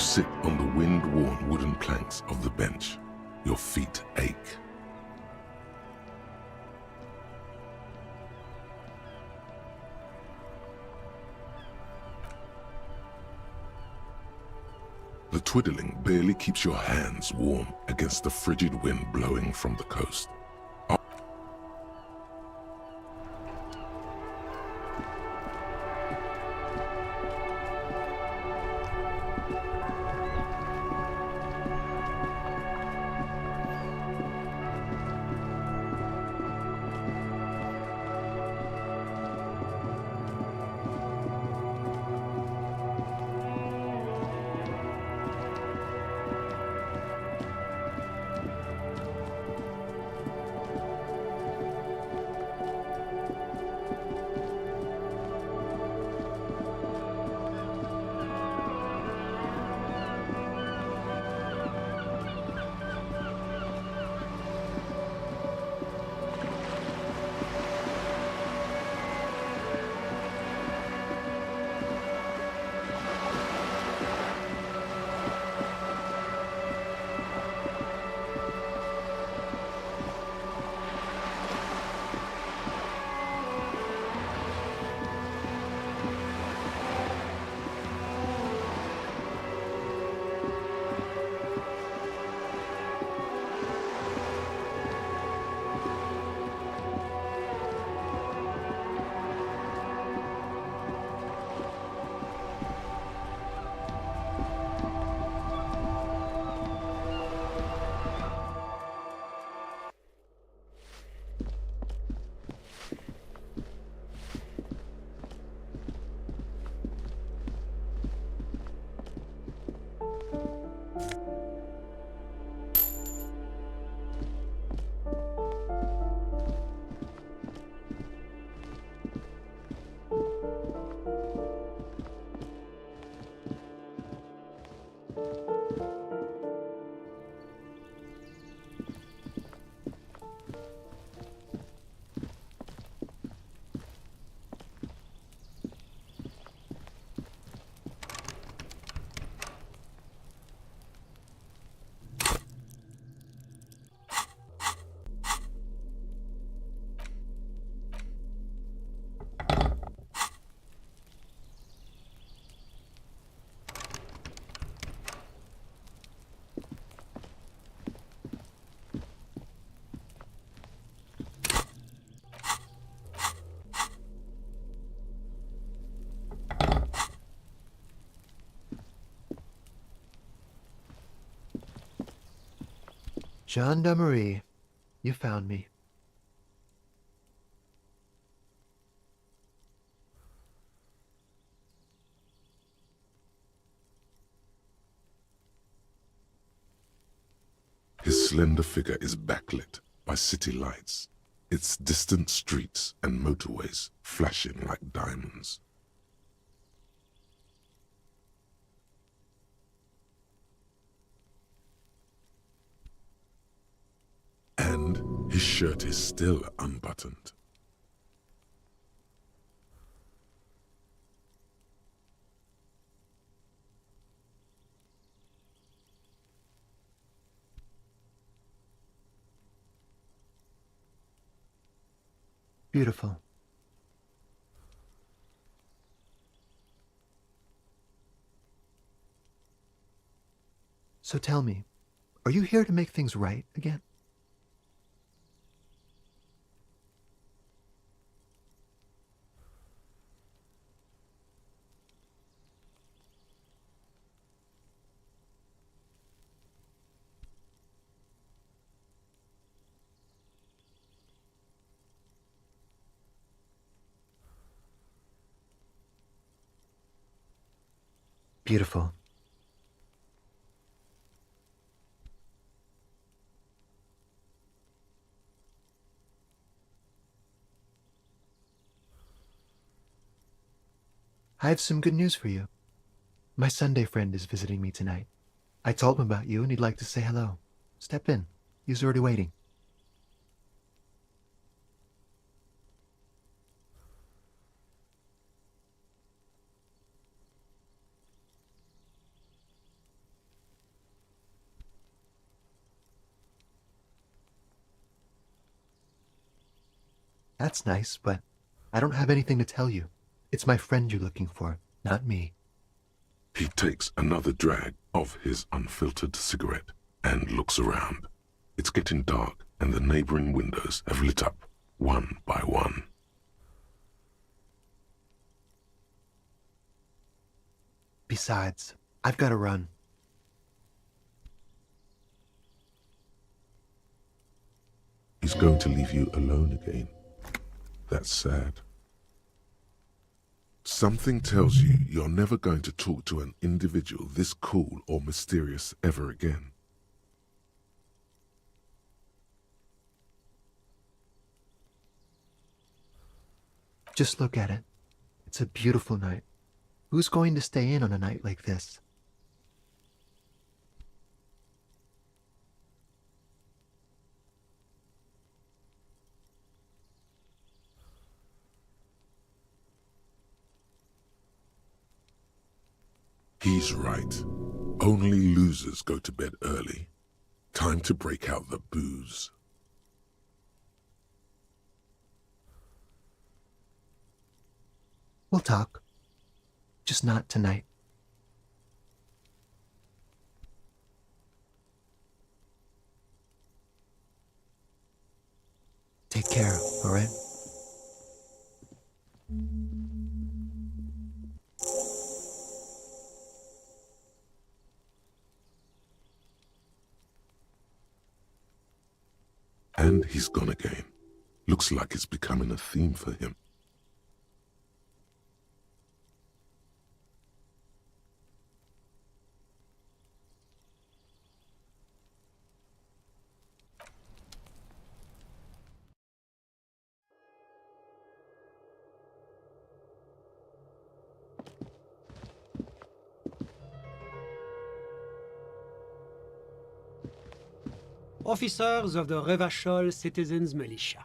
sit on the wind-worn wooden planks of the bench, your feet ache. The twiddling barely keeps your hands warm against the frigid wind blowing from the coast. Gendarmerie, you found me. His slender figure is backlit by city lights, its distant streets and motorways flashing like diamonds. And his shirt is still unbuttoned. Beautiful. So tell me, are you here to make things right again? Beautiful. I have some good news for you. My Sunday friend is visiting me tonight. I told him about you and he'd like to say hello. Step in. He's already waiting. That's nice, but I don't have anything to tell you. It's my friend you're looking for, not me. He takes another drag of his unfiltered cigarette and looks around. It's getting dark and the neighboring windows have lit up one by one. Besides, I've got to run. He's going to leave you alone again. That's sad. Something tells you you're never going to talk to an individual this cool or mysterious ever again. Just look at it. It's a beautiful night. Who's going to stay in on a night like this? He's right. Only losers go to bed early. Time to break out the booze. We'll talk. Just not tonight. Take care, all right? And he's gone again. Looks like it's becoming a theme for him. Officers of the Revachol Citizens Militia.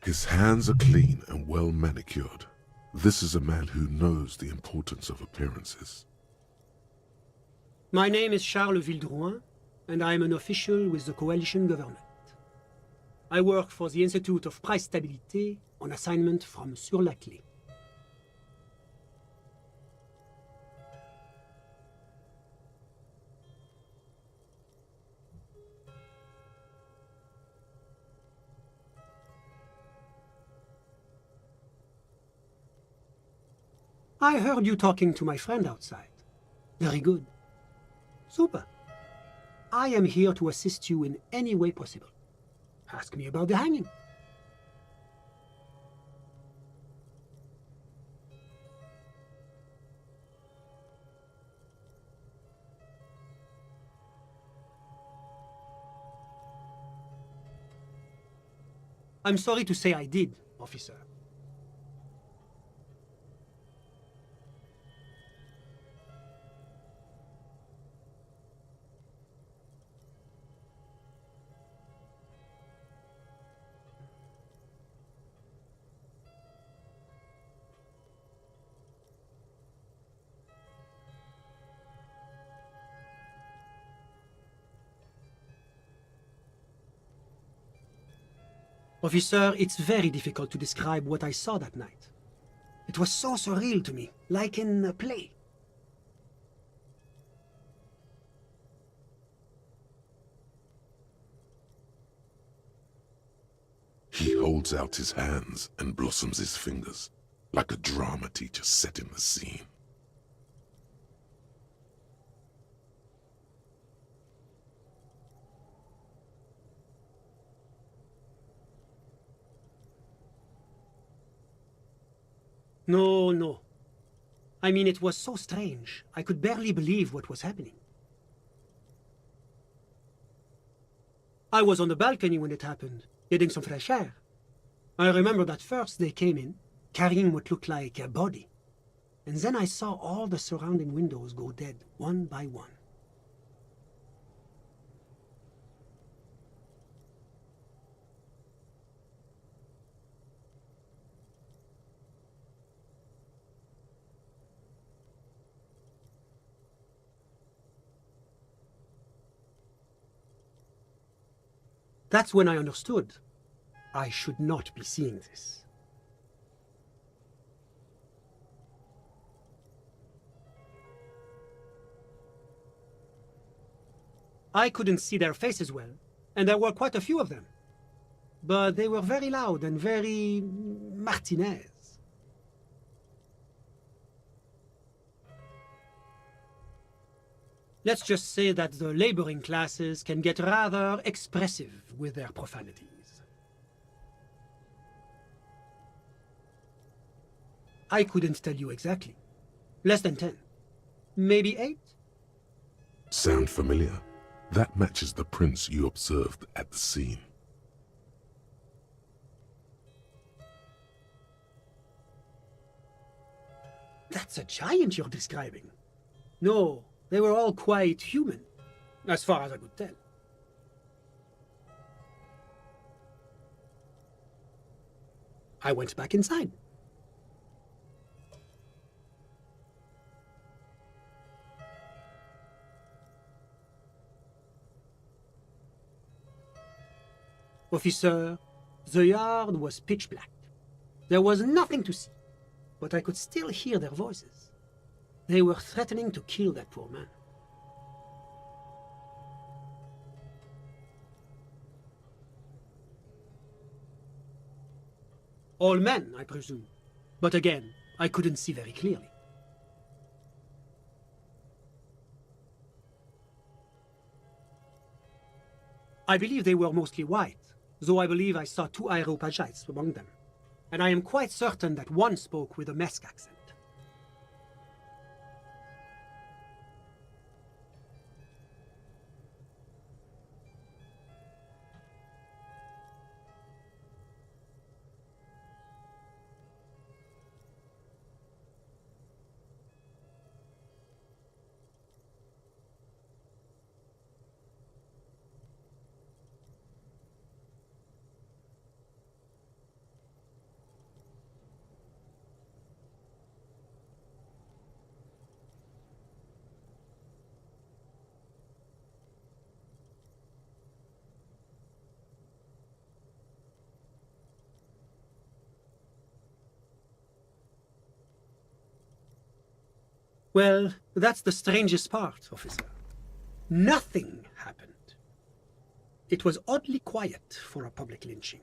His hands are clean and well manicured. This is a man who knows the importance of appearances. My name is Charles Vildrouin, and I am an official with the coalition government. I work for the Institute of Price Stabilité on assignment from Sur-la Clé. I heard you talking to my friend outside. Very good. Super. I am here to assist you in any way possible. Ask me about the hanging. I'm sorry to say I did, officer. Officer, it's very difficult to describe what I saw that night. It was so surreal to me, like in a play. He holds out his hands and blossoms his fingers, like a drama teacher setting the scene. No, no. I mean, it was so strange. I could barely believe what was happening. I was on the balcony when it happened, getting some fresh air. I remember that first they came in, carrying what looked like a body. And then I saw all the surrounding windows go dead, one by one. That's when I understood. I should not be seeing this. I couldn't see their faces well, and there were quite a few of them. But they were very loud and very Martinaise. Let's just say that the laboring classes can get rather expressive with their profanities. I couldn't tell you exactly. Less than 10. Maybe 8? Sound familiar? That matches the prince you observed at the scene. That's a giant you're describing. No, they were all quite human, as far as I could tell. I went back inside. Officer, the yard was pitch black. There was nothing to see, but I could still hear their voices. They were threatening to kill that poor man. All men, I presume. But again, I couldn't see very clearly. I believe they were mostly white, though I believe I saw 2 Areopagites among them. And I am quite certain that one spoke with a Mesk accent. Well, that's the strangest part, officer. Nothing happened. It was oddly quiet for a public lynching.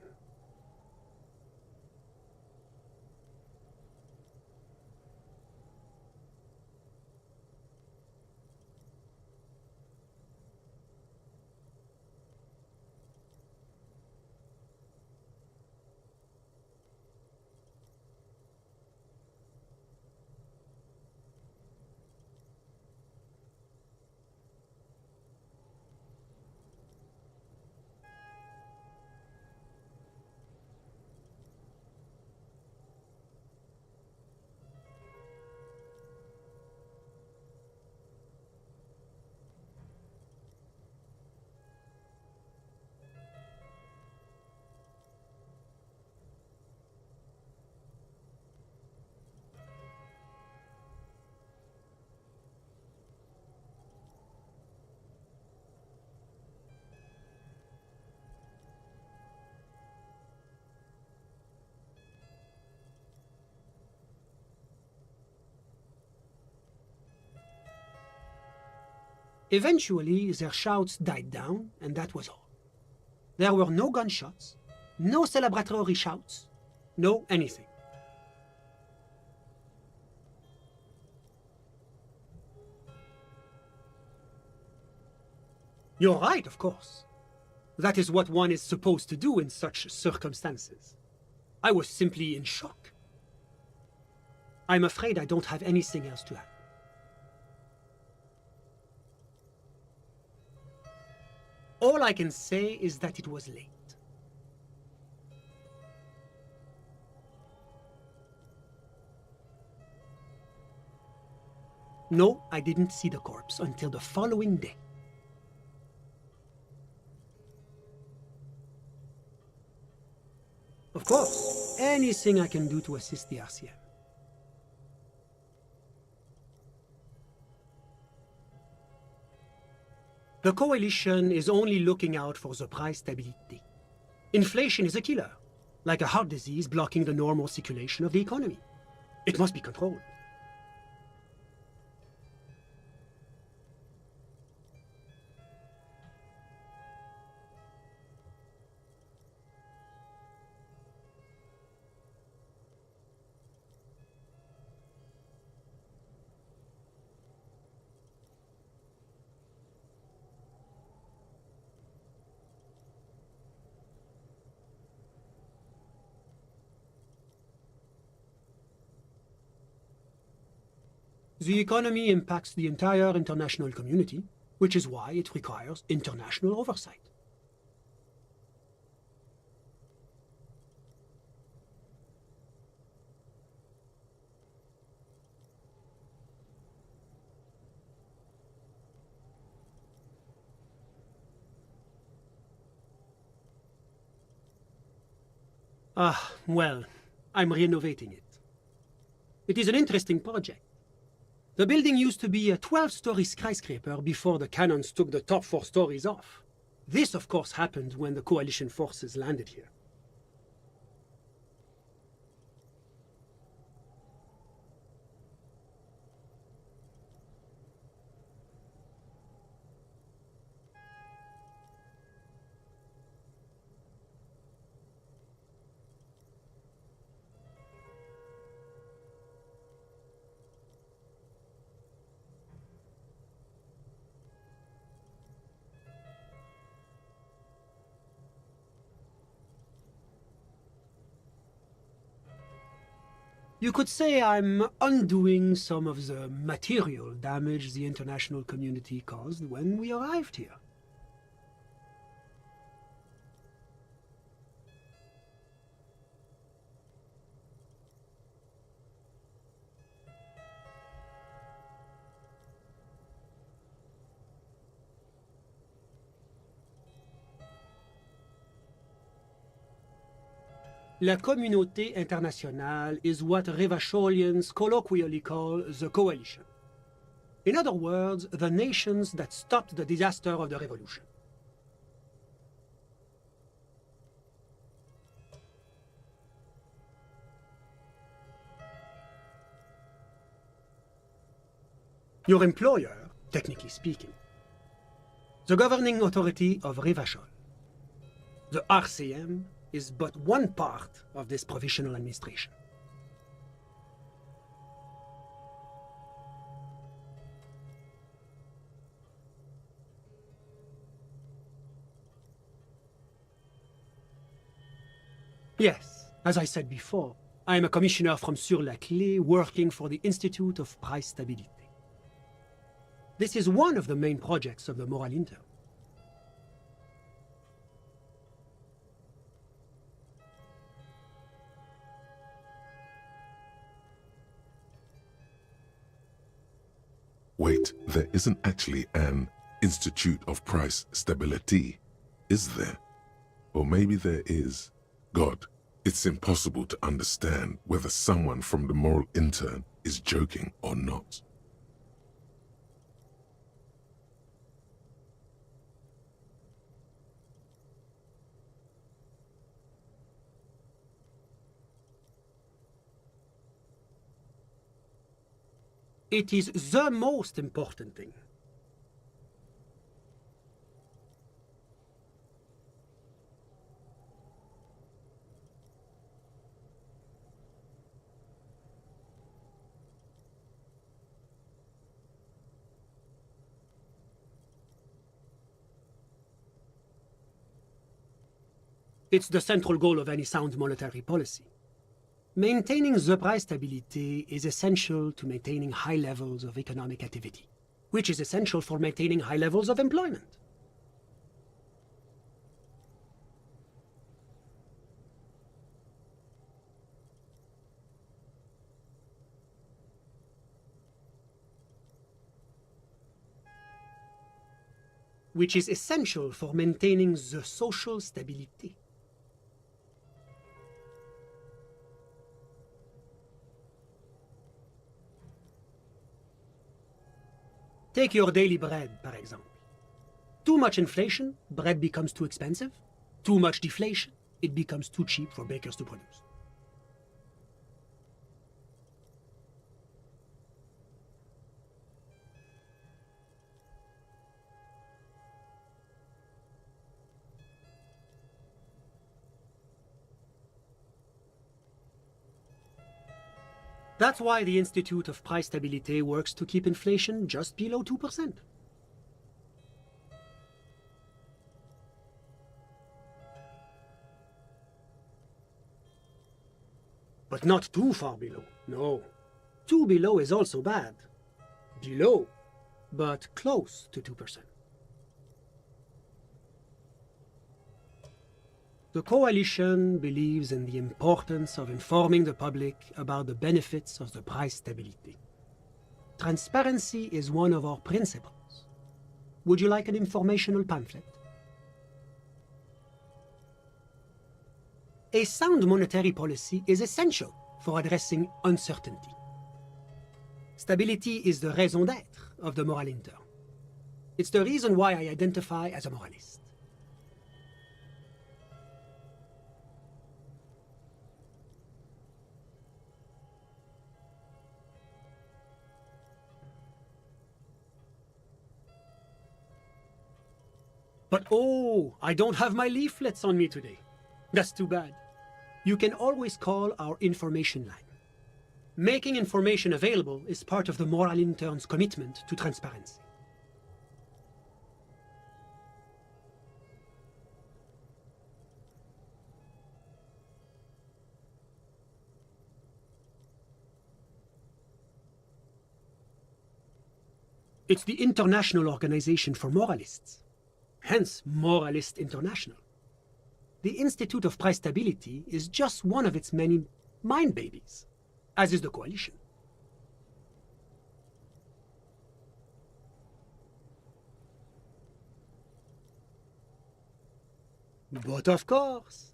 Eventually, their shouts died down, and that was all. There were no gunshots, no celebratory shouts, no anything. You're right, of course. That is what one is supposed to do in such circumstances. I was simply in shock. I'm afraid I don't have anything else to add. All I can say is that it was late. No, I didn't see the corpse until the following day. Of course, anything I can do to assist the RCM. The coalition is only looking out for the price stability. Inflation is a killer, like a heart disease blocking the normal circulation of the economy. It must be controlled. The economy impacts the entire international community, which is why it requires international oversight. Well, I'm renovating it. It is an interesting project. The building used to be a 12-story skyscraper before the cannons took the top 4 stories off. This, of course, happened when the coalition forces landed here. You could say I'm undoing some of the material damage the international community caused when we arrived here. La communauté internationale is what Revacholians colloquially call the coalition. In other words, the nations that stopped the disaster of the revolution. Your employer, technically speaking, the governing authority of Revachol. The RCM is but one part of this provisional administration. Yes, as I said before, I am a commissioner from Sur-la-Clé working for the Institute of Price Stabilité. This is one of the main projects of the Moral Intern. Wait, there isn't actually an Institute of Price Stability, is there? Or maybe there is. God, it's impossible to understand whether someone from the Moral Intern is joking or not. It is the most important thing. It's the central goal of any sound monetary policy. Maintaining the price stability is essential to maintaining high levels of economic activity, which is essential for maintaining high levels of employment. Which is essential for maintaining the social stability. Take your daily bread, par exemple. Too much inflation, bread becomes too expensive. Too much deflation, it becomes too cheap for bakers to produce. That's why the Institute of Price Stabilité works to keep inflation just below 2%. But not too far below, no. Too below is also bad. Below, but close to 2%. The coalition believes in the importance of informing the public about the benefits of the price stability. Transparency is one of our principles. Would you like an informational pamphlet? A sound monetary policy is essential for addressing uncertainty. Stability is the raison d'être of the moral intern. It's the reason why I identify as a moralist. But oh, I don't have my leaflets on me today. That's too bad. You can always call our information line. Making information available is part of the moral intern's commitment to transparency. It's the International Organization for Moralists. Hence, Moralist International. The Institute of Price Stability is just one of its many mind babies, as is the coalition. But of course.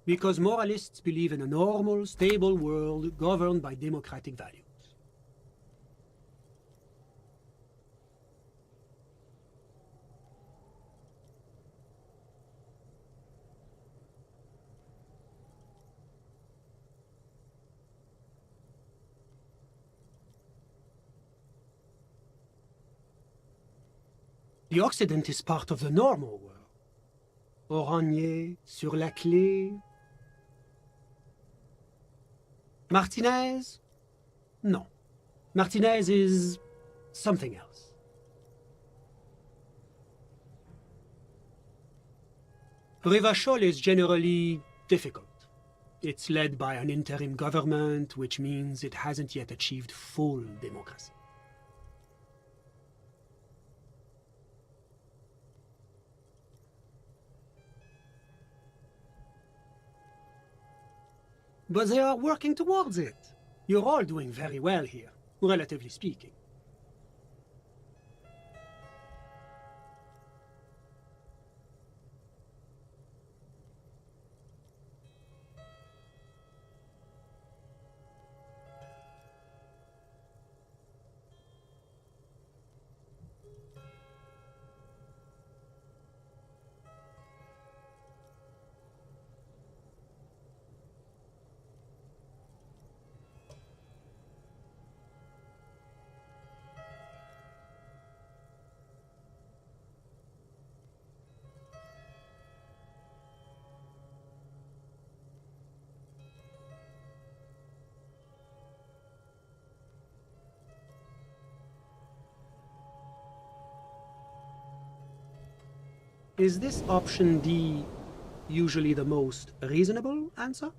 Because moralists believe in a normal, stable world governed by democratic values. The Occident is part of the normal world. Orangnier, sur la clé. Martinaise? No. Martinaise is something else. Rivachol is generally difficult. It's led by an interim government, which means it hasn't yet achieved full democracy. But they are working towards it. You're all doing very well here, relatively speaking. Is this option D usually the most reasonable answer?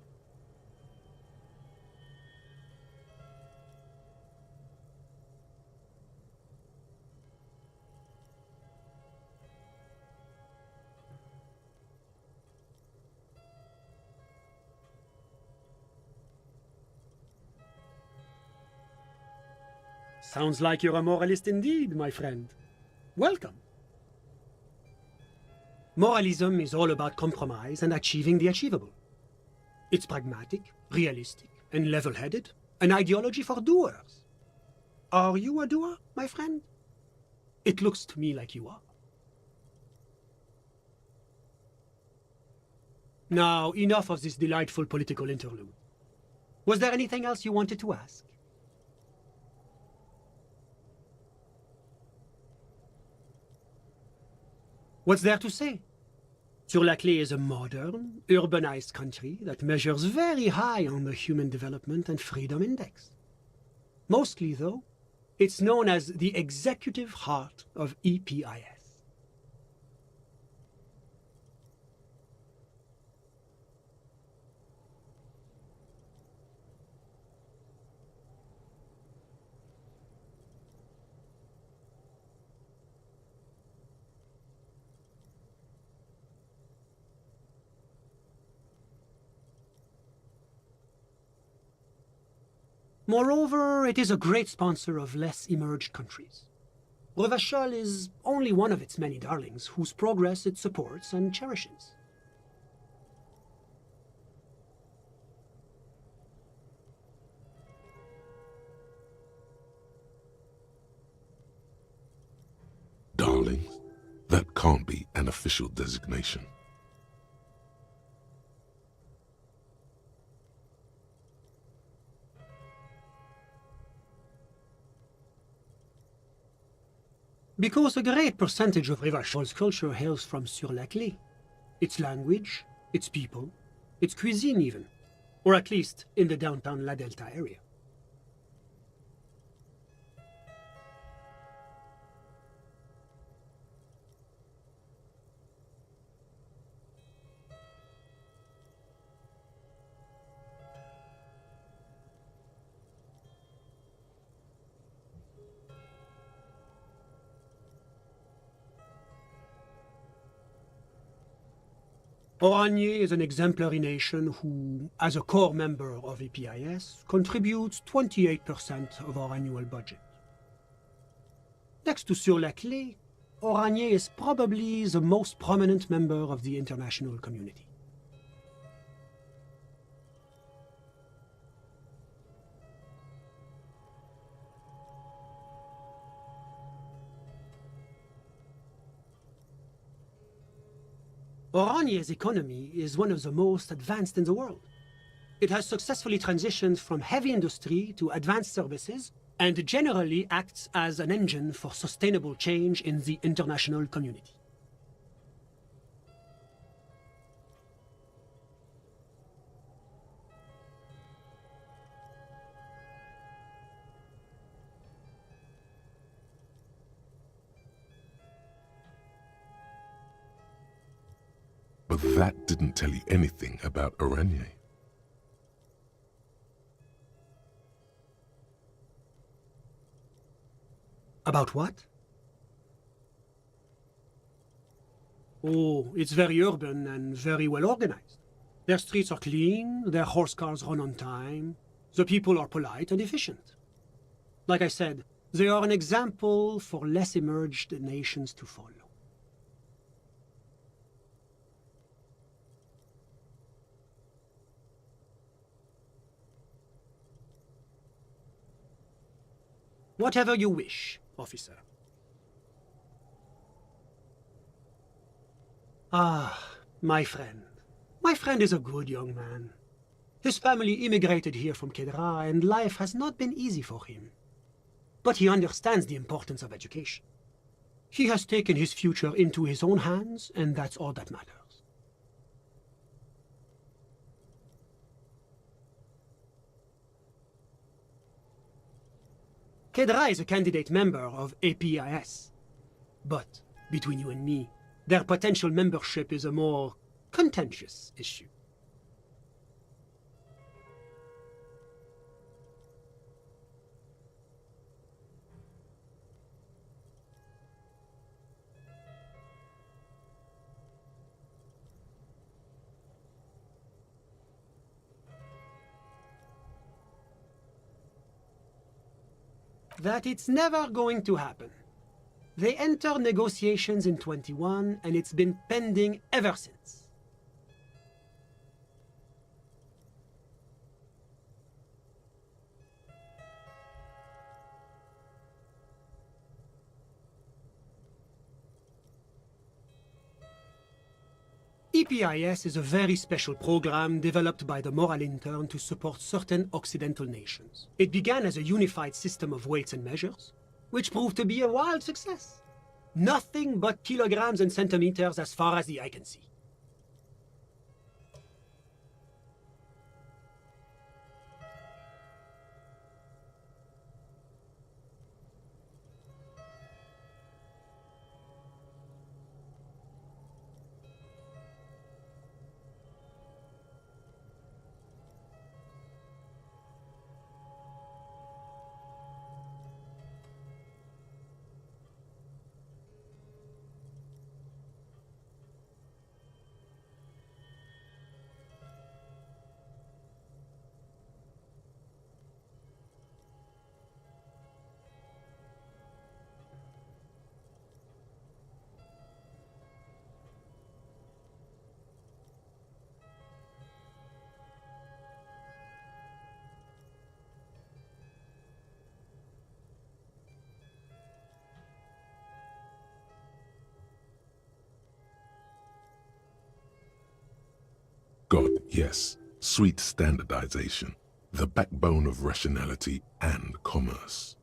Sounds like you're a moralist indeed, my friend. Welcome. Moralism is all about compromise and achieving the achievable. It's pragmatic, realistic, and level-headed, an ideology for doers. Are you a doer, my friend? It looks to me like you are. Now, enough of this delightful political interlude. Was there anything else you wanted to ask? What's there to say? Sur-la-Clé is a modern, urbanized country that measures very high on the Human Development and Freedom Index. Mostly, though, it's known as the executive heart of EPIS. Moreover, it is a great sponsor of less emerged countries. Revachol is only one of its many darlings whose progress it supports and cherishes. Darlings? That can't be an official designation. Because a great percentage of Revachol's culture hails from Sur-la-Clé. Its language, its people, its cuisine even. Or at least in the downtown La Delta area. Oranje is an exemplary nation who, as a core member of EPIS, contributes 28% of our annual budget. Next to Sur-la-Clé, Oranje is probably the most prominent member of the international community. Oranje's economy is one of the most advanced in the world. It has successfully transitioned from heavy industry to advanced services and generally acts as an engine for sustainable change in the international community. But that didn't tell you anything about Oranje. About what? Oh, it's very urban and very well organized. Their streets are clean, their horse cars run on time, the people are polite and efficient. Like I said, they are an example for less emerged nations to follow. Whatever you wish, officer. Ah, my friend. My friend is a good young man. His family immigrated here from Kedra, and life has not been easy for him. But he understands the importance of education. He has taken his future into his own hands, and that's all that matters. Kedra is a candidate member of APIS. But, between you and me, their potential membership is a more contentious issue. That it's never going to happen. They entered negotiations in 21, and it's been pending ever since. EPIS is a very special program developed by the Moral Intern to support certain Occidental nations. It began as a unified system of weights and measures, which proved to be a wild success. Nothing but kilograms and centimeters as far as the eye can see. God, yes, sweet standardization, the backbone of rationality and commerce.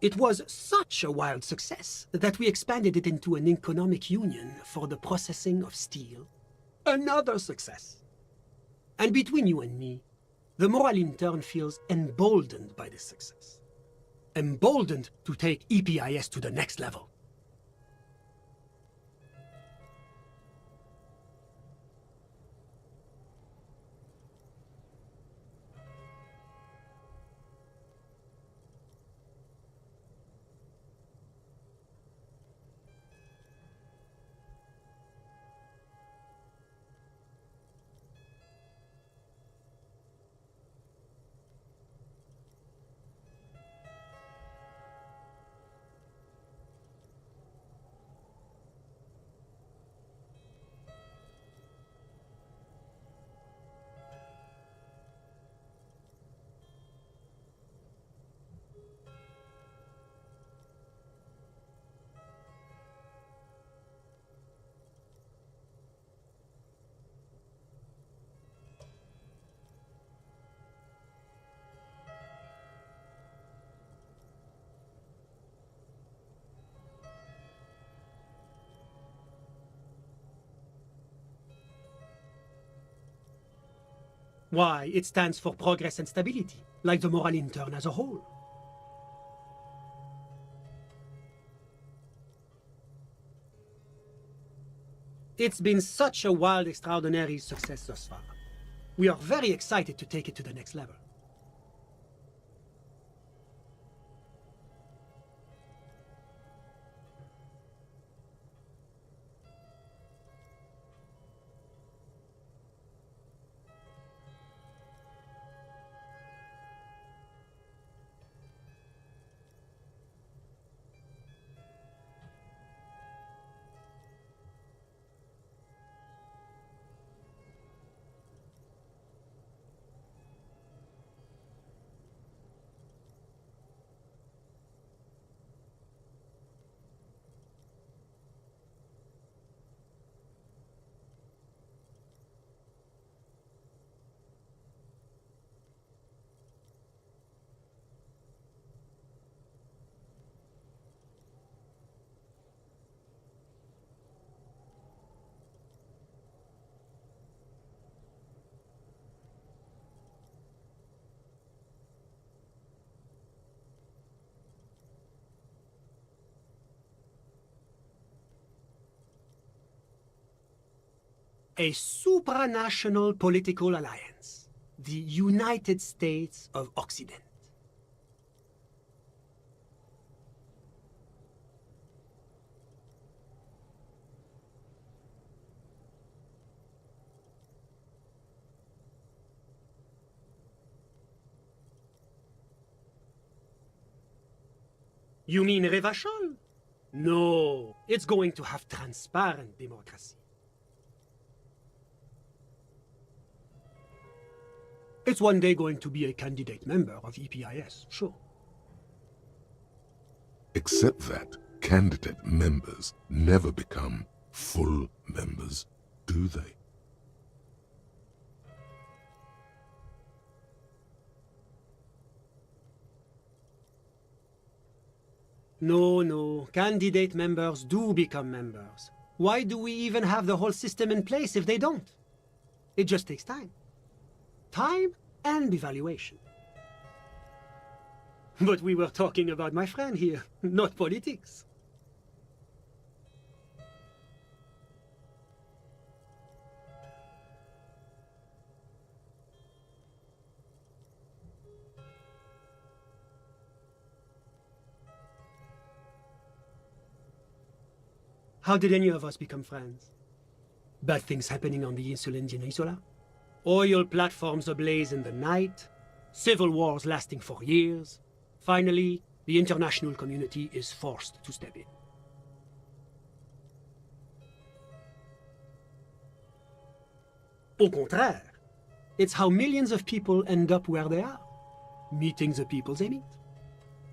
It was such a wild success that we expanded it into an economic union for the processing of steel. Another success. And between you and me, the Moral Intern feels emboldened by this success. Emboldened to take EPIS to the next level. Why, it stands for progress and stability, like the Moral Intern as a whole. It's been such a wild, extraordinary success thus far. We are very excited to take it to the next level. A supranational political alliance. The United States of Occident. You mean Revachol? No, it's going to have transparent democracy. It's one day going to be a candidate member of EPIS, sure. Except that candidate members never become full members, do they? No, candidate members do become members. Why do we even have the whole system in place if they don't? It just takes time. Time and evaluation. But we were talking about my friend here, not politics. How did any of us become friends? Bad things happening on the Insulindian Isola? Oil platforms ablaze in the night? Civil wars lasting for years? Finally, the international community is forced to step in. Au contraire, it's how millions of people end up where they are, meeting the people they meet.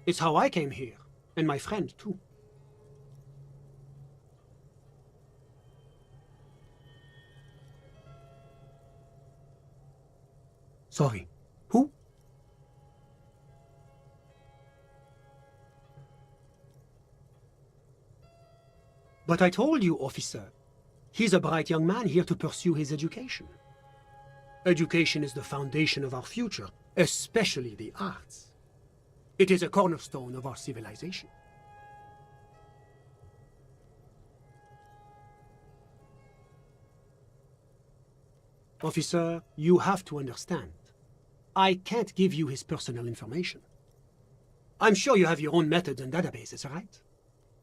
It's how I came here, and my friend too. Sorry, who? But I told you, officer. He's a bright young man here to pursue his education. Education is the foundation of our future, especially the arts. It is a cornerstone of our civilization. Officer, you have to understand. I can't give you his personal information. I'm sure you have your own methods and databases, right?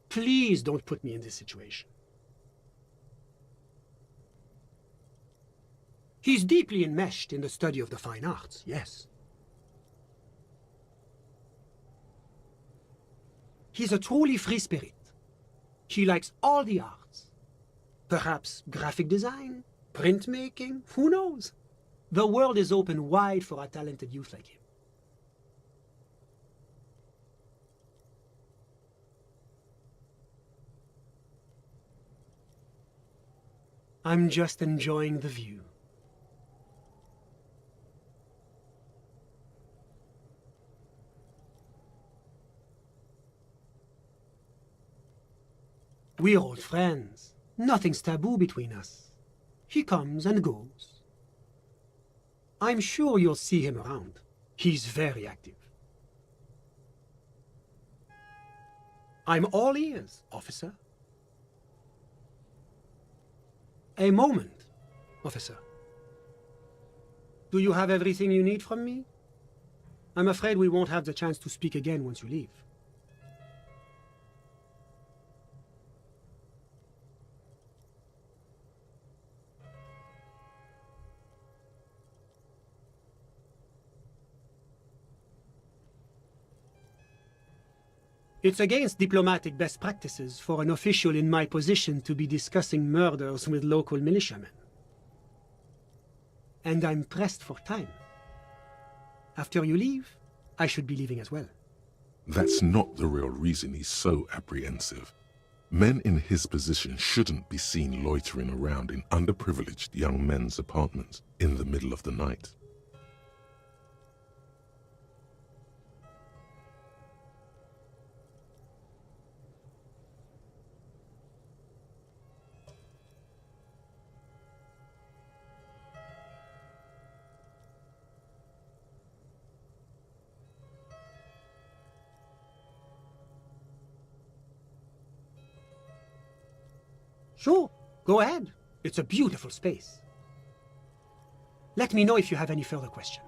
Please don't put me in this situation. He's deeply enmeshed in the study of the fine arts, yes. He's a truly free spirit. He likes all the arts. Perhaps graphic design, printmaking, who knows? The world is open wide for a talented youth like him. I'm just enjoying the view. We're old friends. Nothing's taboo between us. He comes and goes. I'm sure you'll see him around. He's very active. I'm all ears, officer. A moment, officer. Do you have everything you need from me? I'm afraid we won't have the chance to speak again once you leave. It's against diplomatic best practices for an official in my position to be discussing murders with local militiamen. And I'm pressed for time. After you leave, I should be leaving as well. That's not the real reason he's so apprehensive. Men in his position shouldn't be seen loitering around in underprivileged young men's apartments in the middle of the night. Sure, go ahead. It's a beautiful space. Let me know if you have any further questions.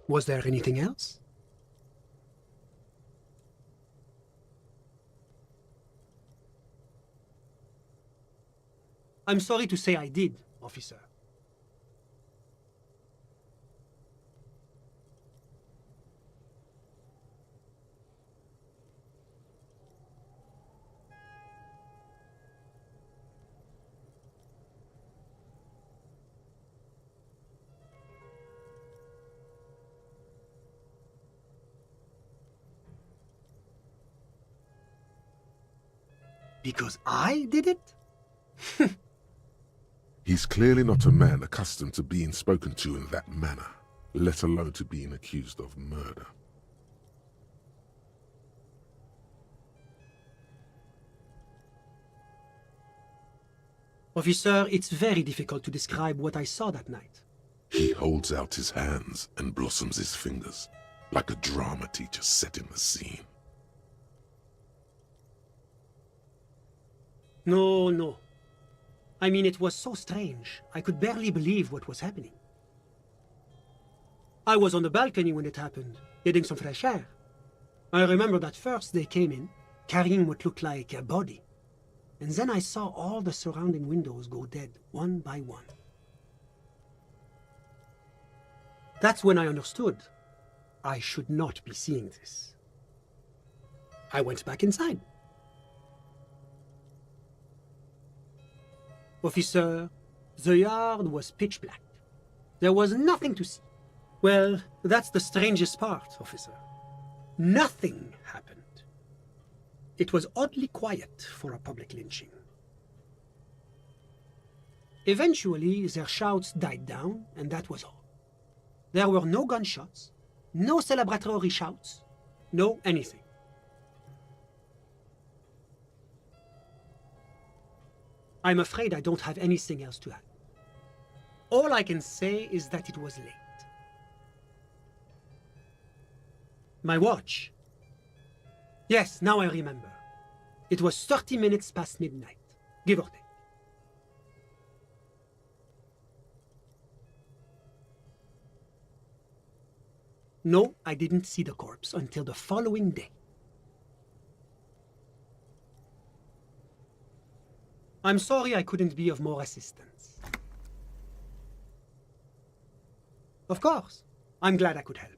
Was there anything else? I'm sorry to say I did, officer. Because I did it? He's clearly not a man accustomed to being spoken to in that manner, let alone to being accused of murder. Officer, it's very difficult to describe what I saw that night. He holds out his hands and blossoms his fingers, like a drama teacher setting the scene. No. I mean, it was so strange. I could barely believe what was happening. I was on the balcony when it happened, getting some fresh air. I remember that first they came in, carrying what looked like a body. And then I saw all the surrounding windows go dead, one by one. That's when I understood. I should not be seeing this. I went back inside. Officer, the yard was pitch black. There was nothing to see. Well, that's the strangest part, officer. Nothing happened. It was oddly quiet for a public lynching. Eventually, their shouts died down, and that was all. There were no gunshots, no celebratory shouts, no anything. I'm afraid I don't have anything else to add. All I can say is that it was late. My watch. Yes, now I remember. It was 30 minutes past midnight, give or take. No, I didn't see the corpse until the following day. I'm sorry I couldn't be of more assistance. Of course. I'm glad I could help.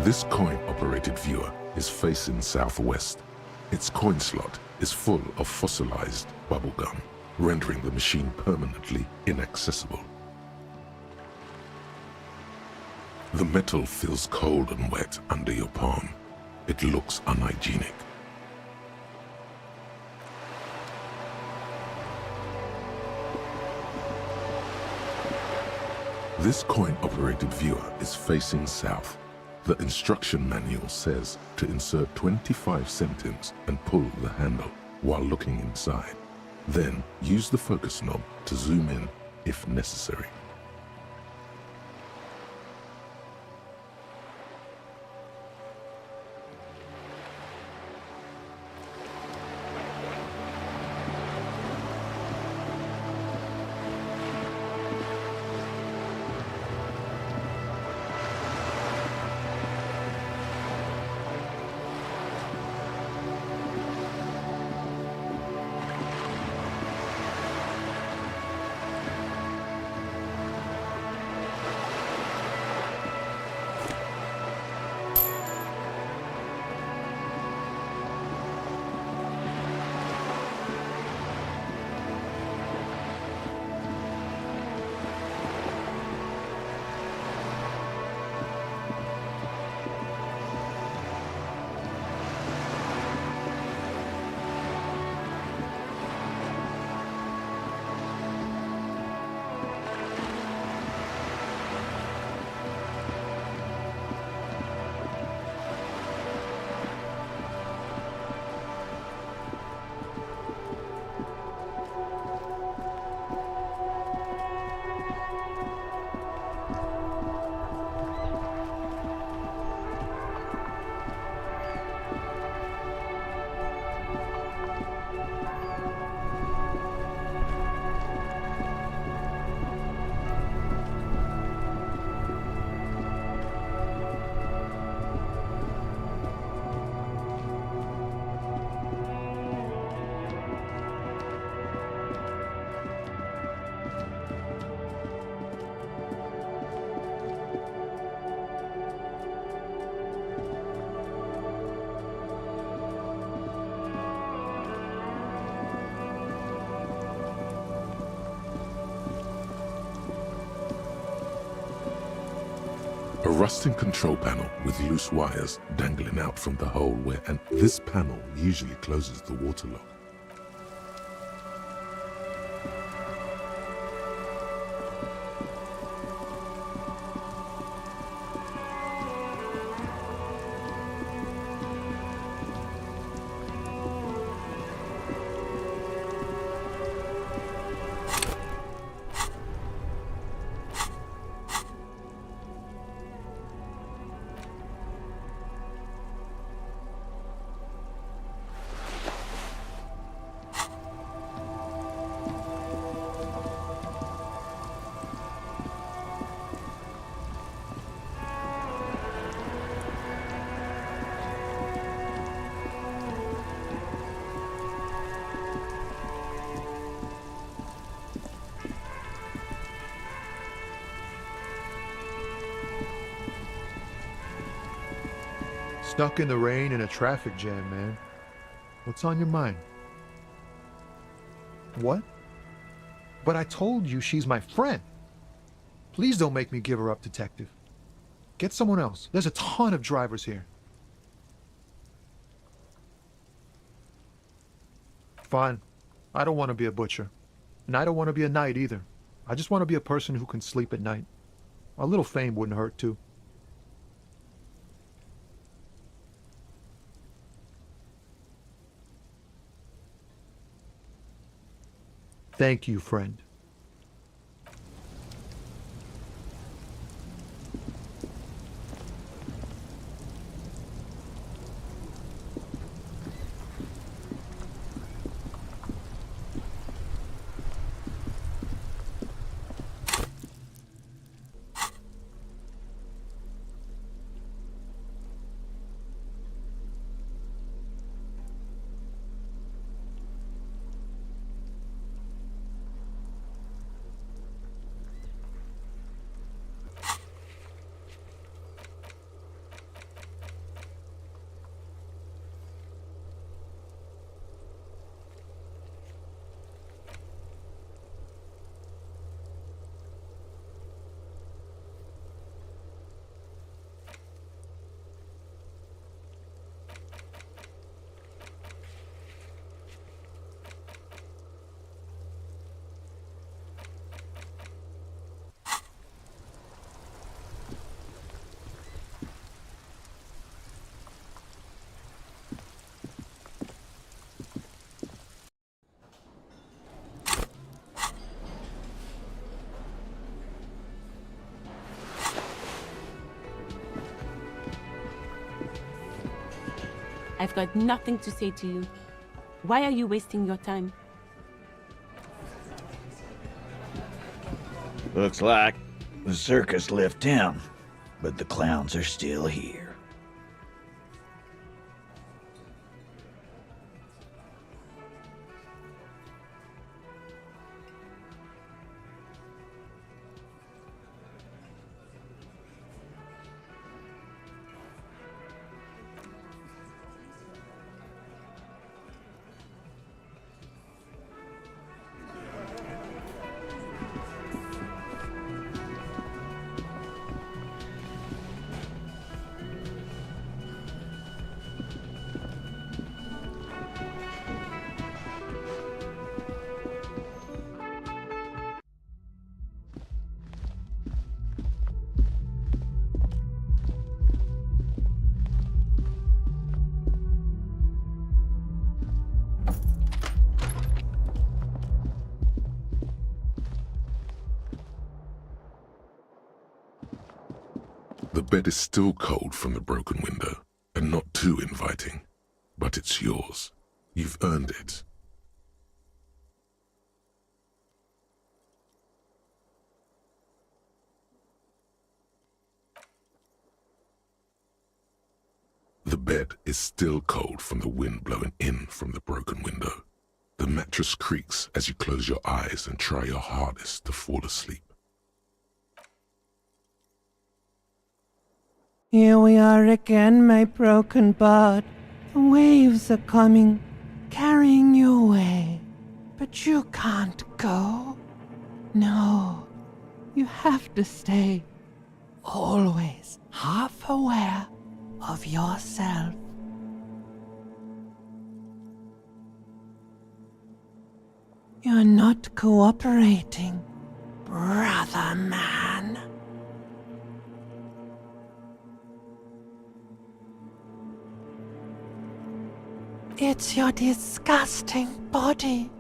This coin-operated viewer is facing southwest. Its coin slot is full of fossilized bubblegum, rendering the machine permanently inaccessible. The metal feels cold and wet under your palm. It looks unhygienic. This coin-operated viewer is facing south. The instruction manual says to insert 25 centimes and pull the handle while looking inside. Then use the focus knob to zoom in if necessary. A rusting control panel with loose wires dangling out from the hole and this panel usually closes the water lock. Stuck in the rain in a traffic jam, man. What's on your mind? What? But I told you she's my friend. Please don't make me give her up, detective. Get someone else. There's a ton of drivers here. Fine. I don't want to be a butcher. And I don't want to be a knight either. I just want to be a person who can sleep at night. A little fame wouldn't hurt too. Thank you, friend. I've got nothing to say to you. Why are you wasting your time? Looks like the circus left town, but the clowns are still here. The bed is still cold from the broken window, and not too inviting. But it's yours. You've earned it. The bed is still cold from the wind blowing in from the broken window. The mattress creaks as you close your eyes and try your hardest to fall asleep. Here we are again, my broken bud. The waves are coming, carrying you away. But you can't go. No, you have to stay. Always half aware of yourself. You're not cooperating, brother man. It's your disgusting body.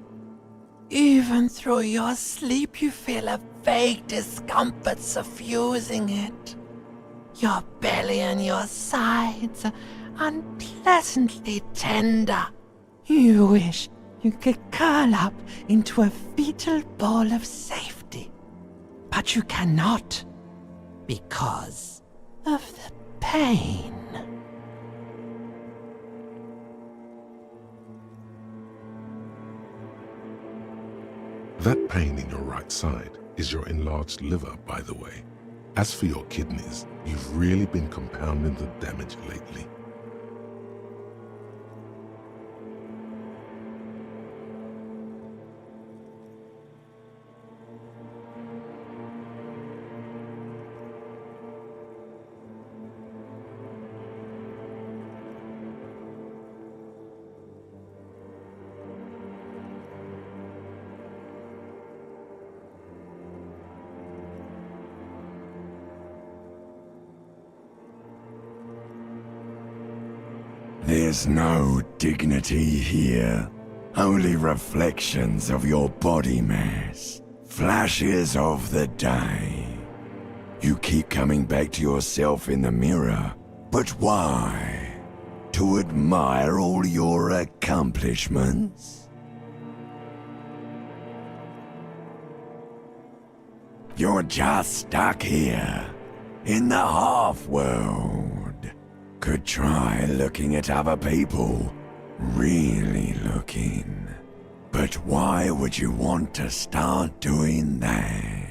Even through your sleep you feel a vague discomfort suffusing it. Your belly and your sides are unpleasantly tender. You wish you could curl up into a fetal ball of safety. But you cannot, because of the pain. That pain in your right side is your enlarged liver, by the way. As for your kidneys, you've really been compounding the damage lately. There's no dignity here. Only reflections of your body mass. Flashes of the day. You keep coming back to yourself in the mirror. But why? To admire all your accomplishments? You're just stuck here, in the half-world. Could try looking at other people, really looking. But why would you want to start doing that?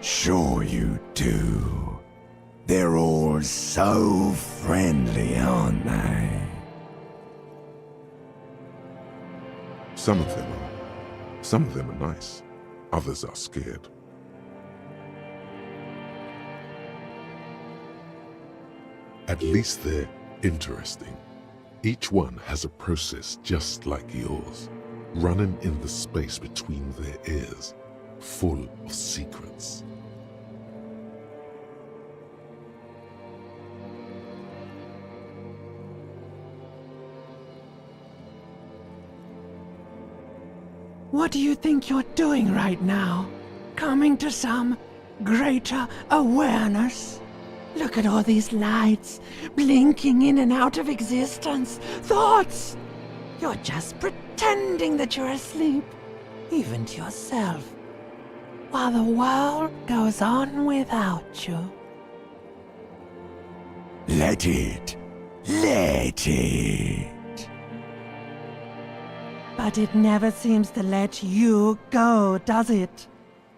Sure you do. They're all so friendly, aren't they? Some of them are nice. Others are scared. At least they're interesting. Each one has a process just like yours, running in the space between their ears, full of secrets. What do you think you're doing right now? Coming to some greater awareness? Look at all these lights, blinking in and out of existence. Thoughts! You're just pretending that you're asleep, even to yourself, while the world goes on without you. Let it. Let it. But it never seems to let you go, does it?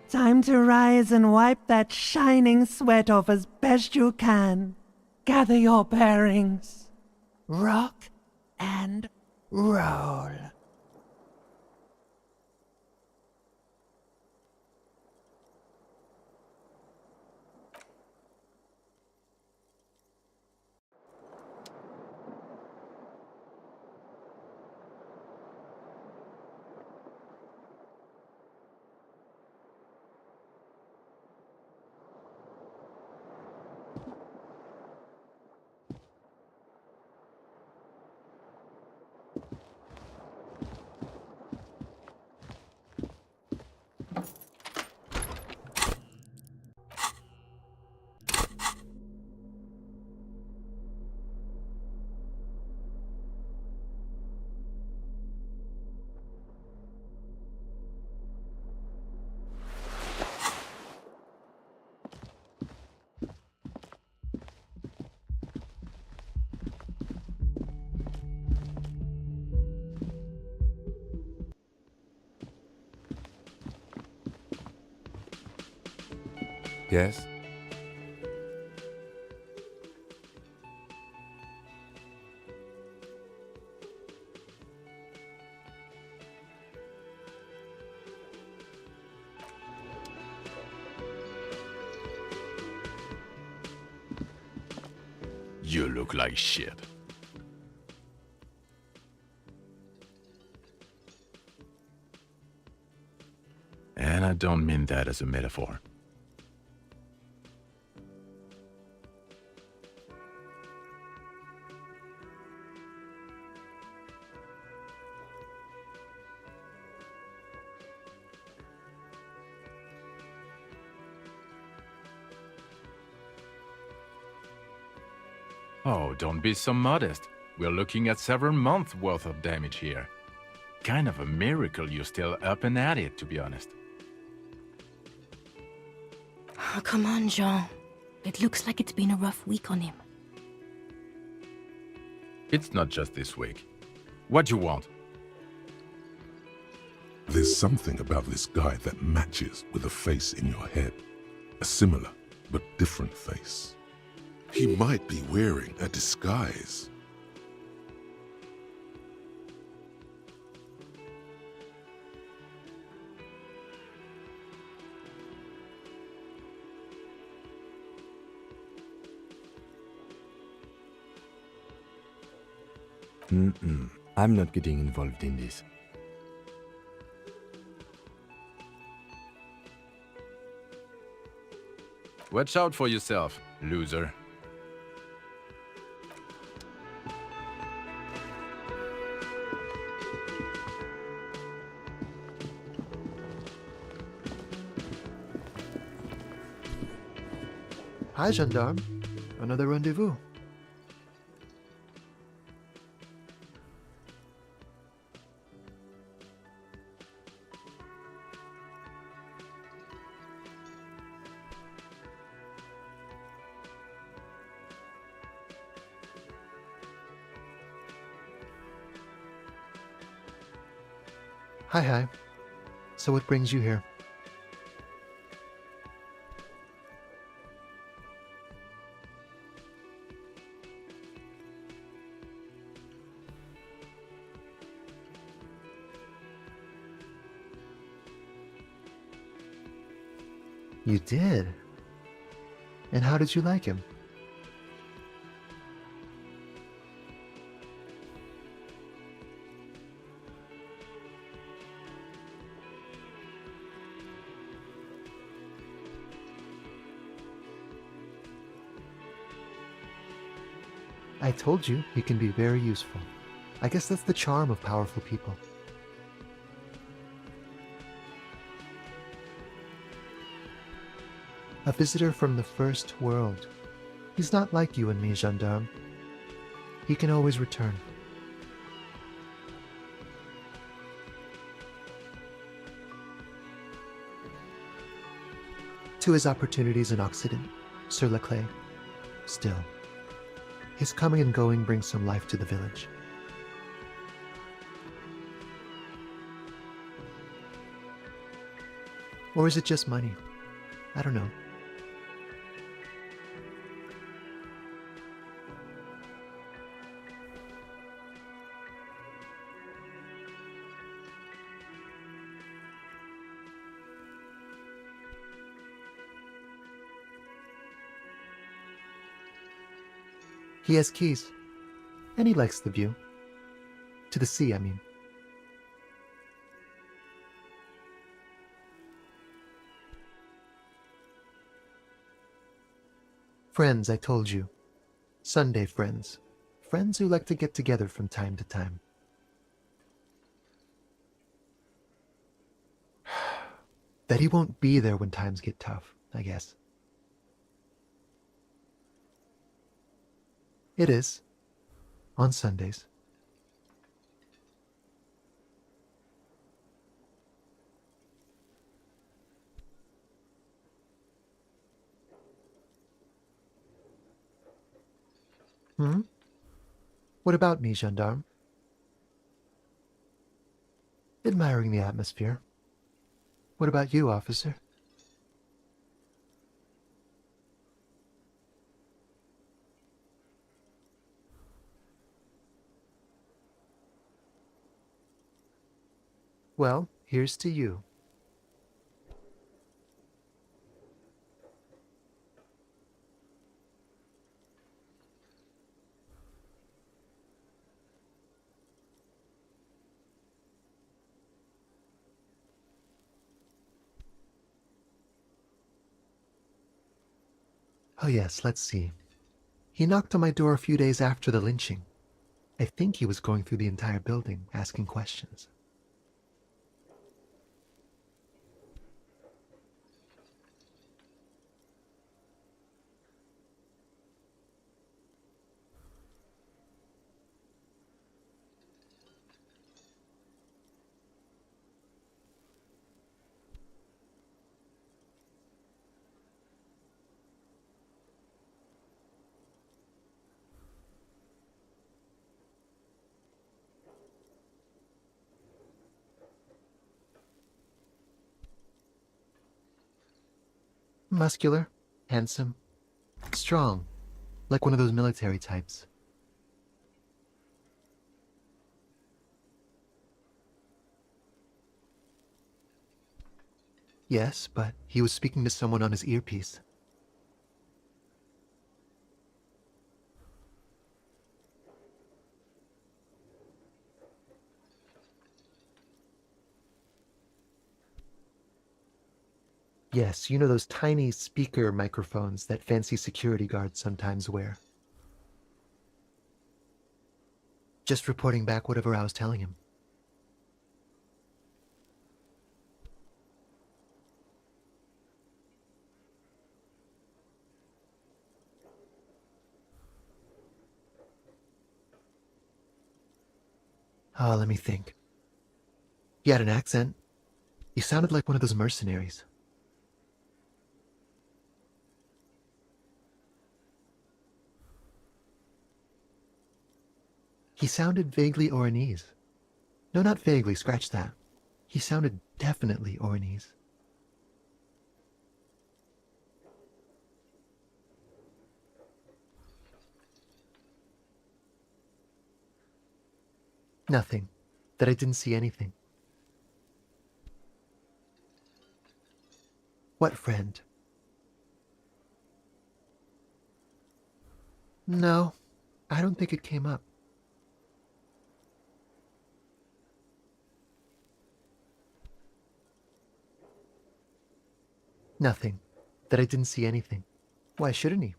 Time to rise and wipe that shining sweat off as best you can. Gather your bearings. Rock and roll. Yes? You look like shit. And I don't mean that as a metaphor. Oh, don't be so modest. We're looking at several months worth of damage here. Kind of a miracle you're still up and at it, to be honest. Oh, come on, Jean. It looks like it's been a rough week on him. It's not just this week. What you want? There's something about this guy that matches with a face in your head. A similar but different face. He might be wearing a disguise. I'm not getting involved in this. Watch out for yourself, loser. Hi, gendarme. Another rendezvous. Hi. So what brings you here? You did? And how did you like him? I told you, he can be very useful. I guess that's the charm of powerful people. A visitor from the first world. He's not like you and me, gendarme. He can always return. To his opportunities in Occident, Sir Leclerc. Still, his coming and going brings some life to the village. Or is it just money? I don't know. He has keys, and he likes the view. To the sea, I mean. Friends, I told you. Sunday friends. Friends who like to get together from time to time. That he won't be there when times get tough, I guess. It is. On Sundays. Hmm? What about me, gendarme? Admiring the atmosphere. What about you, officer? Well, here's to you. Oh yes, let's see. He knocked on my door a few days after the lynching. I think he was going through the entire building, asking questions. Muscular, handsome, strong, like one of those military types. Yes, but he was speaking to someone on his earpiece. Yes, you know those tiny speaker microphones that fancy security guards sometimes wear. Just reporting back whatever I was telling him. Oh, let me think. He had an accent. He sounded like one of those mercenaries. He sounded vaguely Oranese. No, not vaguely, scratch that. He sounded definitely Oranese. Nothing. That I didn't see anything. What friend? No, I don't think it came up. Nothing. That I didn't see anything. Why shouldn't he?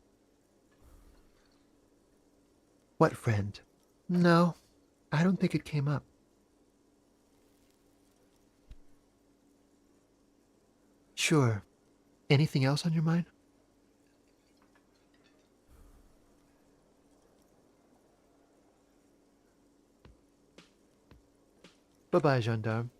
What friend? No, I don't think it came up. Sure. Anything else on your mind? Bye-bye, gendarme.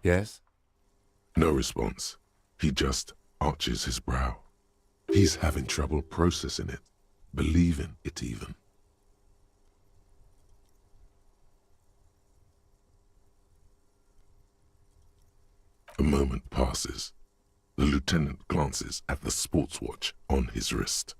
Yes? No response. He just arches his brow. He's having trouble processing it, believing it even. A moment passes. The lieutenant glances at the sports watch on his wrist.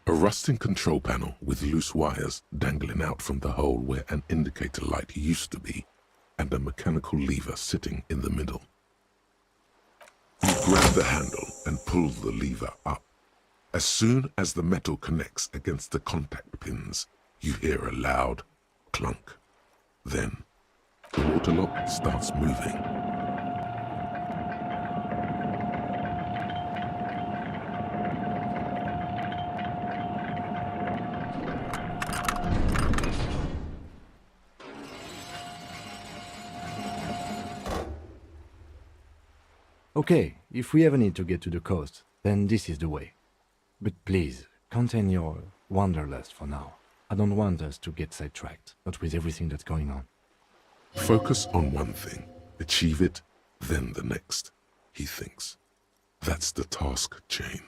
A rusting control panel with loose wires dangling out from the hole where an indicator light used to be, and a mechanical lever sitting in the middle. You grab the handle and pull the lever up. As soon as the metal connects against the contact pins, you hear a loud clunk. Then, the water lock starts moving. Okay, if we ever need to get to the coast, then this is the way. But please, contain your wanderlust for now. I don't want us to get sidetracked, not with everything that's going on. Focus on one thing, achieve it, then the next, he thinks. That's the task chain.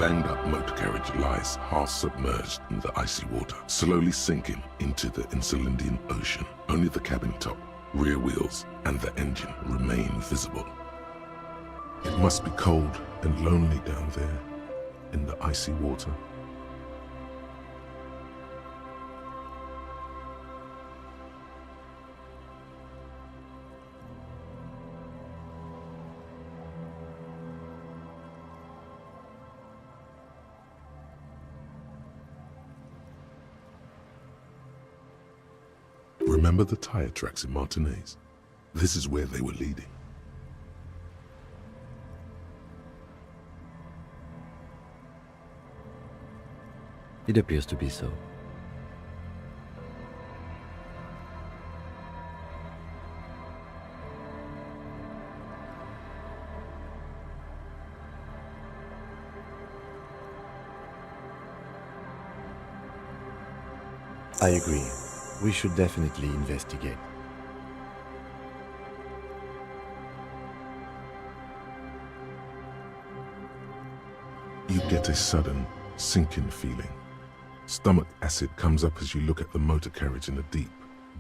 banged-up motor carriage lies half-submerged in the icy water, slowly sinking into the Insulindian Ocean. Only the cabin top, rear wheels, and the engine remain visible. It must be cold and lonely down there in the icy water. Remember the tire tracks in Martinaise? This is where they were leading. It appears to be so. I agree. We should definitely investigate. You get a sudden sinking feeling. Stomach acid comes up as you look at the motor carriage in the deep,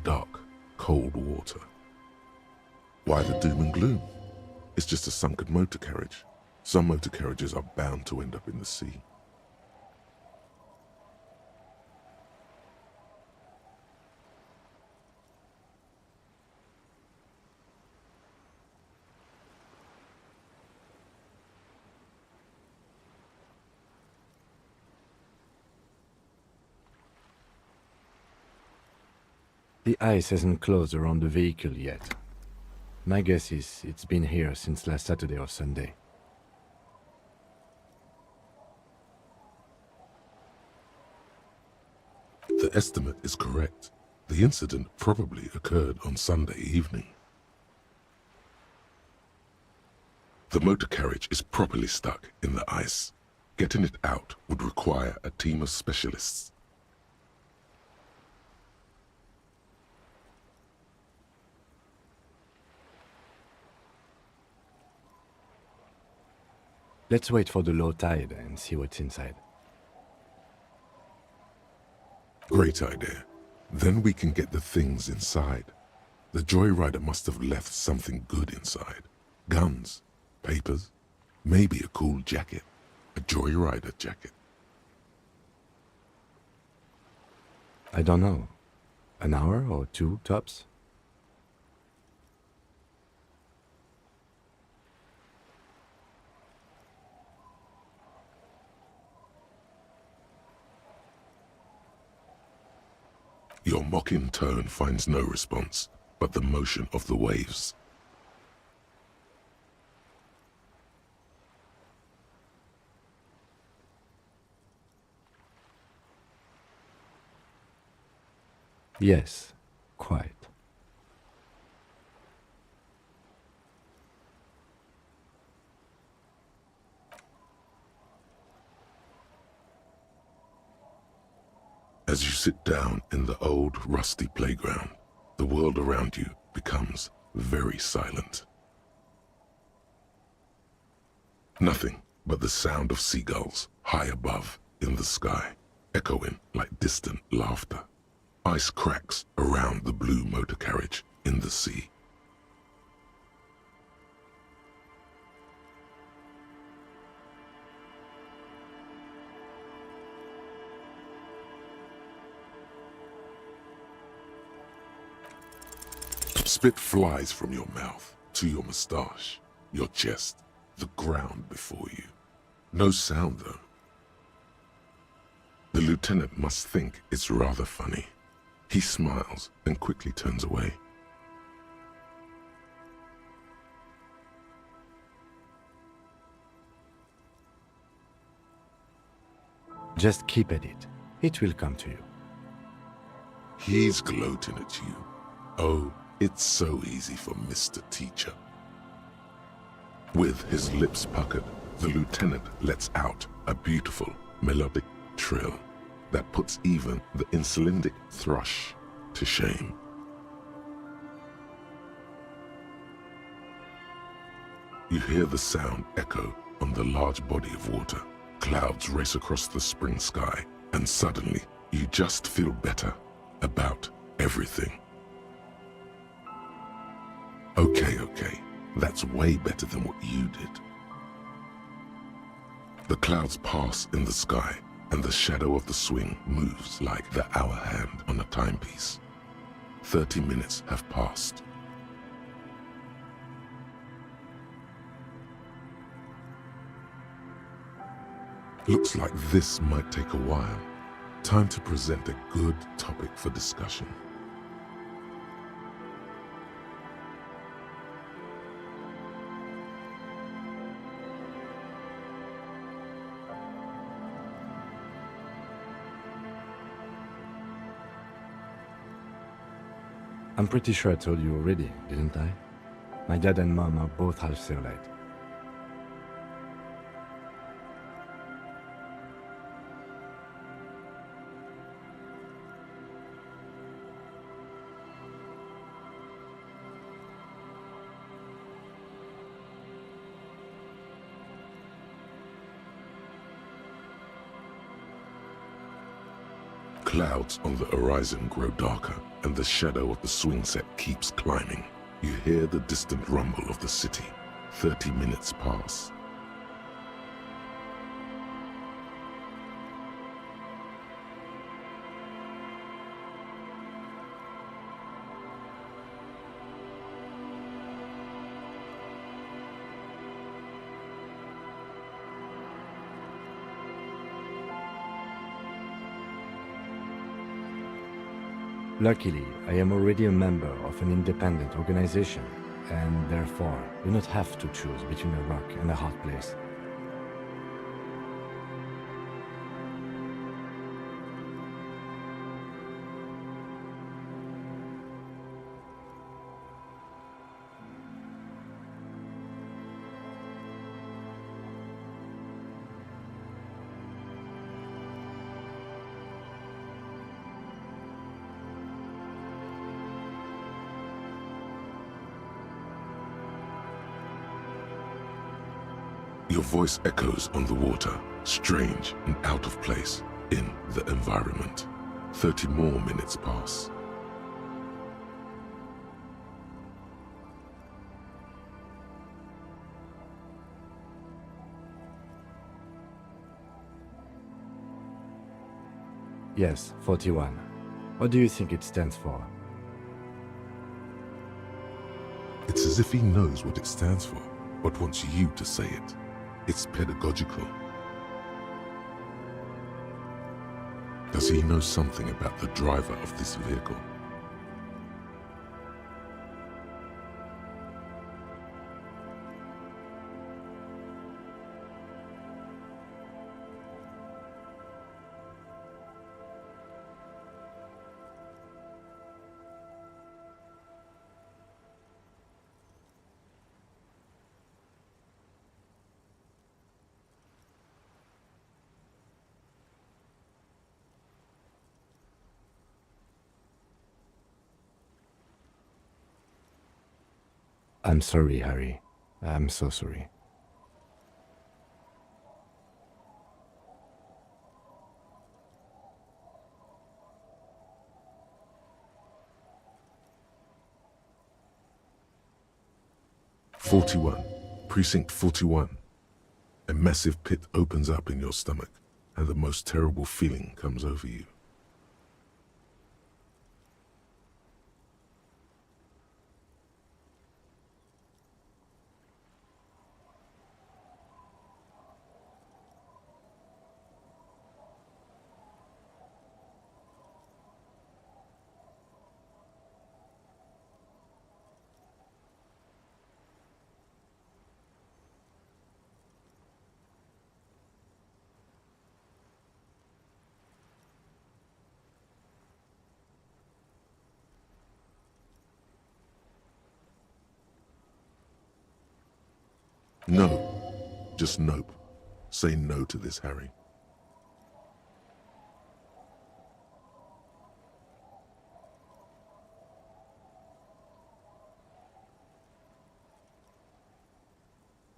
dark, cold water. Why the doom and gloom? It's just a sunken motor carriage. Some motor carriages are bound to end up in the sea. The ice hasn't closed around the vehicle yet. My guess is it's been here since last Saturday or Sunday. The estimate is correct. The incident probably occurred on Sunday evening. The motor carriage is properly stuck in the ice. Getting it out would require a team of specialists. Let's wait for the low tide and see what's inside. Great idea. Then we can get the things inside. The joyrider must have left something good inside. Guns, papers, maybe a cool jacket. A joyrider jacket. I don't know. An hour or two, tops? Your mocking tone finds no response, but the motion of the waves. Yes, quite. As you sit down in the old, rusty playground, the world around you becomes very silent. Nothing but the sound of seagulls high above in the sky, echoing like distant laughter. Ice cracks around the blue motor carriage in the sea. Spit flies from your mouth to your moustache, your chest, the ground before you. No sound, though. The lieutenant must think it's rather funny. He smiles and quickly turns away. Just keep at it. It will come to you. He's gloating at you. Oh, it's so easy for Mr. Teacher. With his lips puckered, the lieutenant lets out a beautiful melodic trill that puts even the insulindic thrush to shame. You hear the sound echo on the large body of water. Clouds race across the spring sky, and suddenly you just feel better about everything. Okay, that's way better than what you did. The clouds pass in the sky, and the shadow of the swing moves like the hour hand on a timepiece. 30 minutes have passed. Looks like this might take a while. Time to present a good topic for discussion. I'm pretty sure I told you already, didn't I? My dad and mom are both half Serlite. Clouds on the horizon grow darker, and the shadow of the swing set keeps climbing. You hear the distant rumble of the city. 30 minutes pass. Luckily, I am already a member of an independent organization, and therefore do not have to choose between a rock and a hard place. Your voice echoes on the water, strange and out of place in the environment. 30 more minutes pass. Yes, 41. What do you think it stands for? It's as if he knows what it stands for, but wants you to say it. It's pedagogical. Does he know something about the driver of this vehicle? I'm sorry, Harry. I'm so sorry. Precinct 41. A massive pit opens up in your stomach, and the most terrible feeling comes over you. No. Just nope. Say no to this, Harry.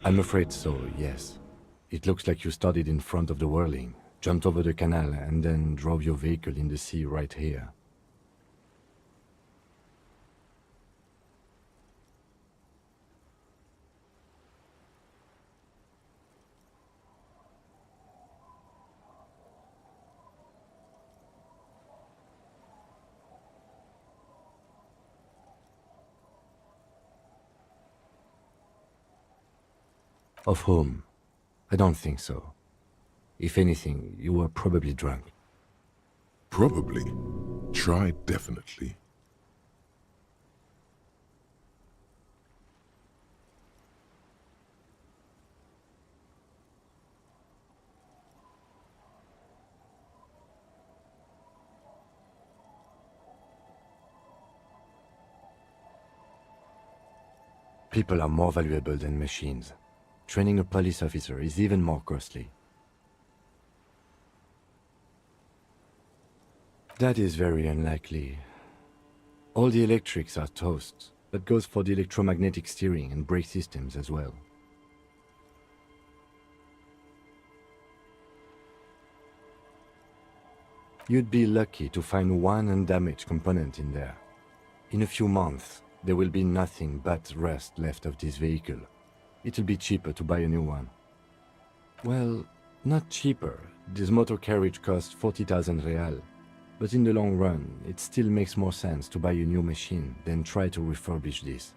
I'm afraid so, yes. It looks like you started in front of the whirling, jumped over the canal, and then drove your vehicle in the sea right here. Of whom? I don't think so. If anything, you were probably drunk. Probably. Tried definitely. People are more valuable than machines. Training a police officer is even more costly. That is very unlikely. All the electrics are toast. That goes for the electromagnetic steering and brake systems as well. You'd be lucky to find one undamaged component in there. In a few months, there will be nothing but rust left of this vehicle. It'll be cheaper to buy a new one. Well, not cheaper. This motor carriage costs 40,000 real. But in the long run, it still makes more sense to buy a new machine than try to refurbish this.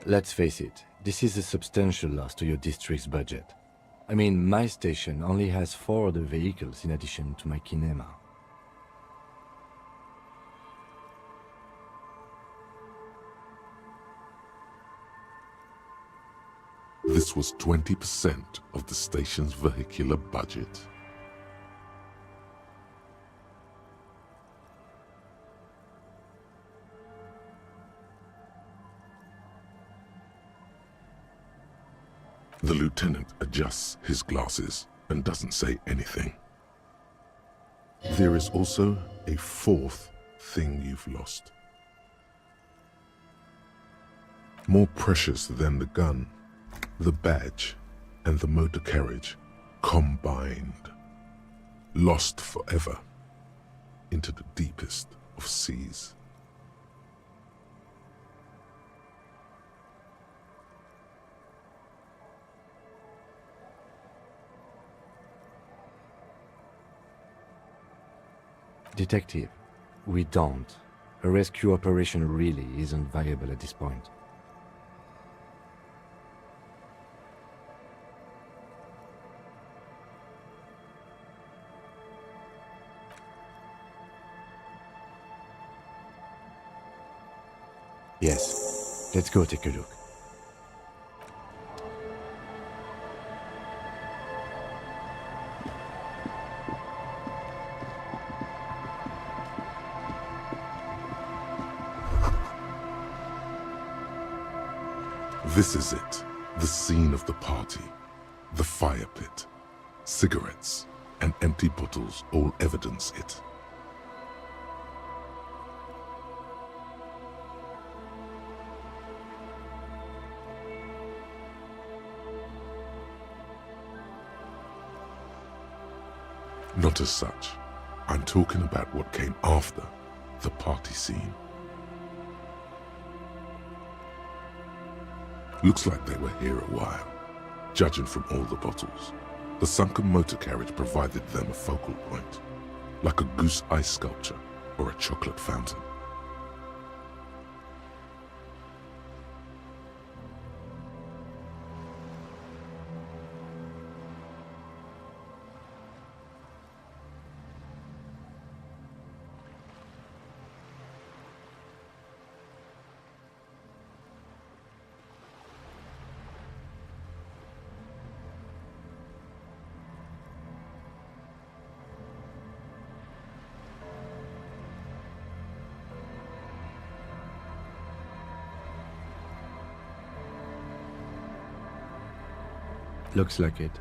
Let's face it, this is a substantial loss to your district's budget. I mean, my station only has 4 other vehicles in addition to my kinema. This was 20% of the station's vehicular budget. The lieutenant adjusts his glasses and doesn't say anything. There is also a 4th thing you've lost. More precious than the gun, the badge, and the motor carriage combined. Lost forever into the deepest of seas. Detective, we don't. A rescue operation really isn't viable at this point. Yes, let's go take a look. This is it, the scene of the party, the fire pit. Cigarettes and empty bottles all evidence it. Not as such. I'm talking about what came after the party scene. Looks like they were here a while, judging from all the bottles. The sunken motor carriage provided them a focal point, like a goose ice sculpture or a chocolate fountain. Looks like it.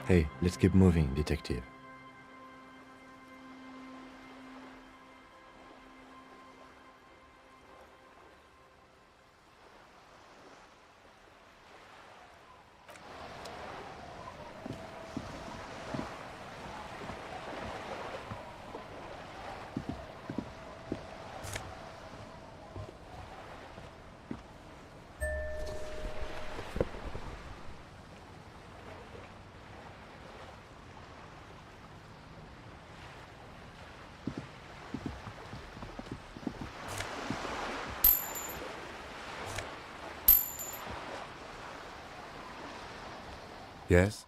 Hey, let's keep moving, detective. Yes?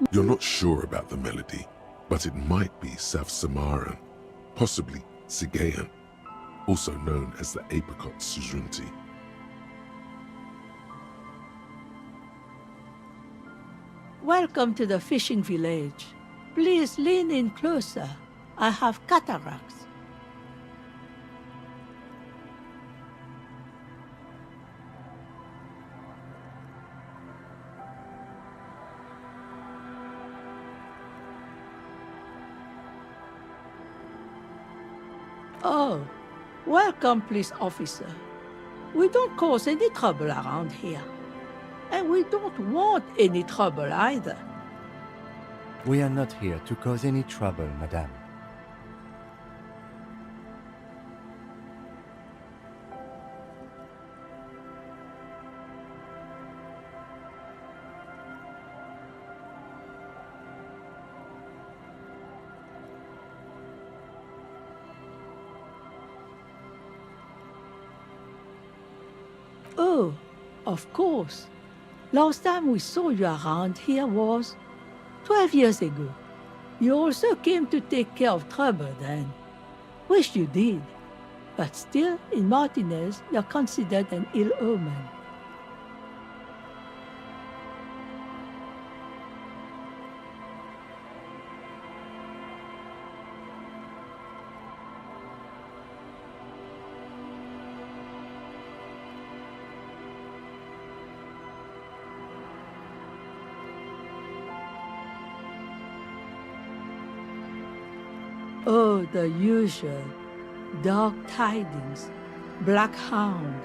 You're not sure about the melody, but it might be South Samaran, possibly Sigayan, also known as the apricot sujunti. Welcome to the fishing village. Please lean in closer. I have cataracts. Oh, welcome, police officer. We don't cause any trouble around here. And we don't want any trouble either. We are not here to cause any trouble, madame. Oh, of course. Last time we saw you around here was 12 years ago. You also came to take care of trouble then. Wish you did. But still, in Martinaise, you're considered an ill omen. Oh, the usual. Dark tidings. Black hound.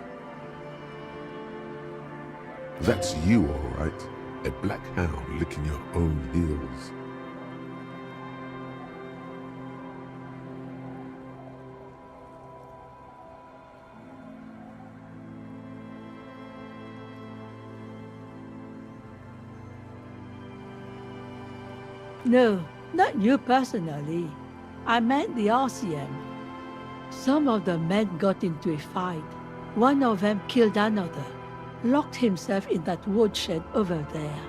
That's you, all right. A black hound licking your own heels. No, not you personally. I meant the Elysium. Some of the men got into a fight. One of them killed another, locked himself in that woodshed over there.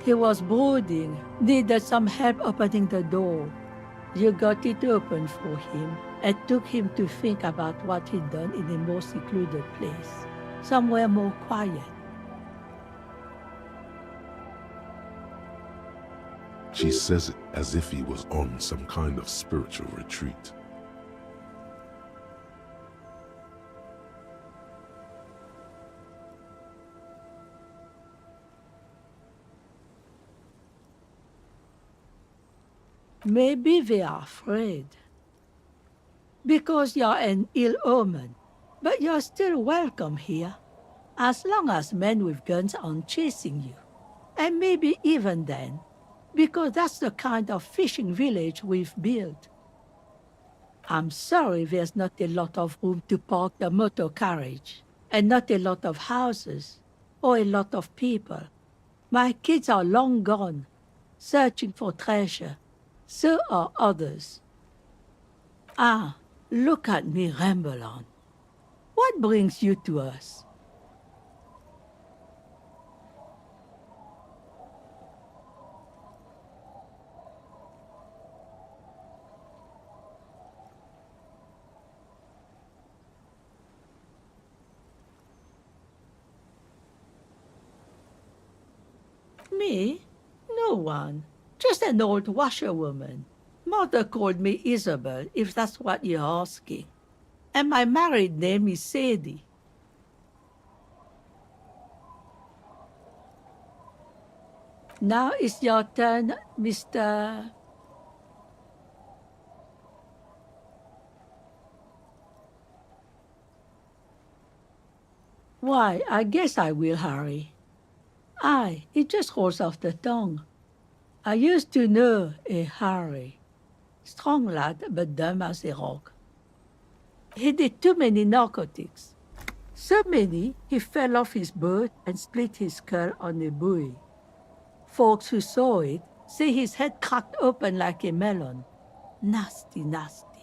He was brooding, needed some help opening the door. You got it open for him and took him to think about what he'd done in a more secluded place, somewhere more quiet. She says it as if he was on some kind of spiritual retreat. Maybe they are afraid. Because you're an ill omen, but you're still welcome here, as long as men with guns aren't chasing you. And maybe even then, because that's the kind of fishing village we've built. I'm sorry there's not a lot of room to park the motor carriage, and not a lot of houses, or a lot of people. My kids are long gone, searching for treasure. So are others. Ah, look at me ramble on. What brings you to us? Me? No one. Just an old washerwoman. Mother called me Isabel, if that's what you're asking. And my married name is Sadie. Now it's your turn, Mr. Why, I guess I will, Harry. Aye, it just rolls off the tongue. I used to know a Harry. Strong lad, but dumb as a rock. He did too many narcotics. So many, he fell off his boat and split his skull on a buoy. Folks who saw it say his head cracked open like a melon. Nasty, nasty.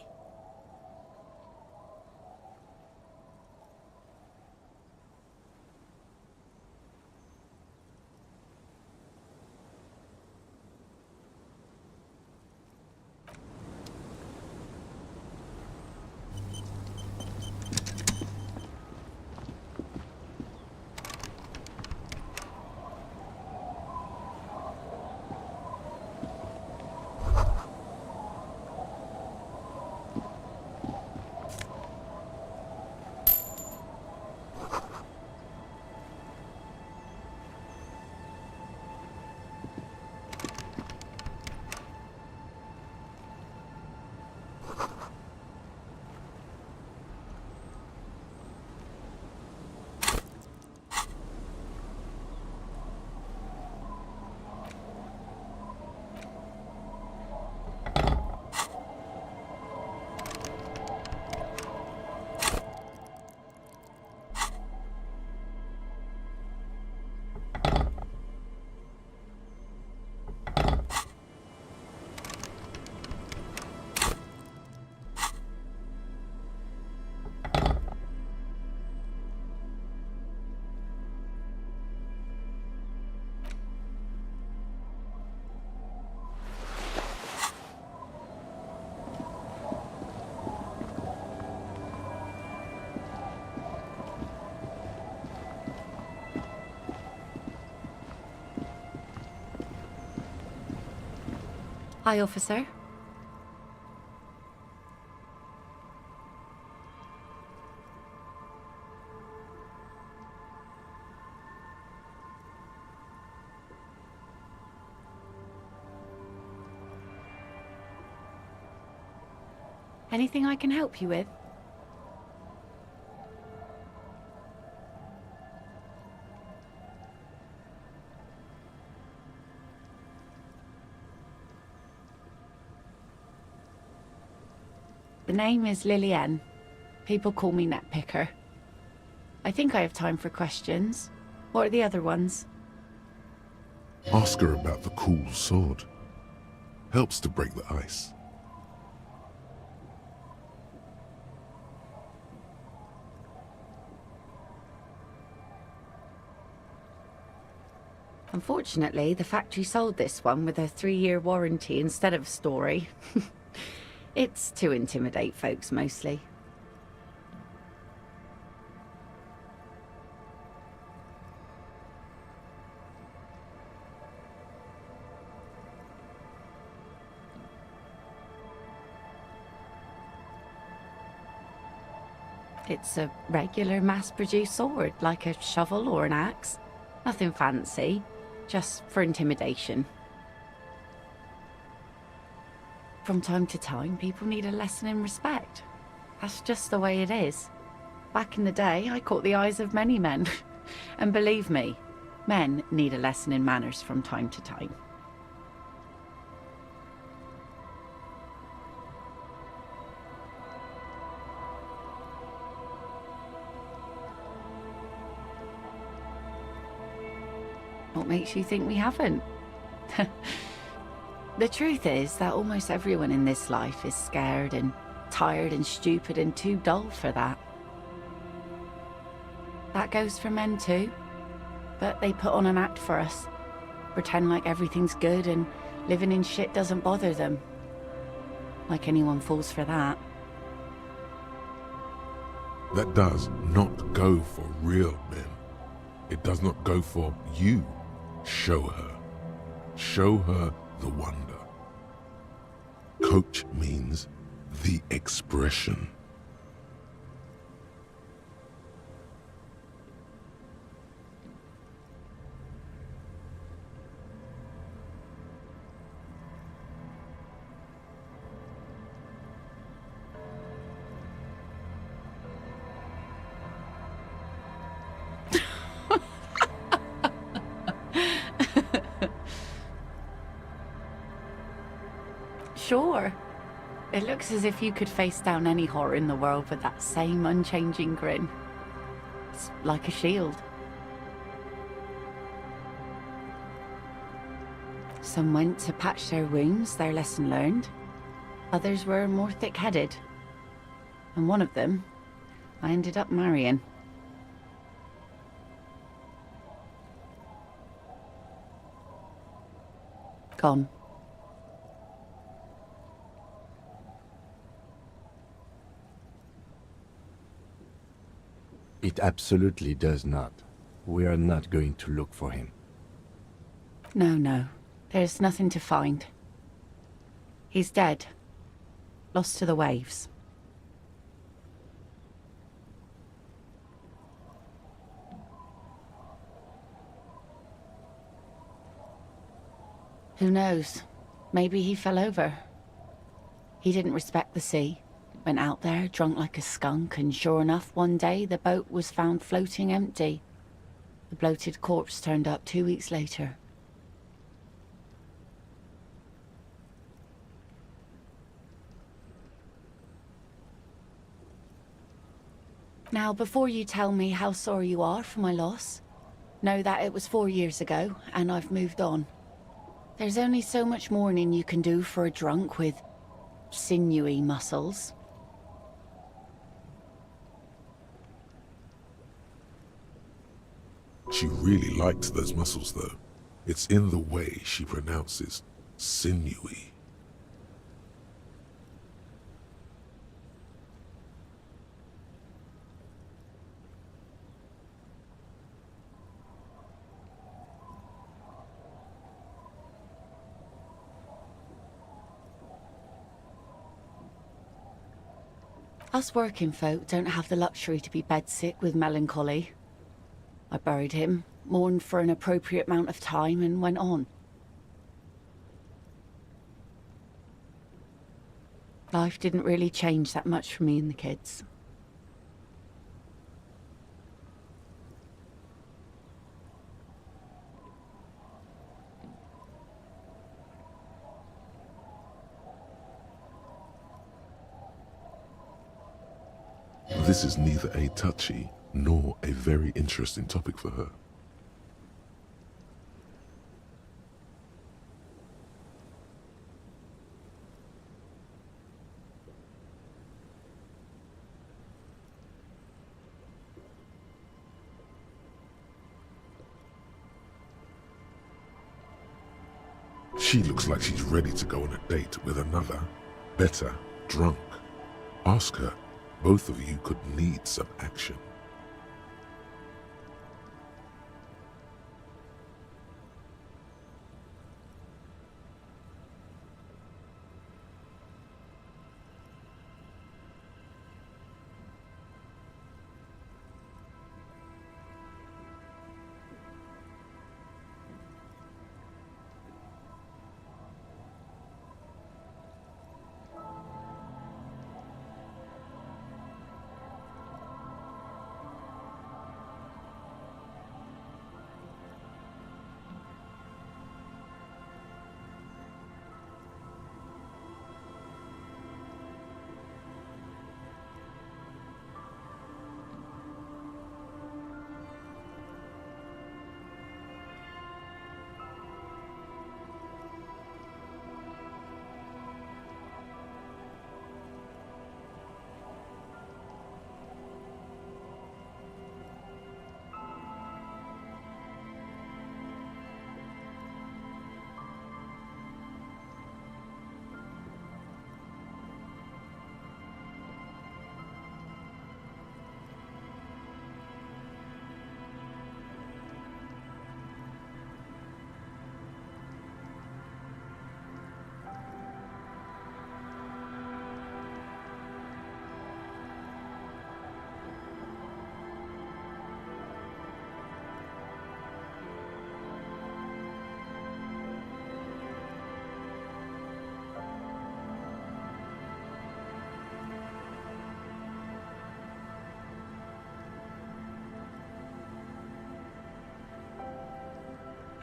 Hi, officer. Anything I can help you with? The name is Lillian. People call me Netpicker. I think I have time for questions. What are the other ones? Ask her about the cool sword. Helps to break the ice. Unfortunately, the factory sold this one with a 3-year warranty instead of story. It's to intimidate folks, mostly. It's a regular mass-produced sword, like a shovel or an axe. Nothing fancy, just for intimidation. From time to time, people need a lesson in respect. That's just the way it is. Back in the day, I caught the eyes of many men. And believe me, men need a lesson in manners from time to time. What makes you think we haven't? The truth is that almost everyone in this life is scared and tired and stupid and too dull for that. That goes for men too, but they put on an act for us. Pretend like everything's good and living in shit doesn't bother them. Like anyone falls for that. That does not go for real men. It does not go for you. Show her. Show her the wonder. Coach means the expression. Sure. It looks as if you could face down any horror in the world with that same unchanging grin. It's like a shield. Some went to patch their wounds, their lesson learned. Others were more thick-headed. And one of them, I ended up marrying. Gone. It absolutely does not. We are not going to look for him. No. There's nothing to find. He's dead. Lost to the waves. Who knows? Maybe he fell over. He didn't respect the sea. Went out there, drunk like a skunk, and sure enough, one day the boat was found floating empty. The bloated corpse turned up 2 weeks later. Now, before you tell me how sorry you are for my loss, know that it was 4 years ago, and I've moved on. There's only so much mourning you can do for a drunk with sinewy muscles. She really likes those muscles, though. It's in the way she pronounces sinewy. Us working folk don't have the luxury to be bedsick with melancholy. I buried him, mourned for an appropriate amount of time, and went on. Life didn't really change that much for me and the kids. This is neither a touchy nor a very interesting topic for her. She looks like she's ready to go on a date with another, better, drunk. Ask her. Both of you could need some action.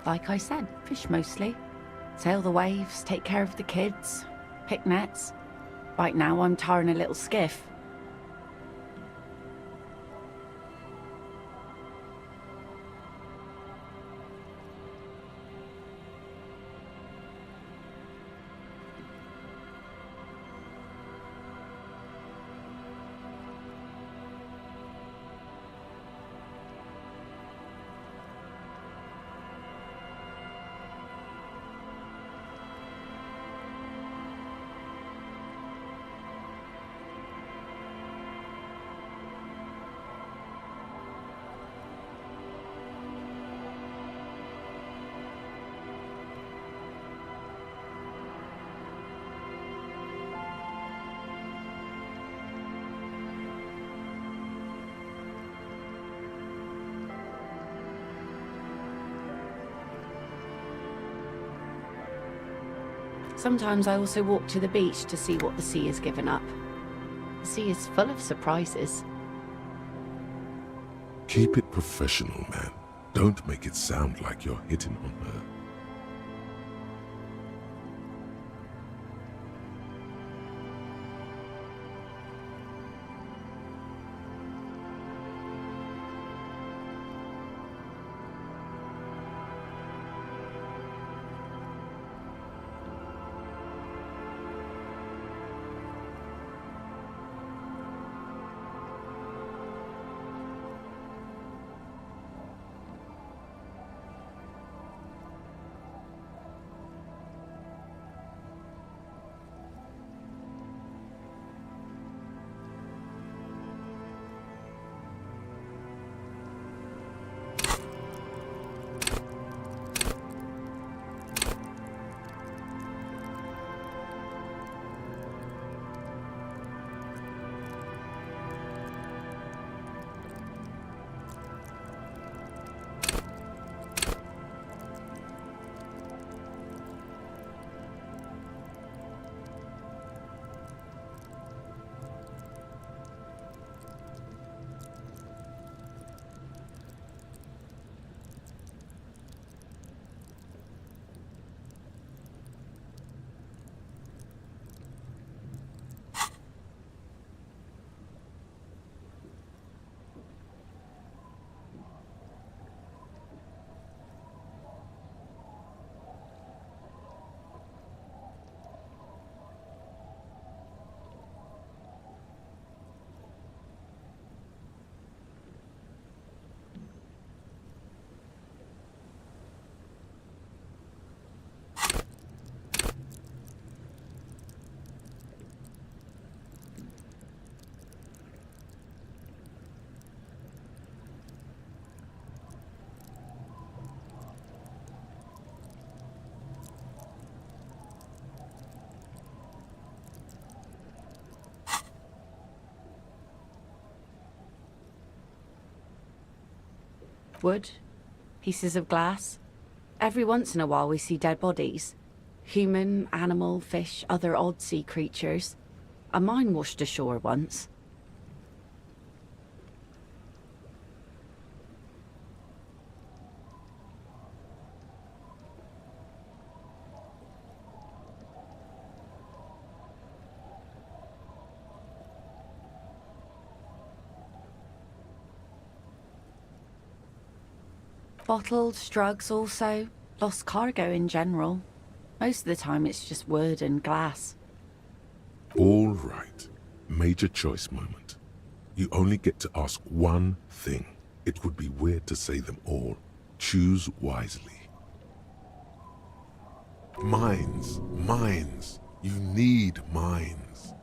Like I said, fish mostly. Sail the waves, take care of the kids, pick nets. Right now I'm tarring a little skiff. Sometimes I also walk to the beach to see what the sea has given up. The sea is full of surprises. Keep it professional, man. Don't make it sound like you're hitting on her. Wood, pieces of glass. Every once in a while we see dead bodies. Human, animal, fish, other odd sea creatures. A mine washed ashore once. Bottles, drugs also. Lost cargo in general. Most of the time it's just wood and glass. All right. Major choice moment. You only get to ask one thing. It would be weird to say them all. Choose wisely. Mines. Mines. You need mines.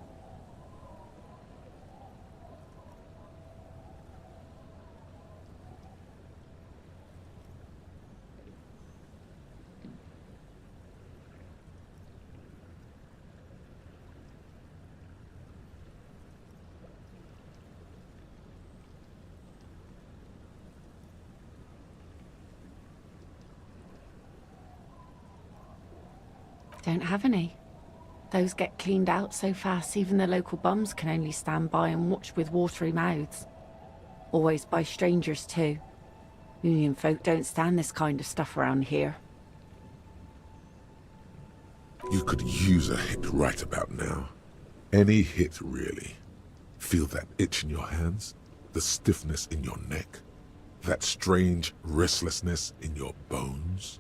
Don't have any. Those get cleaned out so fast even the local bums can only stand by and watch with watery mouths. Always by strangers too. Union folk don't stand this kind of stuff around here. You could use a hit right about now. Any hit, really. Feel that itch in your hands? The stiffness in your neck? That strange restlessness in your bones?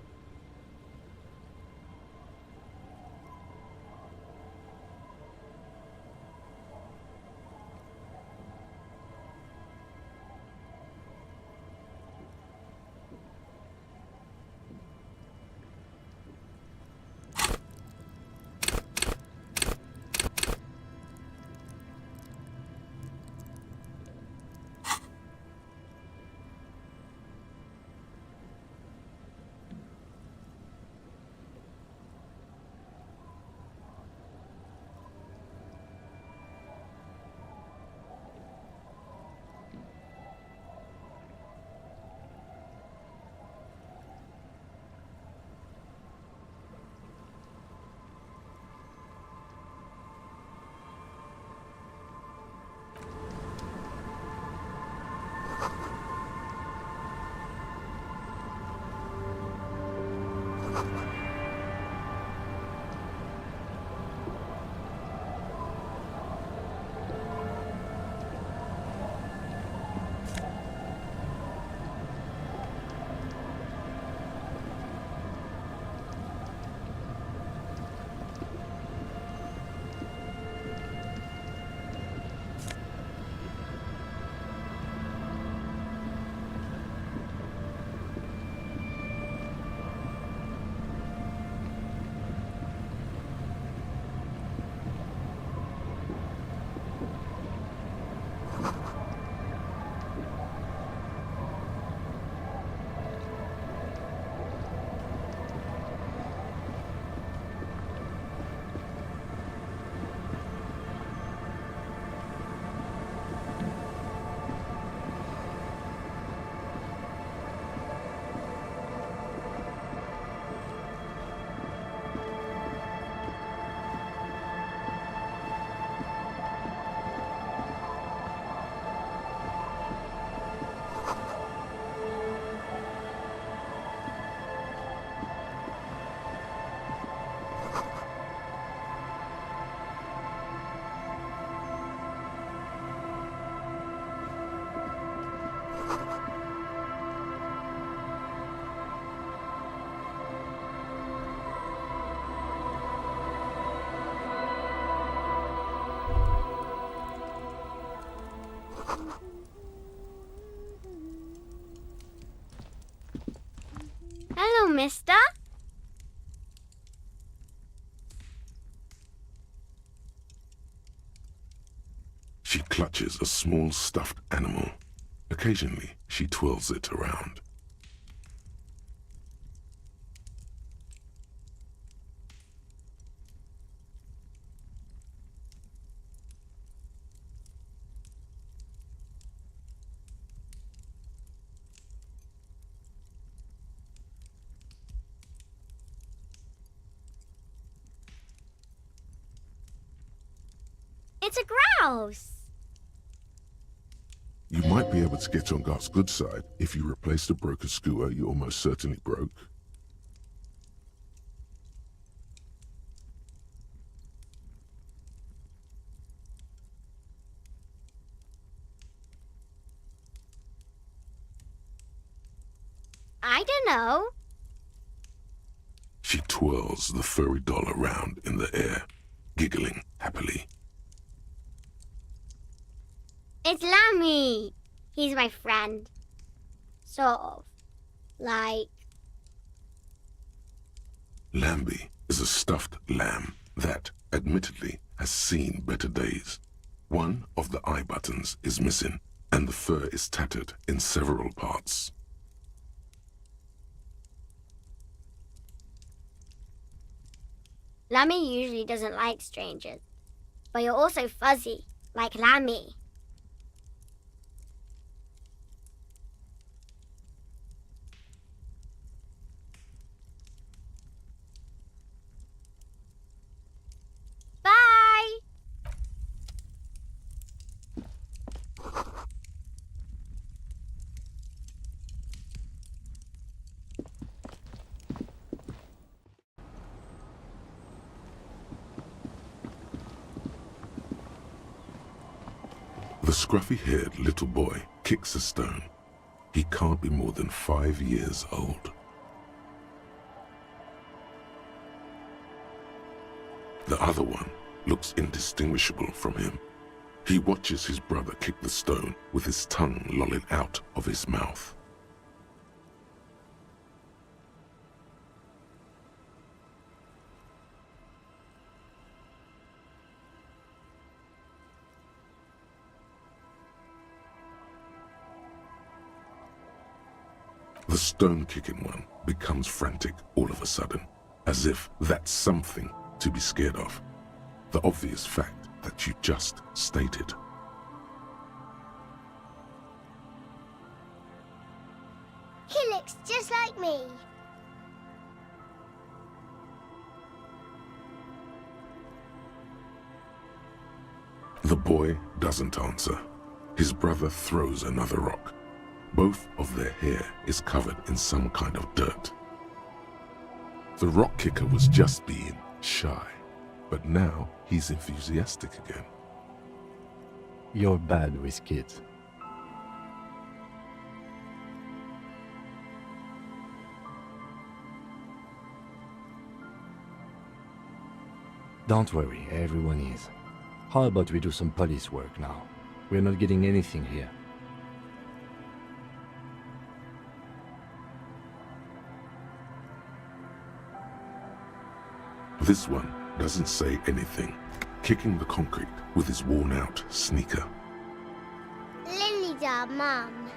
Hello, mister. She clutches a small stuffed animal. Occasionally, she twirls it around. It's a grouse. You might be able to get on Gart's good side if you replace the broken skewer you almost certainly broke. I don't know. She twirls the furry doll around in the air, giggling happily. It's Lammy. He's my friend. Sort of. Like... Lambie is a stuffed lamb that, admittedly, has seen better days. One of the eye buttons is missing, and the fur is tattered in several parts. Lammy usually doesn't like strangers. But you're also fuzzy, like Lammy. Bye! The scruffy-haired little boy kicks a stone. He can't be more than 5 years old. The other one looks indistinguishable from him. He watches his brother kick the stone with his tongue lolling out of his mouth. The stone-kicking one becomes frantic all of a sudden, as if that's something to be scared of. The obvious fact that you just stated. He looks just like me. The boy doesn't answer. His brother throws another rock. Both of their hair is covered in some kind of dirt. The rock kicker was just being shy, but now he's enthusiastic again. You're bad with kids. Don't worry, everyone is. How about we do some police work now? We're not getting anything here. This one doesn't say anything, kicking the concrete with his worn-out sneaker. Lily da, Mum.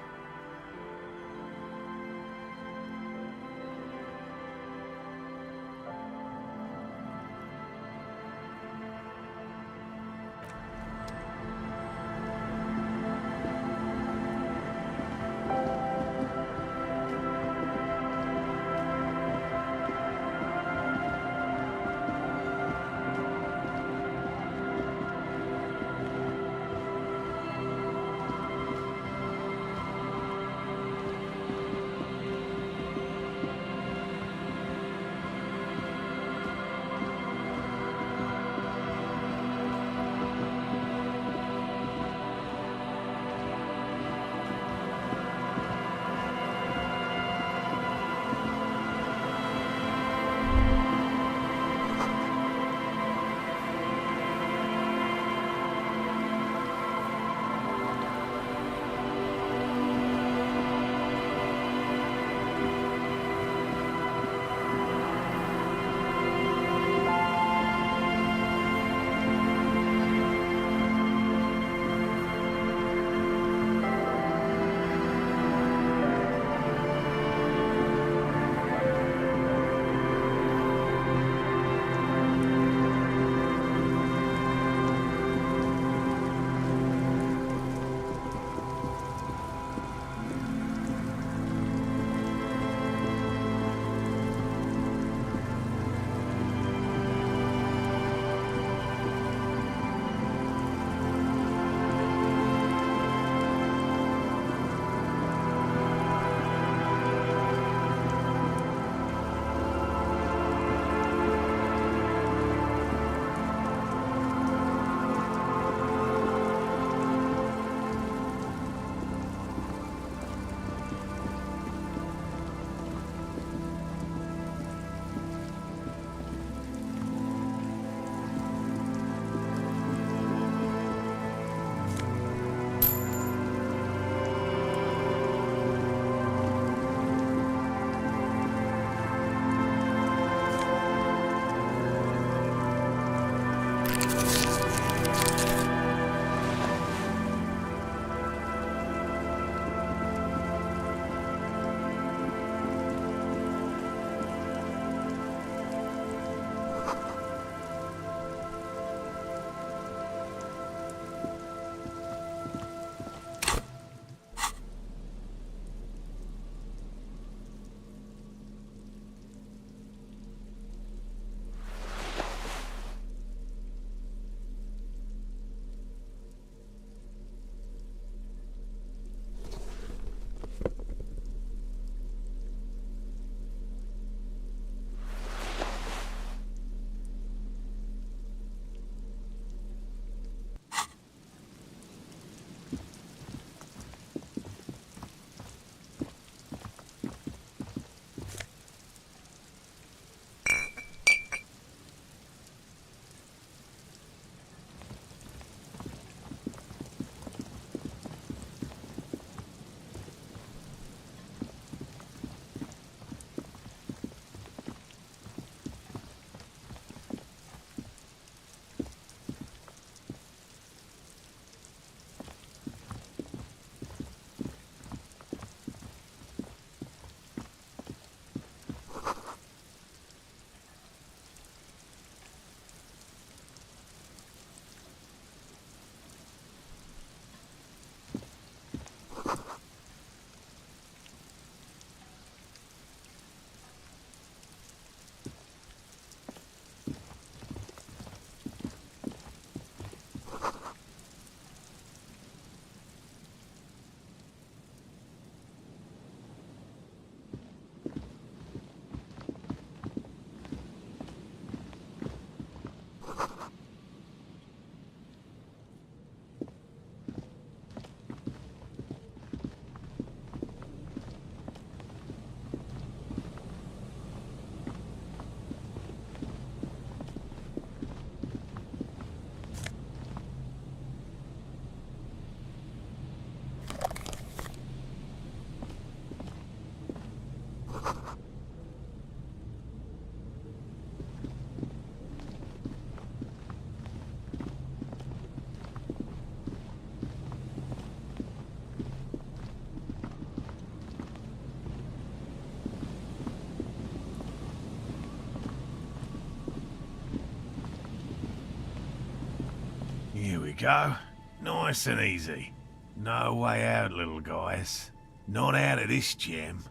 go. Nice and easy. No way out, little guys. Not out of this gem.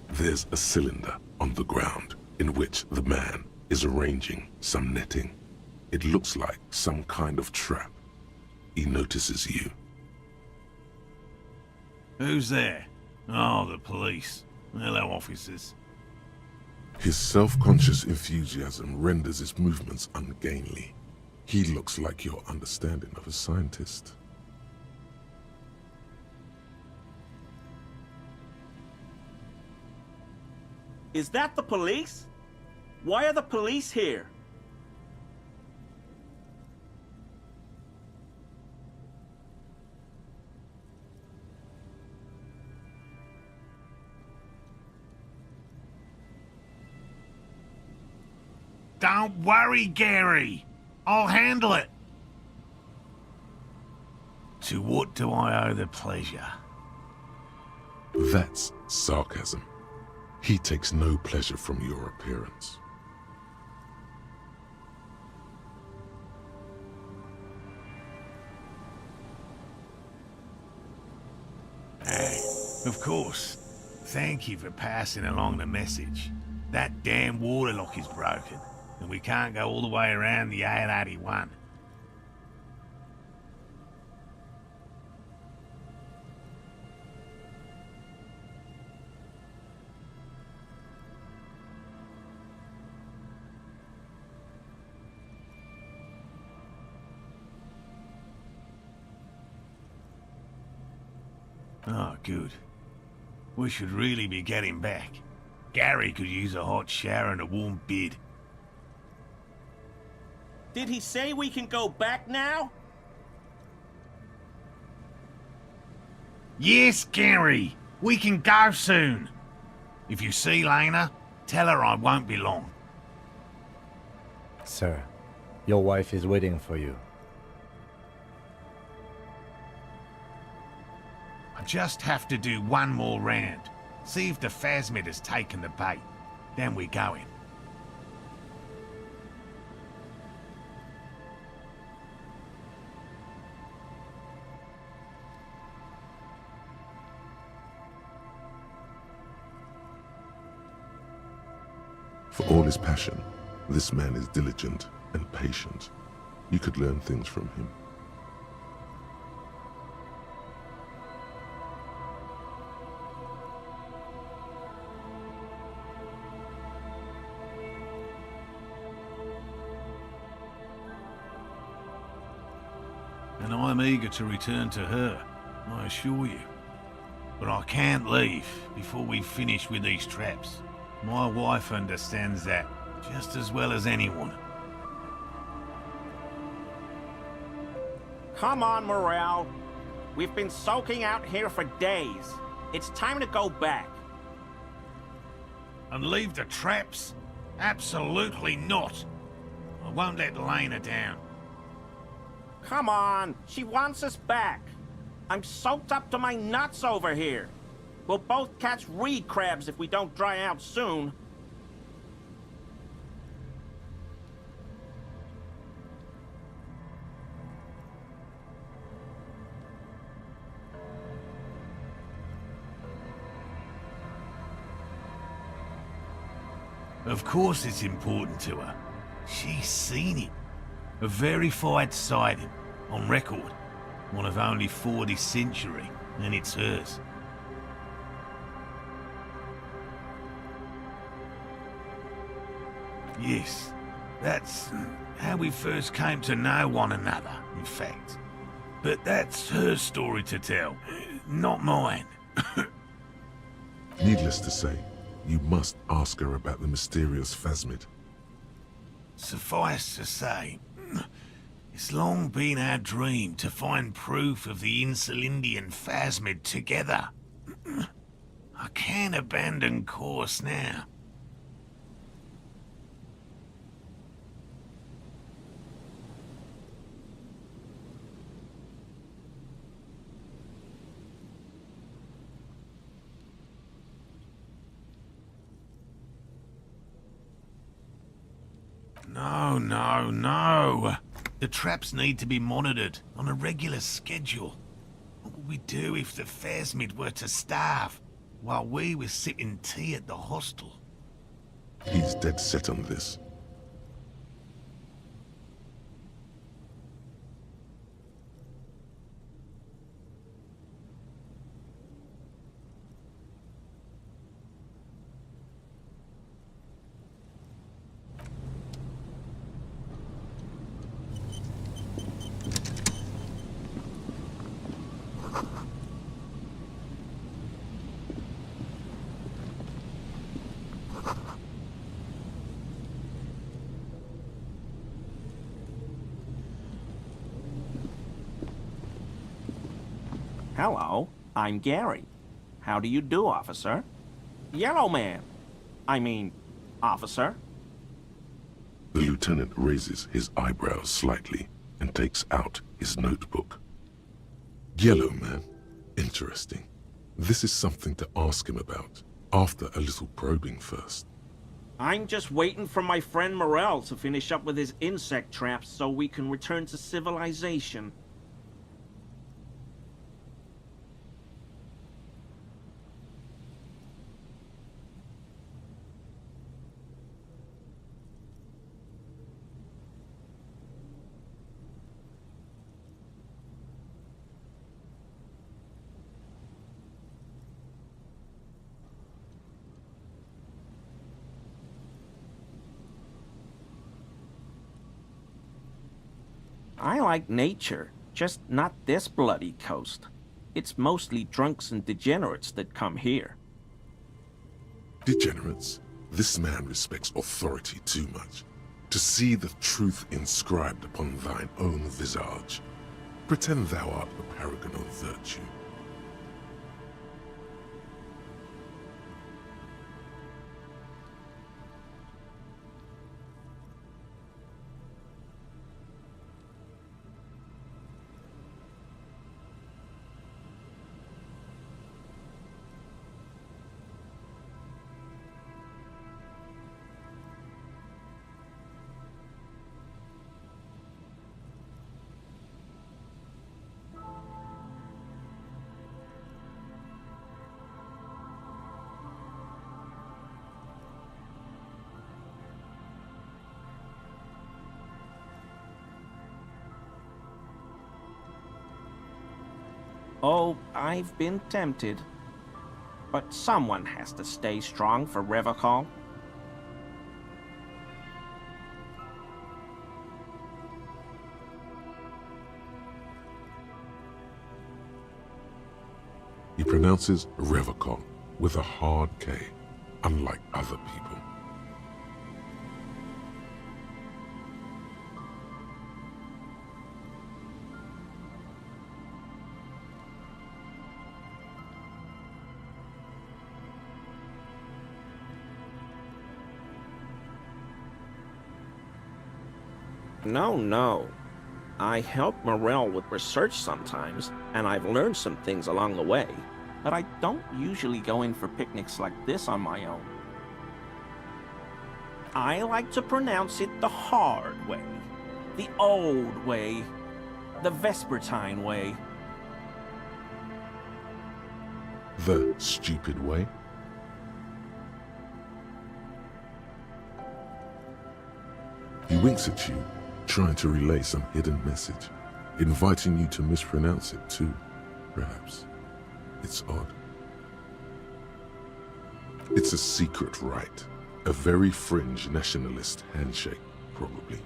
There's a cylinder on the ground in which the man is arranging some netting. It looks like some kind of trap. He notices you. Who's there? Oh, the police. Hello, officers. His self-conscious enthusiasm renders his movements ungainly. He looks like your understanding of a scientist. Is that the police? Why are the police here? Don't worry, Gary. I'll handle it. To what do I owe the pleasure? That's sarcasm. He takes no pleasure from your appearance. Of course. Thank you for passing along the message. That damn waterlock is broken, and we can't go all the way around the A81. Oh, good. We should really be getting back. Gary could use a hot shower and a warm bed. Did he say we can go back now? Yes, Gary! We can go soon! If you see Lena, tell her I won't be long. Sir, your wife is waiting for you. I just have to do one more round. See if the phasmid has taken the bait. Then we go in. For all his passion, this man is diligent and patient. You could learn things from him. And I'm eager to return to her, I assure you. But I can't leave before we've finished with these traps. My wife understands that just as well as anyone. Come on, Morale. We've been soaking out here for days. It's time to go back. And leave the traps? Absolutely not. I won't let Lena down. Come on, she wants us back. I'm soaked up to my nuts over here. We'll both catch reed crabs if we don't dry out soon. Of course it's important to her. She's seen it. A verified sighting, on record. One of only 40th century, and it's hers. Yes, that's how we first came to know one another, in fact. But that's her story to tell, not mine. Needless to say, you must ask her about the mysterious phasmid. Suffice to say, it's long been our dream to find proof of the Insulindian phasmid together. I can't abandon course now. No. The traps need to be monitored on a regular schedule. What would we do if the Phasmid were to starve while we were sipping tea at the hostel? He's dead set on this. Hello, I'm Gary. How do you do, officer? Yellow man. I mean, officer. The lieutenant raises his eyebrows slightly and takes out his notebook. Yellow man. Interesting. This is something to ask him about, after a little probing first. I'm just waiting for my friend Morel to finish up with his insect traps so we can return to civilization. I like nature, just not this bloody coast. It's mostly drunks and degenerates that come here. Degenerates? This man respects authority too much. To see the truth inscribed upon thine own visage. Pretend thou art a paragon of virtue. Oh, I've been tempted. But someone has to stay strong for Revachol. He pronounces Revachol with a hard K, unlike other people. No. I help Morel with research sometimes, and I've learned some things along the way, but I don't usually go in for picnics like this on my own. I like to pronounce it the hard way, the old way, the Vespertine way. The stupid way? He winks at you, trying to relay some hidden message, inviting you to mispronounce it too, perhaps. It's odd. It's a secret rite, a very fringe nationalist handshake, probably.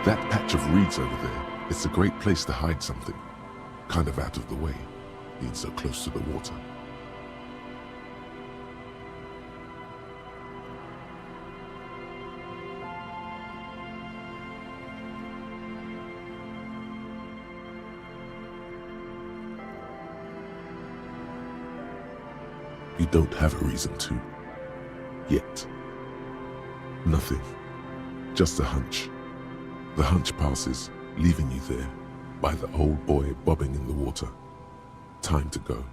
That patch of reeds over there, it's a great place to hide something. Kind of out of the way, being so close to the water. You don't have a reason to. Yet. Nothing. Just a hunch. The hunch passes, leaving you there, by the old boy bobbing in the water. Time to go.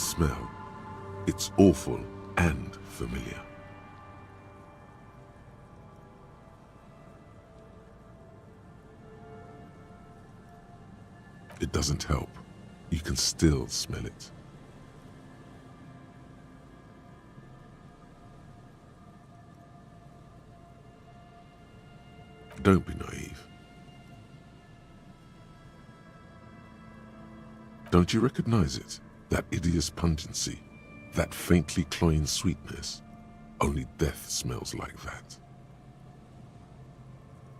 smell. It's awful and familiar. It doesn't help. You can still smell it. Don't be naive. Don't you recognize it? That hideous pungency, that faintly cloying sweetness. Only death smells like that.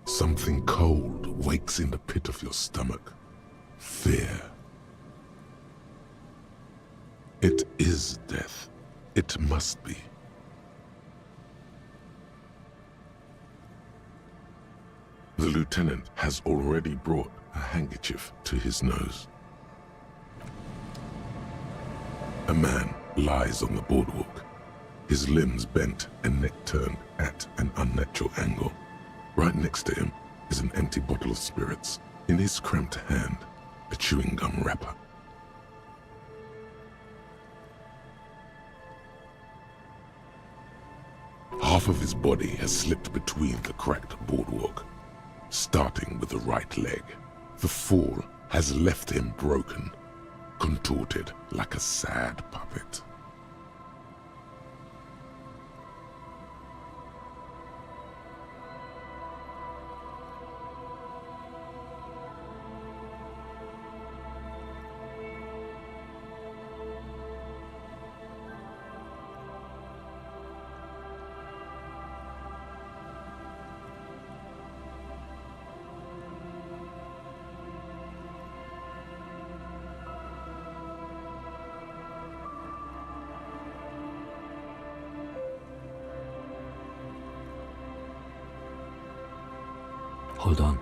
Something cold wakes in the pit of your stomach. Fear. It is death. It must be. The lieutenant has already brought a handkerchief to his nose. A man lies on the boardwalk, his limbs bent and neck turned at an unnatural angle. Right next to him is an empty bottle of spirits. In his cramped hand, a chewing gum wrapper. Half of his body has slipped between the cracked boardwalk, starting with the right leg. The fall has left him broken, contorted like a sad puppet. Hold on.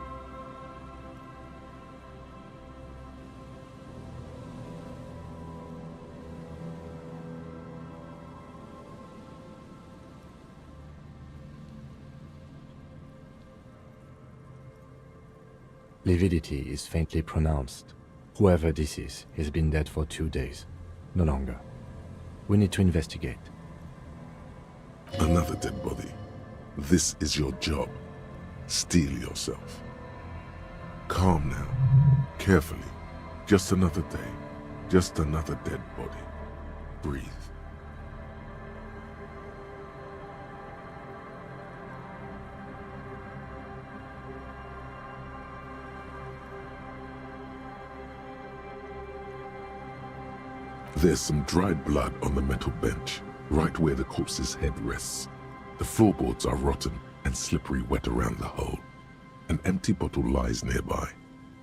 Lividity is faintly pronounced. Whoever this is has been dead for 2 days. No longer. We need to investigate. Another dead body. This is your job. Steel yourself. Calm now. Carefully. Just another day. Just another dead body. Breathe. There's some dried blood on the metal bench, right where the corpse's head rests. The floorboards are rotten and slippery wet around the hole. An empty bottle lies nearby.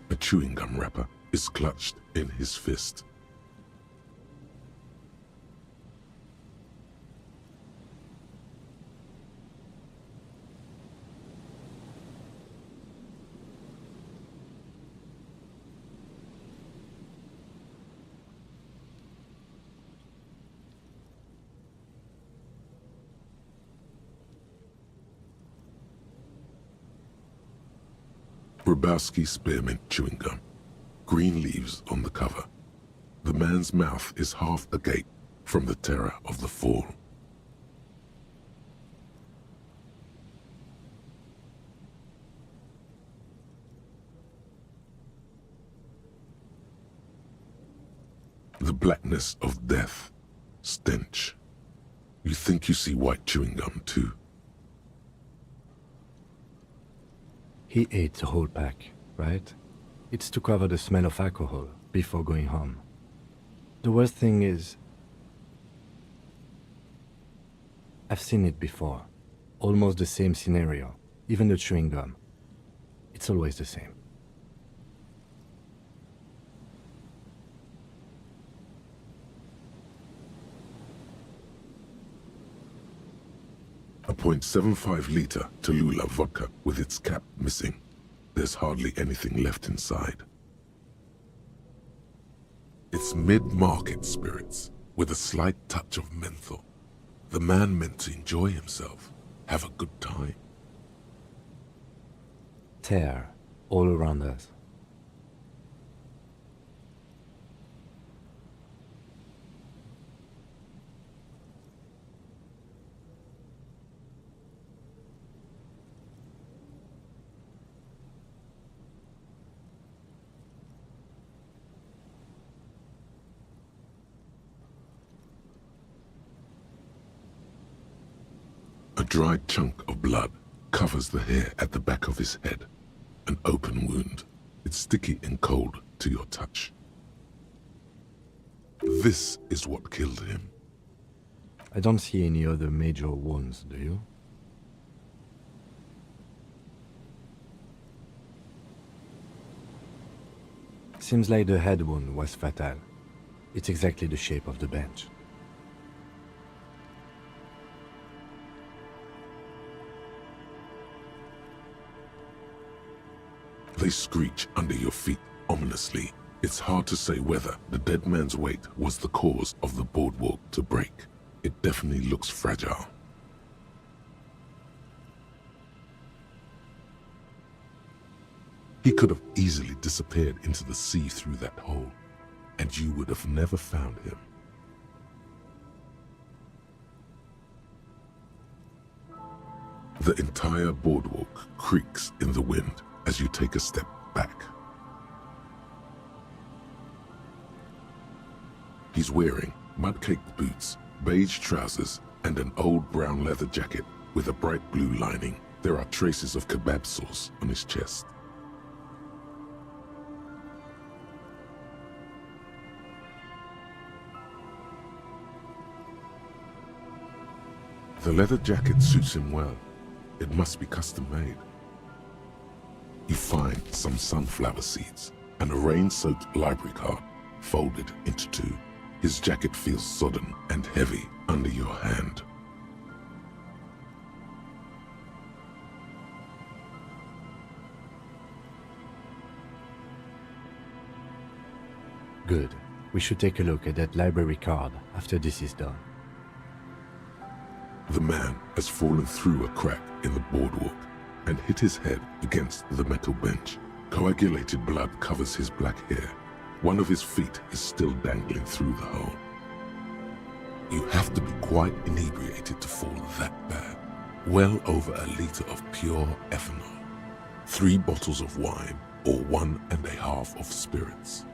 A chewing gum wrapper is clutched in his fist. Grabowski spearmint chewing gum. Green leaves on the cover. The man's mouth is half agape from the terror of the fall. The blackness of death. Stench. You think you see white chewing gum too? He ate the whole pack, right? It's to cover the smell of alcohol before going home. The worst thing is, I've seen it before. Almost the same scenario. Even the chewing gum. It's always the same. A .75-liter Tallulah vodka with its cap missing. There's hardly anything left inside. It's mid-market spirits with a slight touch of menthol. The man meant to enjoy himself, have a good time. Tear all around us. dried chunk of blood covers the hair at the back of his head. An open wound. It's sticky and cold to your touch. This is what killed him. I don't see any other major wounds, do you? Seems like the head wound was fatal. It's exactly the shape of the bench. They screech under your feet ominously. It's hard to say whether the dead man's weight was the cause of the boardwalk to break. It definitely looks fragile. He could have easily disappeared into the sea through that hole, and you would have never found him. The entire boardwalk creaks in the wind as you take a step back. He's wearing mud-caked boots, beige trousers, and an old brown leather jacket with a bright blue lining. There are traces of kebab sauce on his chest. The leather jacket suits him well. It must be custom made. You find some sunflower seeds and a rain-soaked library card folded into two. His jacket feels sodden and heavy under your hand. Good. We should take a look at that library card after this is done. The man has fallen through a crack in the boardwalk and hit his head against the metal bench. Coagulated blood covers his black hair. One of his feet is still dangling through the hole. You have to be quite inebriated to fall that bad. Well over a liter of pure ethanol. 3 bottles of wine or 1.5 of spirits.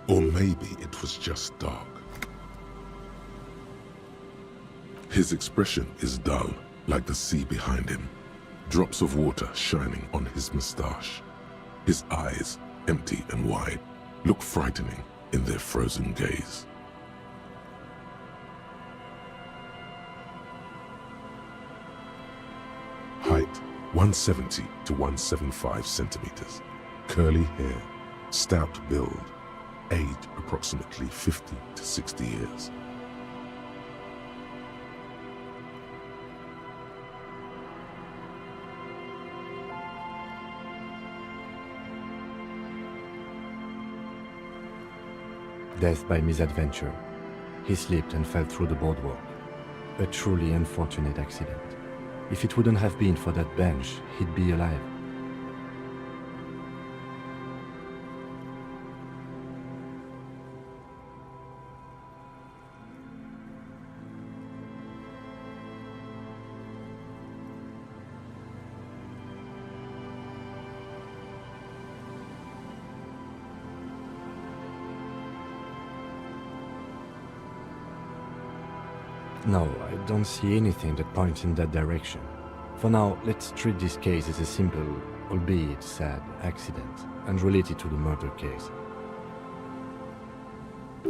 Or maybe it was just dark. His expression is dull, like the sea behind him. Drops of water shining on his moustache. His eyes, empty and wide, look frightening in their frozen gaze. Height, 170 to 175 centimeters. Curly hair, stout build. Age approximately 50 to 60 years. Death by misadventure. He slipped and fell through the boardwalk. A truly unfortunate accident. If it wouldn't have been for that bench, he'd be alive. No, I don't see anything that points in that direction. For now, let's treat this case as a simple, albeit sad, accident, unrelated to the murder case.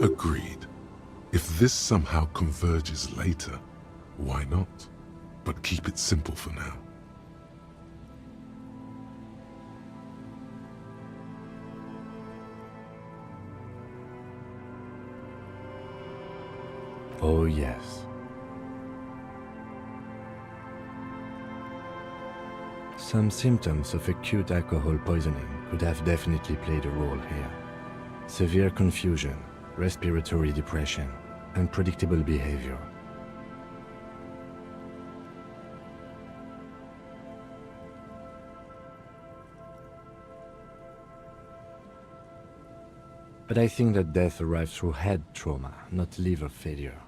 Agreed. If this somehow converges later, why not? But keep it simple for now. Oh yes. Some symptoms of acute alcohol poisoning could have definitely played a role here. Severe confusion, respiratory depression, unpredictable behavior. But I think that death arrived through head trauma, not liver failure.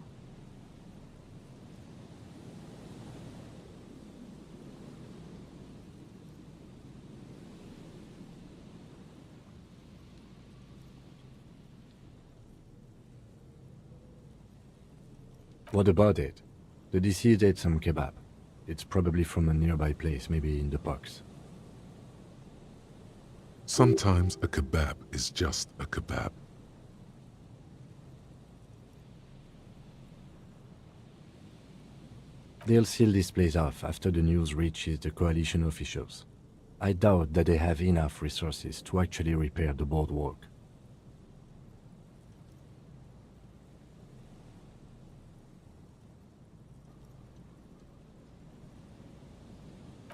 What about it? The deceased ate some kebab. It's probably from a nearby place, maybe in the box. Sometimes a kebab is just a kebab. They'll seal this place off after the news reaches the coalition officials. I doubt that they have enough resources to actually repair the boardwalk.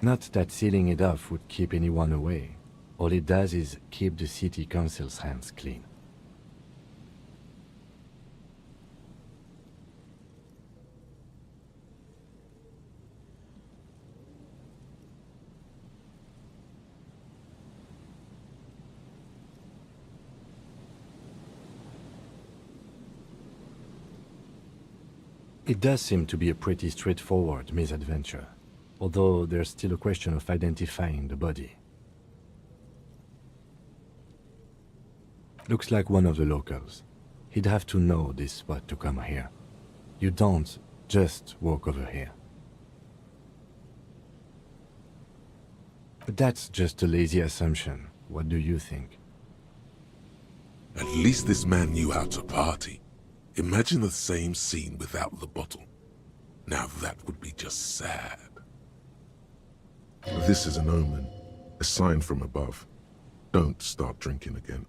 Not that sealing it off would keep anyone away. All it does is keep the city council's hands clean. It does seem to be a pretty straightforward misadventure, although there's still a question of identifying the body. Looks like one of the locals. He'd have to know this spot to come here. You don't just walk over here. But that's just a lazy assumption. What do you think? At least this man knew how to party. Imagine the same scene without the bottle. Now that would be just sad. This is an omen, a sign from above. Don't start drinking again.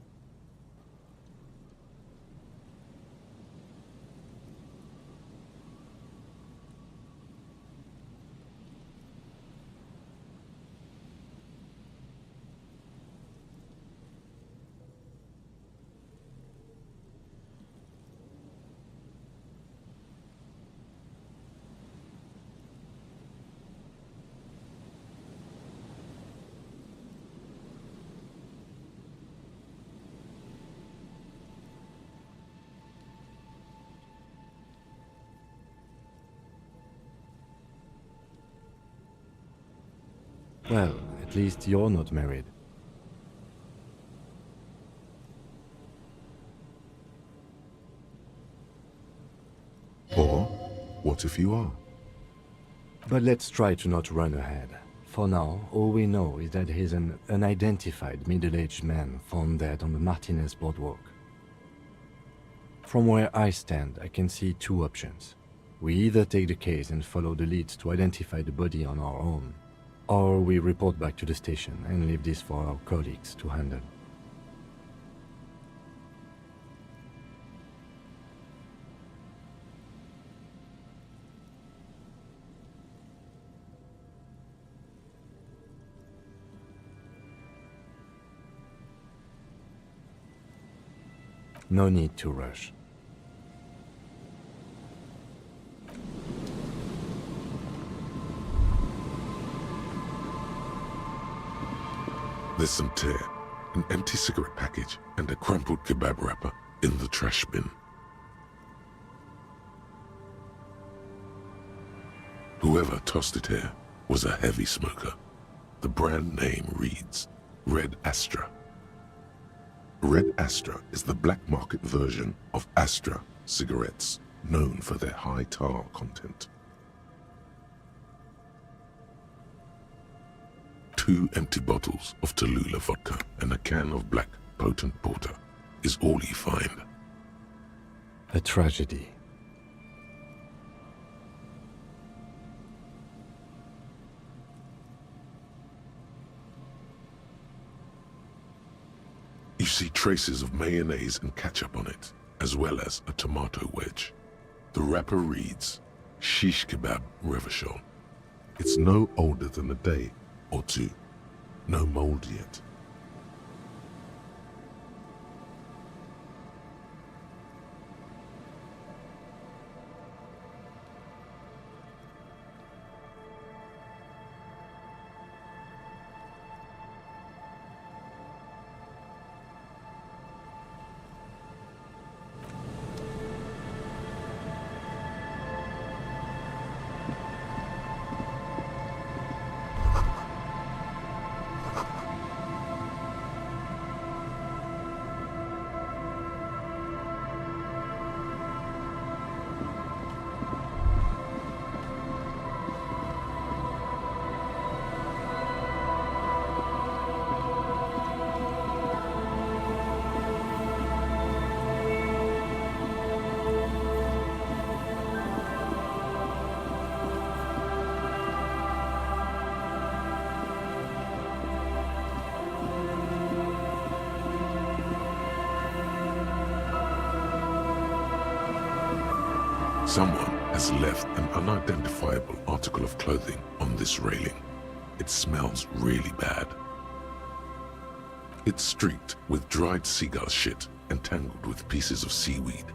Well, at least you're not married. Or, what if you are? But let's try to not run ahead. For now, all we know is that he's an unidentified middle-aged man found dead on the Martinaise boardwalk. From where I stand, I can see two options. We either take the case and follow the leads to identify the body on our own, or we report back to the station and leave this for our colleagues to handle. No need to rush. There's some tear, an empty cigarette package, and a crumpled kebab wrapper in the trash bin. Whoever tossed it here was a heavy smoker. The brand name reads Red Astra. Red Astra is the black market version of Astra cigarettes, known for their high tar content. 2 empty bottles of Tallulah vodka and a can of black potent porter is all you find. A tragedy. You see traces of mayonnaise and ketchup on it, as well as a tomato wedge. The wrapper reads, Shish Kebab Revachol. It's no older than a day or two. No mold yet. Someone has left an unidentifiable article of clothing on this railing. It smells really bad. It's streaked with dried seagull shit and tangled with pieces of seaweed.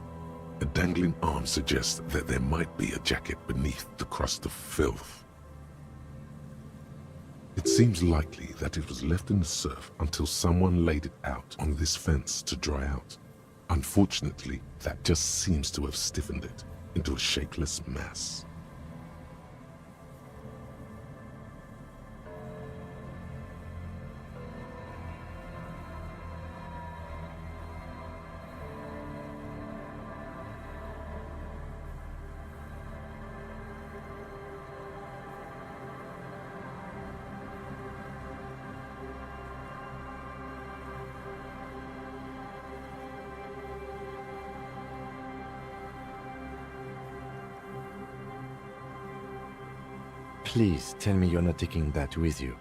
A dangling arm suggests that there might be a jacket beneath the crust of filth. It seems likely that it was left in the surf until someone laid it out on this fence to dry out. Unfortunately, that just seems to have stiffened it into a shapeless mass. Please tell me you're not taking that with you.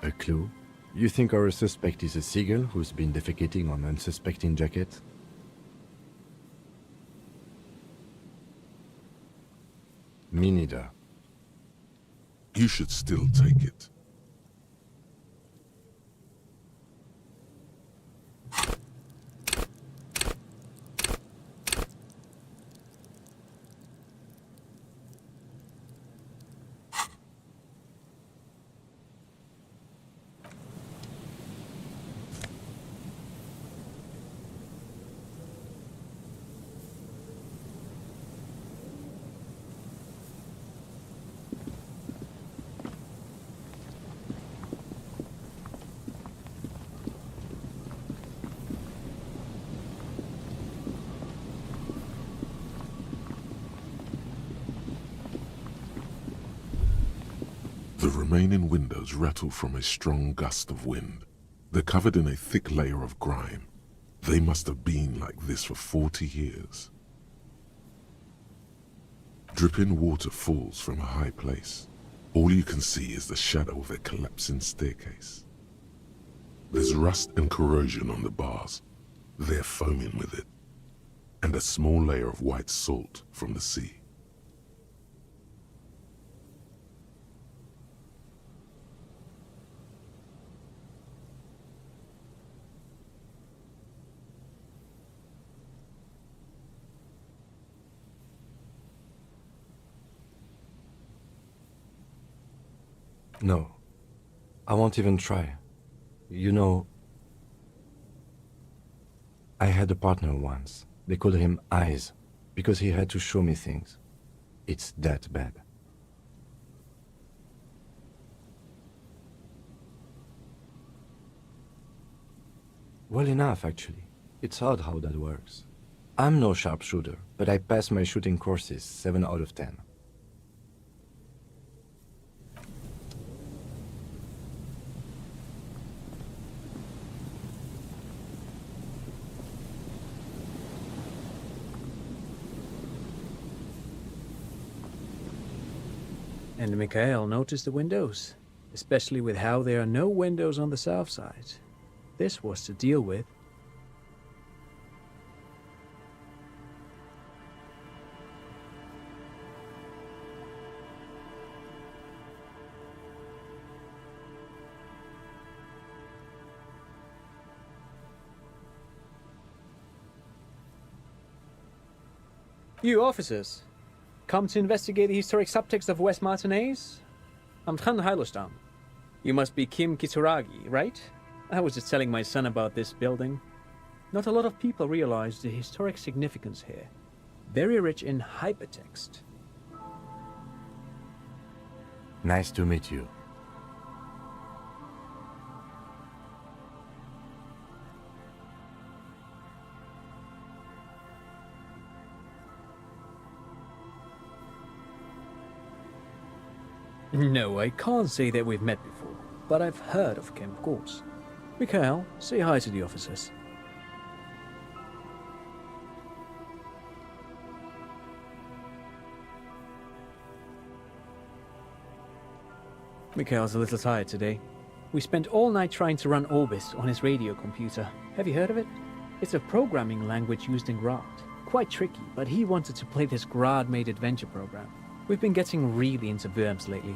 A clue? You think our suspect is a seagull who's been defecating on unsuspecting jacket? Me neither. You should still take it. The remaining windows rattle from a strong gust of wind. They're covered in a thick layer of grime. They must have been like this for 40 years. Dripping water falls from a high place. All you can see is the shadow of a collapsing staircase. There's rust and corrosion on the bars. They're foaming with it. And a small layer of white salt from the sea. No, I won't even try. You know, I had a partner once. They called him Eyes, because he had to show me things. It's that bad. Well enough, actually. It's odd how that works. I'm no sharpshooter, but I pass my shooting courses 7 out of 10. And Mikhail noticed the windows, especially with how there are no windows on the south side. This was to deal with. You officers, come to investigate the historic subtext of West Martinaise? I'm Tran Heilostam. You must be Kim Kitsuragi, right? I was just telling my son about this building. Not a lot of people realize the historic significance here. Very rich in hypertext. Nice to meet you. No, I can't say that we've met before, but I've heard of Kim, of course. Mikhail, say hi to the officers. Mikhail's a little tired today. We spent all night trying to run Orbis on his radio computer. Have you heard of it? It's a programming language used in Evrart. quite tricky, but he wanted to play this grad-made adventure program. We've been getting really into worms lately.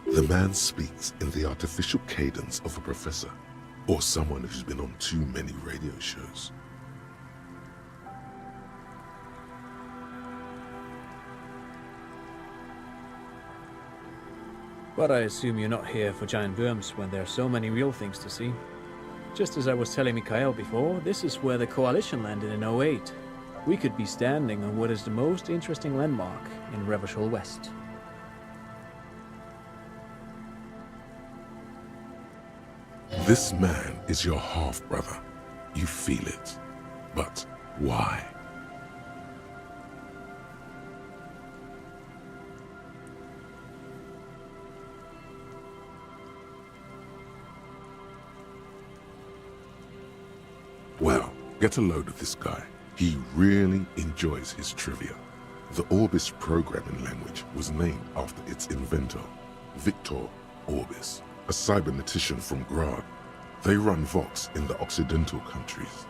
The man speaks in the artificial cadence of a professor, or someone who's been on too many radio shows. But I assume you're not here for giant worms when there are so many real things to see. Just as I was telling Mikhail before, this is where the Coalition landed in '08. We could be standing on what is the most interesting landmark in Revachol West. This man is your half-brother. You feel it. But why? Well, get a load of this guy. He really enjoys his trivia. The Orbis programming language was named after its inventor, Victor Orbis, a cybernetician from Grad. They run Vox in the Occidental countries.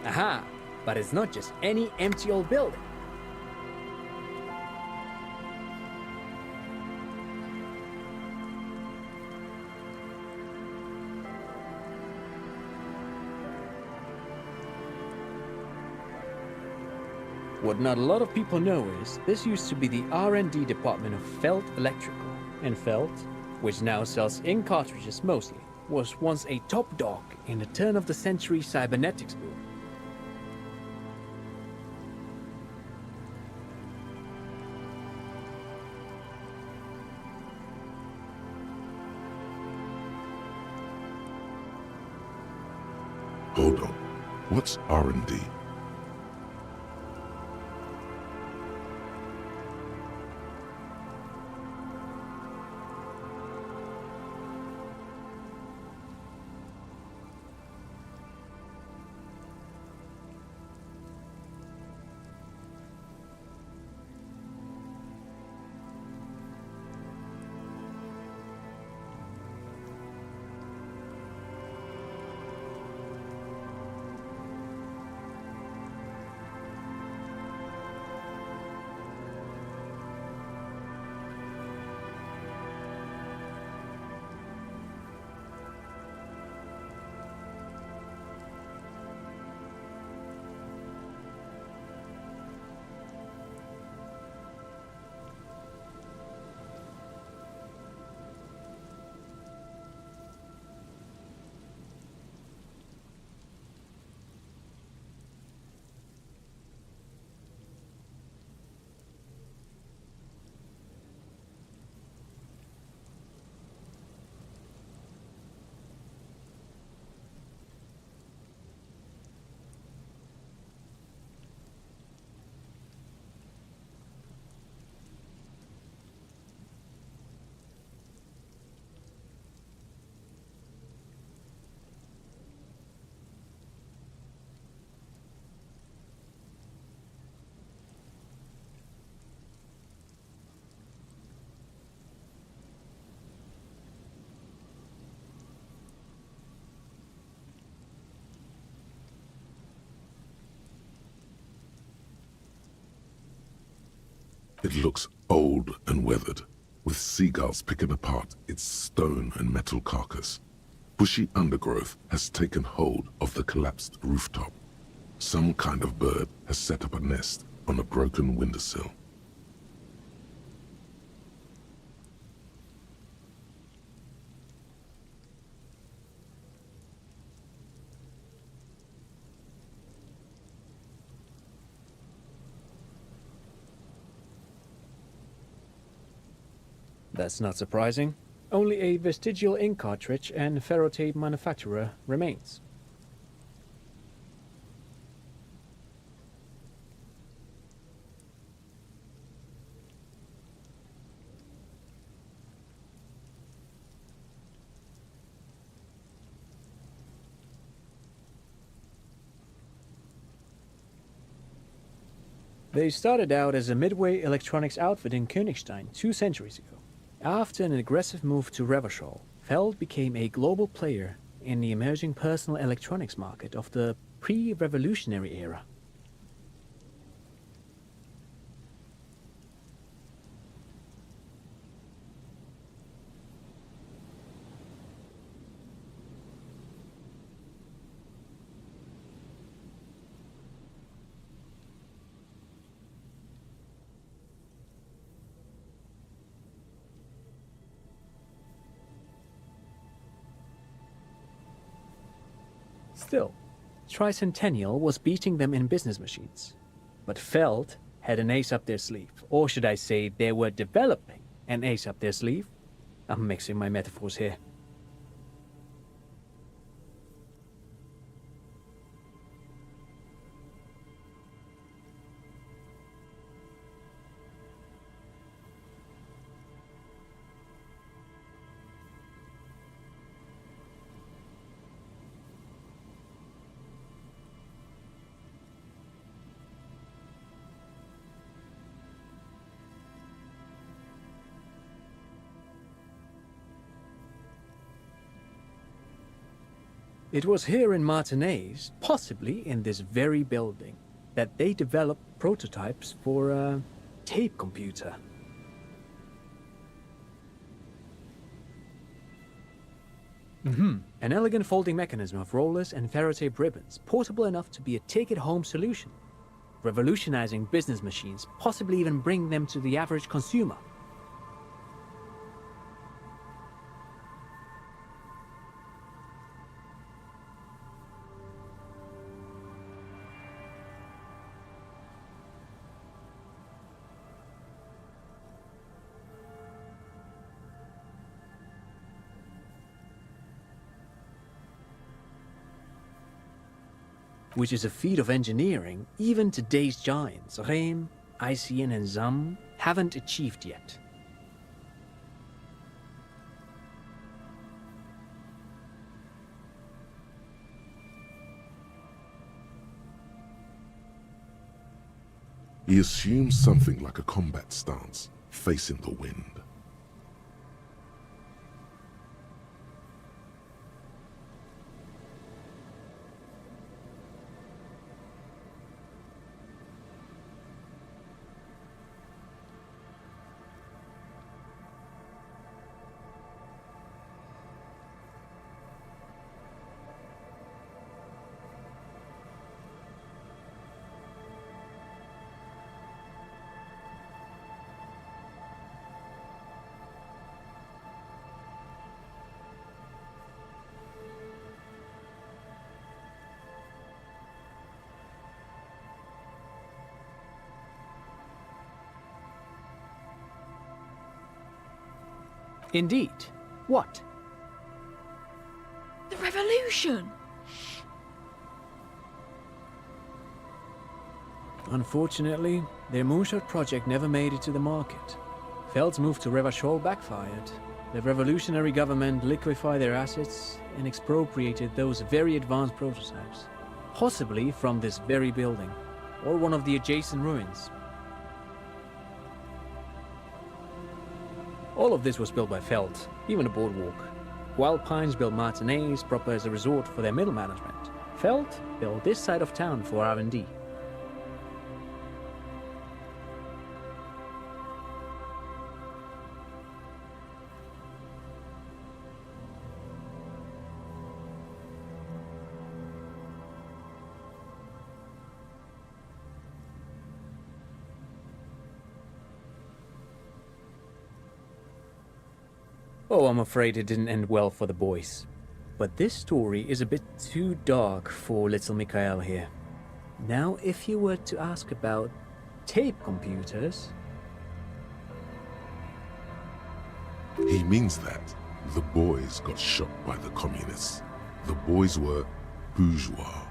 Aha! But it's not just any empty old building. What not a lot of people know is, this used to be the R&D department of Felt Electrical. And Felt, which now sells ink cartridges mostly, was once a top dog in the turn-of-the-century cybernetics boom. Hold on. What's R&D? It looks old and weathered, with seagulls picking apart its stone and metal carcass. Bushy undergrowth has taken hold of the collapsed rooftop. Some kind of bird has set up a nest on a broken windowsill. That's not surprising. Only a vestigial ink cartridge and ferrotape manufacturer remains. They started out as a midway electronics outfit in Königstein 2 centuries ago. After an aggressive move to Revachol, Feld became a global player in the emerging personal electronics market of the pre-revolutionary era. Still, Tricentennial was beating them in business machines. But Feld had an ace up their sleeve, or should I say they were developing an ace up their sleeve? I'm mixing my metaphors here. It was here in Martinaise, possibly in this very building, that they developed prototypes for a tape computer. An elegant folding mechanism of rollers and ferrotape ribbons, portable enough to be a take-it-home solution, revolutionizing business machines, possibly even bring them to the average consumer. Which is a feat of engineering even today's giants, Rehm, ICN and ZAM, haven't achieved yet. He assumes something like a combat stance, facing the wind. Indeed. What? The revolution! Unfortunately, their moonshot project never made it to the market. Feld's move to Revachol backfired. The revolutionary government liquefied their assets and expropriated those very advanced prototypes, possibly from this very building, or one of the adjacent ruins. All of this was built by Feld, even the boardwalk. Wild Pines built Martinaise proper as a resort for their middle management. Feld built this side of town for R&D. Oh, I'm afraid it didn't end well for the boys. But this story is a bit too dark for little Mikhail here. Now, if you were to ask about tape computers... He means that the boys got shot by the communists. The boys were bourgeois.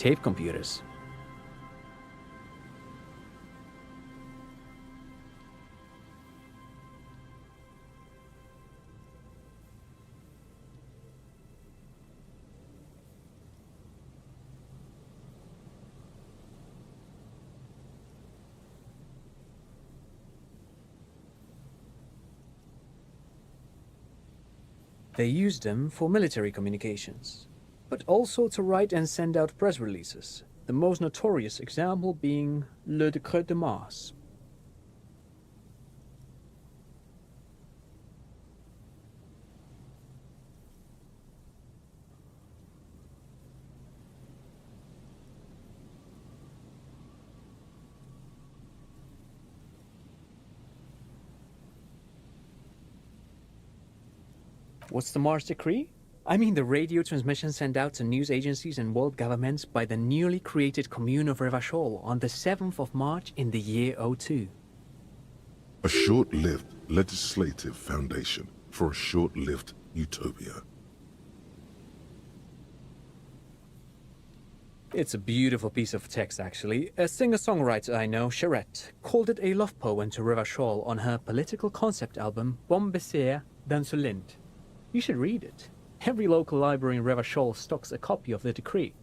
tape computers. They used them for military communications, but also to write and send out press releases, the most notorious example being Le Décret de Mars. What's the Mars Decree? I mean the radio transmission sent out to news agencies and world governments by the newly created commune of Revachol on the 7th of March in the year 02. A short-lived legislative foundation for a short-lived utopia. It's a beautiful piece of text, actually. A singer-songwriter I know, Charette, called it a love poem to Revachol on her political concept album, Bon Baiser dans ce Lind. You should read it. Every local library in Revachol stocks a copy of the decree.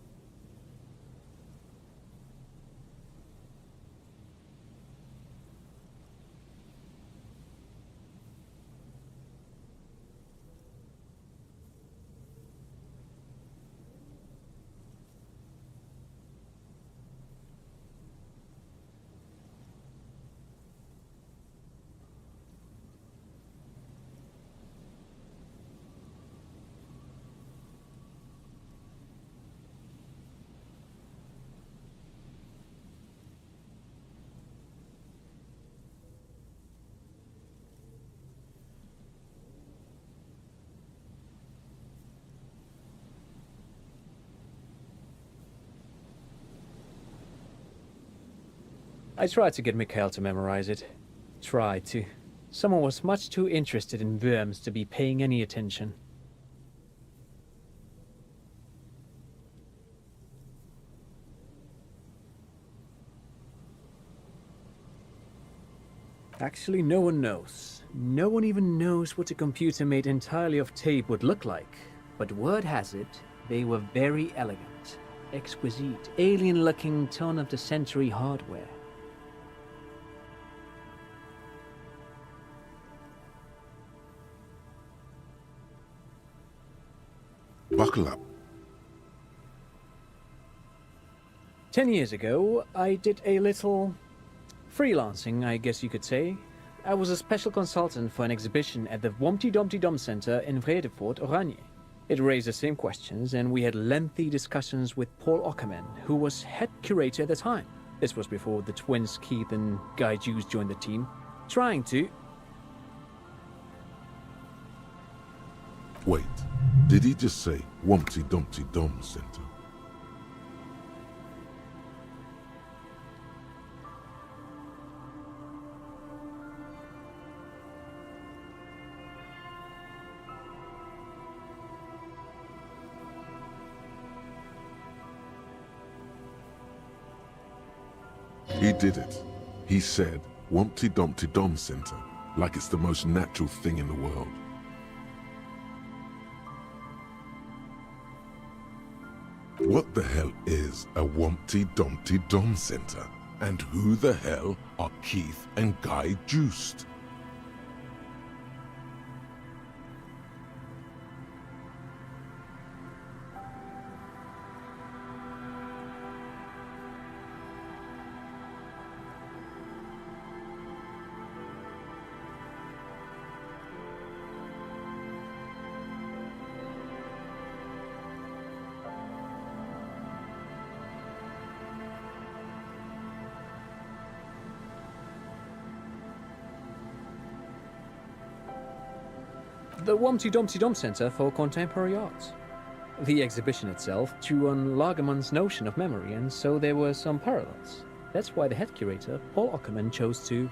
I tried to get Mikhail to memorize it. Tried to. Someone was much too interested in worms to be paying any attention. Actually, no one knows. No one even knows what a computer made entirely of tape would look like. But word has it, they were very elegant, exquisite, alien-looking turn-of-the-century hardware. Buckle up. 10 years ago, I did a little freelancing, I guess you could say. I was a special consultant for an exhibition at the Wompty Dumpty Dum Center in Vredefort, Oranje. It raised the same questions, and we had lengthy discussions with Paul Ockerman, who was head curator at the time. This was before the twins Keith and Guy Juice joined the team, trying to... Wait, did he just say Wumpty Dumpty Dum Center? He did it. He said Wumpty Dumpty Dum Center, like it's the most natural thing in the world. What the hell is a Wumpty Dumpty Dum Center? And who the hell are Keith and Guy Juiced? The Wumpty Dumpty Dum Center for Contemporary Art. The exhibition itself drew on Lagerman's notion of memory, and so there were some parallels. That's why the head curator, Paul Ockerman, chose to...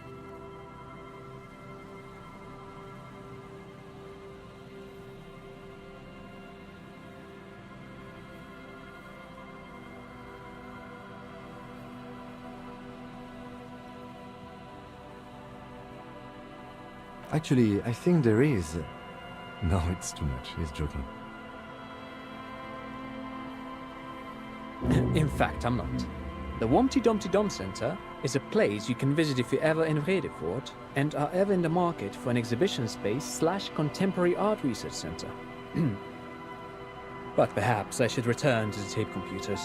Actually, I think there is. No, it's too much. He's joking. In fact, I'm not. The Wompty Dumpty Dum Center is a place you can visit if you're ever in Vredefort and are ever in the market for an exhibition space / contemporary art research center. But perhaps I should return to the tape computers.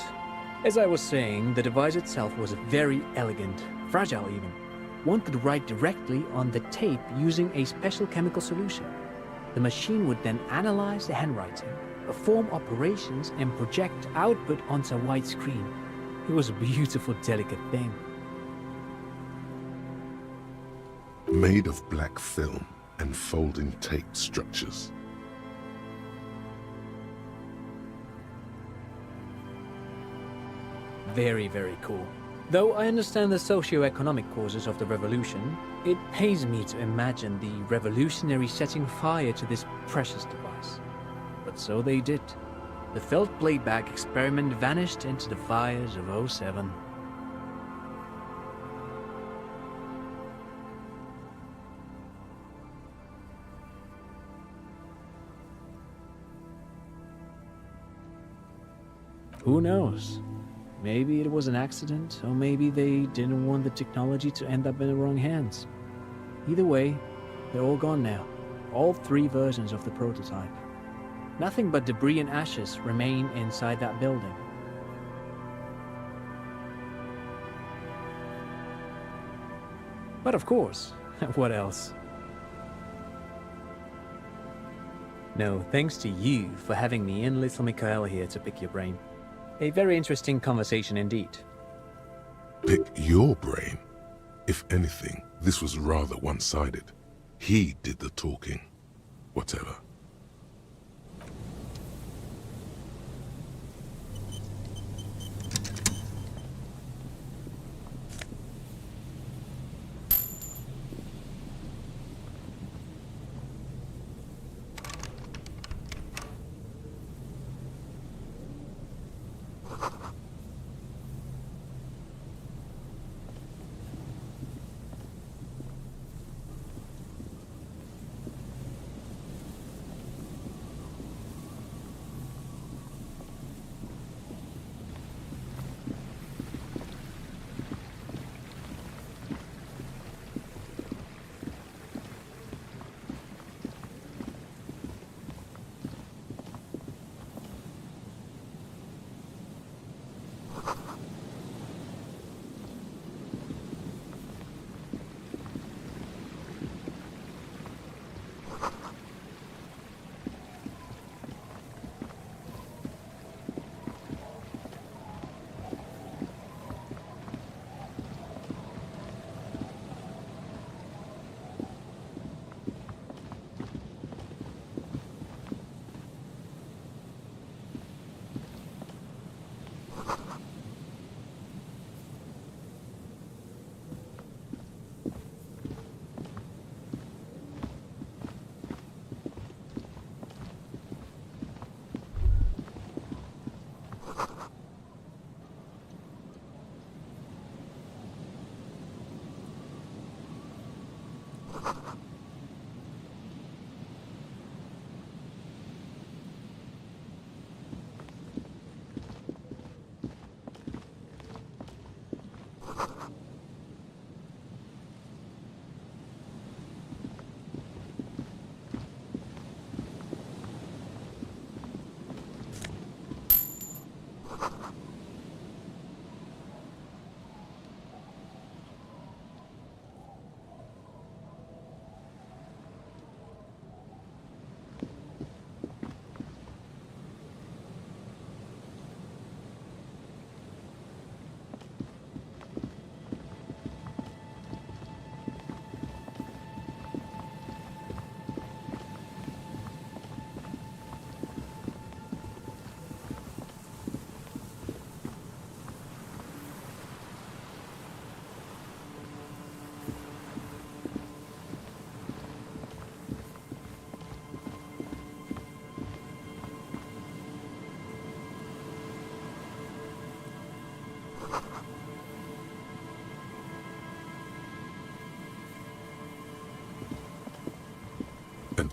As I was saying, the device itself was very elegant, fragile even. One could write directly on the tape using a special chemical solution. The machine would then analyze the handwriting, perform operations, and project output onto a white screen. It was a beautiful, delicate thing. Made of black film and folding tape structures. Very, very cool. Though I understand the socio-economic causes of the revolution, it pains me to imagine the revolutionaries setting fire to this precious device. But so they did. The felt playback experiment vanished into the fires of '07. Who knows? Maybe it was an accident, or maybe they didn't want the technology to end up in the wrong hands. Either way, they're all gone now. All 3 versions of the prototype. Nothing but debris and ashes remain inside that building. But of course, what else? No, thanks to you for having me and little Mikhail here to pick your brain. A very interesting conversation indeed. Pick your brain. If anything, this was rather one-sided. He did the talking. Whatever.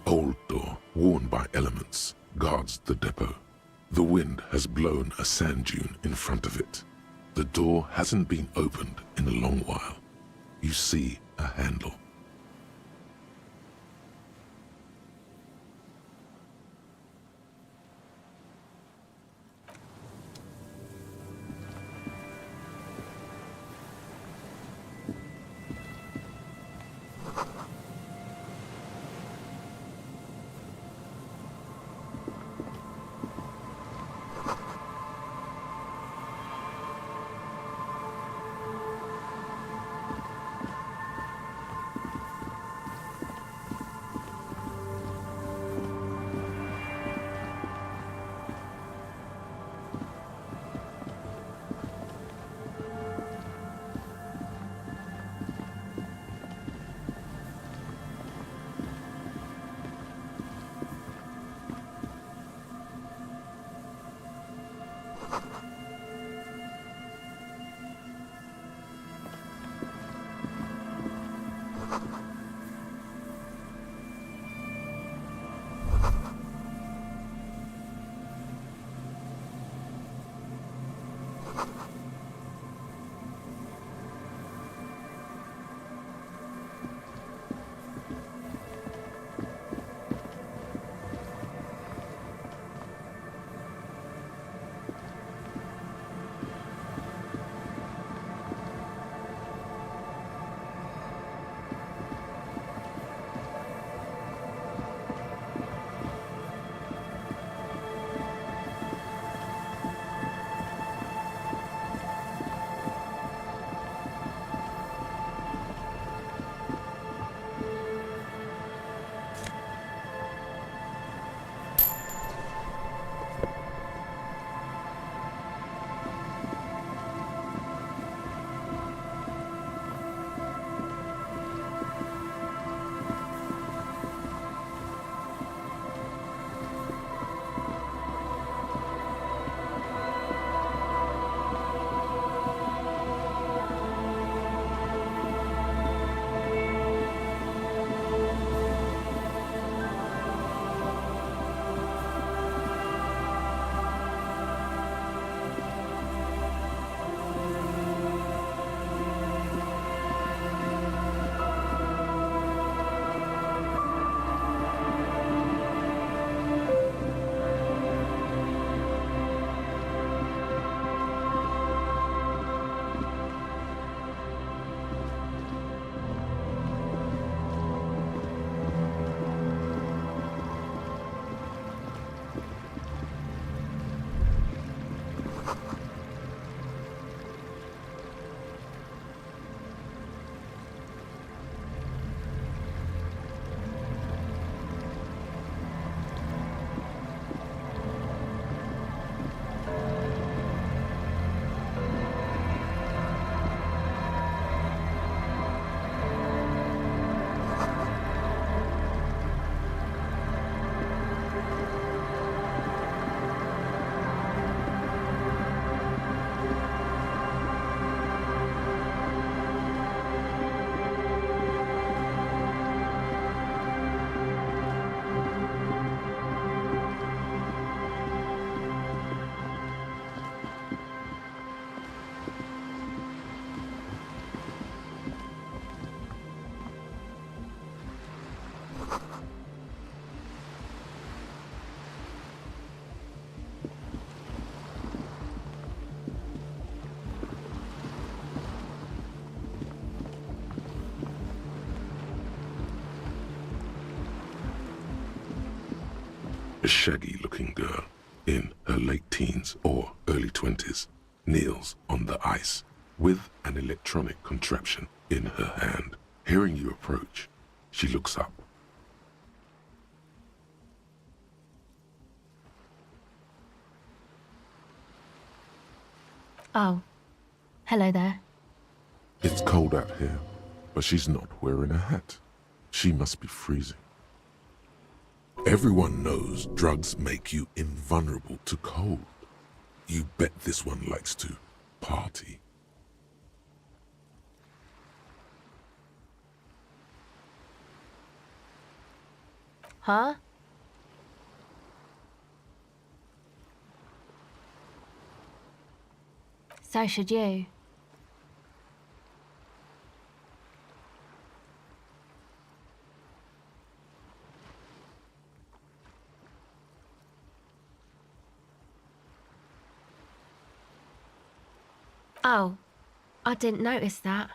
old door, worn by elements, guards the depot. The wind has blown a sand dune in front of it. The door hasn't been opened in a long while. You see a handle. A shaggy-looking girl in her late teens or early 20s kneels on the ice with an electronic contraption in her hand. Hearing you approach, she looks up. Oh, hello there. It's cold out here, but she's not wearing a hat. She must be freezing. Everyone knows drugs make you invulnerable to cold. You bet this one likes to party. Huh? So should you. Oh, I didn't notice that.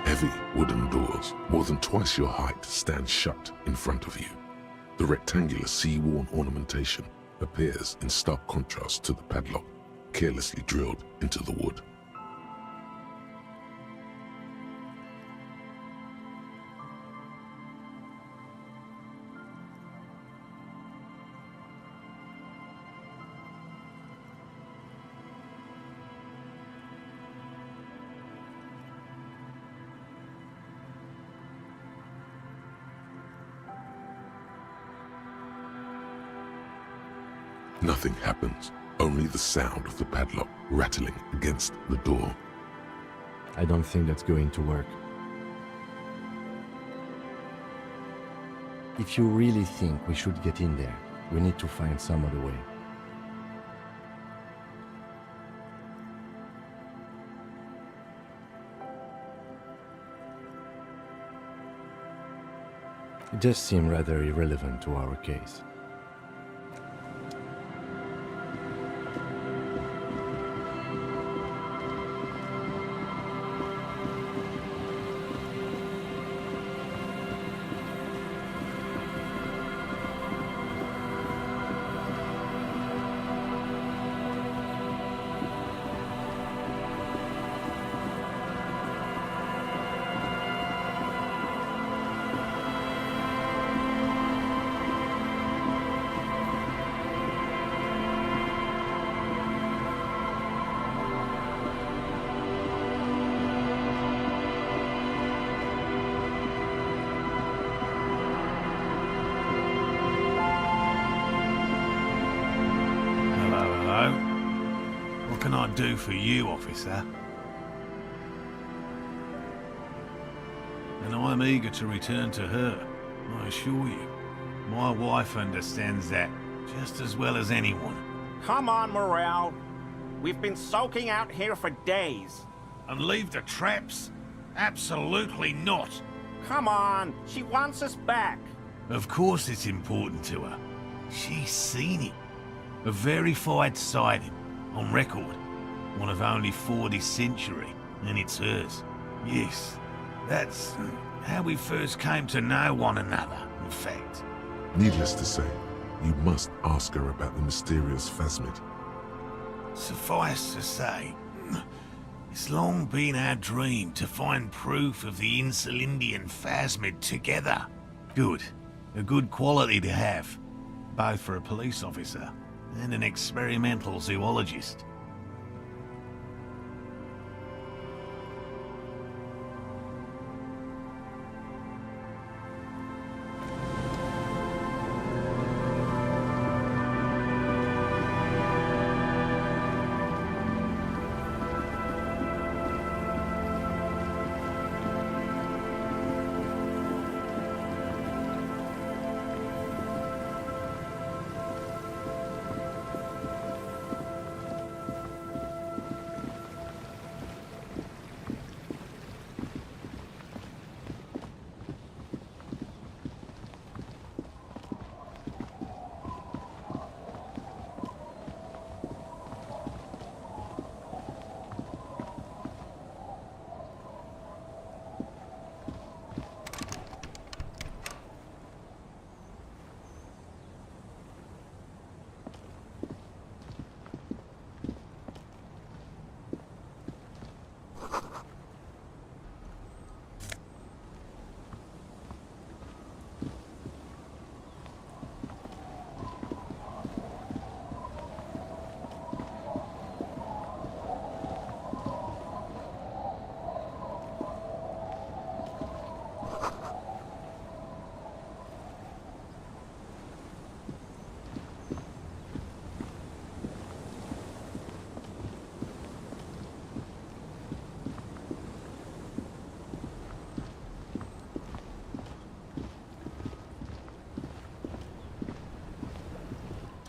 Heavy wooden doors, more than twice your height, stand shut in front of you. The rectangular sea-worn ornamentation appears in stark contrast to the padlock, carelessly drilled into the wood. Nothing happens, only the sound of the padlock rattling against the door. I don't think that's going to work. If you really think we should get in there, we need to find some other way. It does seem rather irrelevant to our case. What can I do for you, officer? And I'm eager to return to her, I assure you. My wife understands that just as well as anyone. Come on, Morel. We've been soaking out here for days. And leave the traps? Absolutely not. Come on, she wants us back. Of course it's important to her. She's seen it. A verified sighting, on record. One of only 40th century, and it's hers. Yes, that's How we first came to know one another, in fact. Needless to say, you must ask her about the mysterious phasmid. Suffice to say, it's long been our dream to find proof of the Insulindian phasmid together. Good. A good quality to have, both for a police officer and an experimental zoologist.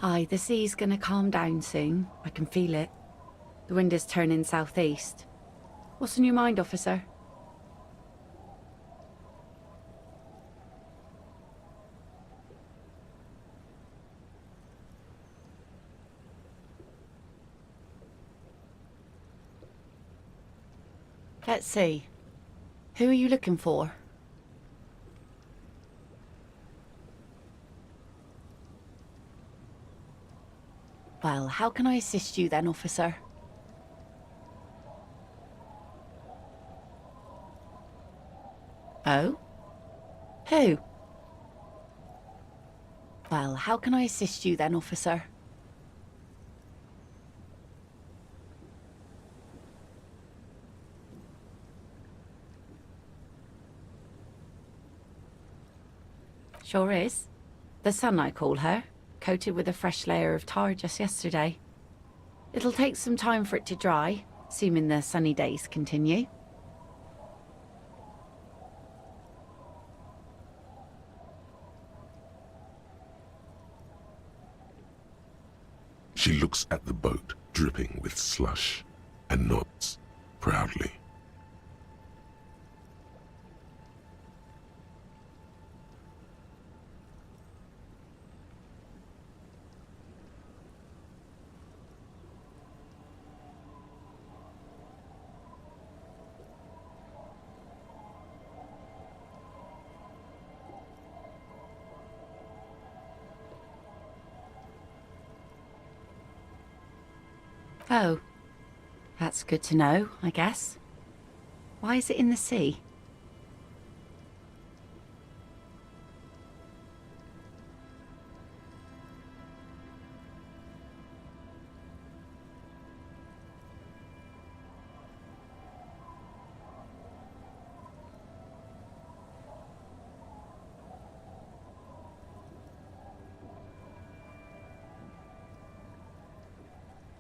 Aye, the sea's gonna calm down soon. I can feel it. The wind is turning southeast. What's on your mind, officer? Let's see. Who are you looking for? Well, how can I assist you then, officer? Oh? Who? Well, how can I assist you then, officer? Sure is. The sun, I call her. Coated with a fresh layer of tar just yesterday. It'll take some time for it to dry, assuming the sunny days continue. She looks at the boat dripping with slush and nods proudly. Oh. That's good to know, I guess. Why is it in the sea?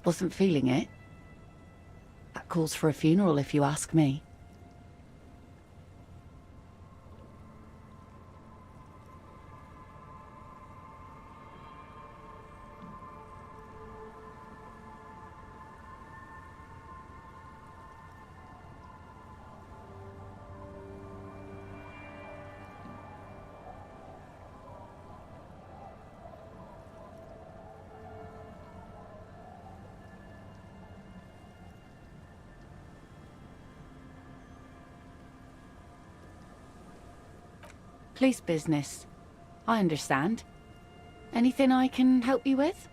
Wasn't feeling it. That calls for a funeral, if you ask me. Police business. I understand. Anything I can help you with?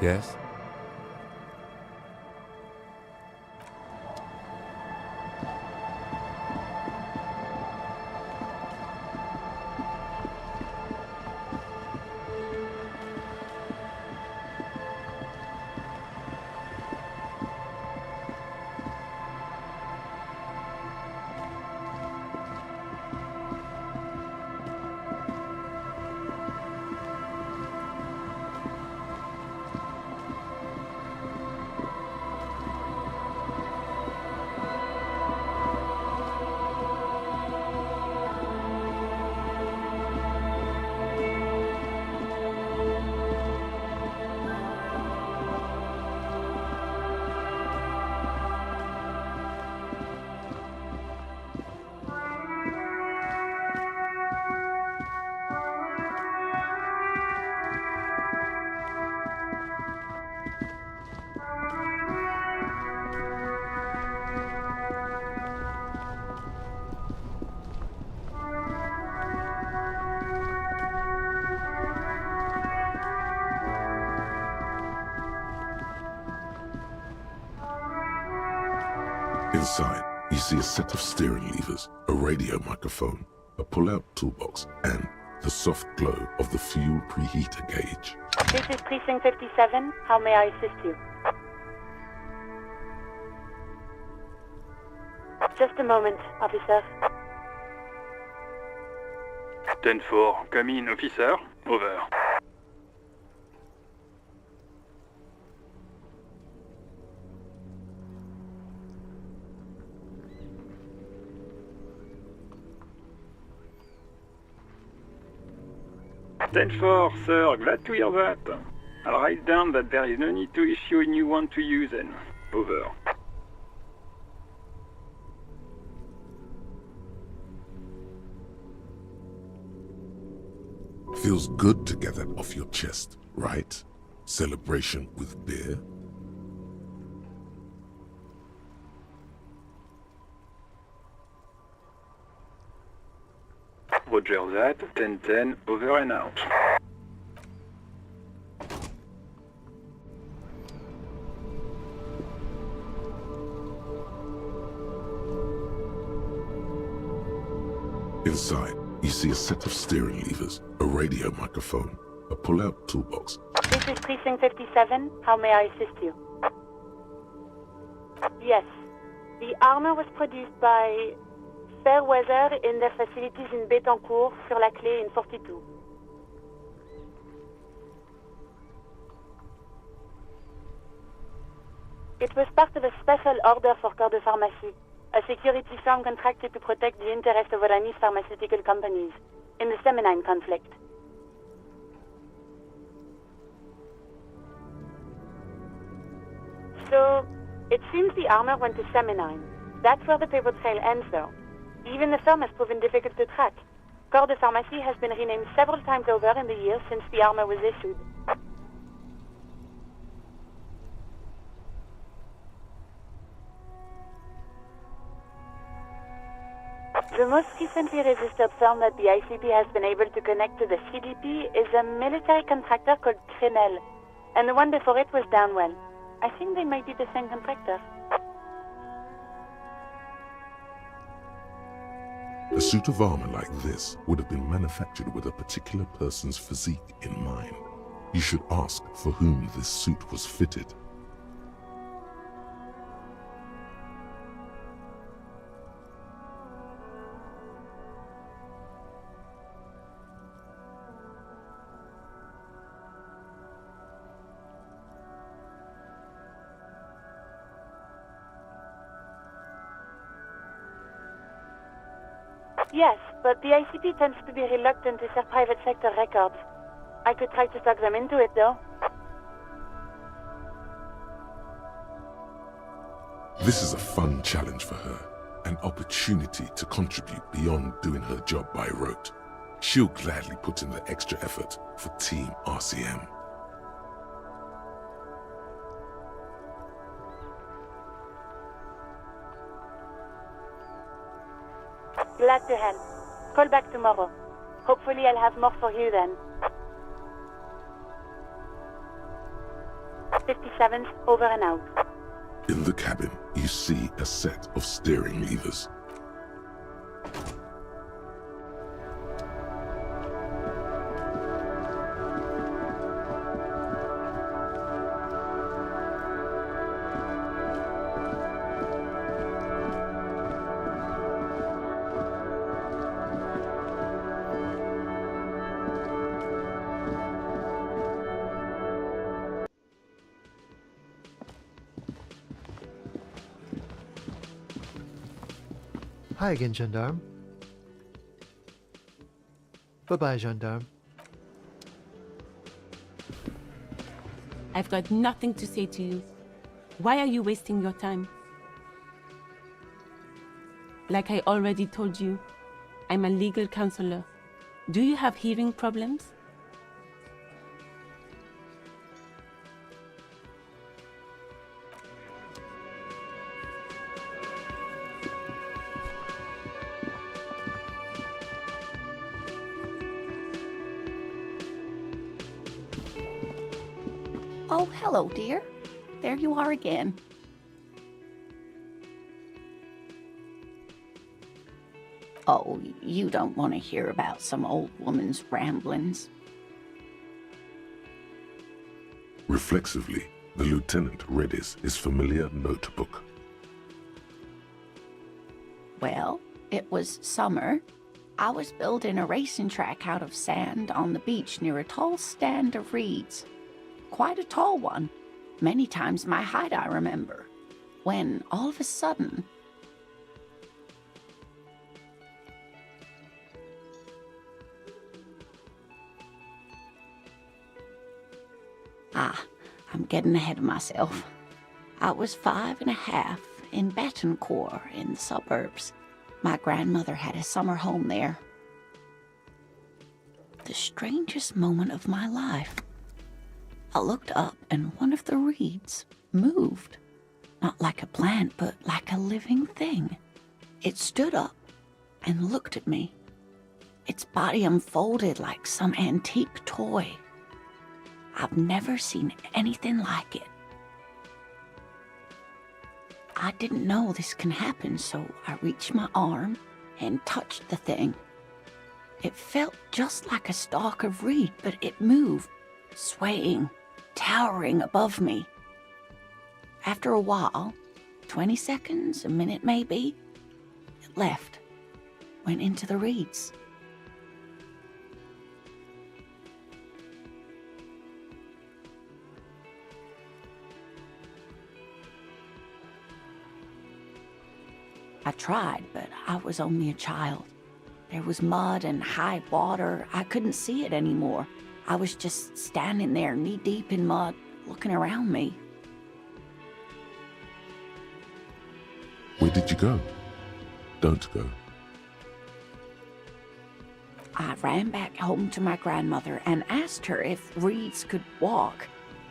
Yes? Inside, you see a set of steering levers, a radio microphone, a pull-out toolbox, and the soft glow of the fuel preheater gauge. This is Precinct 57. How may I assist you? Just a moment, officer. 10-4, come in, officer. Over. Ten-4, sir, glad to hear that. I'll write down that there is no need to issue a new one to you then. Over. Feels good to get that off your chest, right? Celebration with beer? Roger that, 10-10, over and out. Inside, you see a set of steering levers, a radio microphone, a pull-out toolbox. This is Precinct 57. How may I assist you? Yes. The armor was produced by Fairweather in their facilities in Betancourt, sur la Clé in 42. It was part of a special order for Corps de Pharmacie, a security firm contracted to protect the interests of Oranese pharmaceutical companies in the Semenine conflict. So, it seems the armor went to Semenine. That's where the paper trail ends, though. Even the firm has proven difficult to track. Corps de Pharmacie has been renamed several times over in the years since the armor was issued. The most recently registered firm that the ICP has been able to connect to the CDP is a military contractor called Crenel, and the one before it was Downwell. I think they might be the same contractor. A suit of armor like this would have been manufactured with a particular person's physique in mind. You should ask for whom this suit was fitted. Yes, but the ICP tends to be reluctant to share private sector records. I could try to talk them into it, though. This is a fun challenge for her, an opportunity to contribute beyond doing her job by rote. She'll gladly put in the extra effort for Team RCM. Glad to help. Call back tomorrow. Hopefully I'll have more for you then. 57th, over and out. In the cabin, you see a set of steering levers. Hi again, gendarme. Bye-bye, gendarme. I've got nothing to say to you. Why are you wasting your time? Like I already told you, I'm a legal counselor. Do you have hearing problems? Oh, hello, dear. There you are again. Oh, you don't want to hear about some old woman's ramblings. Reflexively, the lieutenant readies his familiar notebook. Well, it was summer. I was building a racing track out of sand on the beach near a tall stand of reeds. Quite a tall one. Many times my height, I remember. When, all of a sudden... I'm getting ahead of myself. I was 5.5 in Betancourt in the suburbs. My grandmother had a summer home there. The strangest moment of my life. I looked up and one of the reeds moved. Not like a plant, but like a living thing. It stood up and looked at me. Its body unfolded like some antique toy. I've never seen anything like it. I didn't know this can happen, so I reached my arm and touched the thing. It felt just like a stalk of reed, but it moved, swaying, towering above me. After a while, 20 seconds, a minute maybe, it left, went into the reeds. I tried, but I was only a child. There was mud and high water. I couldn't see it anymore. I was just standing there knee-deep in mud, looking around me. Where did you go? Don't go. I ran back home to my grandmother and asked her if reeds could walk,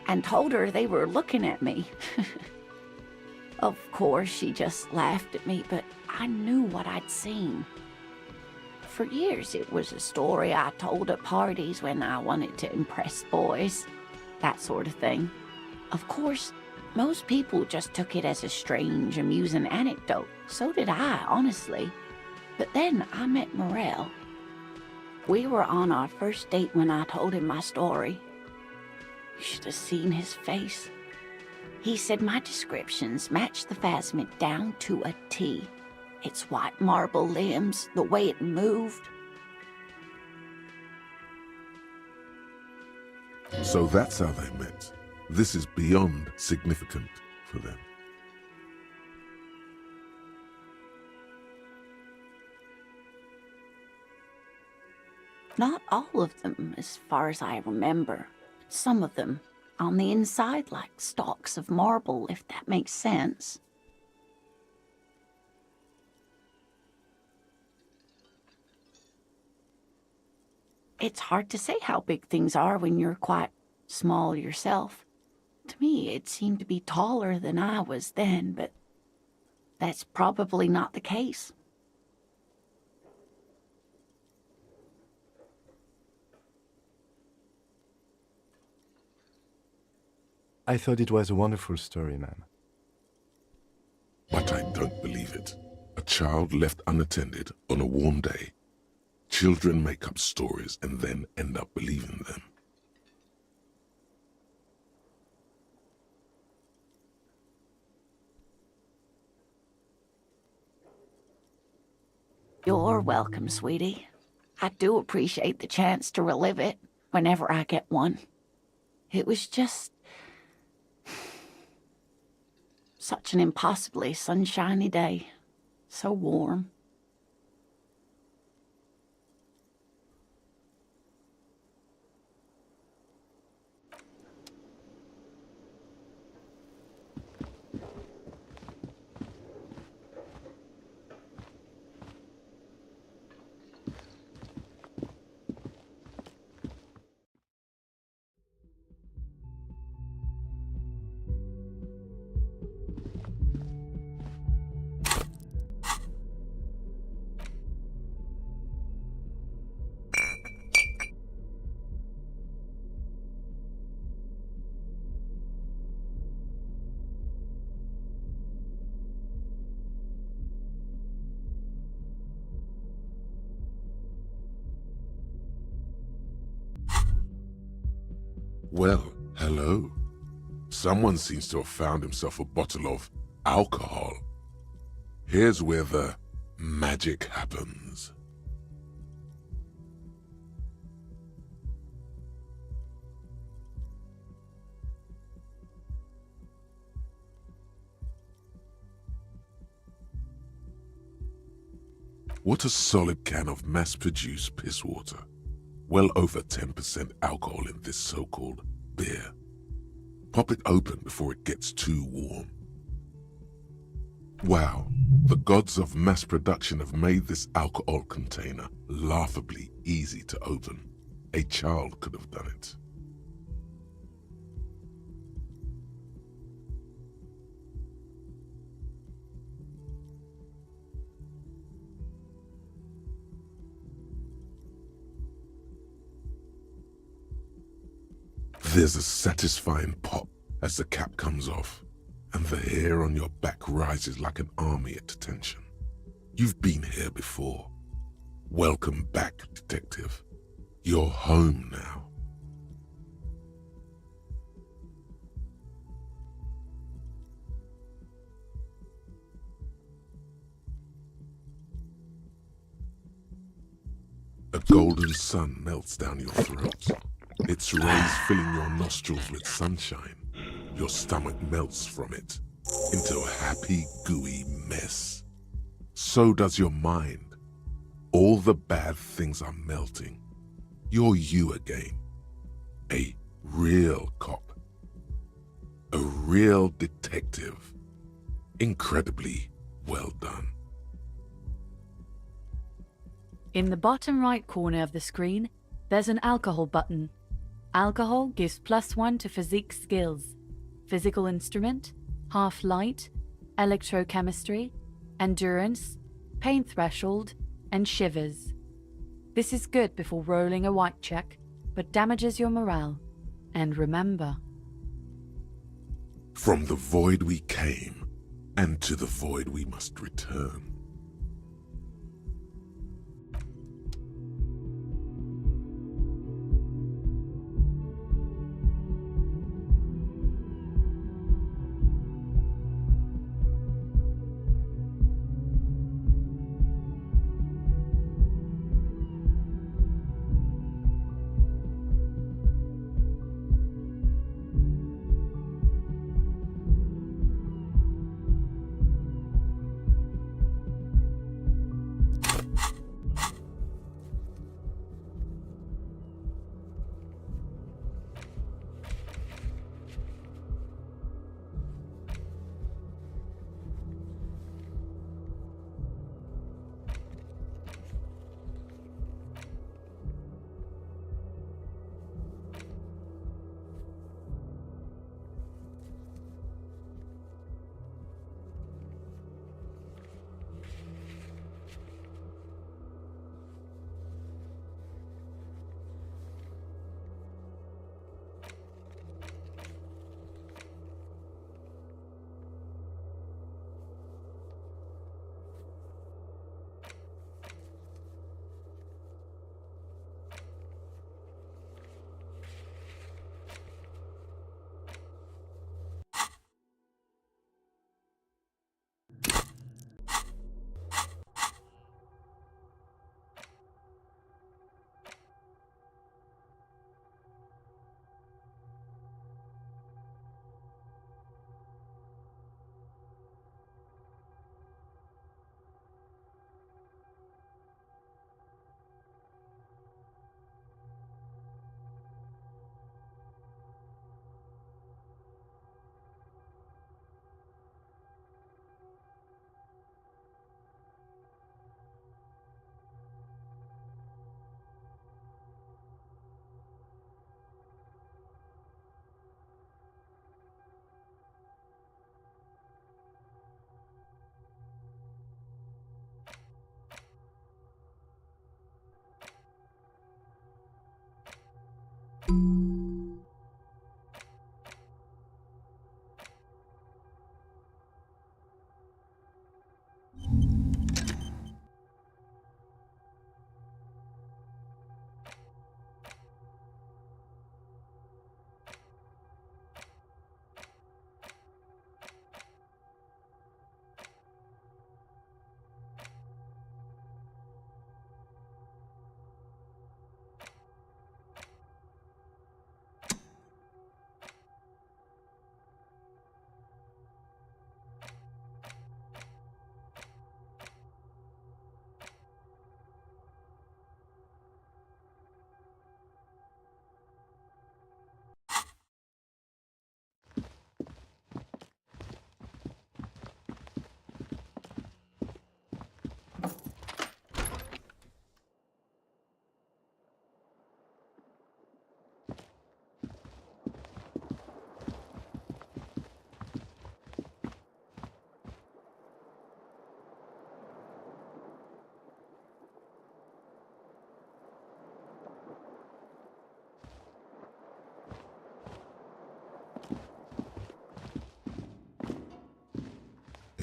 and told her they were looking at me. Of course, she just laughed at me, but I knew what I'd seen. For years, it was a story I told at parties when I wanted to impress boys, that sort of thing. Of course, most people just took it as a strange, amusing anecdote. So did I, honestly. But then I met Morel. We were on our first date when I told him my story. You should have seen his face. He said my descriptions matched the phasmid down to a T. Its white marble limbs, the way it moved. So that's how they met. This is beyond significant for them. Not all of them, as far as I remember. Some of them on the inside like stalks of marble, if that makes sense. It's hard to say how big things are when you're quite small yourself. To me, it seemed to be taller than I was then, but that's probably not the case. I thought it was a wonderful story, ma'am. But I don't believe it. A child left unattended on a warm day. Children make up stories and then end up believing them. You're welcome, sweetie. I do appreciate the chance to relive it whenever I get one. It was just such an impossibly sunshiny day. So warm. Well, hello. Someone seems to have found himself a bottle of alcohol. Here's where the magic happens. What a solid can of mass-produced piss water. Well over 10% alcohol in this so-called beer. Pop it open before it gets too warm. Wow, the gods of mass production have made this alcohol container laughably easy to open. A child could have done it. There's a satisfying pop as the cap comes off, and the hair on your back rises like an army at attention. You've been here before. Welcome back, detective. You're home now. A golden sun melts down your throat. Its rays filling your nostrils with sunshine. Your stomach melts from it into a happy, gooey mess. So does your mind. All the bad things are melting. You're you again. A real cop. A real detective. Incredibly well done. In the bottom right corner of the screen, there's an alcohol button. Alcohol gives +1 to physique skills, physical instrument, half light, electrochemistry, endurance, pain threshold, and shivers. This is good before rolling a white check, but damages your morale. And remember, from the void we came, and to the void we must return.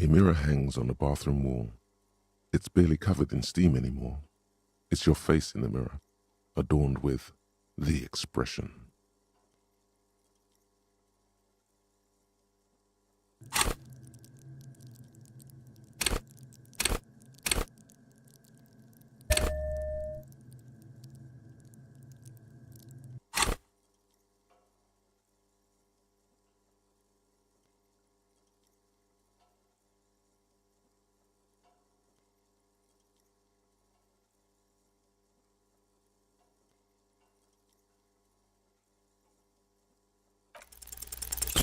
A mirror hangs on the bathroom wall. It's barely covered in steam anymore. It's your face in the mirror, adorned with the expression.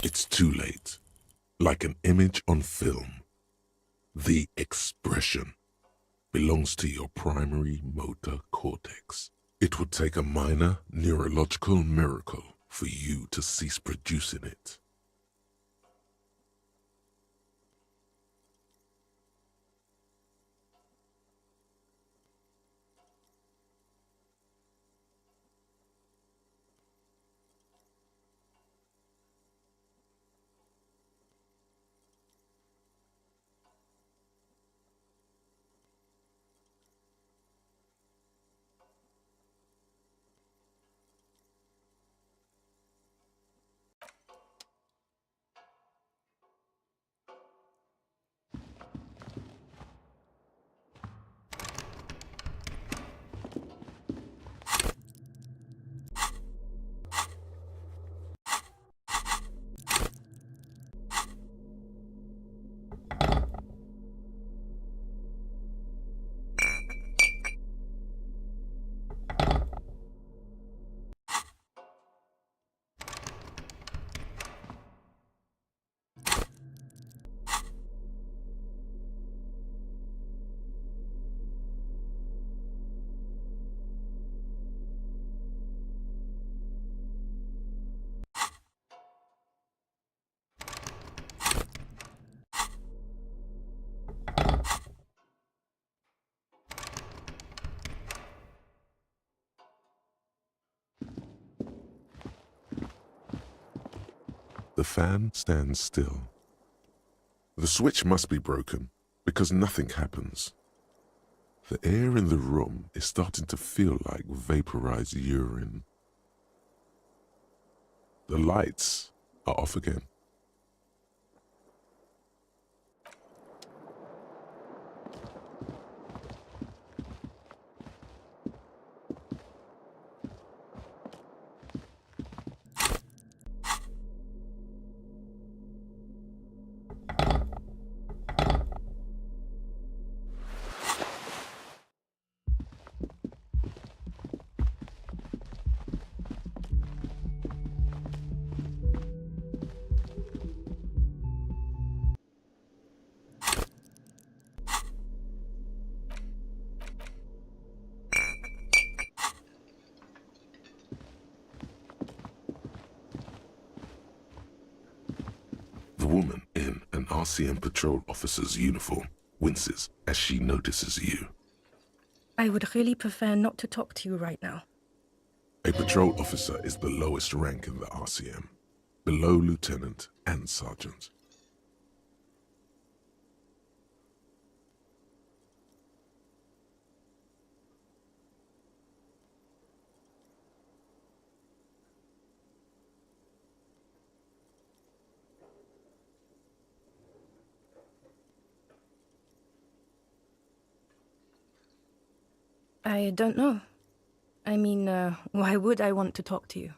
It's too late. Like an image on film. The expression belongs to your primary motor cortex. It would take a minor neurological miracle for you to cease producing it. The fan stands still. The switch must be broken because nothing happens. The air in the room is starting to feel like vaporized urine. The lights are off again. The woman in an RCM patrol officer's uniform winces as she notices you. I would really prefer not to talk to you right now. A patrol officer is the lowest rank in the RCM, below lieutenant and sergeant. I don't know. I mean, why would I want to talk to you?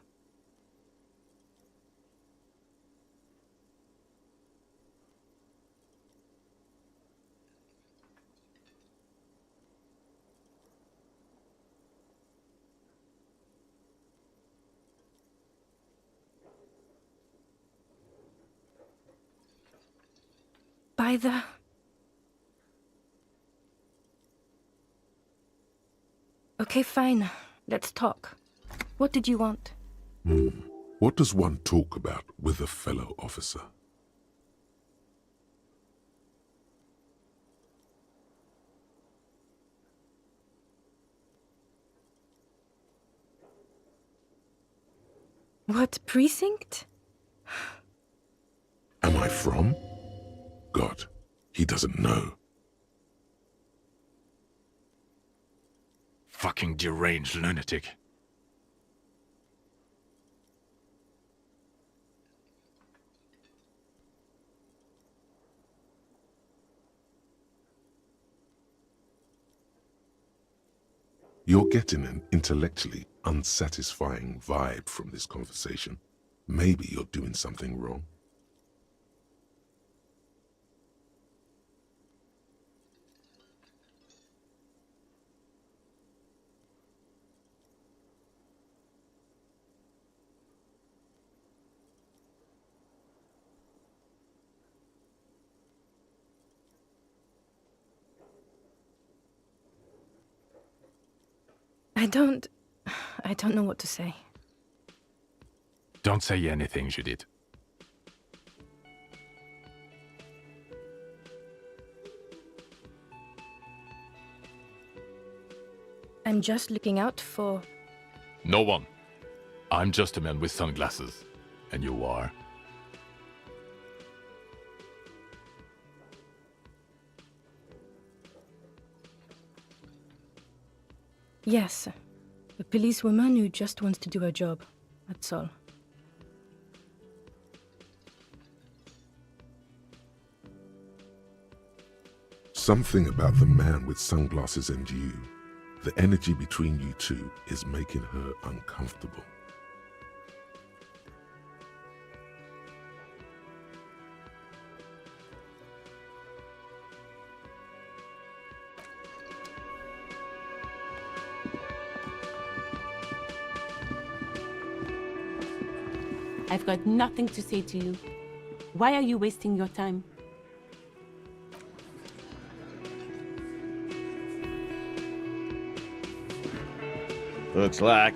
By the... Okay, fine. Let's talk. What did you want? What does one talk about with a fellow officer? What precinct? Am I from? God, He doesn't know. Fucking deranged lunatic. You're getting an intellectually unsatisfying vibe from this conversation. Maybe you're doing something wrong. I don't know what to say. Don't say anything, Judith. I'm just looking out for... No one. I'm just a man with sunglasses. And you are? Yes, a policewoman who just wants to do her job. That's all. Something about the man with sunglasses and you, the energy between you two, is making her uncomfortable. I've got nothing to say to you. Why are you wasting your time? Looks like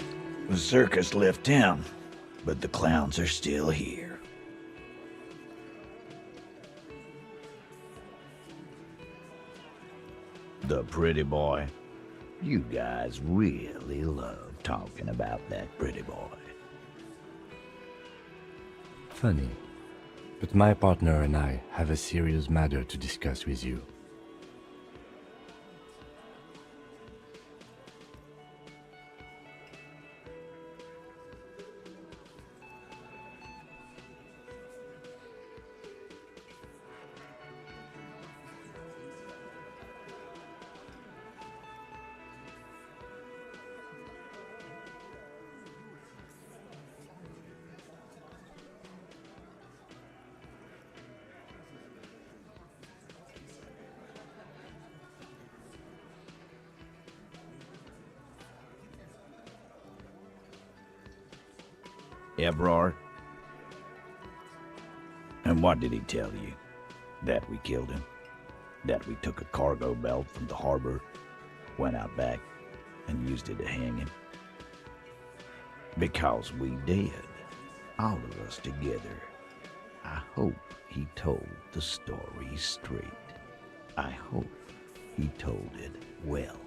the circus left town, but the clowns are still here. The pretty boy. You guys really love talking about that pretty boy. Funny. But my partner and I have a serious matter to discuss with you. Evrart? And what did he tell you? That we killed him? That we took a cargo belt from the harbor, went out back, and used it to hang him? Because we did. All of us together. I hope he told the story straight. I hope he told it well.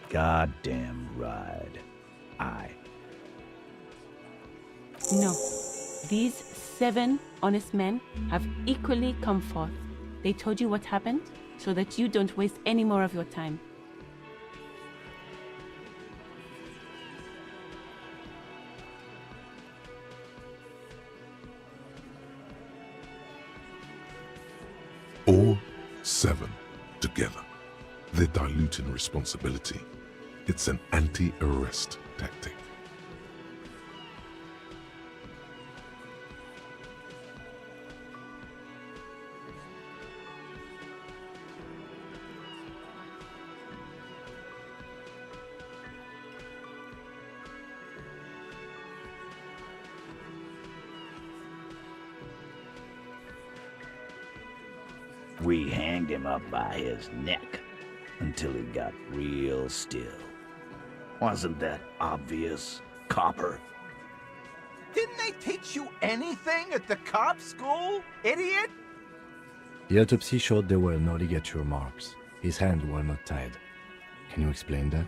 Goddamn right. No. These 7 honest men have equally come forth. They told you what happened so that you don't waste any more of your time. All 7 together. They're diluting responsibility. It's an anti-arrest tactic. We hanged him up by his neck until he got real still. Wasn't that obvious, Copper? Didn't they teach you anything at the cop school, idiot? The autopsy showed there were no ligature marks. His hands were not tied. Can you explain that?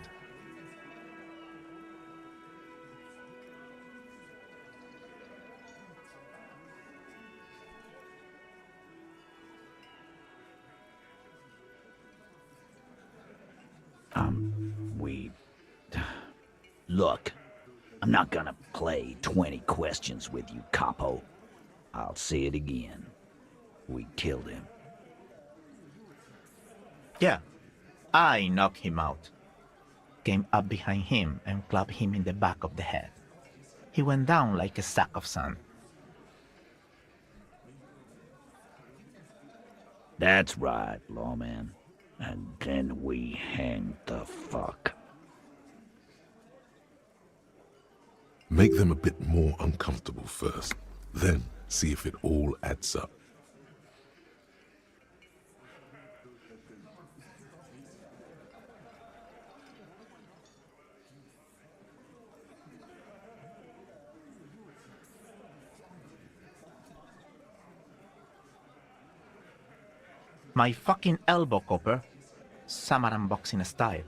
Look, I'm not gonna play 20 questions with you, capo. I'll say it again. We killed him. Yeah, I knocked him out. Came up behind him and clubbed him in the back of the head. He went down like a sack of sand. That's right, lawman. And then we hanged the fuck. Make them a bit more uncomfortable first, then see if it all adds up. My fucking elbow, Copper. Samaran boxing style.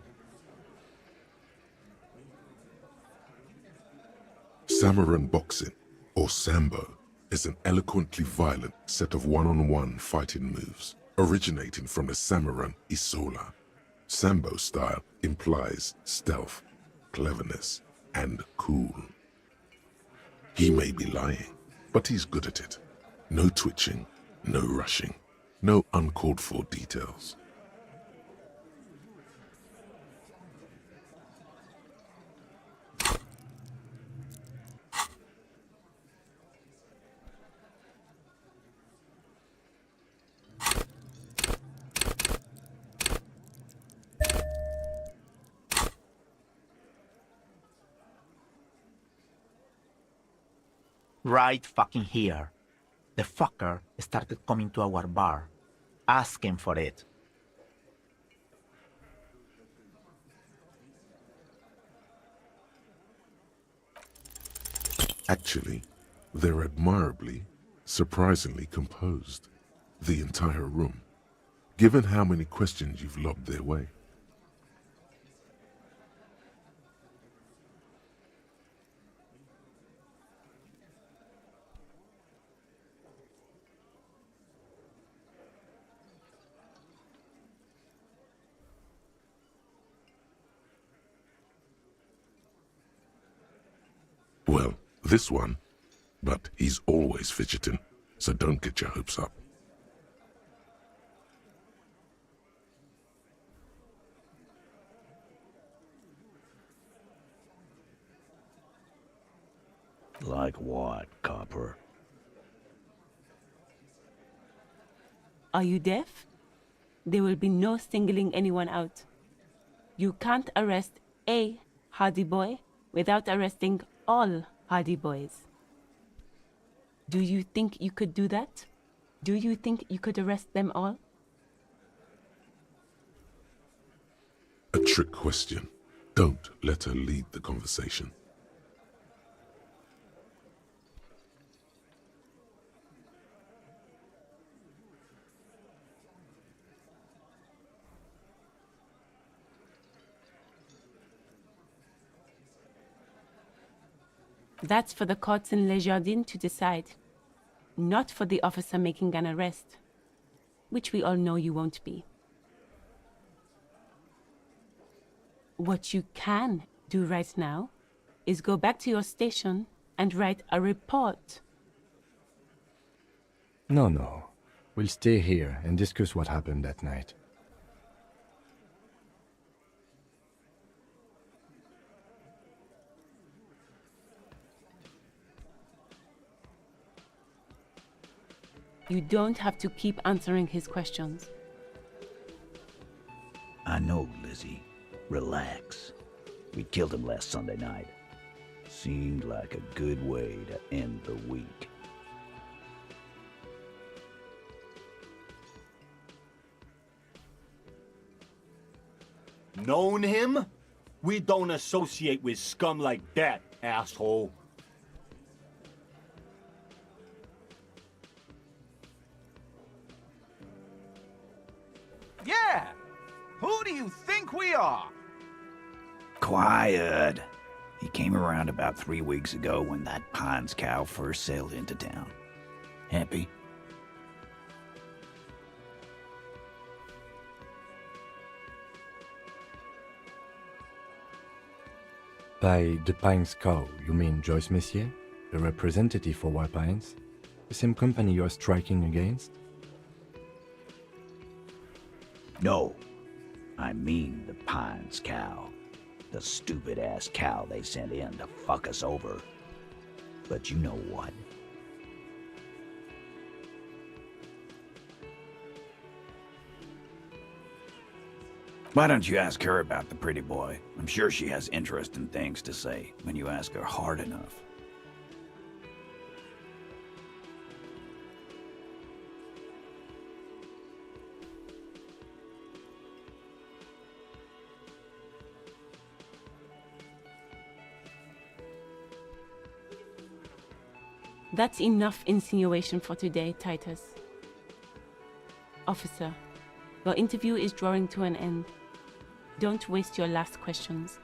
Samaran boxing, or Sambo, is an eloquently violent set of one-on-one fighting moves, originating from the Samaran Isola. Sambo style implies stealth, cleverness, and cool. He may be lying, but he's good at it. No twitching, no rushing, no uncalled-for details. Right fucking here. The fucker started coming to our bar, asking for it. Actually, they're admirably, surprisingly composed. The entire room, given how many questions you've lobbed their way. Well, this one, but he's always fidgeting, so don't get your hopes up. Like what, Copper? Are you deaf? There will be no singling anyone out. You can't arrest a Hardy Boy without arresting all Hardy Boys. Do you think you could do that? Do you think you could arrest them all? A trick question. Don't let her lead the conversation. That's for the courts in Les Jardins to decide, not for the officer making an arrest, which we all know you won't be. What you can do right now is go back to your station and write a report. No. We'll stay here and discuss what happened that night. You don't have to keep answering his questions. I know, Lizzie. Relax. We killed him last Sunday night. Seemed like a good way to end the week. Known him? We don't associate with scum like that, asshole. Yeah! Who do you think we are? quiet. He came around about 3 weeks ago when that Pines cow first sailed into town. Happy? By the Pines cow, you mean Joyce Messier, the representative for White Pines? The same company you are striking against? No. I mean the Pines cow. The stupid-ass cow they sent in to fuck us over. But you know what? Why don't you ask her about the pretty boy? I'm sure she has interesting things to say when you ask her hard enough. That's enough insinuation for today, Titus. Officer, your interview is drawing to an end. Don't waste your last questions.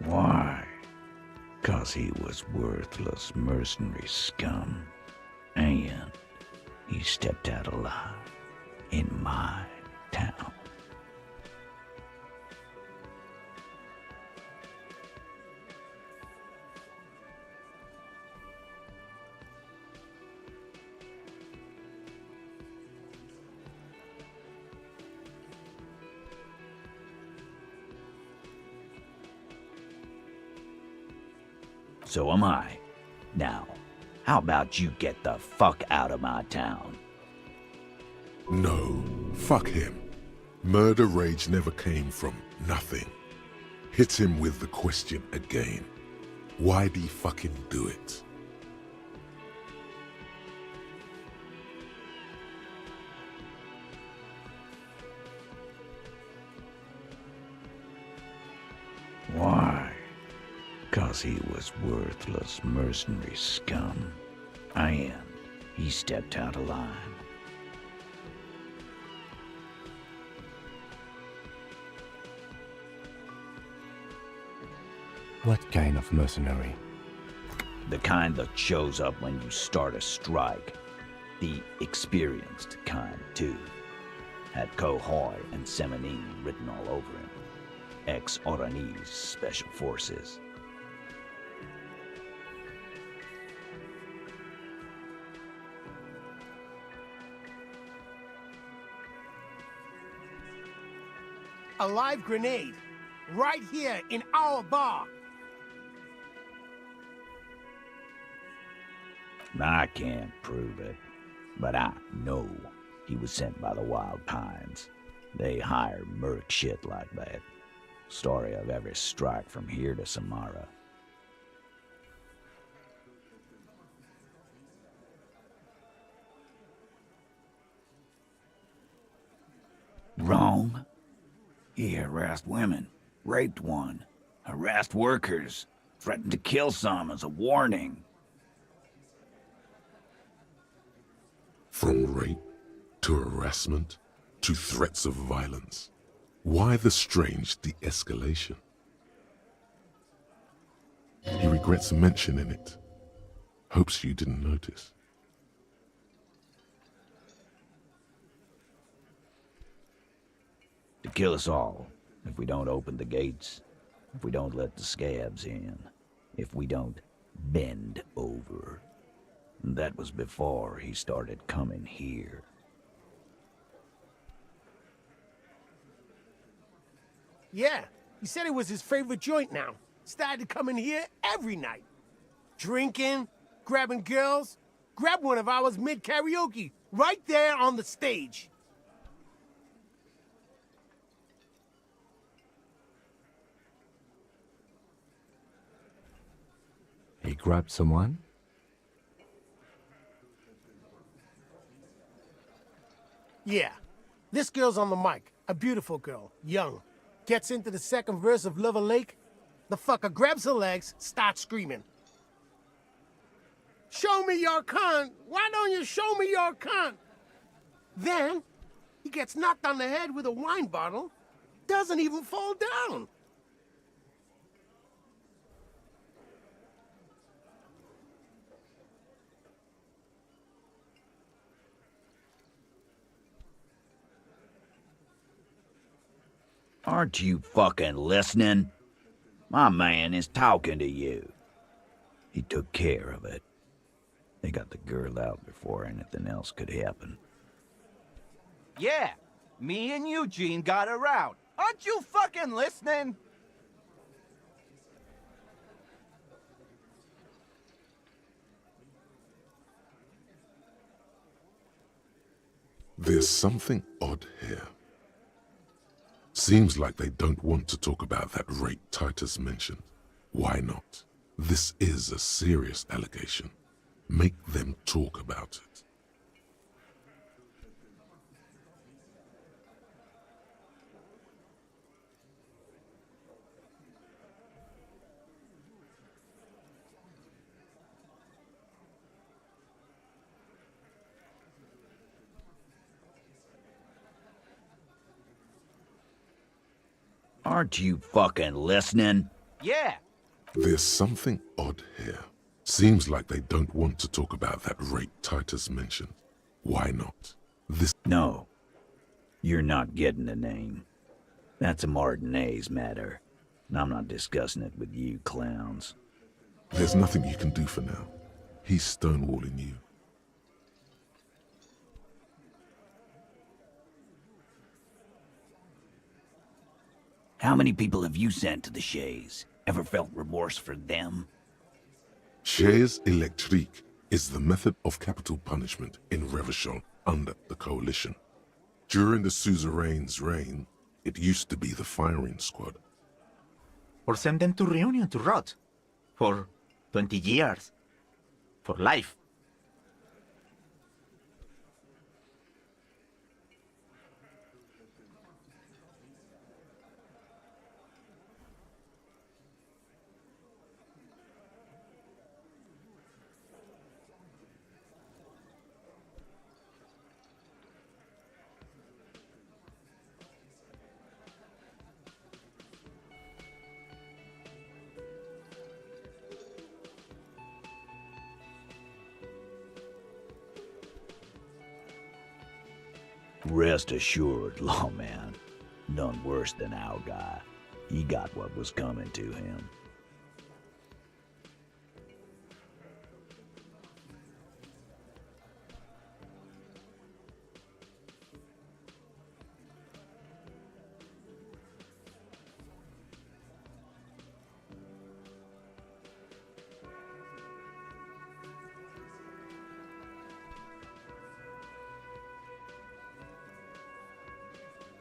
Why? 'Cause he was worthless mercenary scum. And he stepped out alive in my town. So am I. Now, how about you get the fuck out of my town? No, fuck him. Murder rage never came from nothing. Hit him with the question again. Why'd he fucking do it? Why? 'Cause he was worthless mercenary scum. And he stepped out alive. What kind of mercenary? The kind that shows up when you start a strike. The experienced kind, too. Had Cohoy and Semenine written all over him. Ex-Oranese Special Forces. A live grenade. Right here in our bar. I can't prove it, but I know he was sent by the Wild Pines. They hire merc shit like that. Story of every strike from here to Samara. Wrong. He harassed women, raped one, harassed workers, threatened to kill some as a warning. From rape to harassment to threats of violence. Why the strange de-escalation? He regrets mentioning it. Hopes you didn't notice. To kill us all, if we don't open the gates, if we don't let the scabs in, if we don't bend over. That was before he started coming here. Yeah, he said it was his favorite joint now. Started coming here every night. Drinking, grabbing girls. Grabbed one of ours mid-karaoke, right there on the stage. He grabbed someone? Yeah, This girl's on the mic. A beautiful girl, young. Gets into the second verse of Lover Lake. The fucker grabs her legs, starts screaming. Show me your cunt! Why don't you show me your cunt? Then, he gets knocked on the head with a wine bottle. Doesn't even fall down. Aren't you fucking listening? My man is talking to you. He took care of it. They got the girl out before anything else could happen. Yeah, me and Eugene got her out. Aren't you fucking listening? There's something odd here. Seems like they don't want to talk about that rape Titus mentioned. Why not? This is a serious allegation. Make them talk about it. Aren't you fucking listening? Yeah. There's something odd here. Seems like they don't want to talk about that rape Titus mentioned. Why not? No. You're not getting the name. That's a Martinaise matter. And I'm not discussing it with you clowns. There's nothing you can do for now. He's stonewalling you. How many people have you sent to the Shays? Ever felt remorse for them? Chaise électrique is the method of capital punishment in Revachol under the Coalition. During the suzerain's reign, it used to be the firing squad. Or send them to Reunion to rot. For 20 years. For life. Rest assured, lawman. None worse than our guy. He got what was coming to him.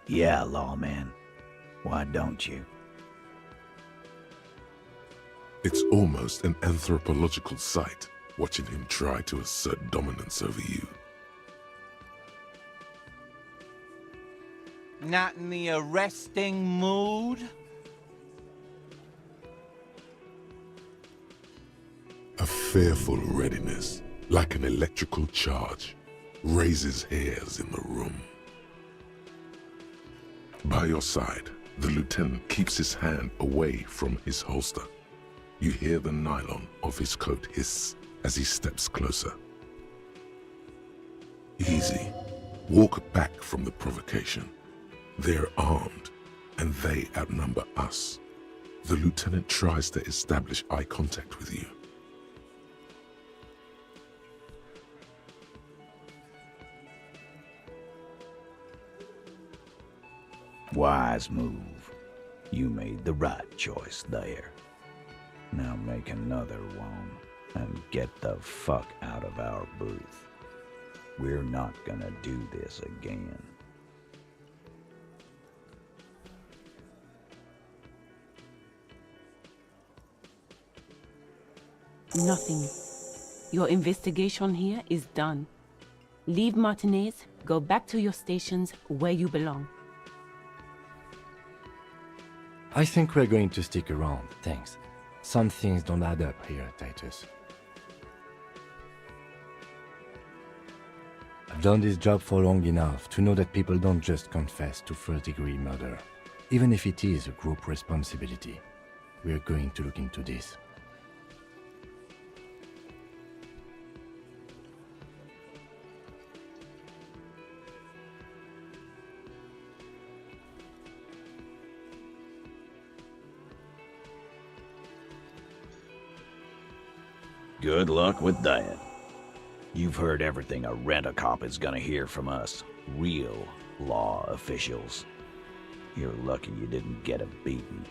Yeah, lawman. Why don't you? It's almost an anthropological sight, watching him try to assert dominance over you. Not in the arresting mood? A fearful readiness, like an electrical charge, raises hairs in the room. By your side, the lieutenant keeps his hand away from his holster. You hear the nylon of his coat hiss as he steps closer. Easy. Walk back from the provocation. They're armed, and they outnumber us. The lieutenant tries to establish eye contact with you. Wise move. You made the right choice there. Now make another one and get the fuck out of our booth. We're not gonna do this again. Nothing. Your investigation here is done. Leave Martinaise, go back to your stations where you belong. I think we're going to stick around, thanks. Some things don't add up here, Titus. I've done this job for long enough to know that people don't just confess to first-degree murder. Even if it is a group responsibility, we're going to look into this. Good luck with that. You've heard everything a rent-a-cop is gonna hear from us, real law officials. You're lucky you didn't get a beating.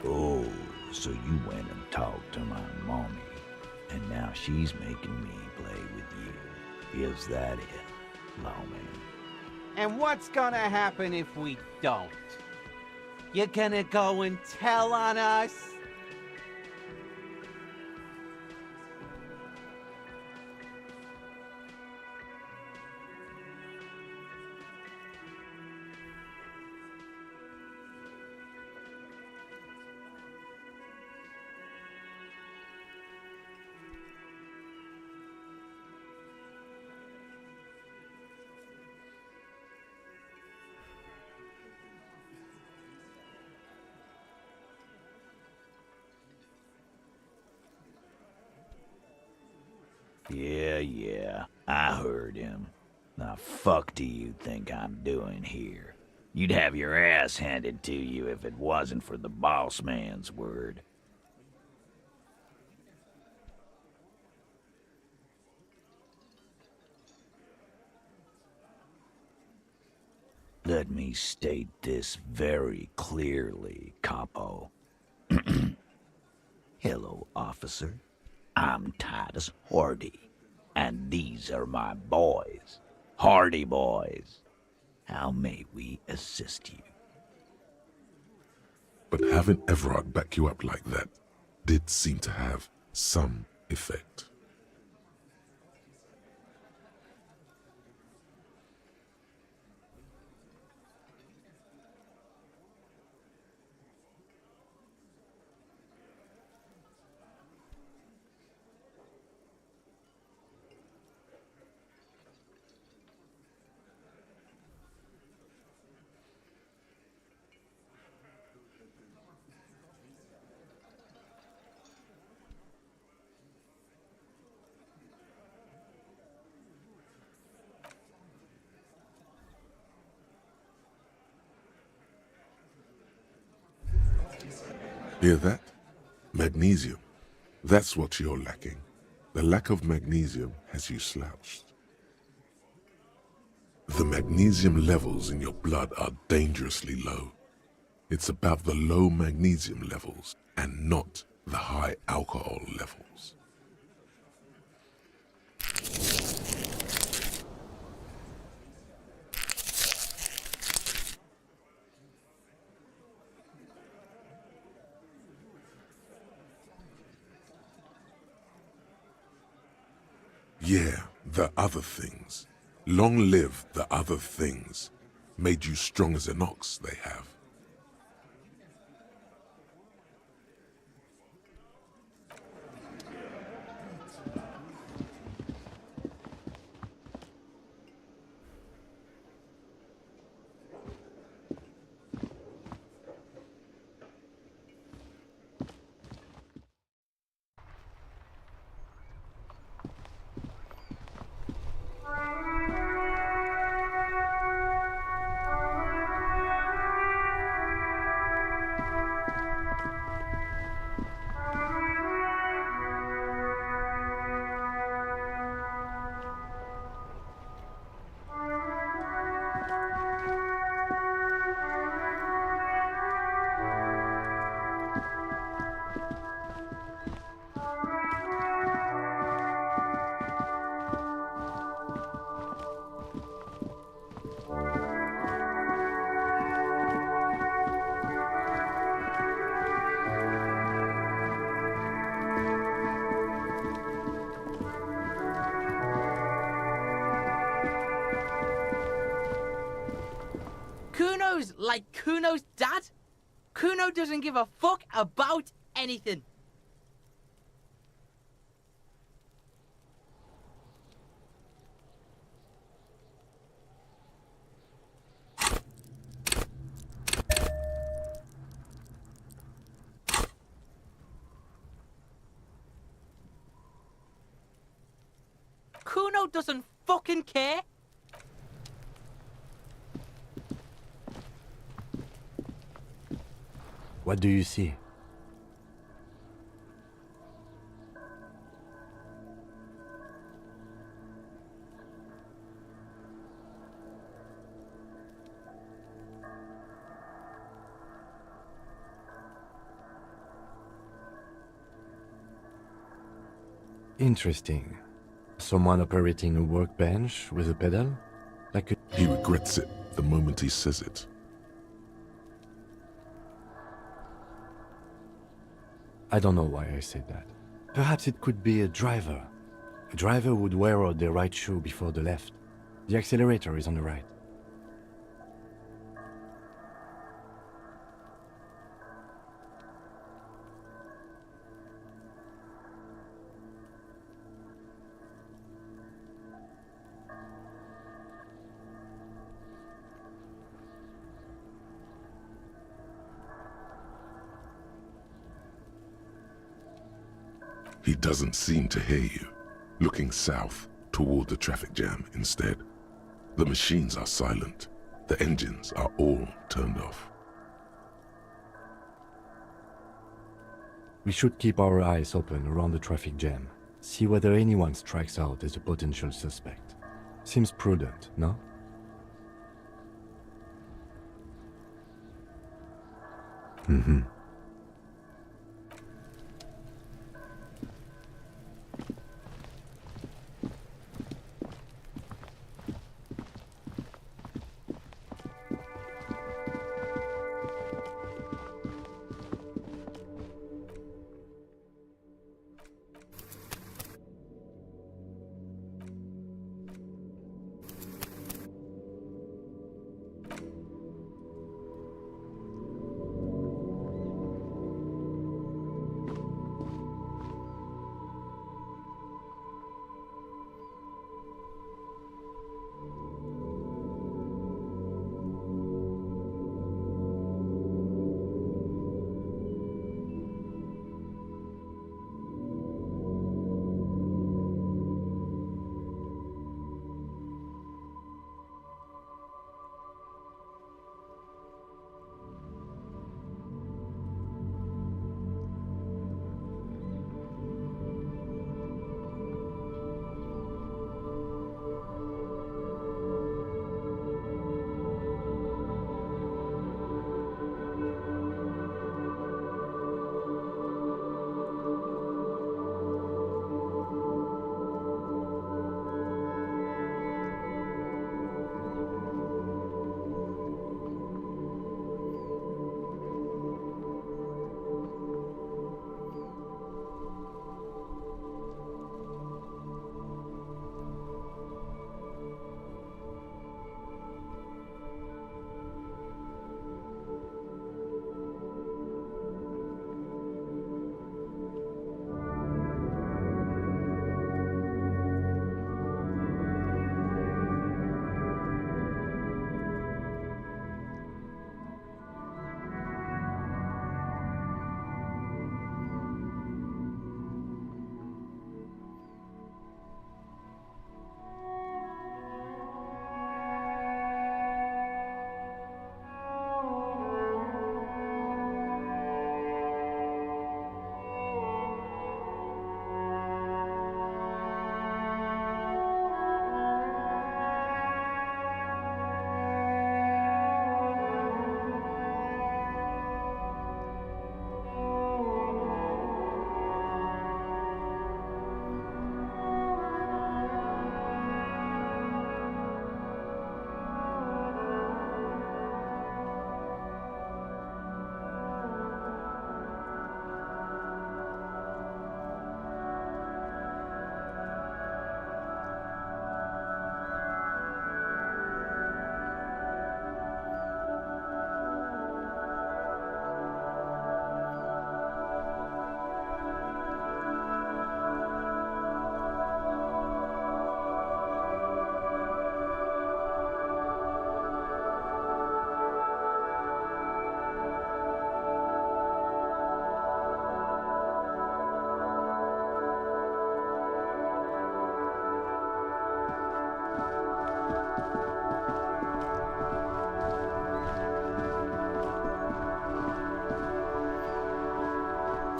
Oh, so you went and talked to my mommy, and now she's making me play with you. Is that it, lawman? And what's gonna happen if we don't? You gonna go and tell on us? Yeah, I heard him. The fuck do you think I'm doing here? You'd have your ass handed to you if it wasn't for the boss man's word. Let me state this very clearly, Capo. Hello, officer. I'm Titus Hardy, and these are my boys, Hardy boys. How may we assist you? But having Evrart back you up like that did seem to have some effect. Hear that? Magnesium. That's what you're lacking. The lack of magnesium has you slouched. The magnesium levels in your blood are dangerously low. It's about the low magnesium levels and not the high alcohol levels. Yeah, the other things. Long live the other things. Made you strong as an ox, they have. Like Kuno's dad? Kuno doesn't give a fuck about anything. Kuno doesn't fucking care. What do you see? Interesting. Someone operating a workbench with a pedal? Like a... He regrets it the moment he says it. I don't know why I said that. Perhaps it could be a driver. A driver would wear out the right shoe before the left. The accelerator is on the right. He doesn't seem to hear you, looking south toward the traffic jam instead. The machines are silent. The engines are all turned off. We should keep our eyes open around the traffic jam. See whether anyone strikes out as a potential suspect. Seems prudent, no? Mm-hmm.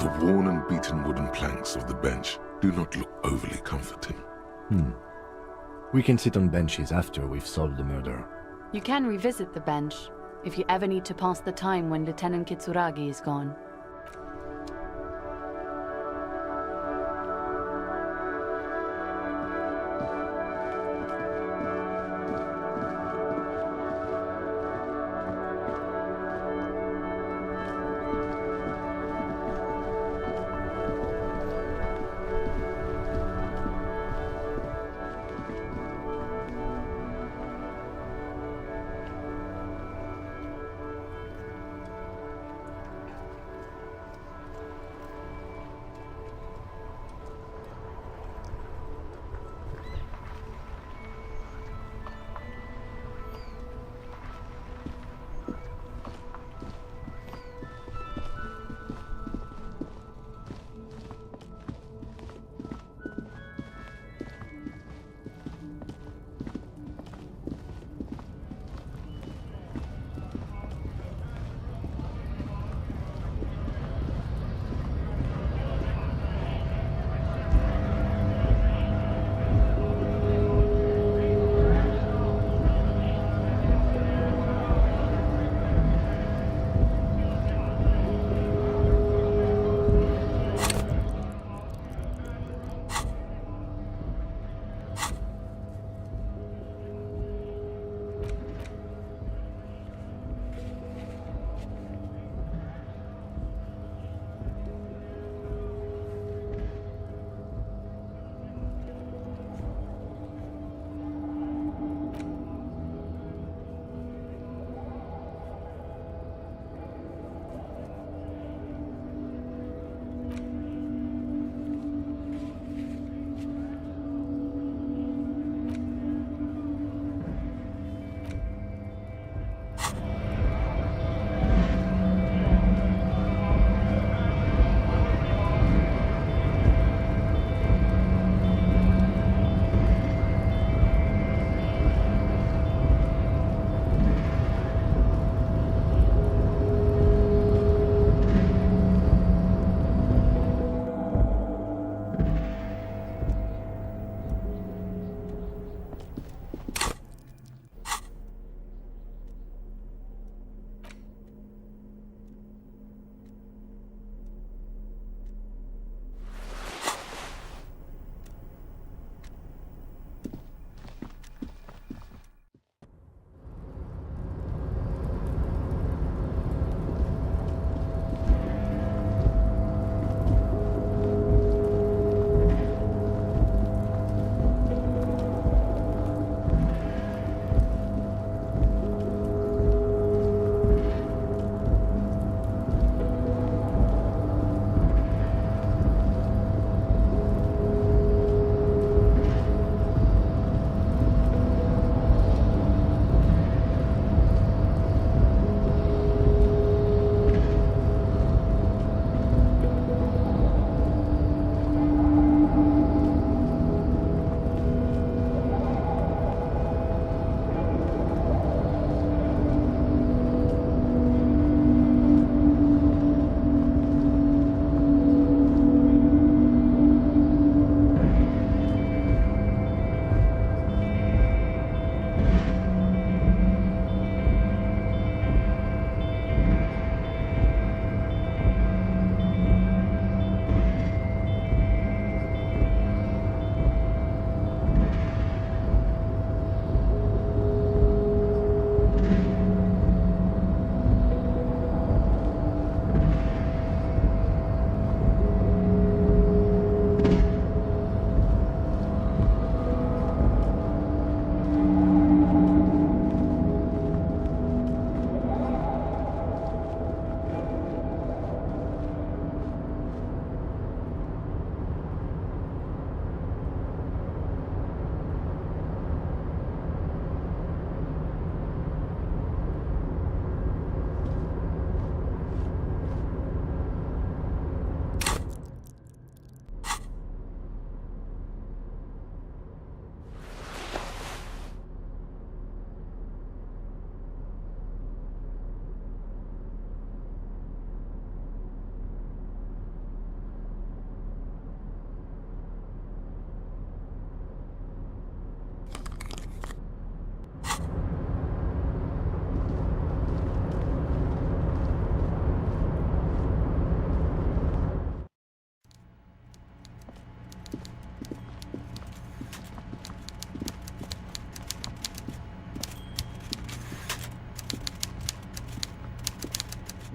The worn and beaten wooden planks of the bench do not look overly comforting. We can sit on benches after we've solved the murder. You can revisit the bench if you ever need to pass the time when Lieutenant Kitsuragi is gone.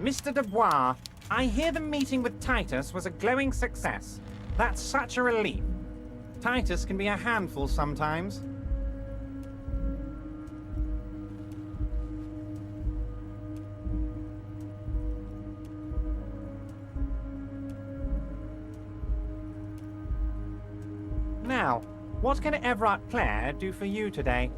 Mr. Dubois, I hear the meeting with Titus was a glowing success. That's such a relief. Titus can be a handful sometimes. Now, what can Evrart Claire do for you today?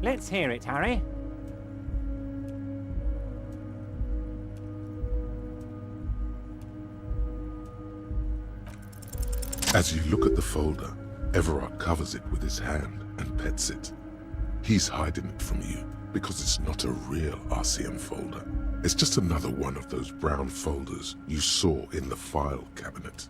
Let's hear it, Harry. As you look at the folder, Evrart covers it with his hand and pets it. He's hiding it from you because it's not a real RCM folder. It's just another one of those brown folders you saw in the file cabinet.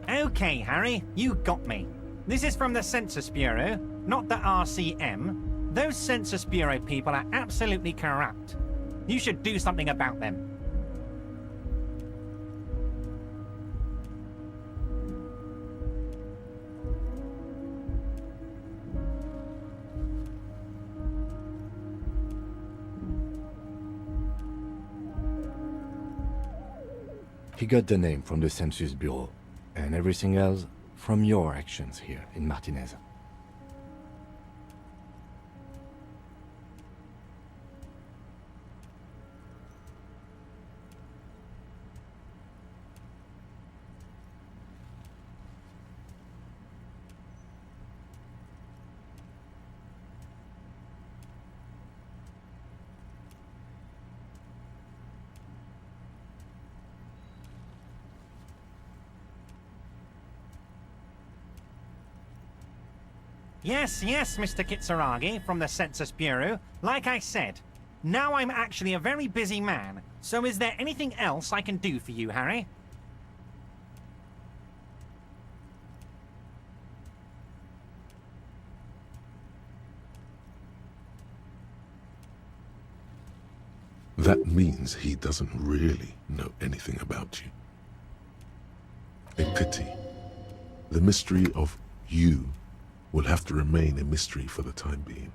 Okay, Harry, you got me. This is from the Census Bureau, not the RCM. Those Census Bureau people are absolutely corrupt. You should do something about them. He got the name from the Census Bureau, and everything else from your actions here in Martinaise. Yes, Mr. Kitsuragi from the Census Bureau. Like I said, now I'm actually a very busy man, so is there anything else I can do for you, Harry? That means he doesn't really know anything about you. A pity. The mystery of you will have to remain a mystery for the time being.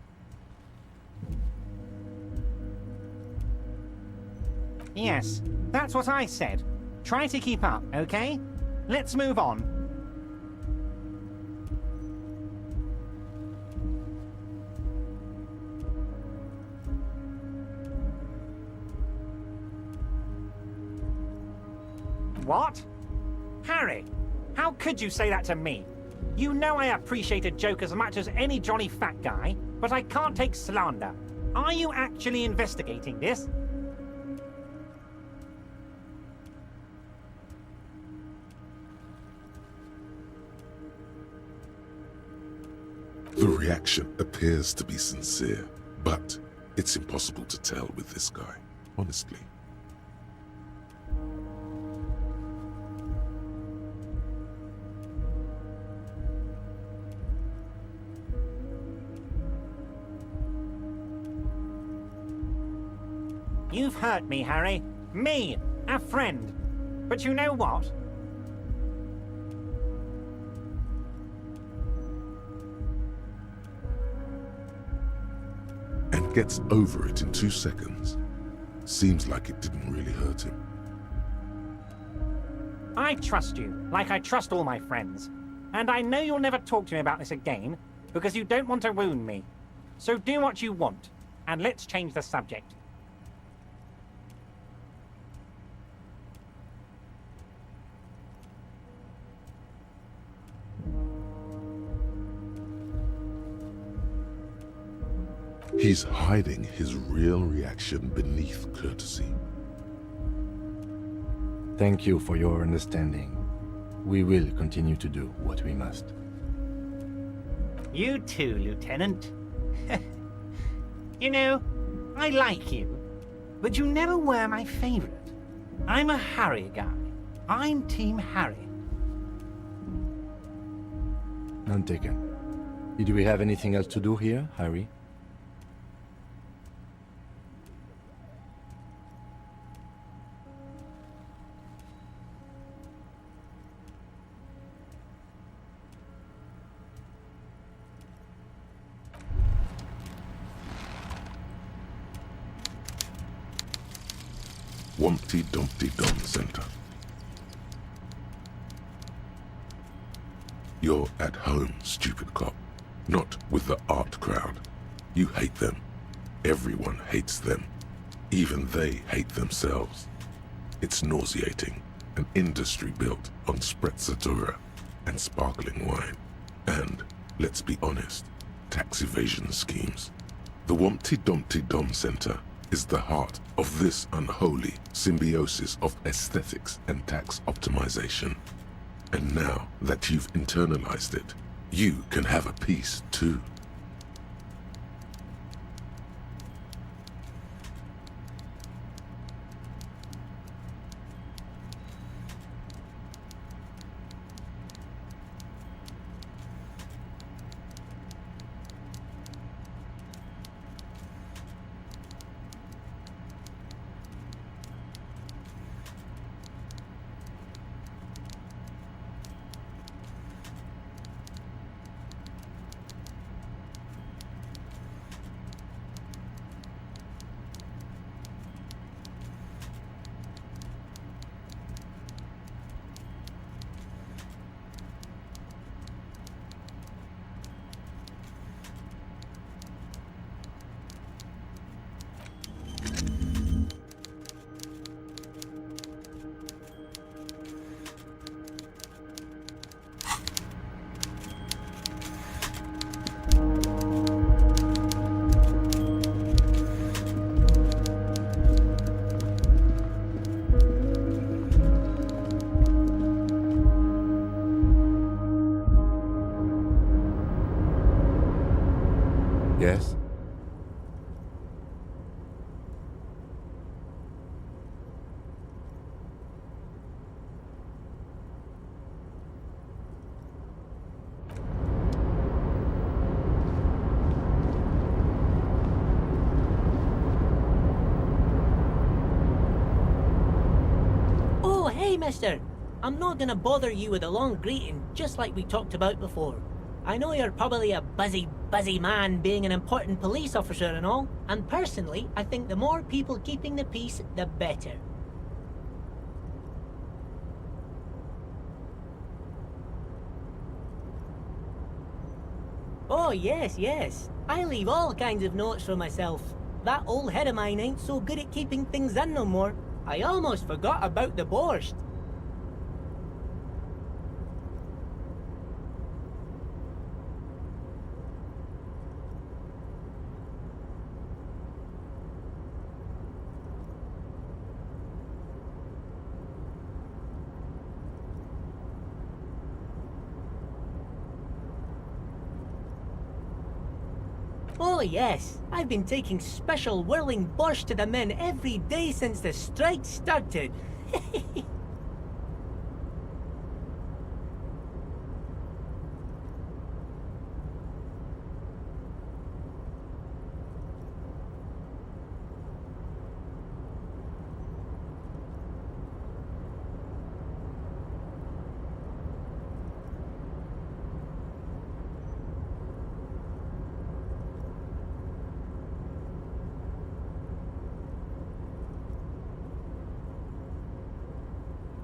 Yes, that's what I said. Try to keep up, okay? Let's move on. What? Harry, how could you say that to me? You know I appreciate a joke as much as any jolly fat guy, but I can't take slander. Are you actually investigating this? The reaction appears to be sincere, but it's impossible to tell with this guy, honestly. You've hurt me, Harry. Me, a friend. But you know what? And gets over it in 2 seconds. Seems like it didn't really hurt him. I trust you, like I trust all my friends. And I know you'll never talk to me about this again, because you don't want to wound me. So do what you want, and let's change the subject. He's hiding his real reaction beneath courtesy. Thank you for your understanding. We will continue to do what we must. You too, Lieutenant. You know, I like you, but you never were my favorite. I'm a Harry guy. I'm Team Harry. None taken. Did we have anything else to do here, Harry? Wumpty Dumpty Dum Center. You're at home, stupid cop. Not with the art crowd. You hate them. Everyone hates them. Even they hate themselves. It's nauseating. An industry built on sprezzatura and sparkling wine. And, let's be honest, tax evasion schemes. The Wumpty Dumpty Dum Center is the heart of this unholy symbiosis of aesthetics and tax optimization. And now that you've internalized it, you can have a piece too. Yes? Oh, hey, mister. I'm not gonna bother you with a long greeting, just like we talked about before. I know you're probably a busy man being an important police officer and all, and personally, I think the more people keeping the peace, the better. Oh, yes. I leave all kinds of notes for myself. That old head of mine ain't so good at keeping things in no more. I almost forgot about the borscht. Oh yes, I've been taking special whirling borscht to the men every day since the strike started.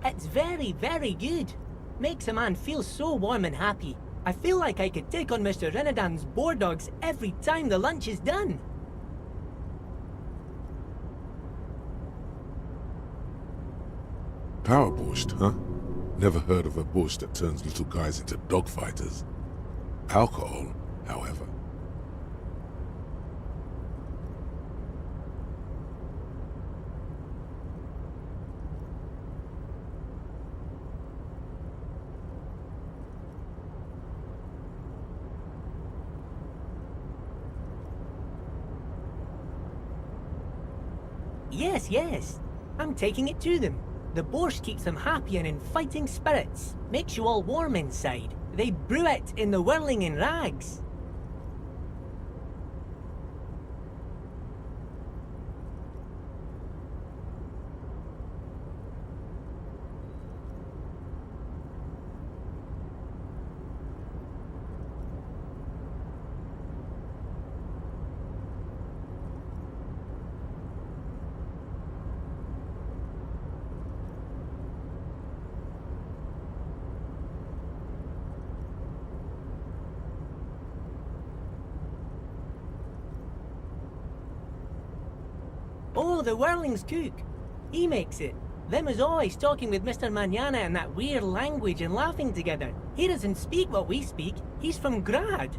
It's very good. Makes a man feel so warm and happy. I feel like I could take on Mr. Renadan's boar dogs every time the lunch is done. Power borscht, huh? Never heard of a borscht that turns little guys into dogfighters. Alcohol, however. Yes, yes. I'm taking it to them. The borscht keeps them happy and in fighting spirits. Makes you all warm inside. They brew it in the whirling in rags. Oh, the whirling's cook. He makes it. Them is always talking with Mr. Manana in that weird language and laughing together. He doesn't speak what we speak. He's from Grad.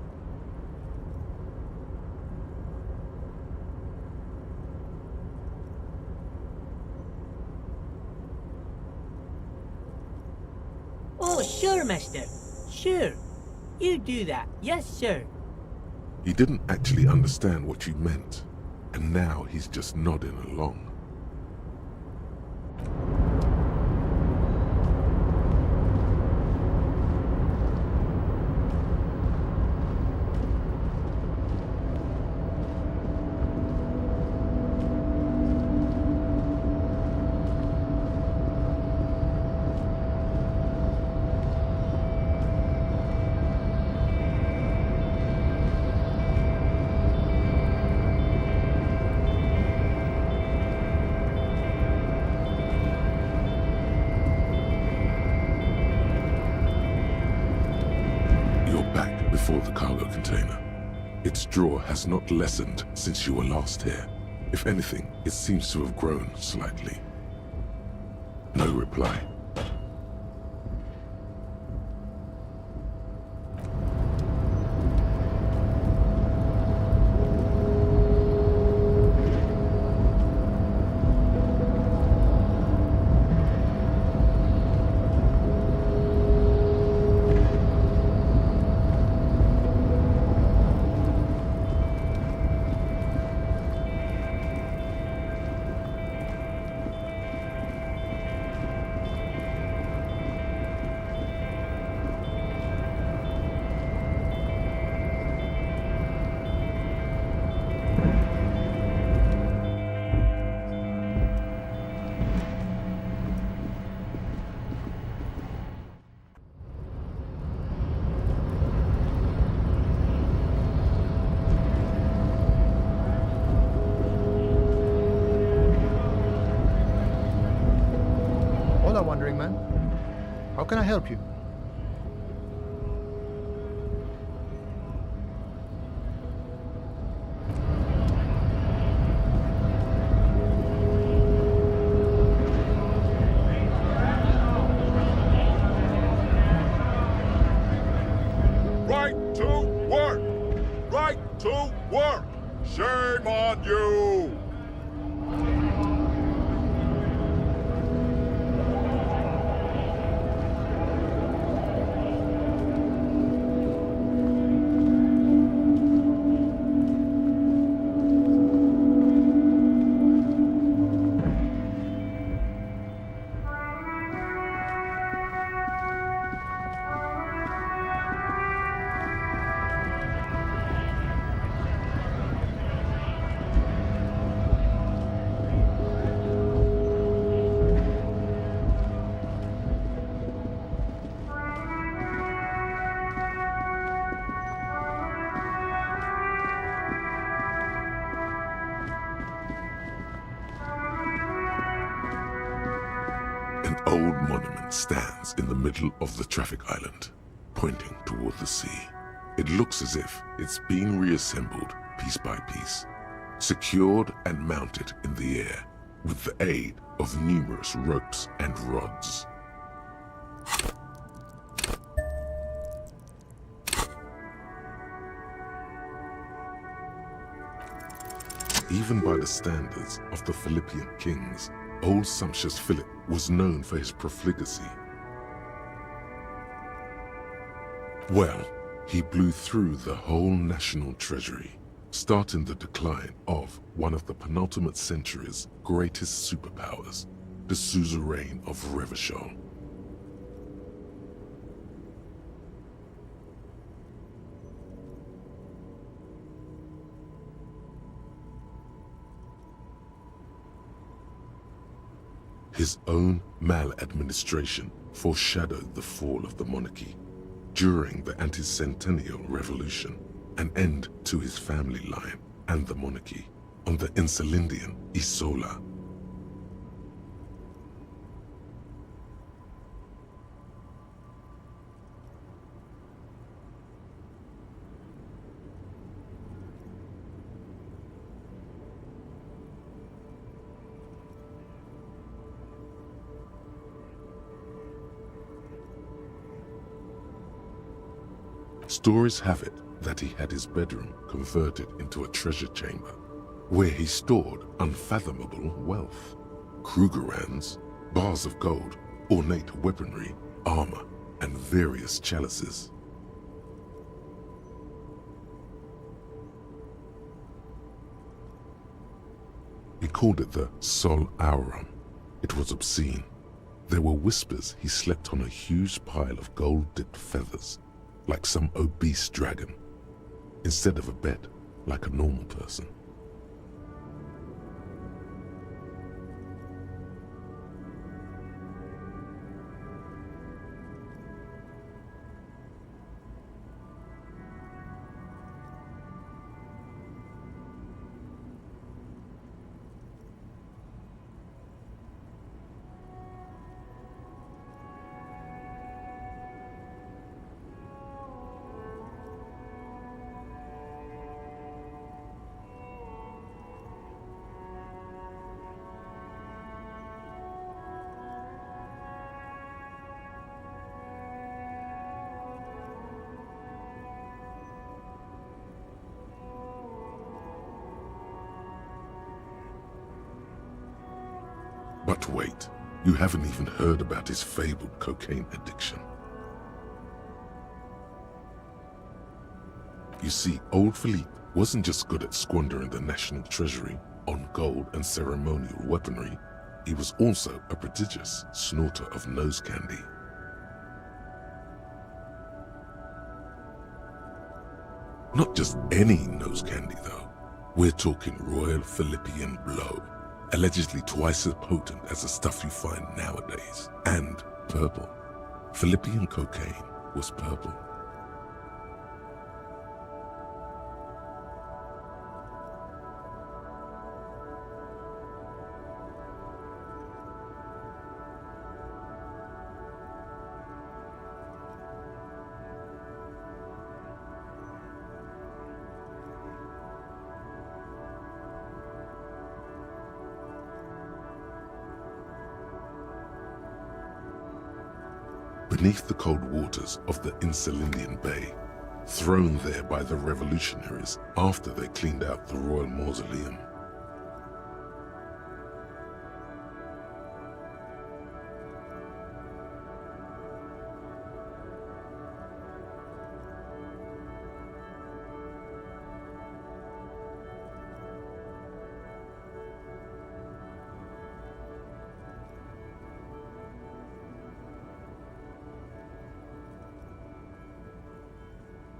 Oh, sure, mister. Sure. You do that. Yes, sir. He didn't actually understand what you meant, and now he's just nodding along. Before the cargo container. Its drawer has not lessened since you were last here. If anything, it seems to have grown slightly. No reply. Hola, wandering man. How can I help you? Right to work! Right to work! Shame on you! An old monument stands in the middle of the traffic island, pointing toward the sea. It looks as if it's being reassembled piece by piece, secured and mounted in the air with the aid of numerous ropes and rods. Even by the standards of the Philippian kings, old sumptuous Philip was known for his profligacy. Well, he blew through the whole national treasury, starting the decline of one of the penultimate century's greatest superpowers, the suzerain of Revachol. His own maladministration foreshadowed the fall of the monarchy. During the anti-centennial revolution, an end to his family line and the monarchy on the Insulindian Isola. Stories have it that he had his bedroom converted into a treasure chamber, where he stored unfathomable wealth. Krugerrands, bars of gold, ornate weaponry, armor, and various chalices. He called it the Sol Aurum. It was obscene. There were whispers he slept on a huge pile of gold-dipped feathers, like some obese dragon, instead of a bed like a normal person. But wait, you haven't even heard about his fabled cocaine addiction. You see, old Philippe wasn't just good at squandering the national treasury on gold and ceremonial weaponry, he was also a prodigious snorter of nose candy. Not just any nose candy though. We're talking Royal Philippian Blow, allegedly twice as potent as the stuff you find nowadays, and purple. Philippian cocaine was purple. Beneath the cold waters of the Insulindian Bay, thrown there by the revolutionaries after they cleaned out the royal mausoleum.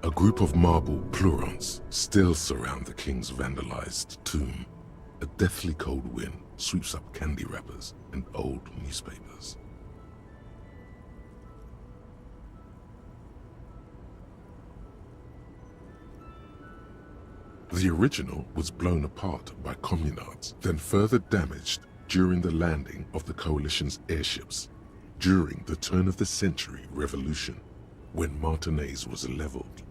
A group of marble pleurons still surround the king's vandalized tomb. A deathly cold wind sweeps up candy wrappers and old newspapers. The original was blown apart by communards, then further damaged during the landing of the coalition's airships during the turn-of-the-century revolution, when Martinaise was leveled.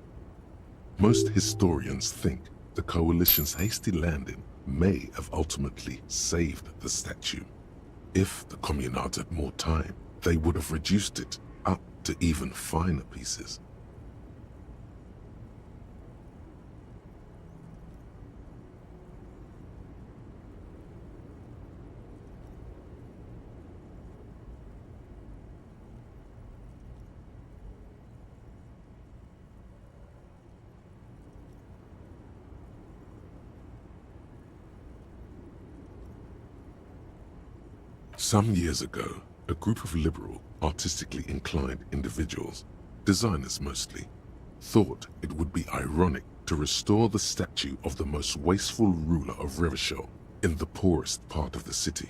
Most historians think the coalition's hasty landing may have ultimately saved the statue. If the communards had more time, they would have reduced it up to even finer pieces. Some years ago, a group of liberal, artistically inclined individuals, designers mostly, thought it would be ironic to restore the statue of the most wasteful ruler of Revachol in the poorest part of the city.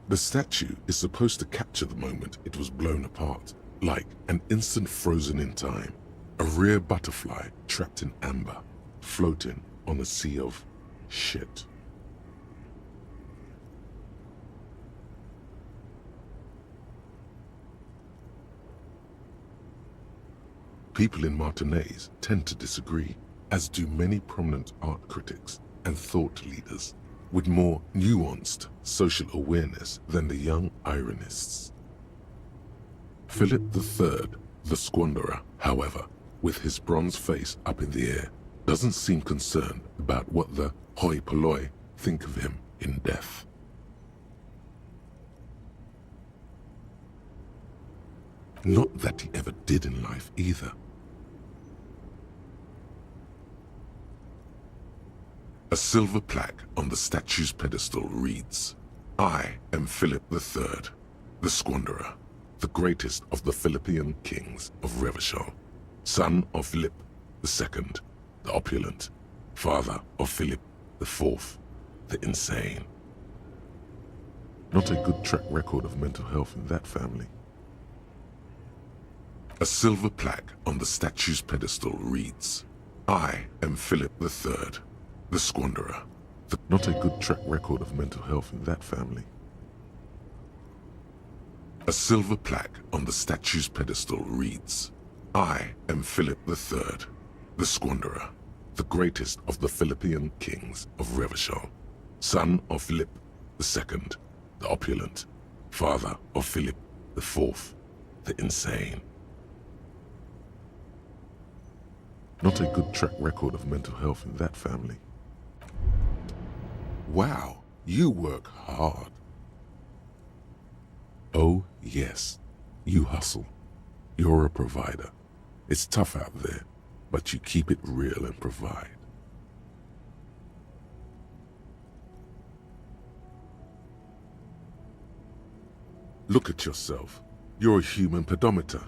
The statue is supposed to capture the moment it was blown apart, like an instant frozen in time, a rare butterfly trapped in amber, floating on a sea of shit. People in Martinaise tend to disagree, as do many prominent art critics and thought leaders with more nuanced social awareness than the young ironists. Philip III, the squanderer, however, with his bronze face up in the air, doesn't seem concerned about what the hoi polloi think of him in death. Not that he ever did in life either. A silver plaque on the statue's pedestal reads, "I am Philip III, the squanderer, the greatest of the Philippian kings of Revachol, son of Philip II, the opulent, father of Philip IV, the insane." Not a good track record of mental health in that family. A silver plaque on the statue's pedestal reads, "I am Philip III, the squanderer." Not a good track record of mental health in that family. A silver plaque on the statue's pedestal reads, "I am Philip III, the squanderer, the greatest of the Philippian kings of Revachol, son of Philip II, the opulent, father of Philip IV, the insane. Not a good track record of mental health in that family. Wow, you work hard. Oh, yes, you hustle. You're a provider. It's tough out there, but you keep it real and provide. Look at yourself. You're a human pedometer.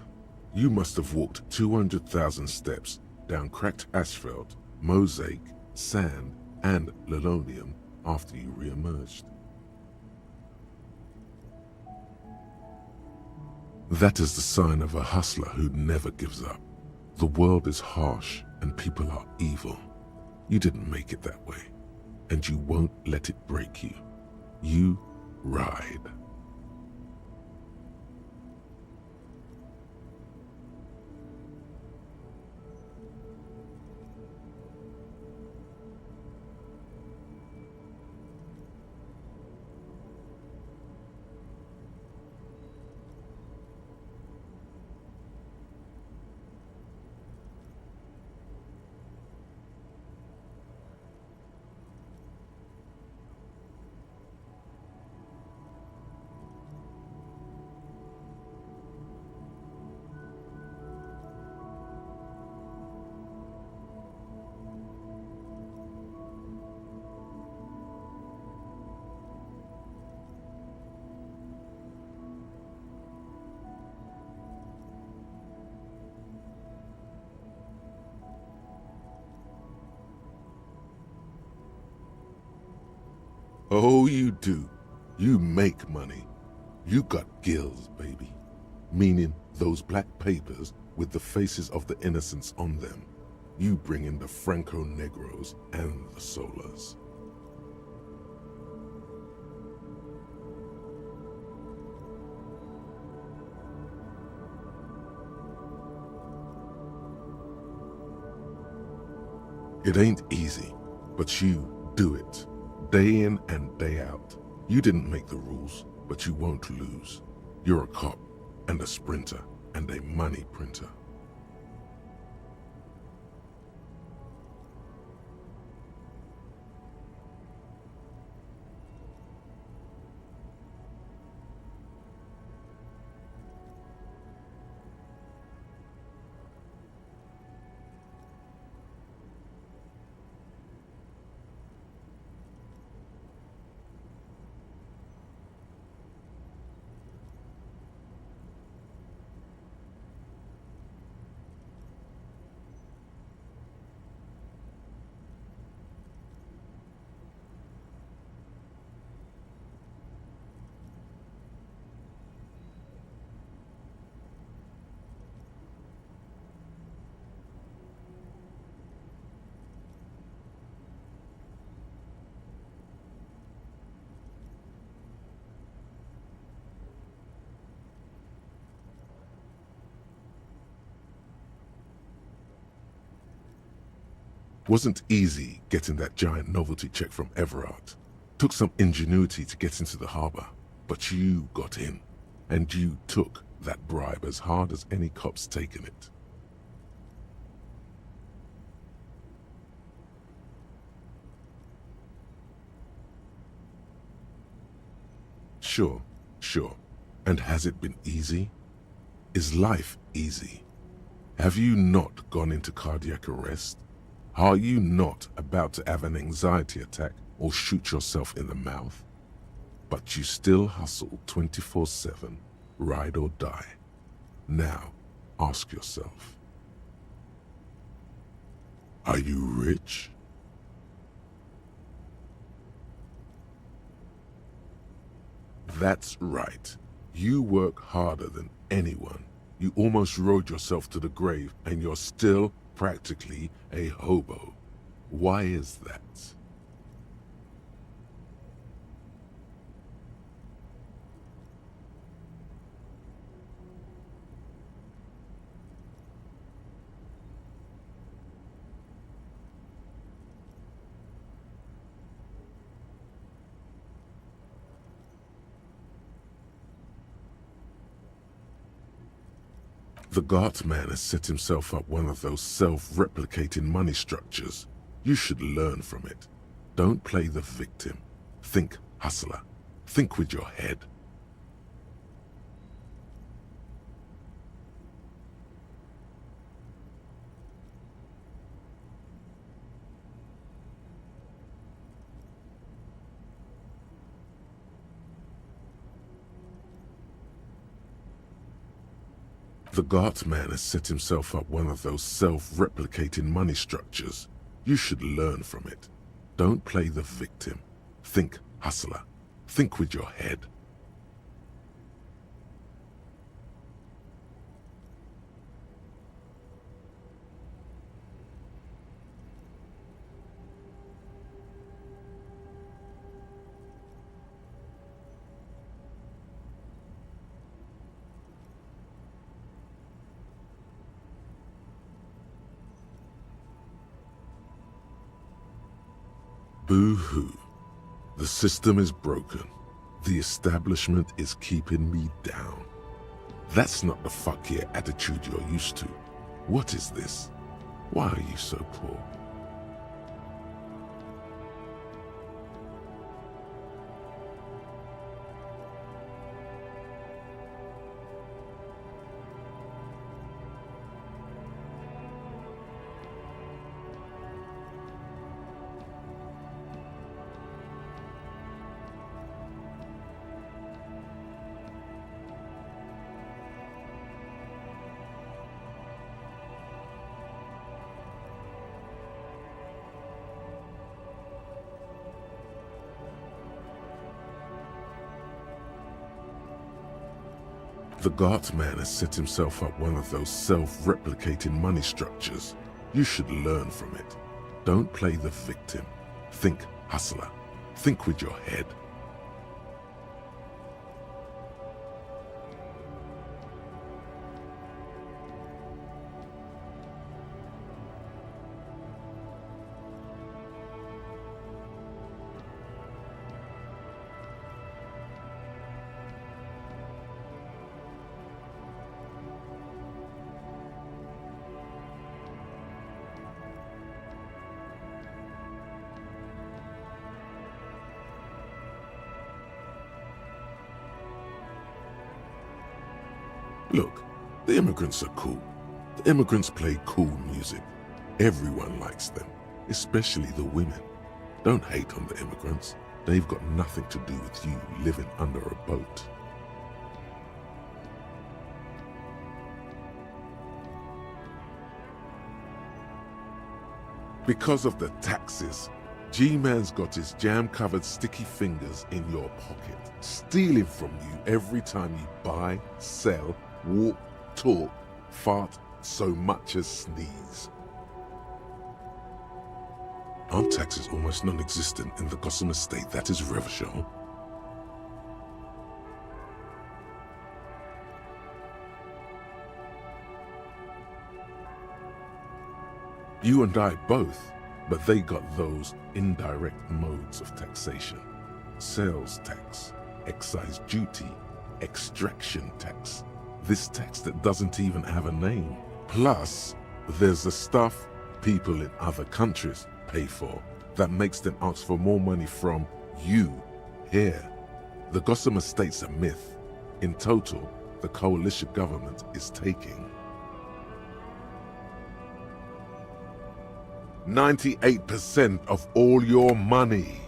You must have walked 200,000 steps down cracked asphalt, mosaic, sand, and linoleum after you re-emerged. That is the sign of a hustler who never gives up. The world is harsh and people are evil. You didn't make it that way, and you won't let it break you. You ride. Oh, you do. You make money. You got gills, baby. Meaning those black papers with the faces of the innocents on them. You bring in the Franco Negros and the Solas. It ain't easy, but you do it. Day in and day out. You didn't make the rules, but you won't lose. You're a cop, and a sprinter, and a money printer. Wasn't easy getting that giant novelty check from Evrart. Took some ingenuity to get into the harbor, but you got in, and you took that bribe as hard as any cop's taken it. Sure. And has it been easy? Is life easy? Have you not gone into cardiac arrest? Are you not about to have an anxiety attack or shoot yourself in the mouth? But you still hustle 24/7, ride or die. Now, ask yourself, are you rich? That's right. You work harder than anyone. You almost rode yourself to the grave, and you're still practically a hobo. Why is that? The Gart man has set himself up one of those self-replicating money structures. You should learn from it. Don't play the victim. Think hustler. Think with your head. The Gart man has set himself up one of those self-replicating money structures. You should learn from it. Don't play the victim. Think hustler. Think with your head. Boo-hoo. The system is broken. The establishment is keeping me down. That's not the fuck yeah attitude you're used to. What is this? Why are you so poor? The Gart man has set himself up one of those self-replicating money structures. You should learn from it. Don't play the victim. Think hustler. Think with your head. Look, the immigrants are cool. The immigrants play cool music. Everyone likes them, especially the women. Don't hate on the immigrants. They've got nothing to do with you living under a boat. Because of the taxes, G-Man's got his jam-covered sticky fingers in your pocket, stealing from you every time you buy, sell, walk, talk, fart, so much as sneeze. Aren't taxes almost non-existent in the Gotham estate that is Revachol? You and I both. but they got those indirect modes of taxation. Sales tax, excise duty, extraction tax. This tax that doesn't even have a name. Plus, there's the stuff people in other countries pay for that makes them ask for more money from you here. The Gossamer State's a myth. In total, the coalition government is taking 98% of all your money.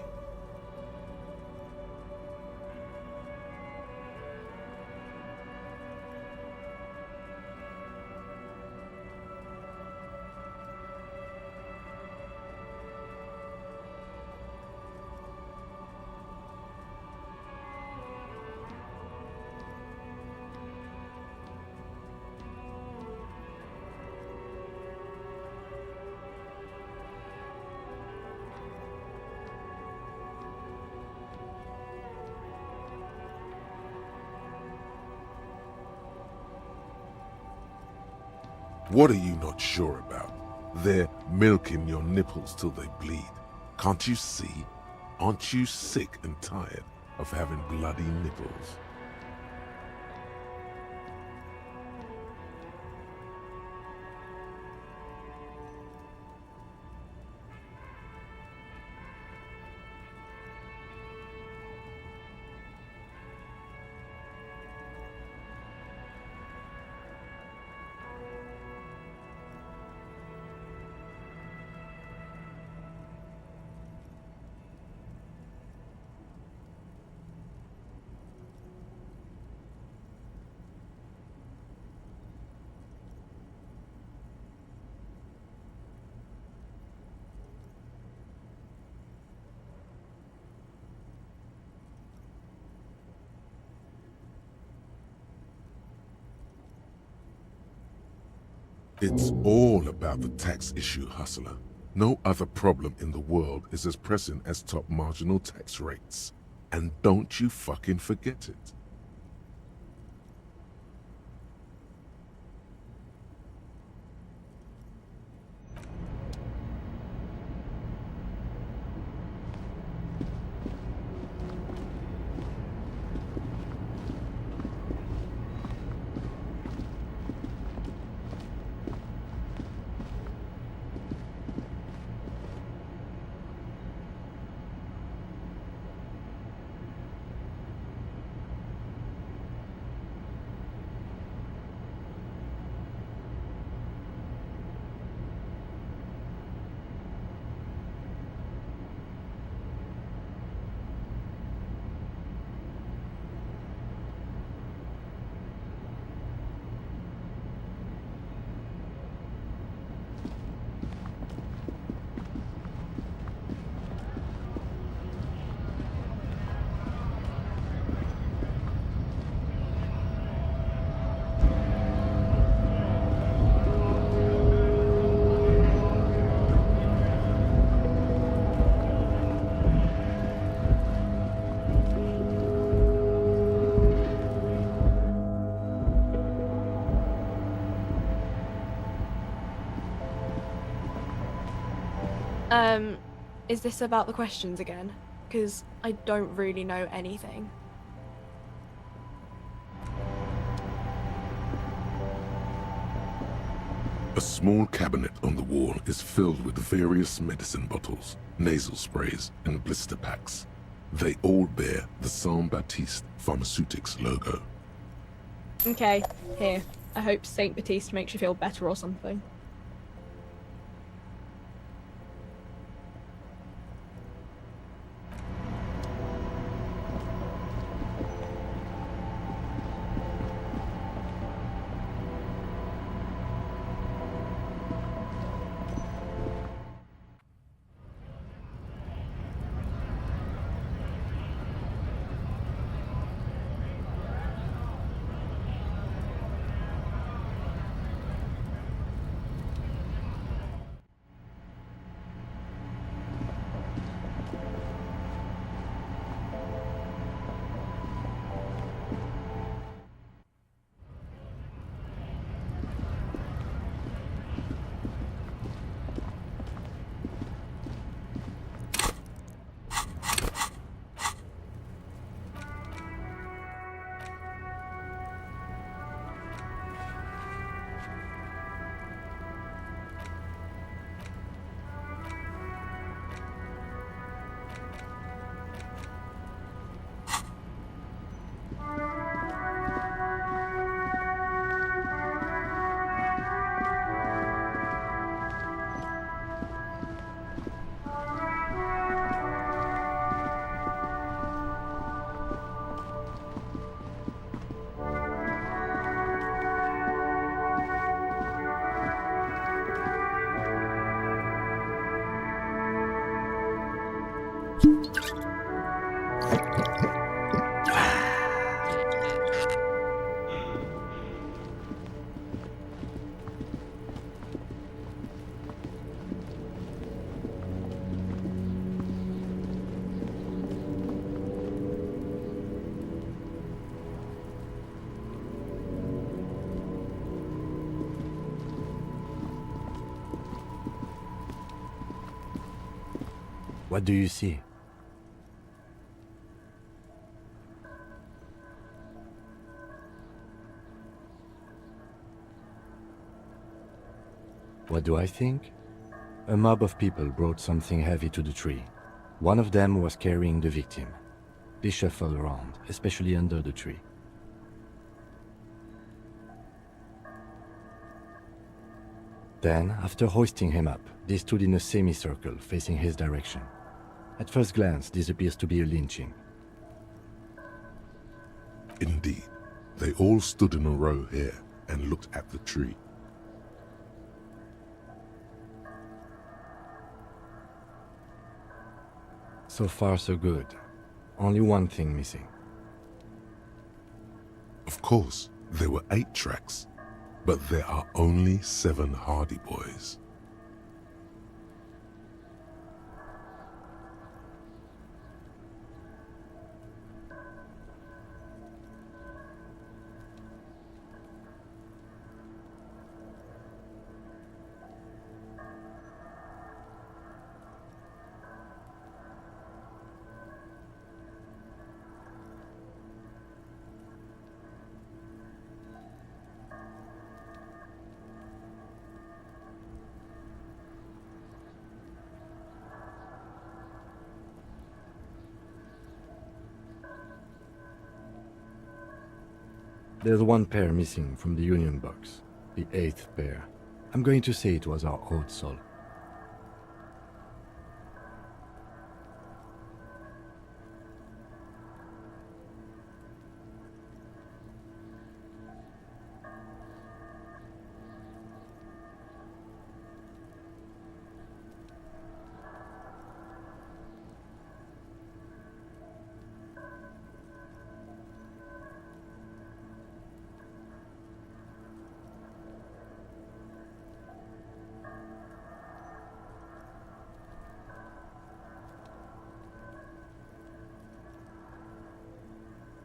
What are you not sure about? They're milking your nipples till they bleed. Can't you see? Aren't you sick and tired of having bloody nipples? It's all about the tax issue, hustler. No other problem in the world is as pressing as top marginal tax rates. And don't you fucking forget it. Is this about the questions again? Because I don't really know anything. A small cabinet on the wall is filled with various medicine bottles, nasal sprays, and blister packs. They all bear the Saint-Baptiste Pharmaceutics logo. Okay, here. I hope Saint Baptiste makes you feel better or something. What do you see? What do I think? A mob of people brought something heavy to the tree. One of them was carrying the victim. They shuffled around, especially under the tree. Then, after hoisting him up, they stood in a semicircle facing his direction. At first glance, this appears to be a lynching. Indeed, they all stood in a row here and looked at the tree. So far, so good. Only one thing missing. Of course, there were 8 tracks, but there are only 7 Hardy Boys. There's one pair missing from the union box. The 8th pair. I'm going to say it was our old soul.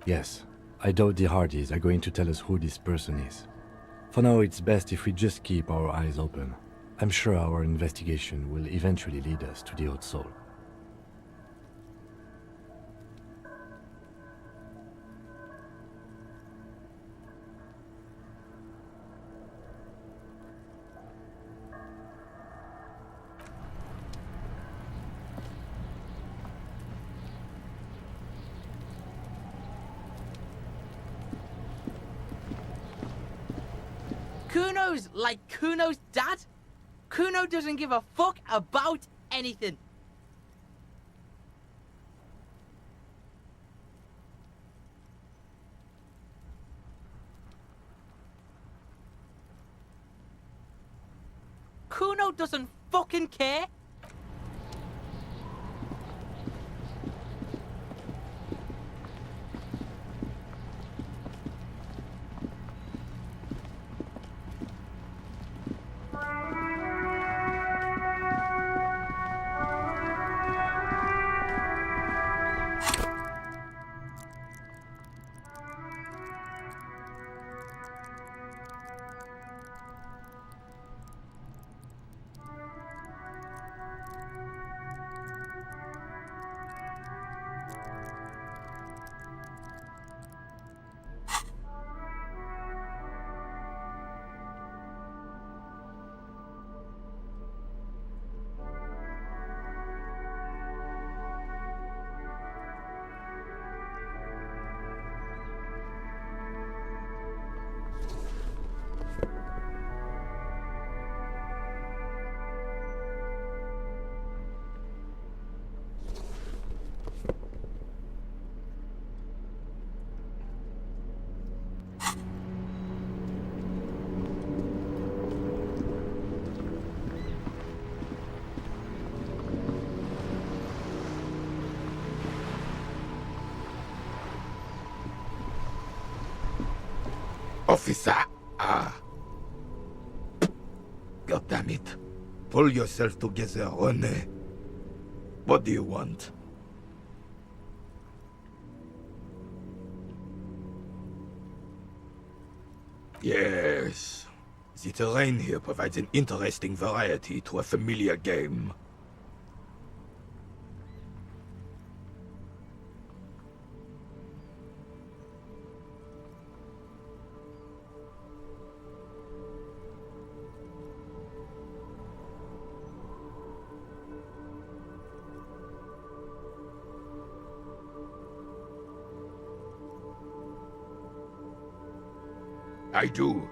Yes, I doubt the Hardys are going to tell us who this person is. For now, it's best if we just keep our eyes open. I'm sure our investigation will eventually lead us to the Old Soul. Kuno's like Kuno's dad? Kuno doesn't give a fuck about anything. Kuno doesn't fucking care. Officer! God damn it. Pull yourself together, René. What do you want? Yes. The terrain here provides an interesting variety to a familiar game. I do.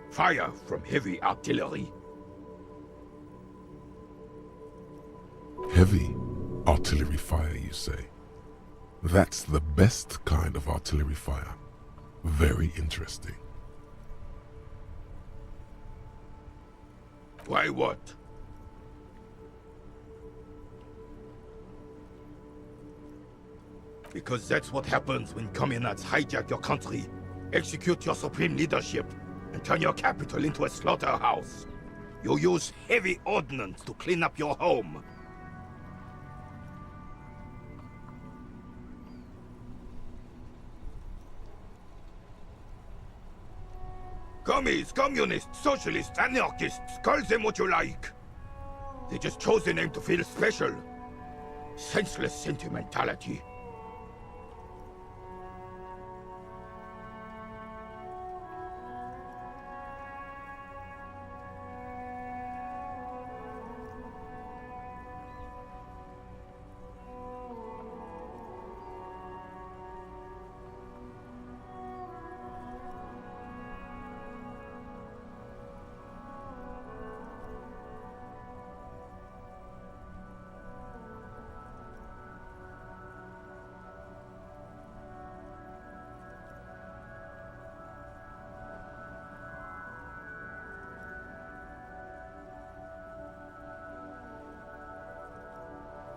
Fire from heavy artillery. Heavy artillery fire, you say? That's the best kind of artillery fire. Very interesting. Why what? Because that's what happens when communards hijack your country, execute your supreme leadership, and turn your capital into a slaughterhouse. You use heavy ordnance to clean up your home. Commies, communists, socialists, anarchists, call them what you like. They just chose the name to feel special. Senseless sentimentality.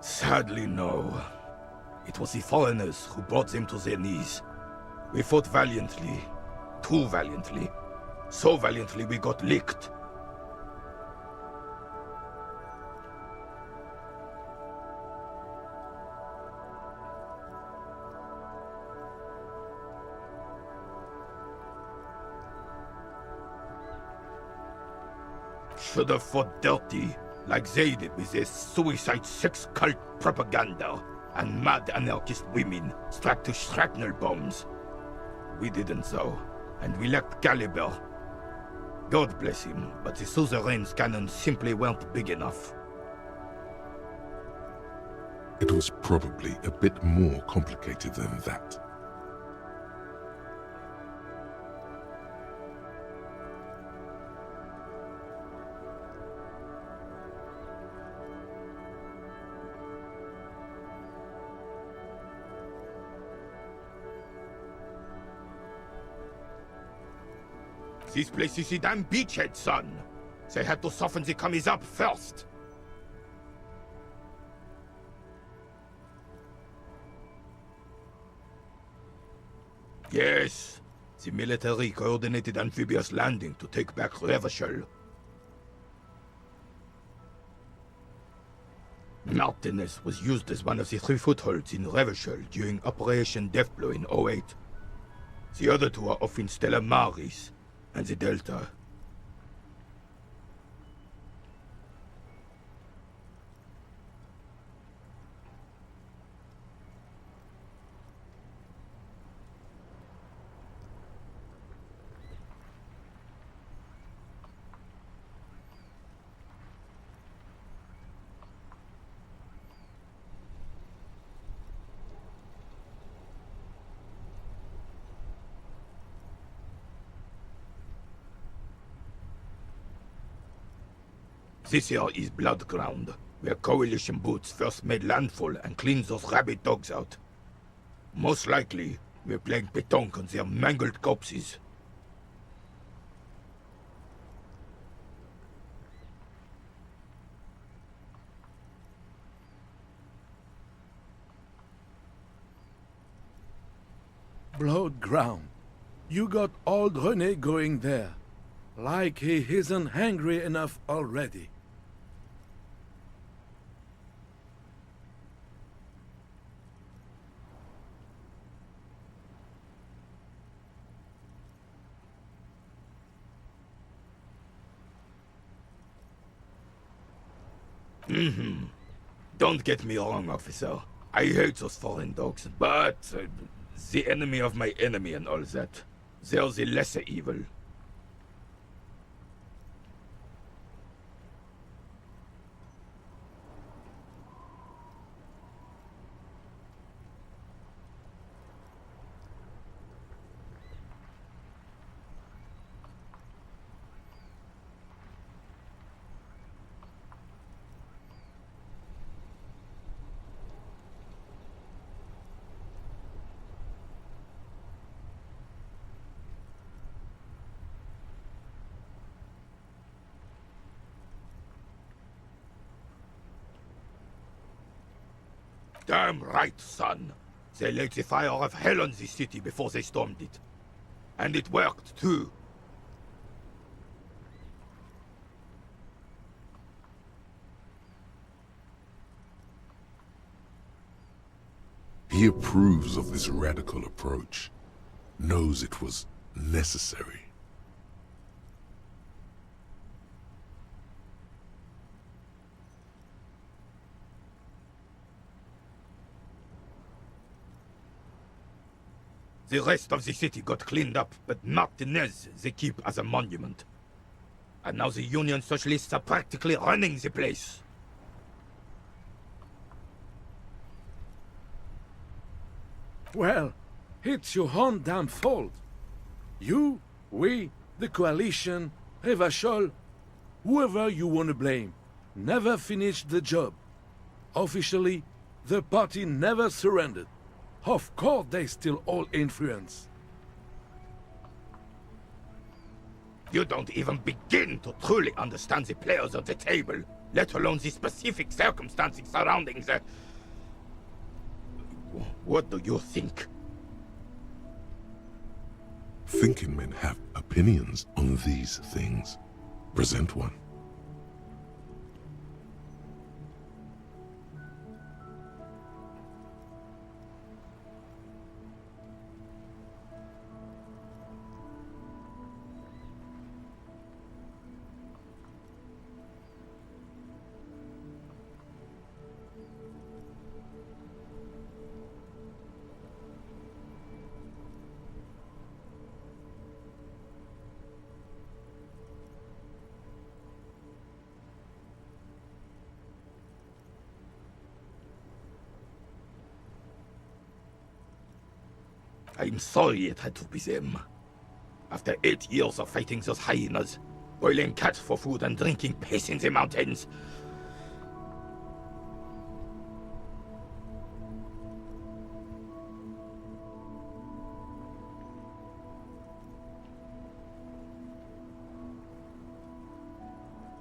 Sadly, no. It was the foreigners who brought them to their knees. We fought valiantly. Too valiantly. So valiantly we got licked. Should have fought dirty, like they did with their suicide sex cult propaganda and mad anarchist women strapped to shrapnel bombs. We didn't though, and we lacked caliber. God bless him, but the suzerain's cannons simply weren't big enough. It was probably a bit more complicated than that. This place is a damn beachhead, son. They had to soften the commies up first. Yes, the military coordinated amphibious landing to take back Revachol. Martinaise was used as one of the 3 footholds in Revachol during Operation Deathblow in 08. The other 2 are off in Stella Maris and the Delta. This here is Blood Ground, where Coalition boots first made landfall and cleaned those rabid dogs out. Most likely, we're playing pétanque on their mangled corpses. Blood Ground. You got old René going there. Like he isn't hungry enough already. Don't get me wrong, officer. I hate those foreign dogs, but the enemy of my enemy and all that. They're the lesser evil. Damn right, son. They laid the fire of hell on this city before they stormed it. And it worked, too. He approves of this radical approach, knows it was necessary. The rest of the city got cleaned up, but Martinaise they keep as a monument. And now the Union Socialists are practically running the place. Well, it's your own damn fault. You, we, the coalition, Revachol, whoever you want to blame, never finished the job. Officially, the party never surrendered. Of course they still all influence. You don't even begin to truly understand the players on the table, let alone the specific circumstances surrounding the... What do you think? Thinking men have opinions on these things. Present one. I'm sorry it had to be them. After 8 years of fighting those hyenas, boiling cats for food and drinking piss in the mountains.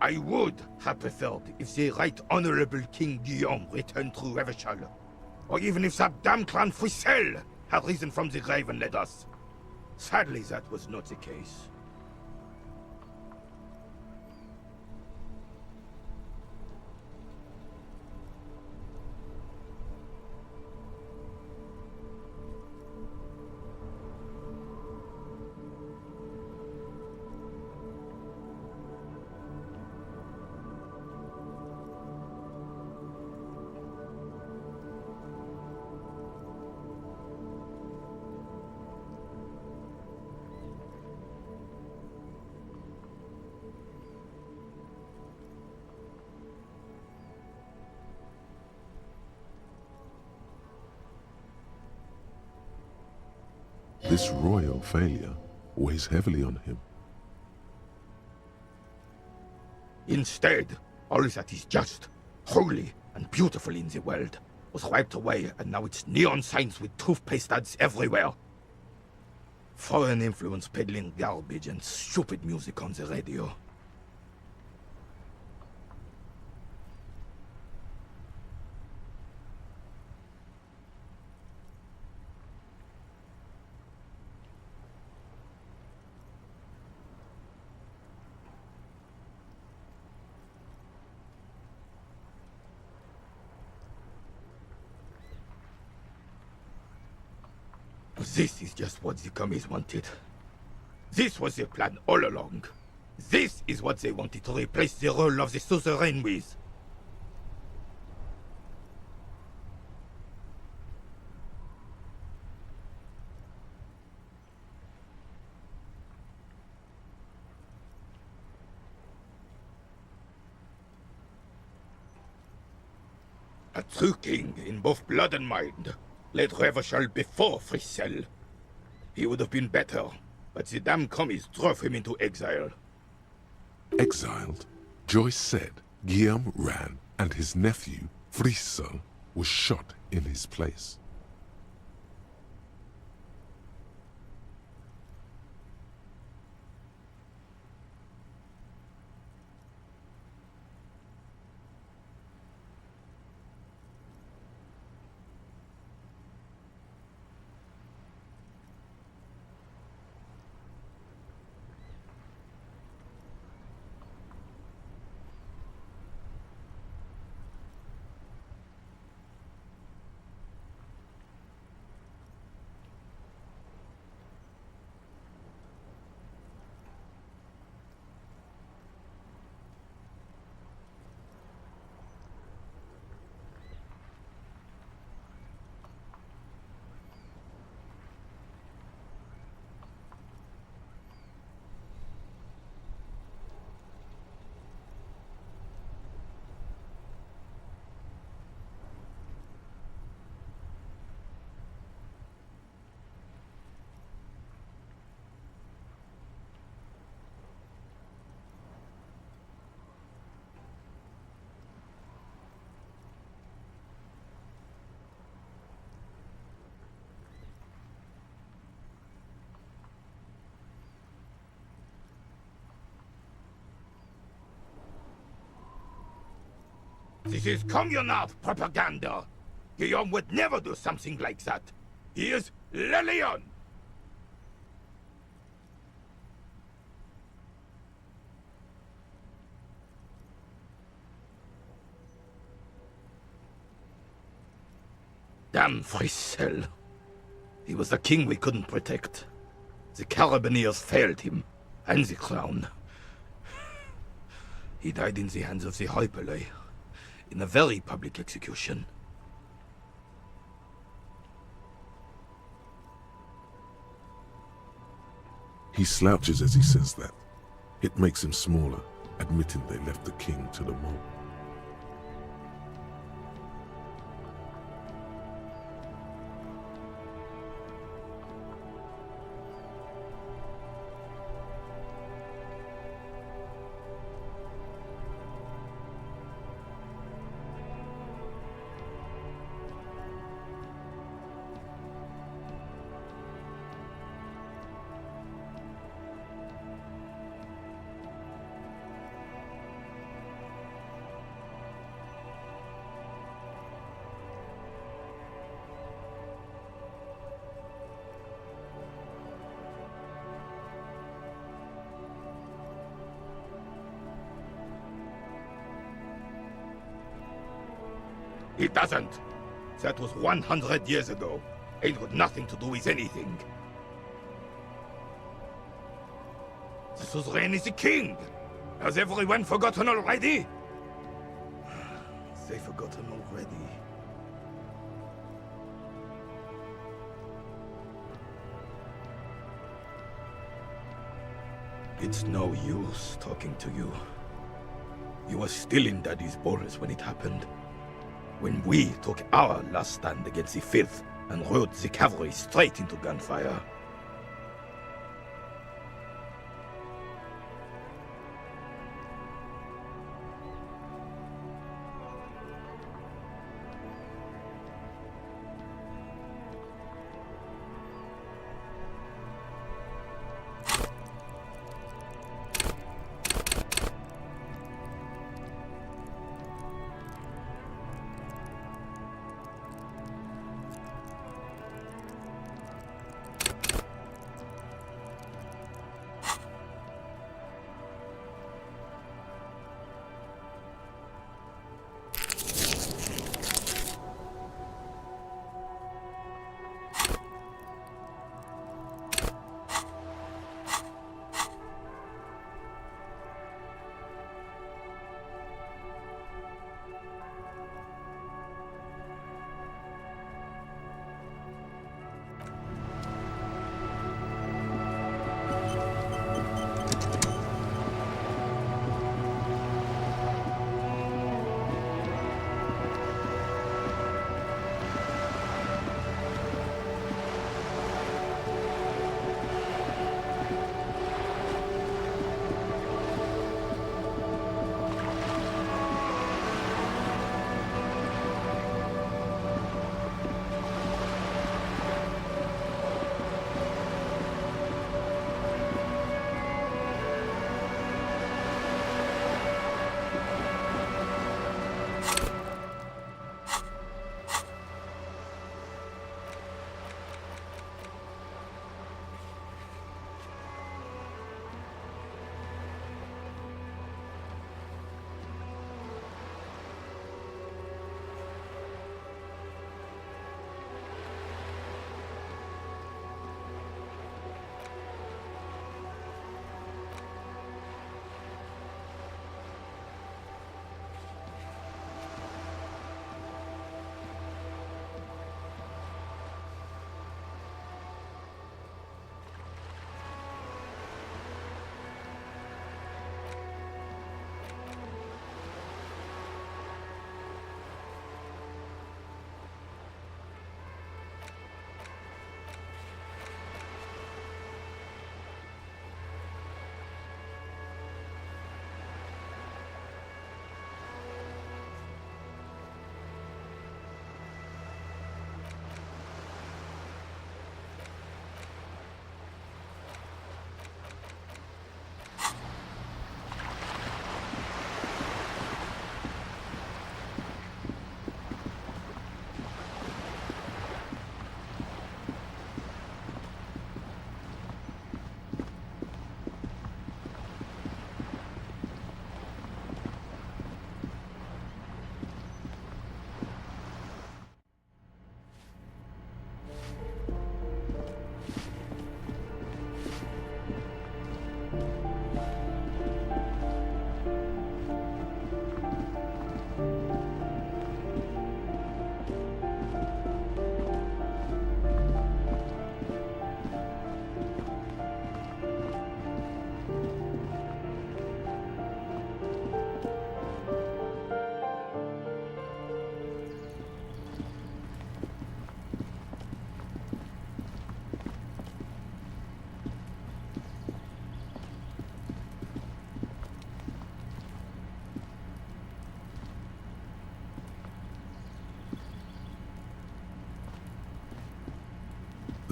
I would have preferred if the Right Honorable King Guillaume returned through Revachol, or even if that damn clan Frissel had risen from the grave and led us. Sadly, that was not the case. This royal failure weighs heavily on him. Instead, all that is just, holy, and beautiful in the world was wiped away, and now it's neon signs with toothpaste ads everywhere. Foreign influence peddling garbage and stupid music on the radio. This is just what the commies wanted. This was their plan all along. This is what they wanted to replace the role of the suzerain with. A true king in both blood and mind led Revachol before Frissel. He would have been better, but the damn commies drove him into exile. Exiled, Joyce said Guillaume ran and his nephew, Frissel, was shot in his place. This is communal propaganda. Guillaume would never do something like that. He is Le Lion. Damn Fricelle. He was the king we couldn't protect. The Carabineers failed him, and the crown. He died in the hands of the Hyperlay, in a very public execution. He slouches as he says that. It makes him smaller, admitting they left the king to the mob. It doesn't. That was 100 years ago. Ain't got nothing to do with anything. The suzerain is the king. Has everyone forgotten already? They've forgotten already. It's no use talking to you. You were still in Daddy's borders when it happened. When we took our last stand against the filth and rode the cavalry straight into gunfire.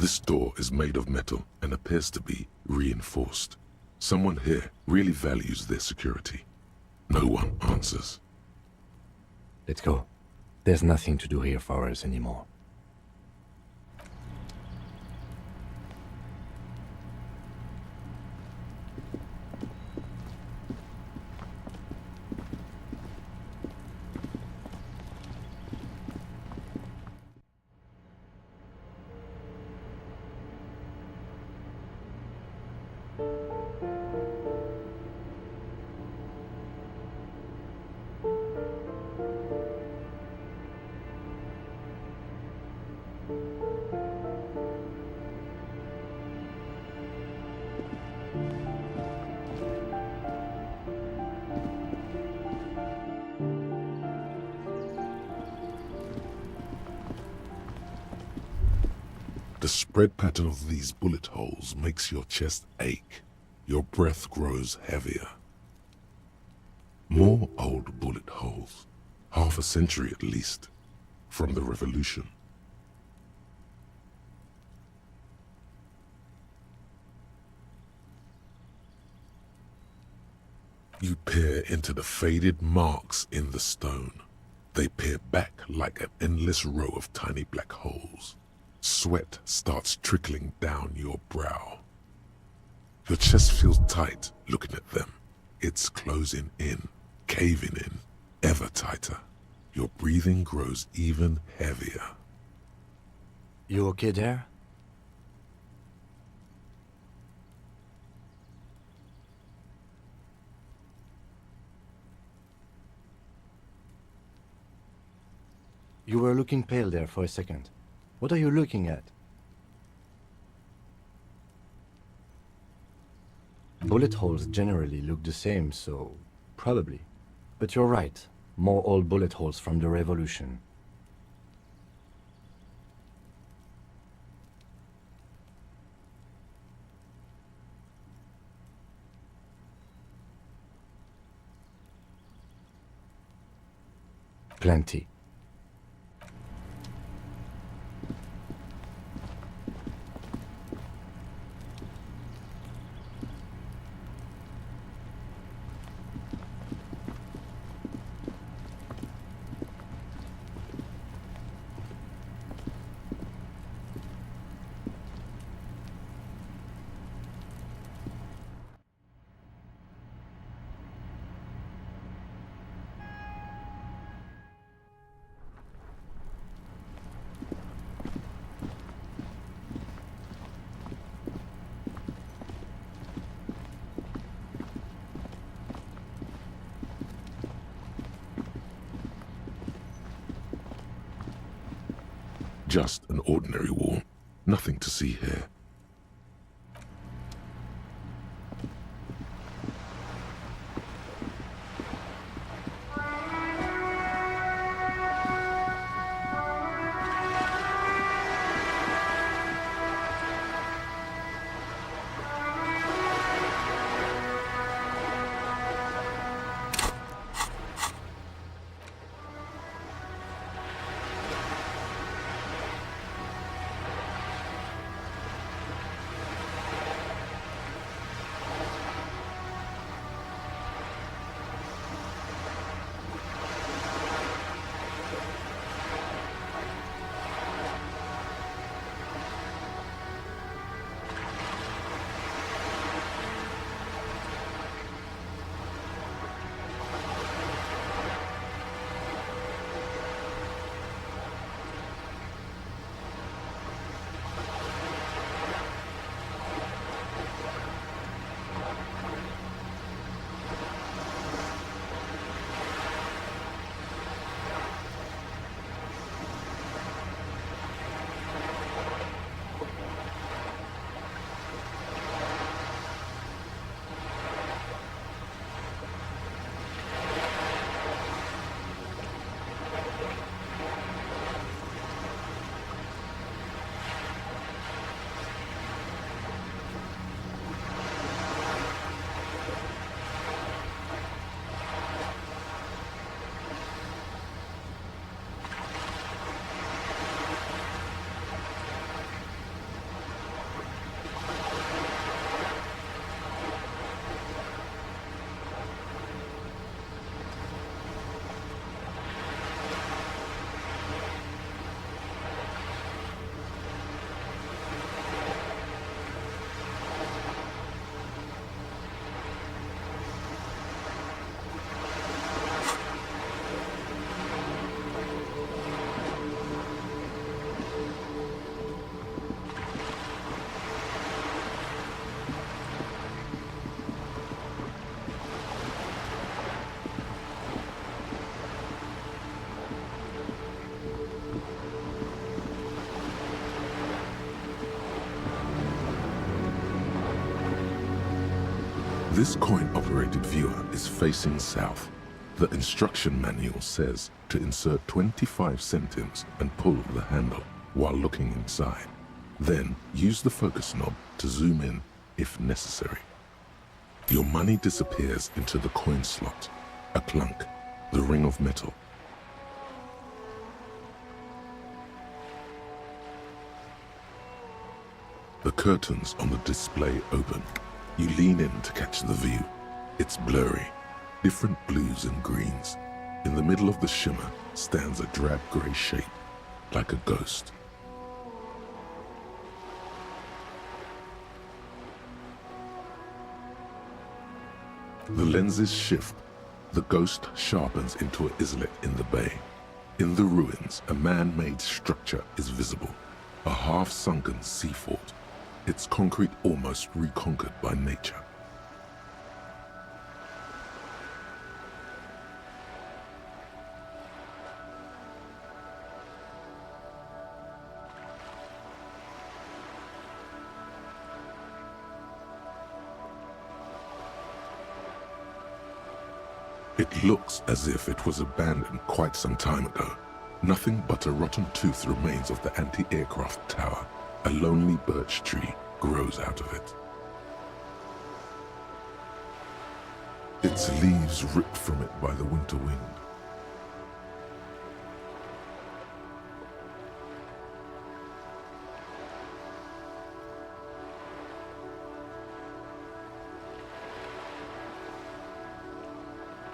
This door is made of metal and appears to be reinforced. Someone here really values their security. No one answers. Let's go. There's nothing to do here for us anymore. The spread pattern of these bullet holes makes your chest ache. Your breath grows heavier. More old bullet holes, half a century at least, from the Revolution. You peer into the faded marks in the stone. They peer back like an endless row of tiny black holes. Sweat starts trickling down your brow. Your chest feels tight looking at them. It's closing in, caving in, ever tighter. Your breathing grows even heavier. You okay there? You were looking pale there for a second. What are you looking at? Bullet holes generally look the same, so probably. But you're right. More old bullet holes from the Revolution. Plenty. Just an ordinary wall. Nothing to see here. This coin-operated viewer is facing south. The instruction manual says to insert 25 centimes and pull the handle while looking inside. Then use the focus knob to zoom in if necessary. Your money disappears into the coin slot. A clunk, the ring of metal. The curtains on the display open. You lean in to catch the view. It's blurry, different blues and greens. In the middle of the shimmer stands a drab grey shape, like a ghost. The lenses shift. The ghost sharpens into an islet in the bay. In the ruins, a man-made structure is visible, a half-sunken sea fort. Its concrete almost reconquered by nature. It looks as if it was abandoned quite some time ago. Nothing but a rotten tooth remains of the anti-aircraft tower. A lonely birch tree grows out of it. Its leaves ripped from it by the winter wind.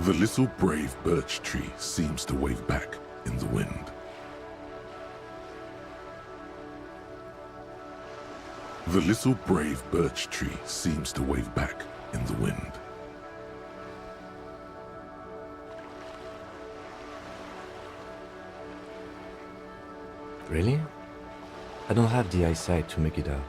The little brave birch tree seems to wave back in the wind. The little brave birch tree seems to wave back in the wind. Really? I don't have the eyesight to make it out.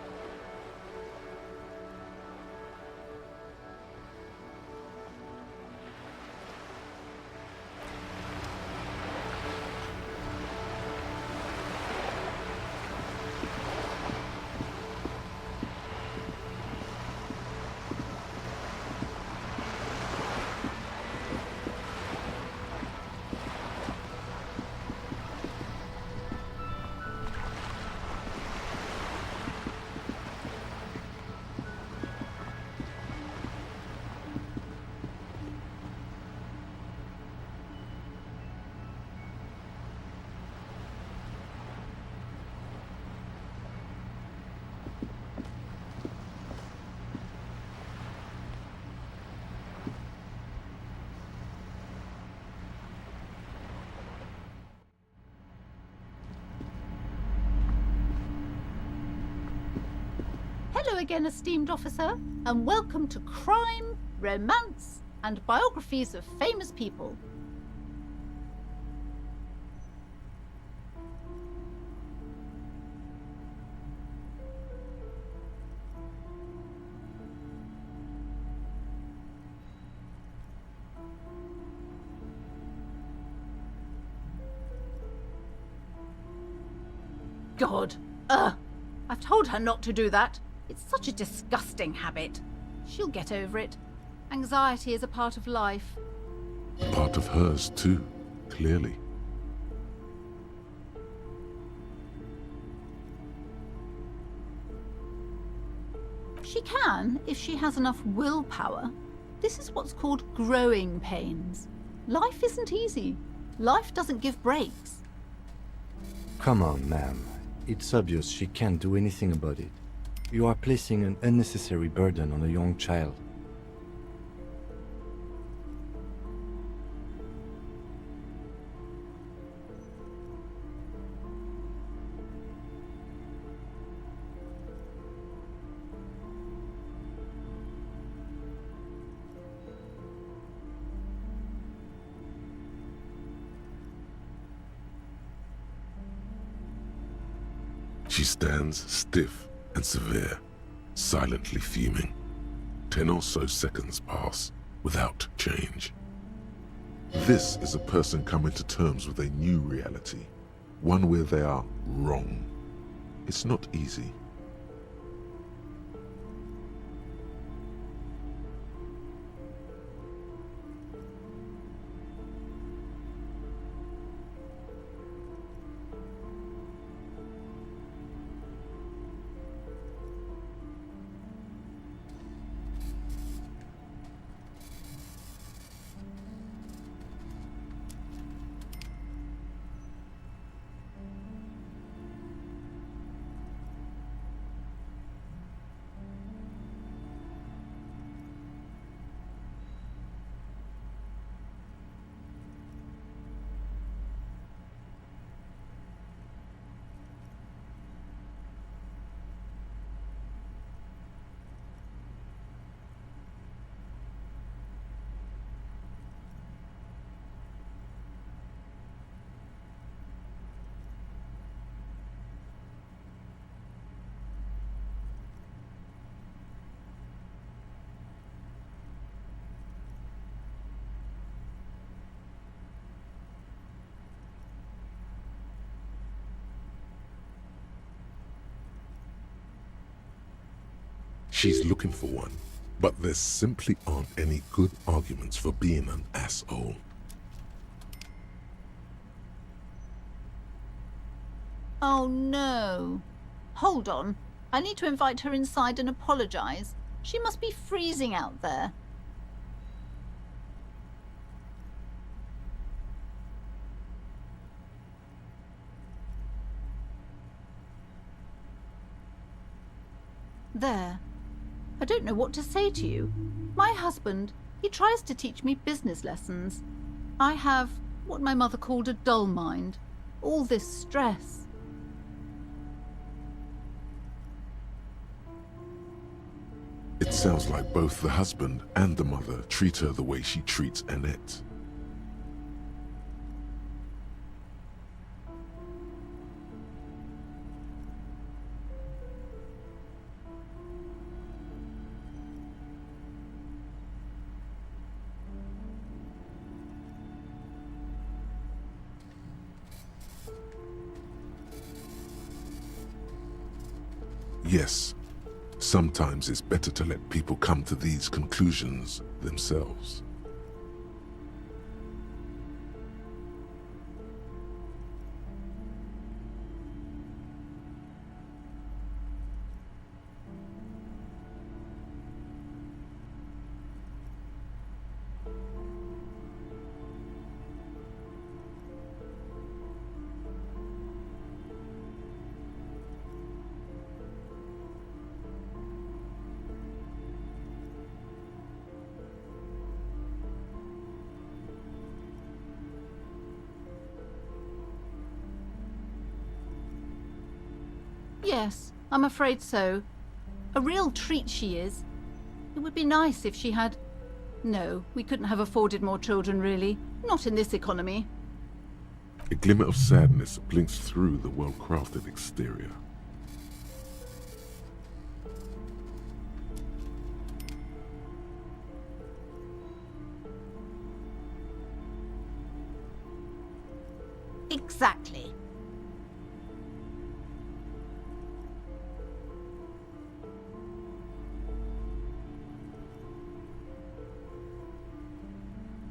Hello again, esteemed officer, and welcome to Crime, Romance, and Biographies of Famous People. God, I've told her not to do that. It's such a disgusting habit. She'll get over it. Anxiety is a part of life. Part of hers too, clearly. She can, if she has enough willpower. This is what's called growing pains. Life isn't easy. Life doesn't give breaks. Come on, ma'am. It's obvious she can't do anything about it. You are placing an unnecessary burden on a young child. She stands stiff and severe, silently fuming. 10 or so seconds pass without change. This is a person coming to terms with a new reality, one where they are wrong. It's not easy. She's looking for one, but there simply aren't any good arguments for being an asshole. Oh no. Hold on. I need to invite her inside and apologize. She must be freezing out there. There. I don't know what to say to you. My husband, he tries to teach me business lessons. I have what my mother called a dull mind. All this stress. It sounds like both the husband and the mother treat her the way she treats Annette. Yes, sometimes it's better to let people come to these conclusions themselves. Yes, I'm afraid so. A real treat she is. It would be nice if she had... No, we couldn't have afforded more children, really. Not in this economy. A glimmer of sadness blinks through the well-crafted exterior. Exactly.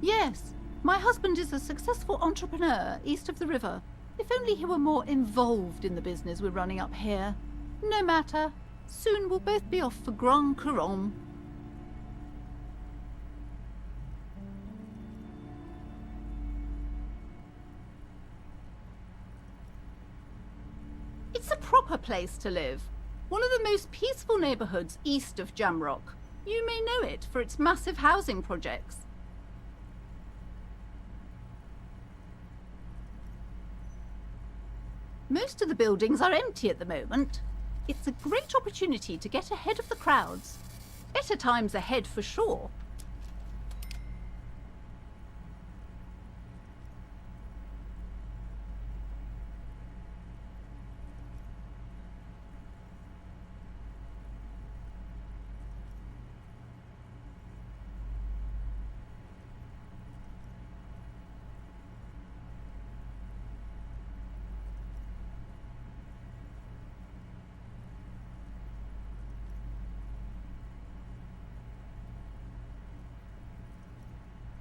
Yes, my husband is a successful entrepreneur east of the river. If only he were more involved in the business we're running up here. No matter. Soon we'll both be off for Grand Couronne. It's a proper place to live. One of the most peaceful neighborhoods east of Jamrock. You may know it for its massive housing projects. Most of the buildings are empty at the moment. It's a great opportunity to get ahead of the crowds. Better times ahead for sure.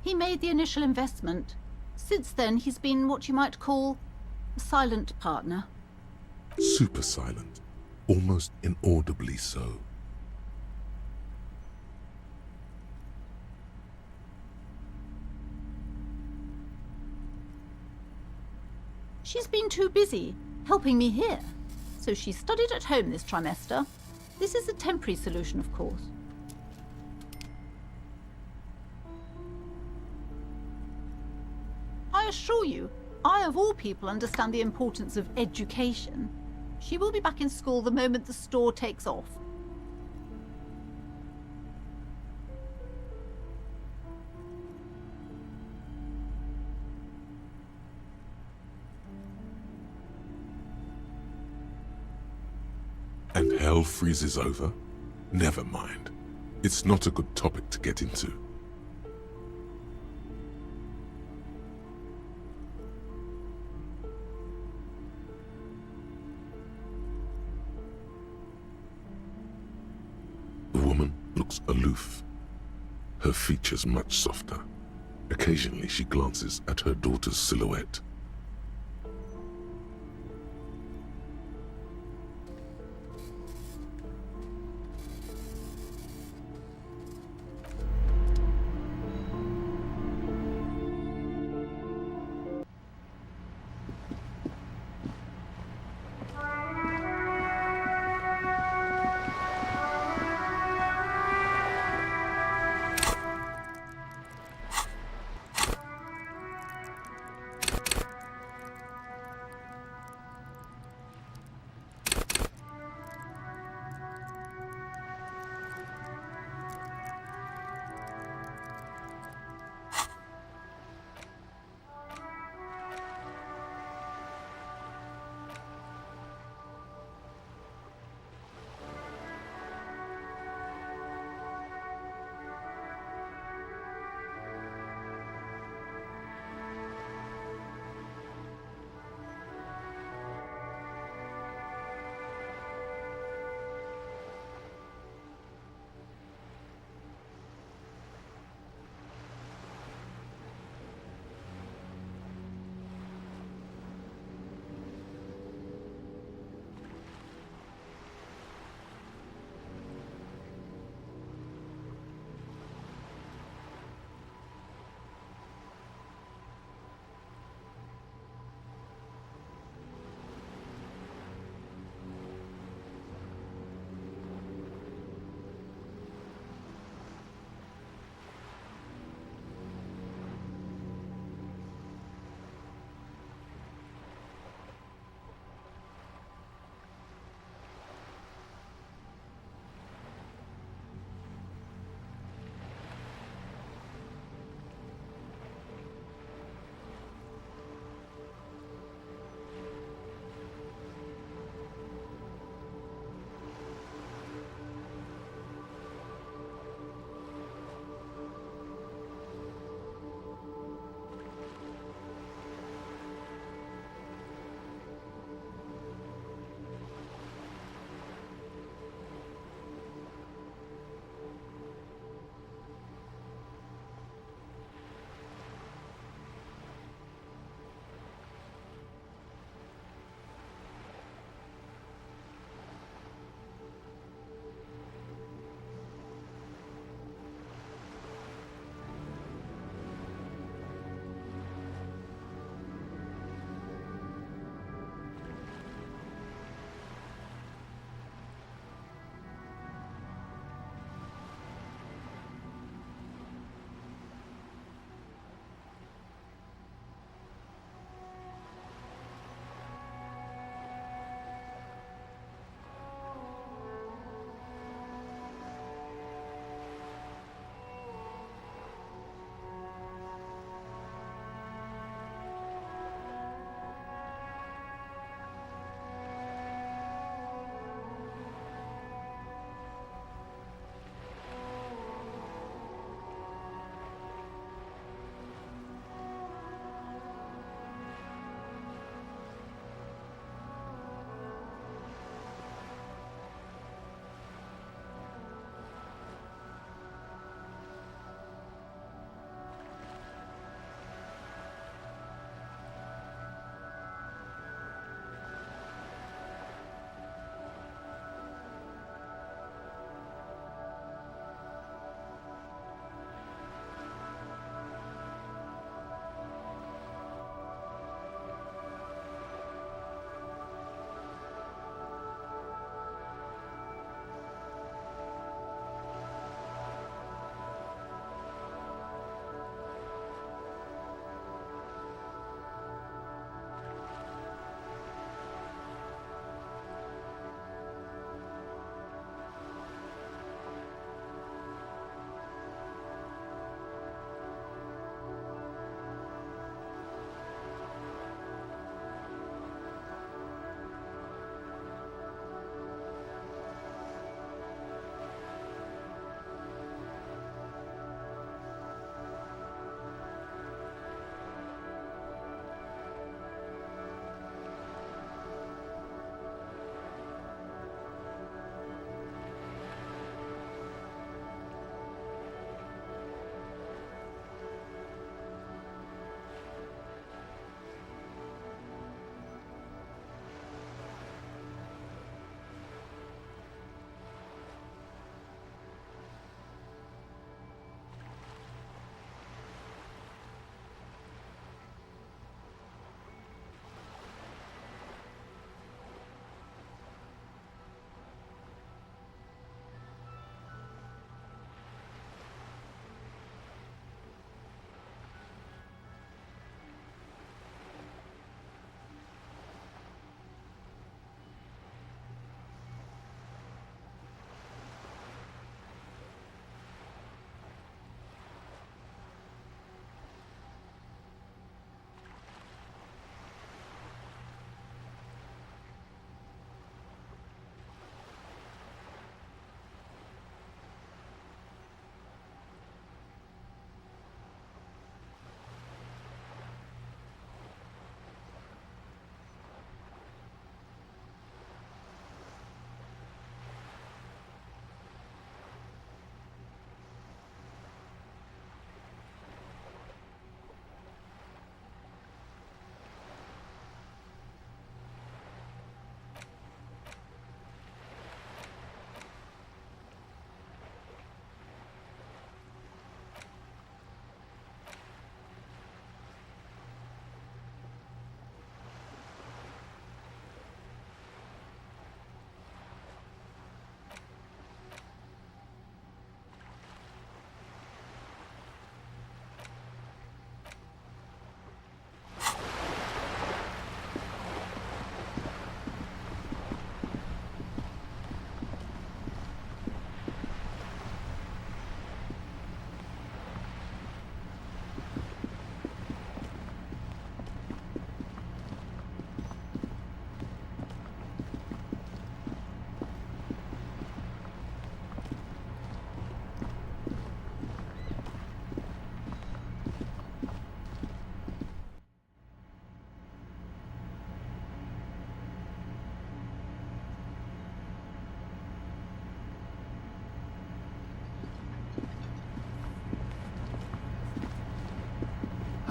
He made the initial investment. Since then, he's been what you might call a silent partner. Super silent, almost inaudibly so. She's been too busy helping me here, so she studied at home this trimester. This is a temporary solution, of course. I assure you, I of all people understand the importance of education. She will be back in school the moment the store takes off. And hell freezes over? Never mind. It's not a good topic to get into. aloof, her features much softer. Occasionally she glances at her daughter's silhouette.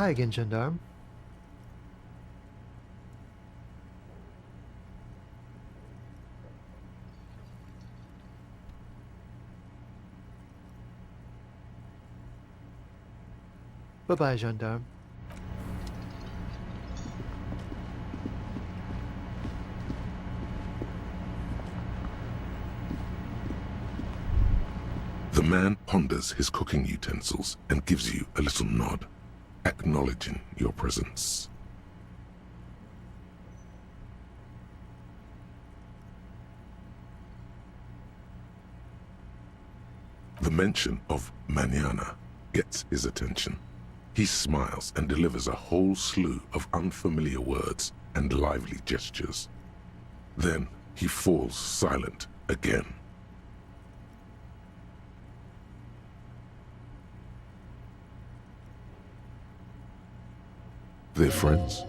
Hi again, gendarme. Bye-bye, gendarme. The man ponders his cooking utensils and gives you a little nod, acknowledging your presence. The mention of mañana gets his attention. He smiles and delivers a whole slew of unfamiliar words and lively gestures. Then he falls silent again. They're friends.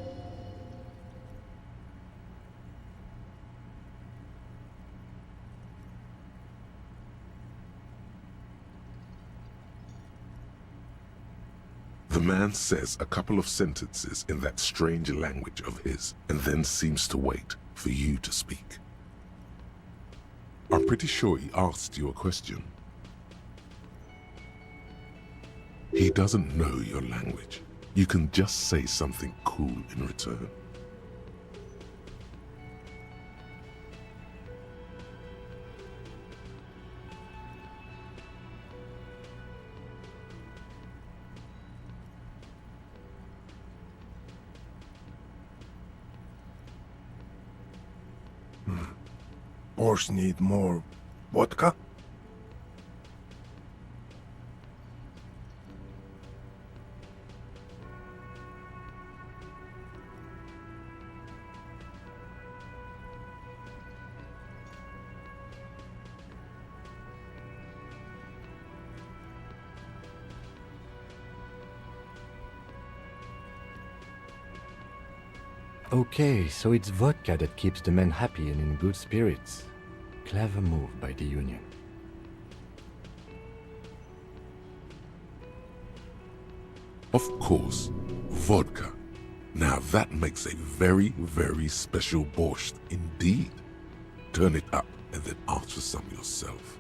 The man says a couple of sentences in that strange language of his and then seems to wait for you to speak. I'm pretty sure he asked you a question. He doesn't know your language. You can just say something cool in return. Borscht need more vodka? Okay, so it's vodka that keeps the men happy and in good spirits. Clever move by the Union. Of course, vodka. Now that makes a very, very special borscht indeed. Turn it up and then ask for some yourself.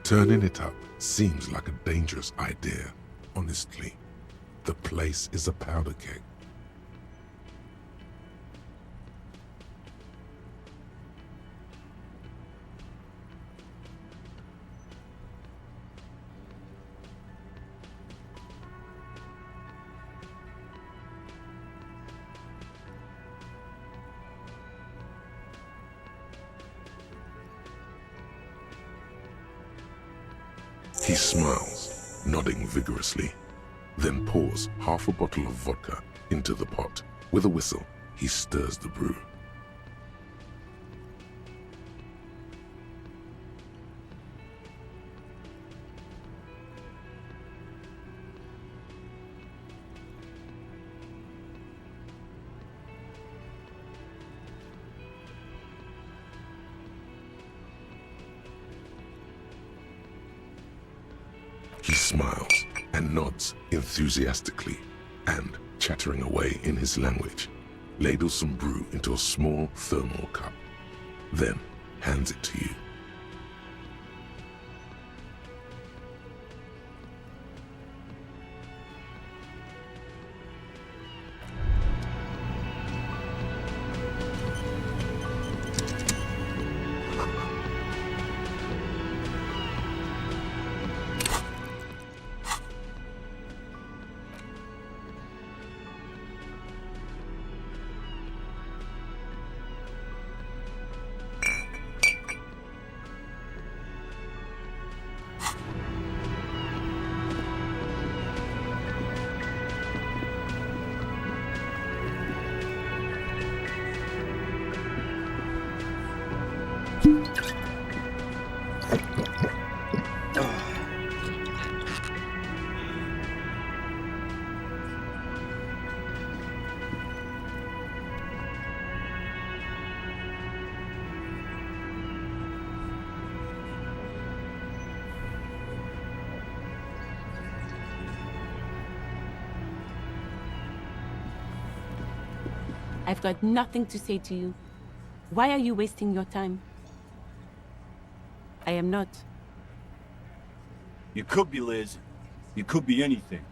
Turning it up seems like a dangerous idea, honestly. The place is a powder keg. He smiles, nodding vigorously, then pours half a bottle of vodka into the pot. With a whistle, he stirs the brew. He smiles and nods enthusiastically and, chattering away in his language, ladles some brew into a small thermal cup, then hands it to you. I've got nothing to say to you. Why are you wasting your time? I am not. You could be, Liz. You could be anything.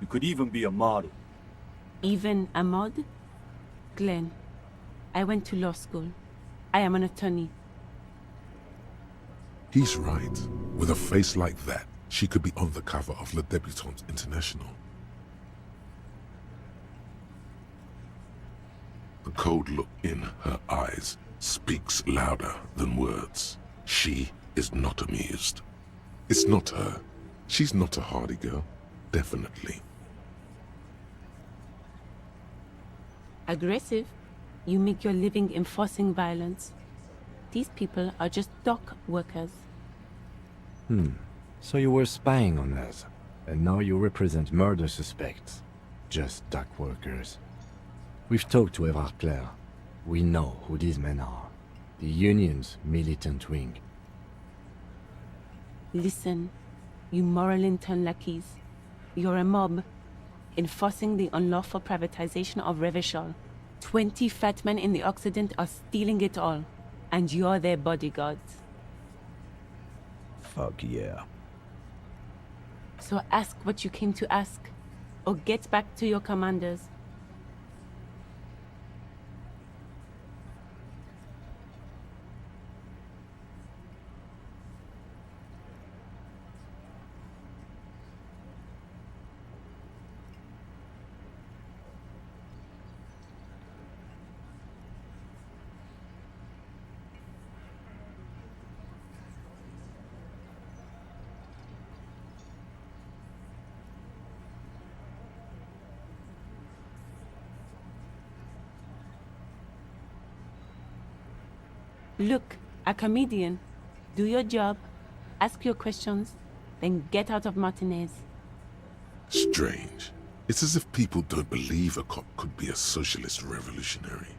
You could even be a model. Even a mod? Glenn, I went to law school. I am an attorney. He's right. With a face like that, she could be on the cover of Le Debutante International. The cold look in her eyes speaks louder than words. She is not amused. It's not her. She's not a hardy girl. Definitely. Aggressive? You make your living enforcing violence. These people are just dock workers. So you were spying on us, and now you represent murder suspects. Just dock workers. We've talked to Evrart Claire. We know who these men are. The Union's militant wing. Listen, you moral intern lackeys. You're a mob, enforcing the unlawful privatization of Revachol. 20 fat men in the Occident are stealing it all, and you're their bodyguards. Fuck yeah. So ask what you came to ask, or get back to your commanders. Look, a comedian. Do your job, ask your questions, then get out of Martinaise. Strange. It's as if people don't believe a cop could be a socialist revolutionary.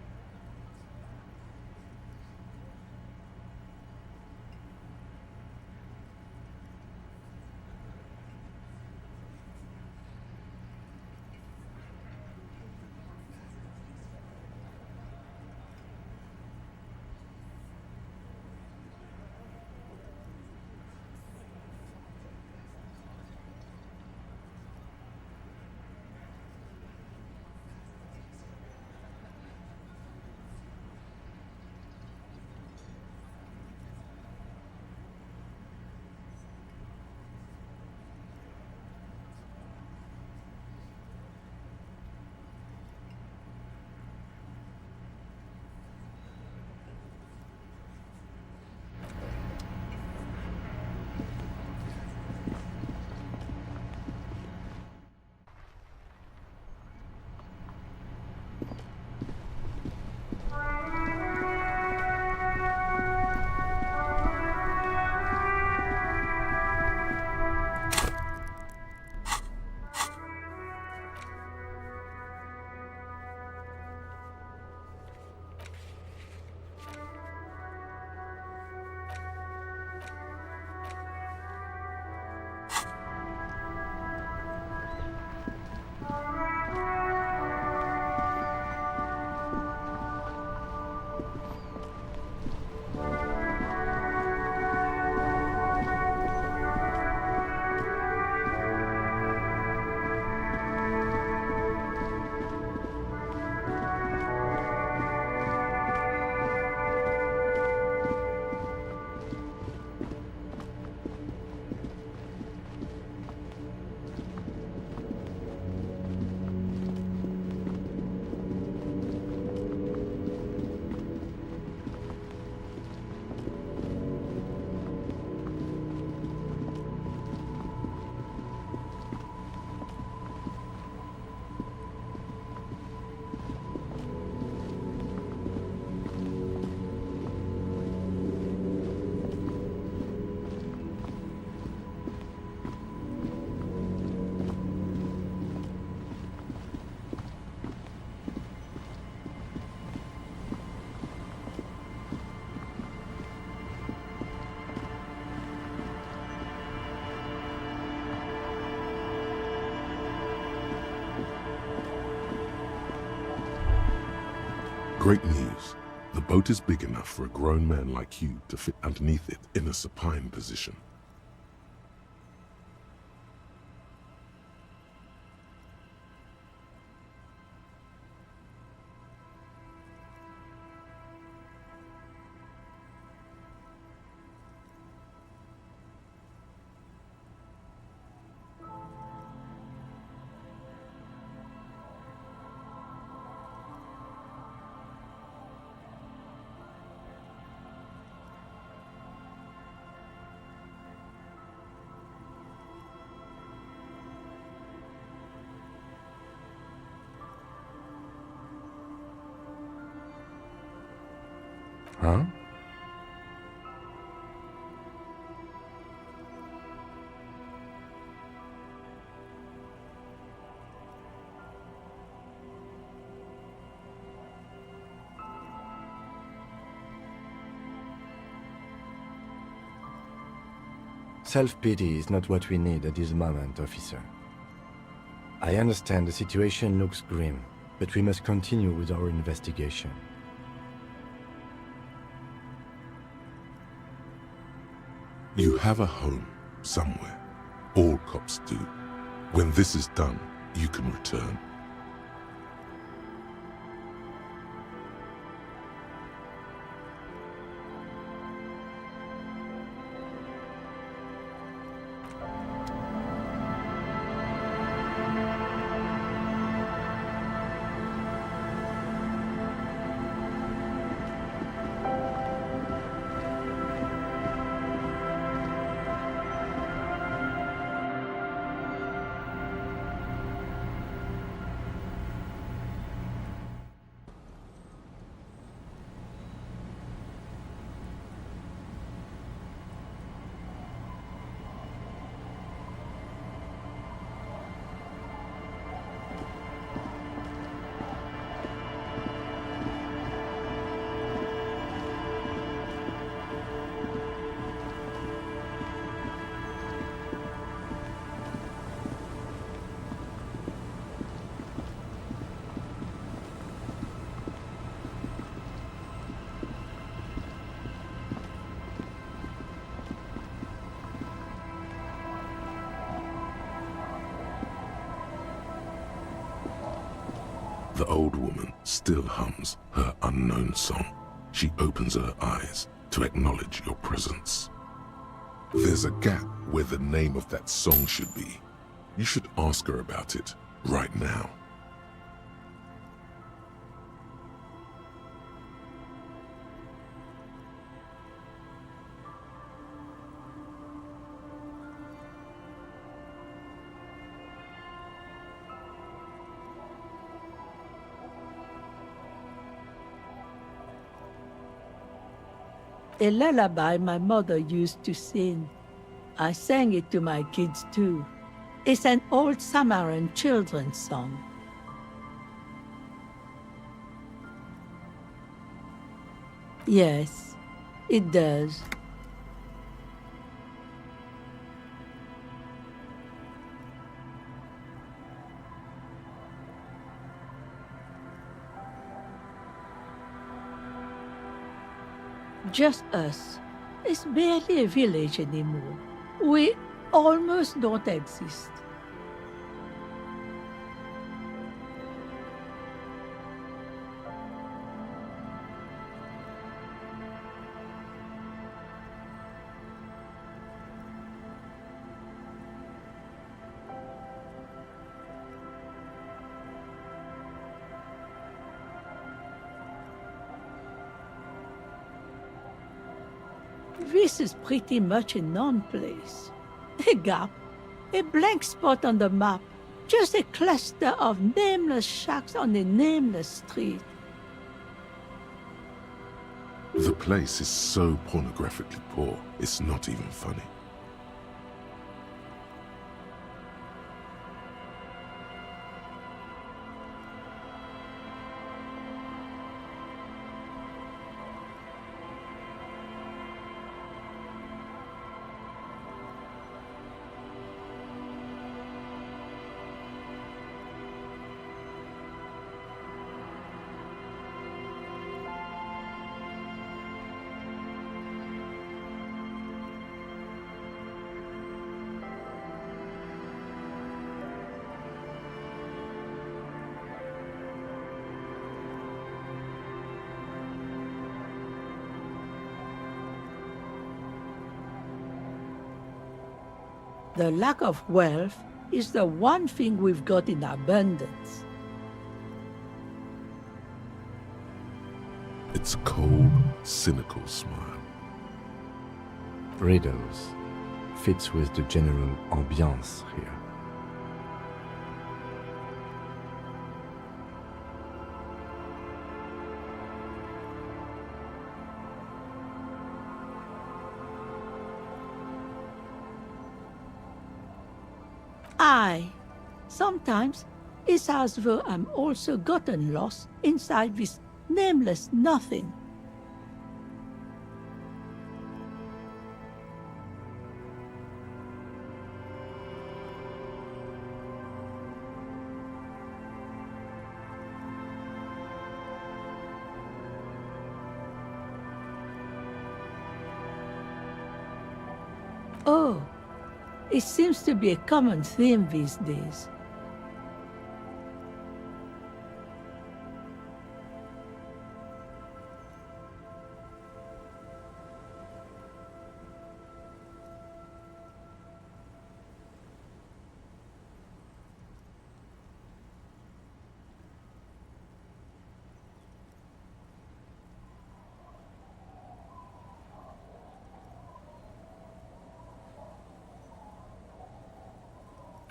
Great news. The boat is big enough for a grown man like you to fit underneath it in a supine position. Huh? Self-pity is not what we need at this moment, officer. I understand the situation looks grim, but we must continue with our investigation. You have a home somewhere. All cops do. When this is done, you can return. The old woman still hums her unknown song. She opens her eyes to acknowledge your presence. There's a gap where the name of that song should be. You should ask her about it right now. A lullaby my mother used to sing. I sang it to my kids too. It's an old Samaran children's song. Yes, it does. Just us. It's barely a village anymore. We almost don't exist. This is pretty much a non-place. A gap, a blank spot on the map, just a cluster of nameless shacks on a nameless street. The place is so pornographically poor, it's not even funny. The lack of wealth is the one thing we've got in abundance. It's a cold, cynical smile. Riddles fits with the general ambiance here. Sometimes it's as though I'm also gotten lost inside this nameless nothing. Oh, it seems to be a common theme these days.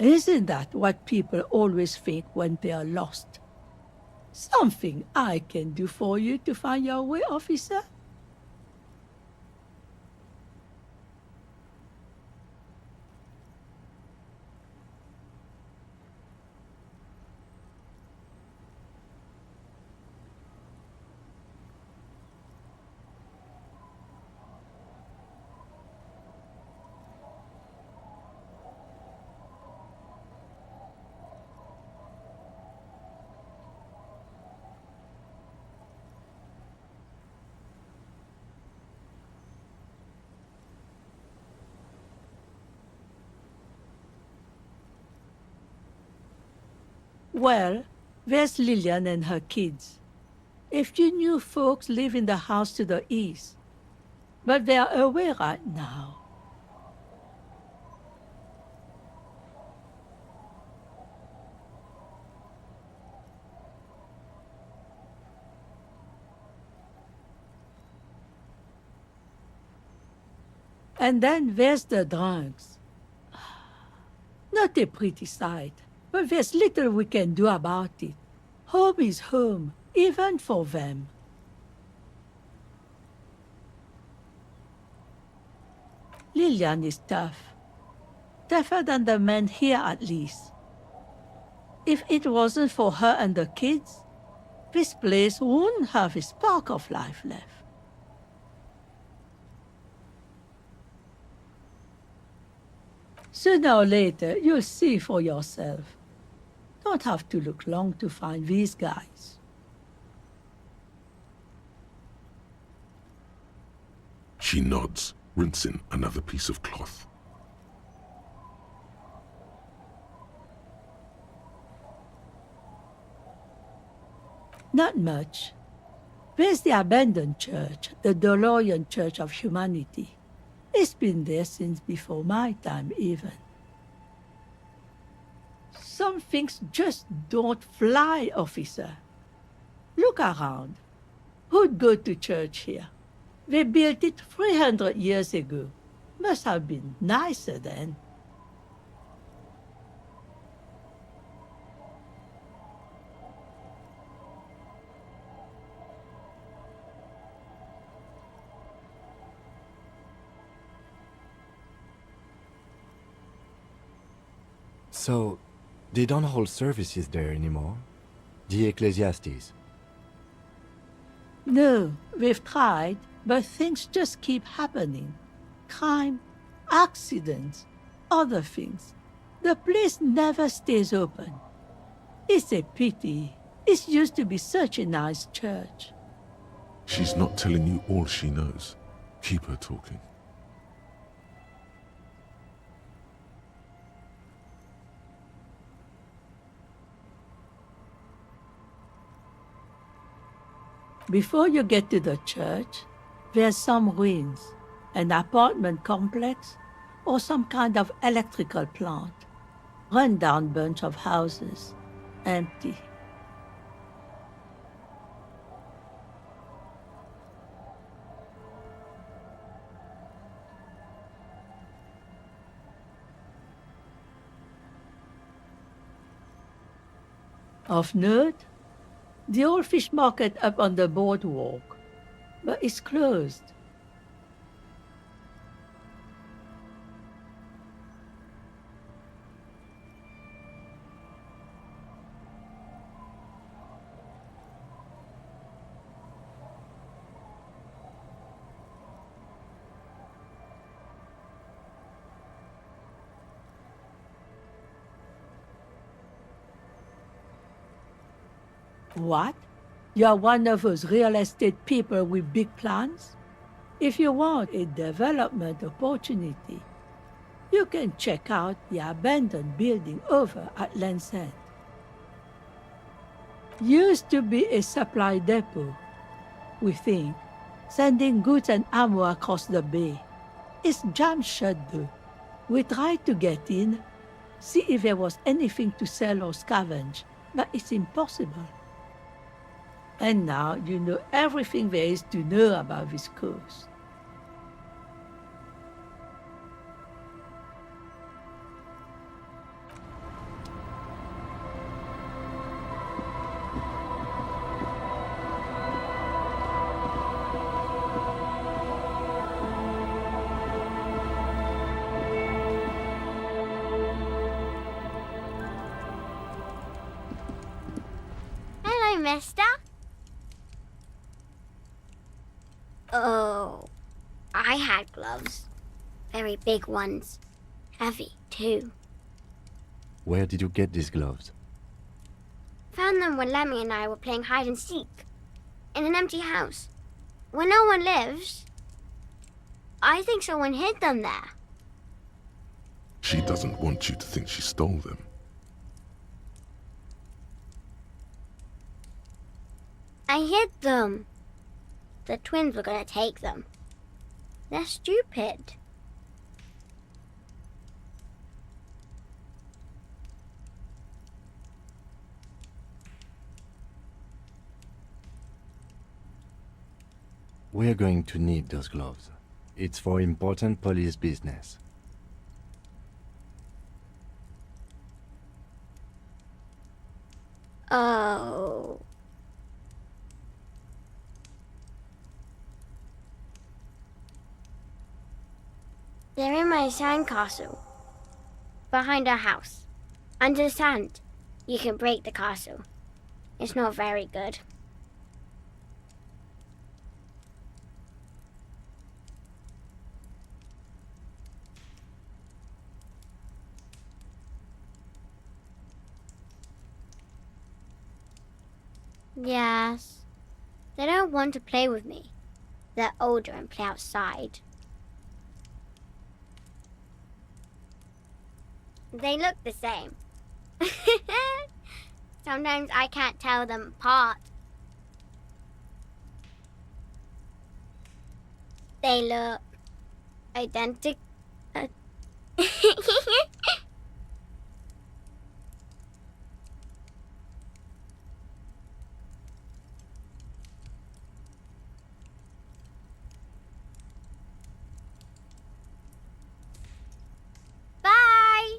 Isn't that what people always think when they are lost? Something I can do for you to find your way, officer? Well, there's Lillian and her kids. A few new folks live in the house to the east, but they're away right now. And then there's the drugs. Not a pretty sight, but there's little we can do about it. Home is home, even for them. Lillian is tough. Tougher than the men here, at least. If it wasn't for her and the kids, this place wouldn't have a spark of life left. Sooner or later, you'll see for yourself. Don't have to look long to find these guys. She nods, rinsing another piece of cloth. Not much. There's the abandoned church, the DeLorean Church of Humanity. It's been there since before my time, even. Some things just don't fly, officer. Look around. Who'd go to church here? They built it 300 years ago. Must have been nicer then. So, they don't hold services there anymore? The Ecclesiastes? No, we've tried, but things just keep happening. Crime, accidents, other things. The place never stays open. It's a pity. It used to be such a nice church. She's not telling you all she knows. Keep her talking. Before you get to the church, there's some ruins, an apartment complex, or some kind of electrical plant. Run-down bunch of houses. Empty. Of note, the old fish market up on the boardwalk, but it's closed. What? You're one of those real estate people with big plans? If you want a development opportunity, you can check out the abandoned building over at Land's End. Used to be a supply depot, we think, sending goods and ammo across the bay. It's jammed shut though. We tried to get in, see if there was anything to sell or scavenge, but it's impossible. And now you know everything there is to know about this coast. Hello, mister. Oh, I had gloves. Very big ones. Heavy, too. Where did you get these gloves? Found them when Lemmy and I were playing hide and seek. In an empty house. Where no one lives. I think someone hid them there. She doesn't want you to think she stole them. I hid them. The twins were gonna take them. They're stupid. We're going to need those gloves. It's for important police business. Oh. They're in my sandcastle. Behind our house. Under the sand. You can break the castle. It's not very good. Yes. They don't want to play with me. They're older and play outside. They look the same. Sometimes I can't tell them apart. They look identical. Bye!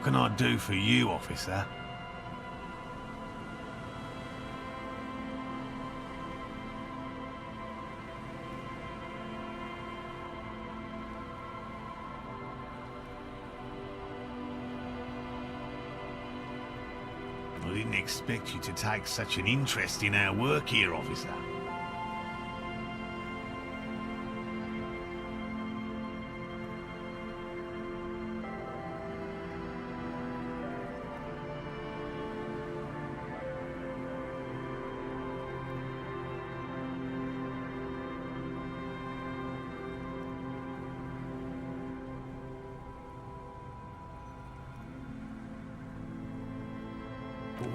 What can I do for you, officer? I didn't expect you to take such an interest in our work here, officer.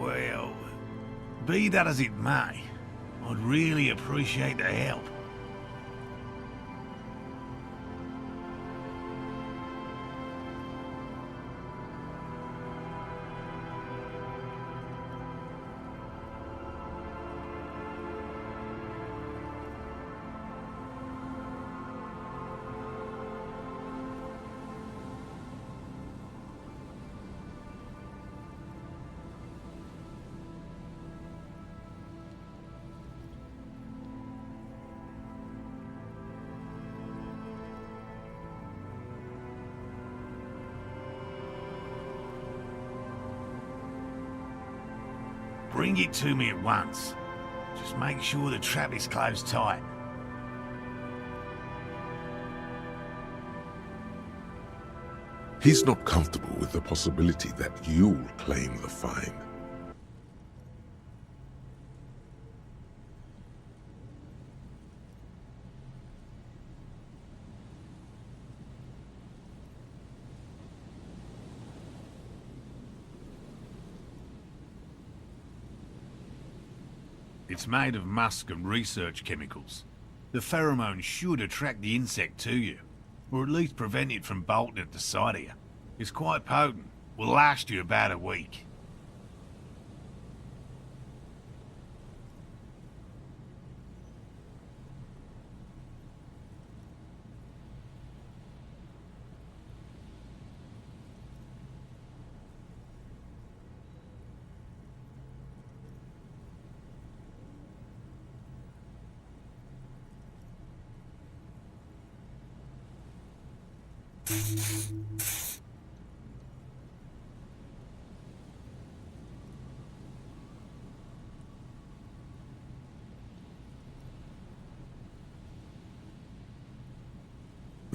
Well, be that as it may, I'd really appreciate the help. Bring it to me at once. Just make sure the trap is closed tight. He's not comfortable with the possibility that you'll claim the find. It's made of musk and research chemicals. The pheromone should attract the insect to you, or at least prevent it from bolting at the sight of you. It's quite potent. Will last you about a week.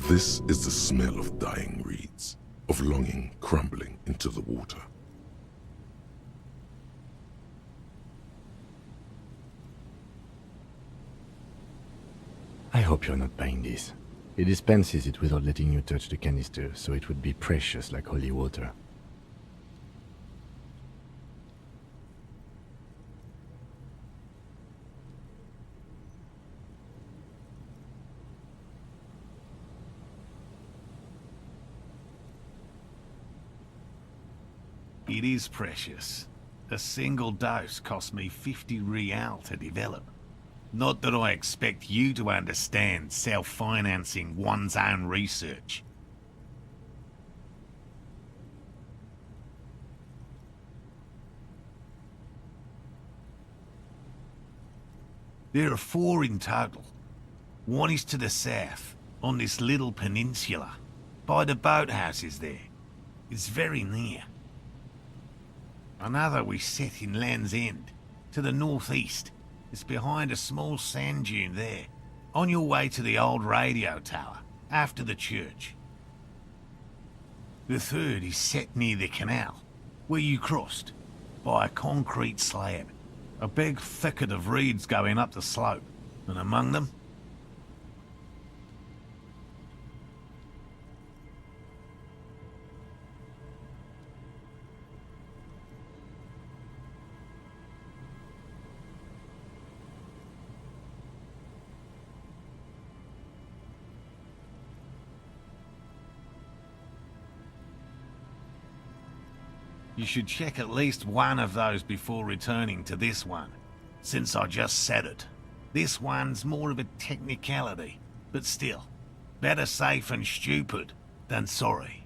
This is the smell of dying reeds, of longing crumbling into the water. I hope you're not buying this. It dispenses it without letting you touch the canister, so it would be precious like holy water. It is precious. A single dose cost me 50 real to develop. Not that I expect you to understand self-financing one's own research. There are 4 in total. One is to the south, on this little peninsula, by the boathouses there. It's very near. Another we set in Land's End, to the northeast. It's behind a small sand dune there, on your way to the old radio tower, after the church. The third is set near the canal, where you crossed, by a concrete slab. A big thicket of reeds going up the slope, and among them, you should check at least one of those before returning to this one, since I just said it. This one's more of a technicality, but still, better safe and stupid than sorry.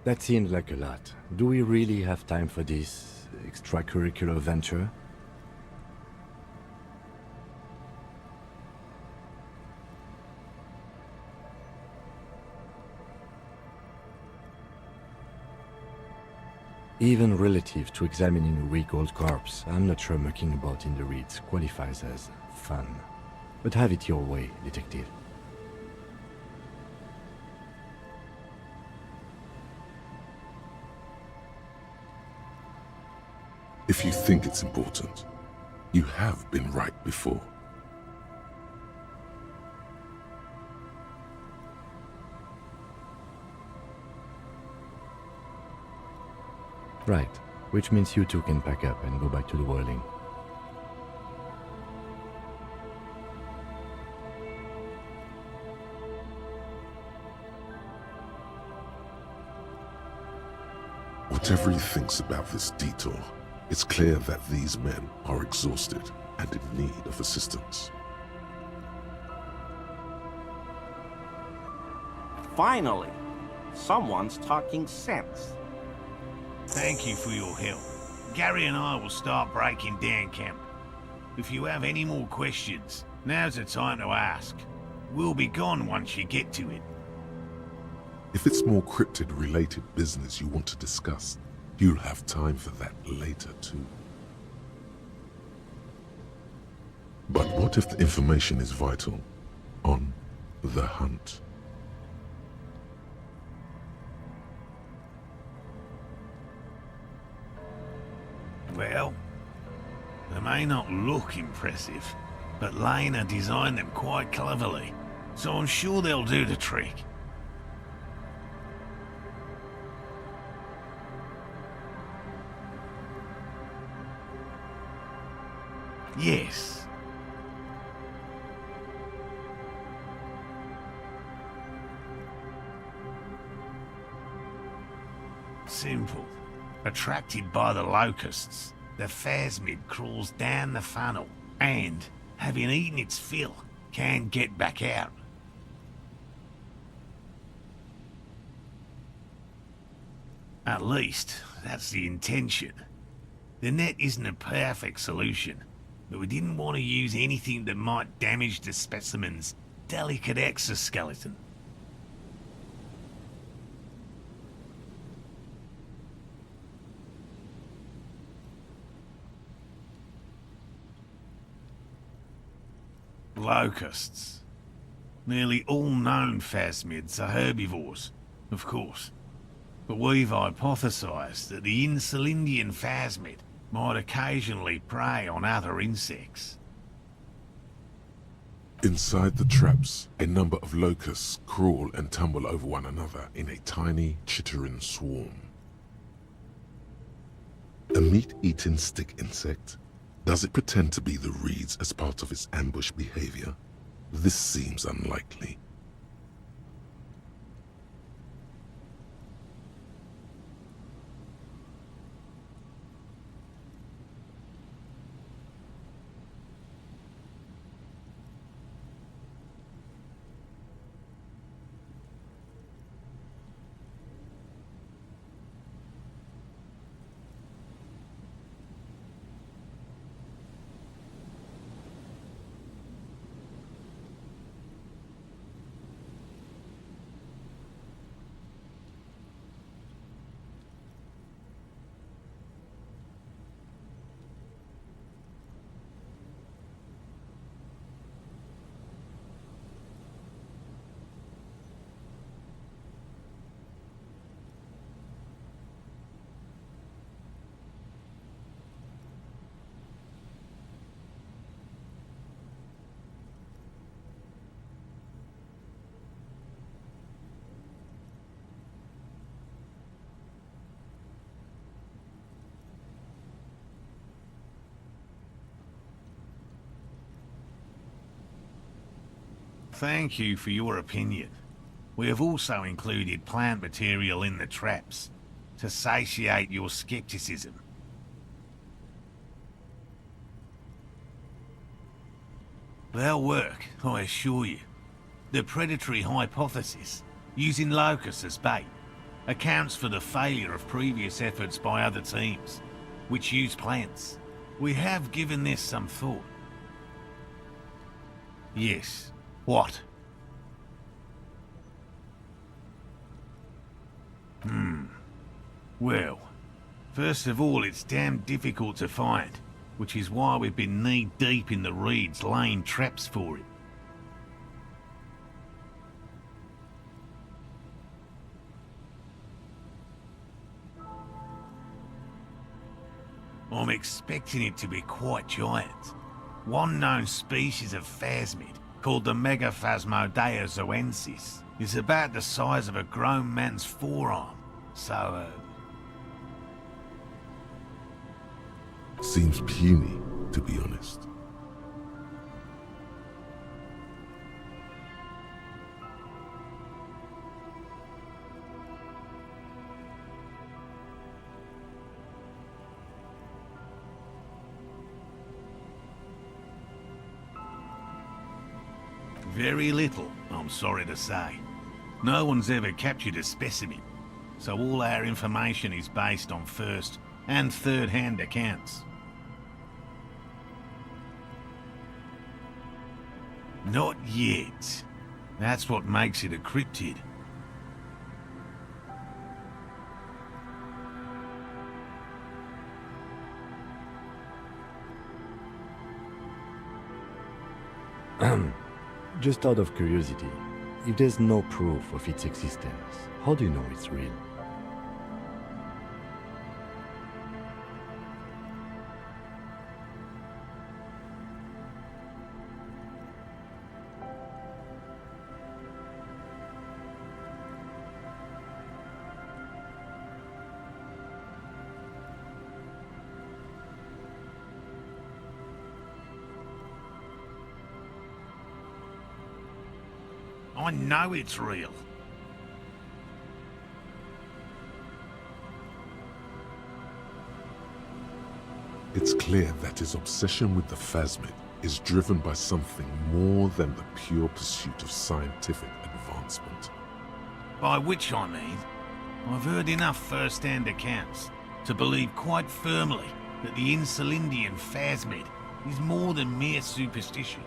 That seemed like a lot. Do we really have time for this extracurricular venture? Even relative to examining a week-old corpse, I'm not sure mucking about in the reeds qualifies as fun. But have it your way, detective. If you think it's important, you have been right before. Right, which means you two can pack up and go back to the whirling. Whatever he thinks about this detour, it's clear that these men are exhausted and in need of assistance. Finally, someone's talking sense. Thank you for your help. Gary and I will start breaking down camp. If you have any more questions, now's the time to ask. We'll be gone once you get to it. If it's more cryptid-related business you want to discuss, you'll have time for that later too. But what if the information is vital? On the hunt. Well, they may not look impressive, but Lena designed them quite cleverly, so I'm sure they'll do the trick. Yes. Simple. Attracted by the locusts, the phasmid crawls down the funnel and, having eaten its fill, can get back out. At least, that's the intention. The net isn't a perfect solution, but we didn't want to use anything that might damage the specimen's delicate exoskeleton. Locusts. Nearly all known phasmids are herbivores, of course. But we've hypothesized that the Insulindian phasmid might occasionally prey on other insects. Inside the traps, a number of locusts crawl and tumble over one another in a tiny, chittering swarm. A meat-eating stick insect? Does it pretend to be the reeds as part of its ambush behavior? This seems unlikely. Thank you for your opinion. We have also included plant material in the traps to satiate your skepticism. They'll work, I assure you. The predatory hypothesis, using locusts as bait, accounts for the failure of previous efforts by other teams, which use plants. We have given this some thought. Yes. What? Well, first of all, it's damn difficult to find, which is why we've been knee-deep in the reeds laying traps for it. I'm expecting it to be quite giant. One known species of phasmid, called the Megaphasmodea zoensis, is about the size of a grown man's forearm. So, Seems puny, to be honest. very little, I'm sorry to say. No one's ever captured a specimen, so all our information is based on first and third-hand accounts. Not yet. That's what makes it a cryptid. Just out of curiosity, if there's no proof of its existence, how do you know it's real? I know it's real. It's clear that his obsession with the phasmid is driven by something more than the pure pursuit of scientific advancement. By which I mean, I've heard enough first-hand accounts to believe quite firmly that the Insulindian phasmid is more than mere superstition.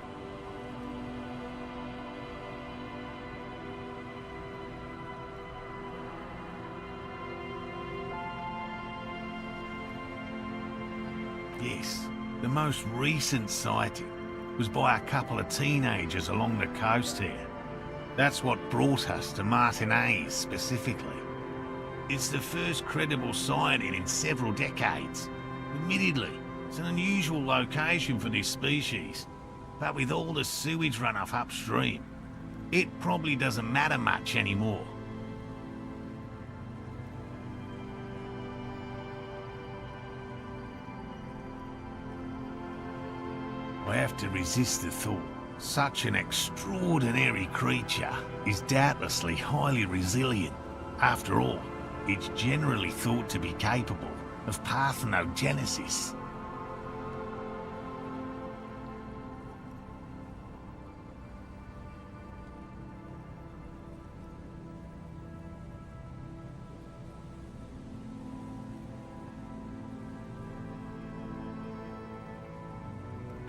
Yes, the most recent sighting was by a couple of teenagers along the coast here. That's what brought us to Martinaise specifically. It's the first credible sighting in several decades. Admittedly, it's an unusual location for this species, but with all the sewage runoff upstream, it probably doesn't matter much anymore. I have to resist the thought. Such an extraordinary creature is doubtlessly highly resilient. After all, it's generally thought to be capable of parthenogenesis.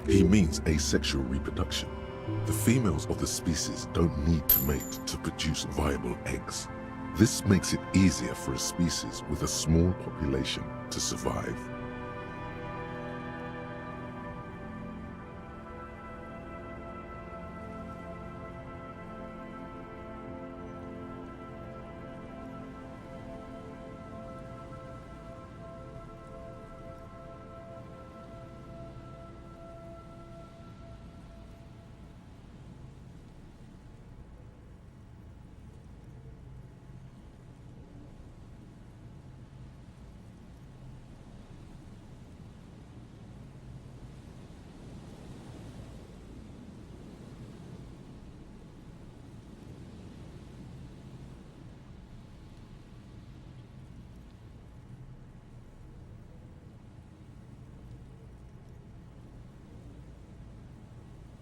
He means asexual reproduction. The females of the species don't need to mate to produce viable eggs. This makes it easier for a species with a small population to survive.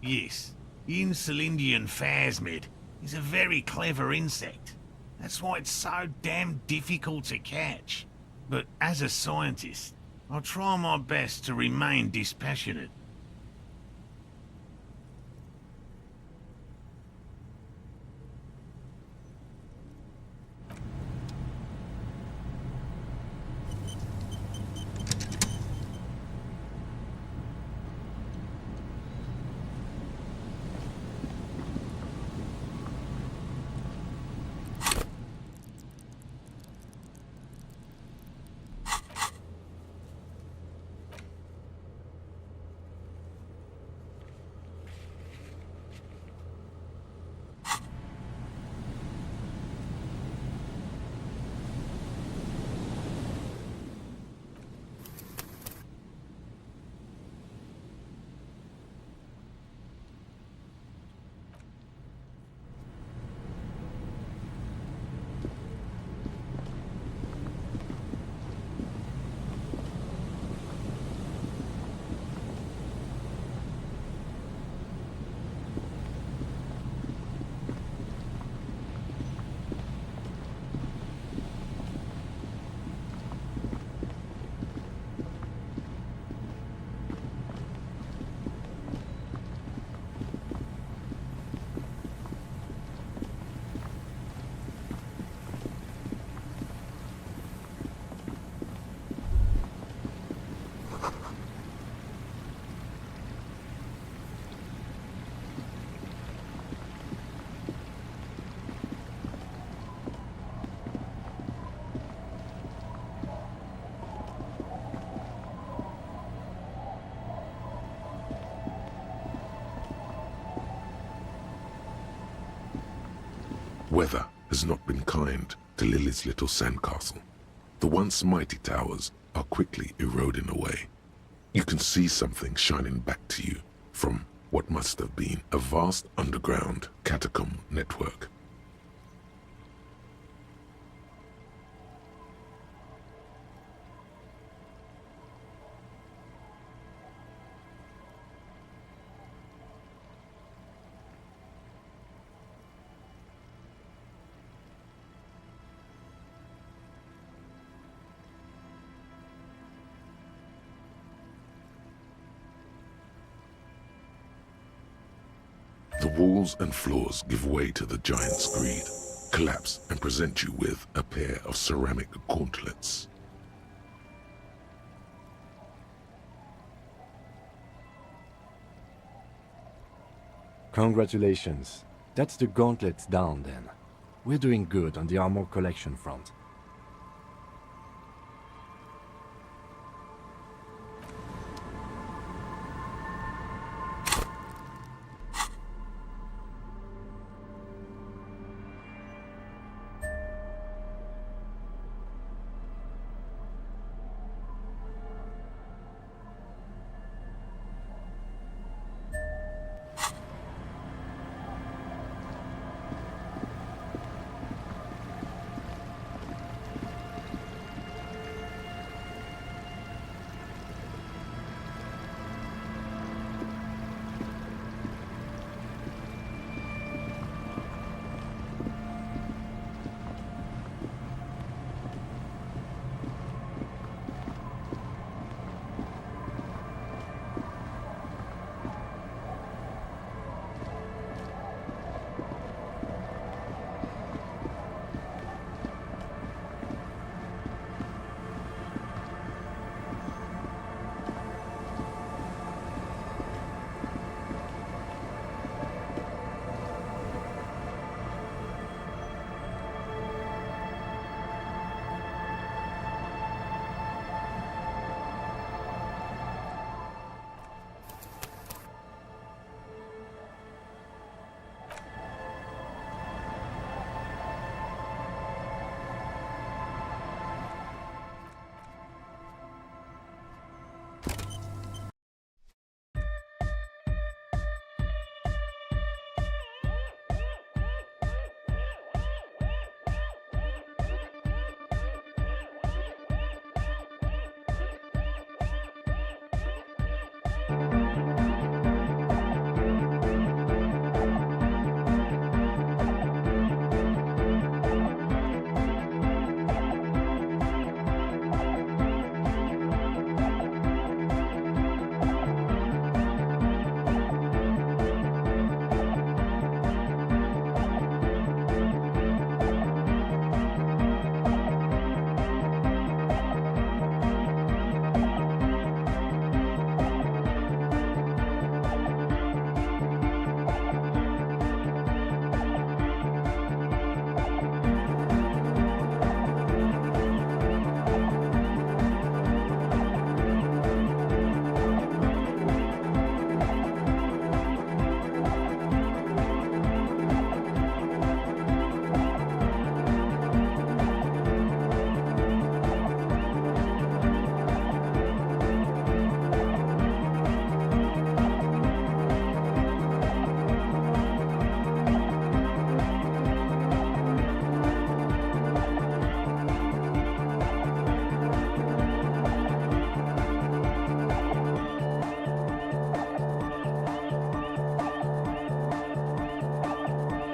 Yes, the Insulindian phasmid is a very clever insect. That's why it's so damn difficult to catch. But as a scientist, I'll try my best to remain dispassionate. Weather has not been kind to Lily's little sandcastle. The once mighty towers are quickly eroding away. You can see something shining back to you from what must have been a vast underground catacomb network. The walls and floors give way to the giant's greed, collapse and present you with a pair of ceramic gauntlets. Congratulations. That's the gauntlets down then. We're doing good on the armor collection front.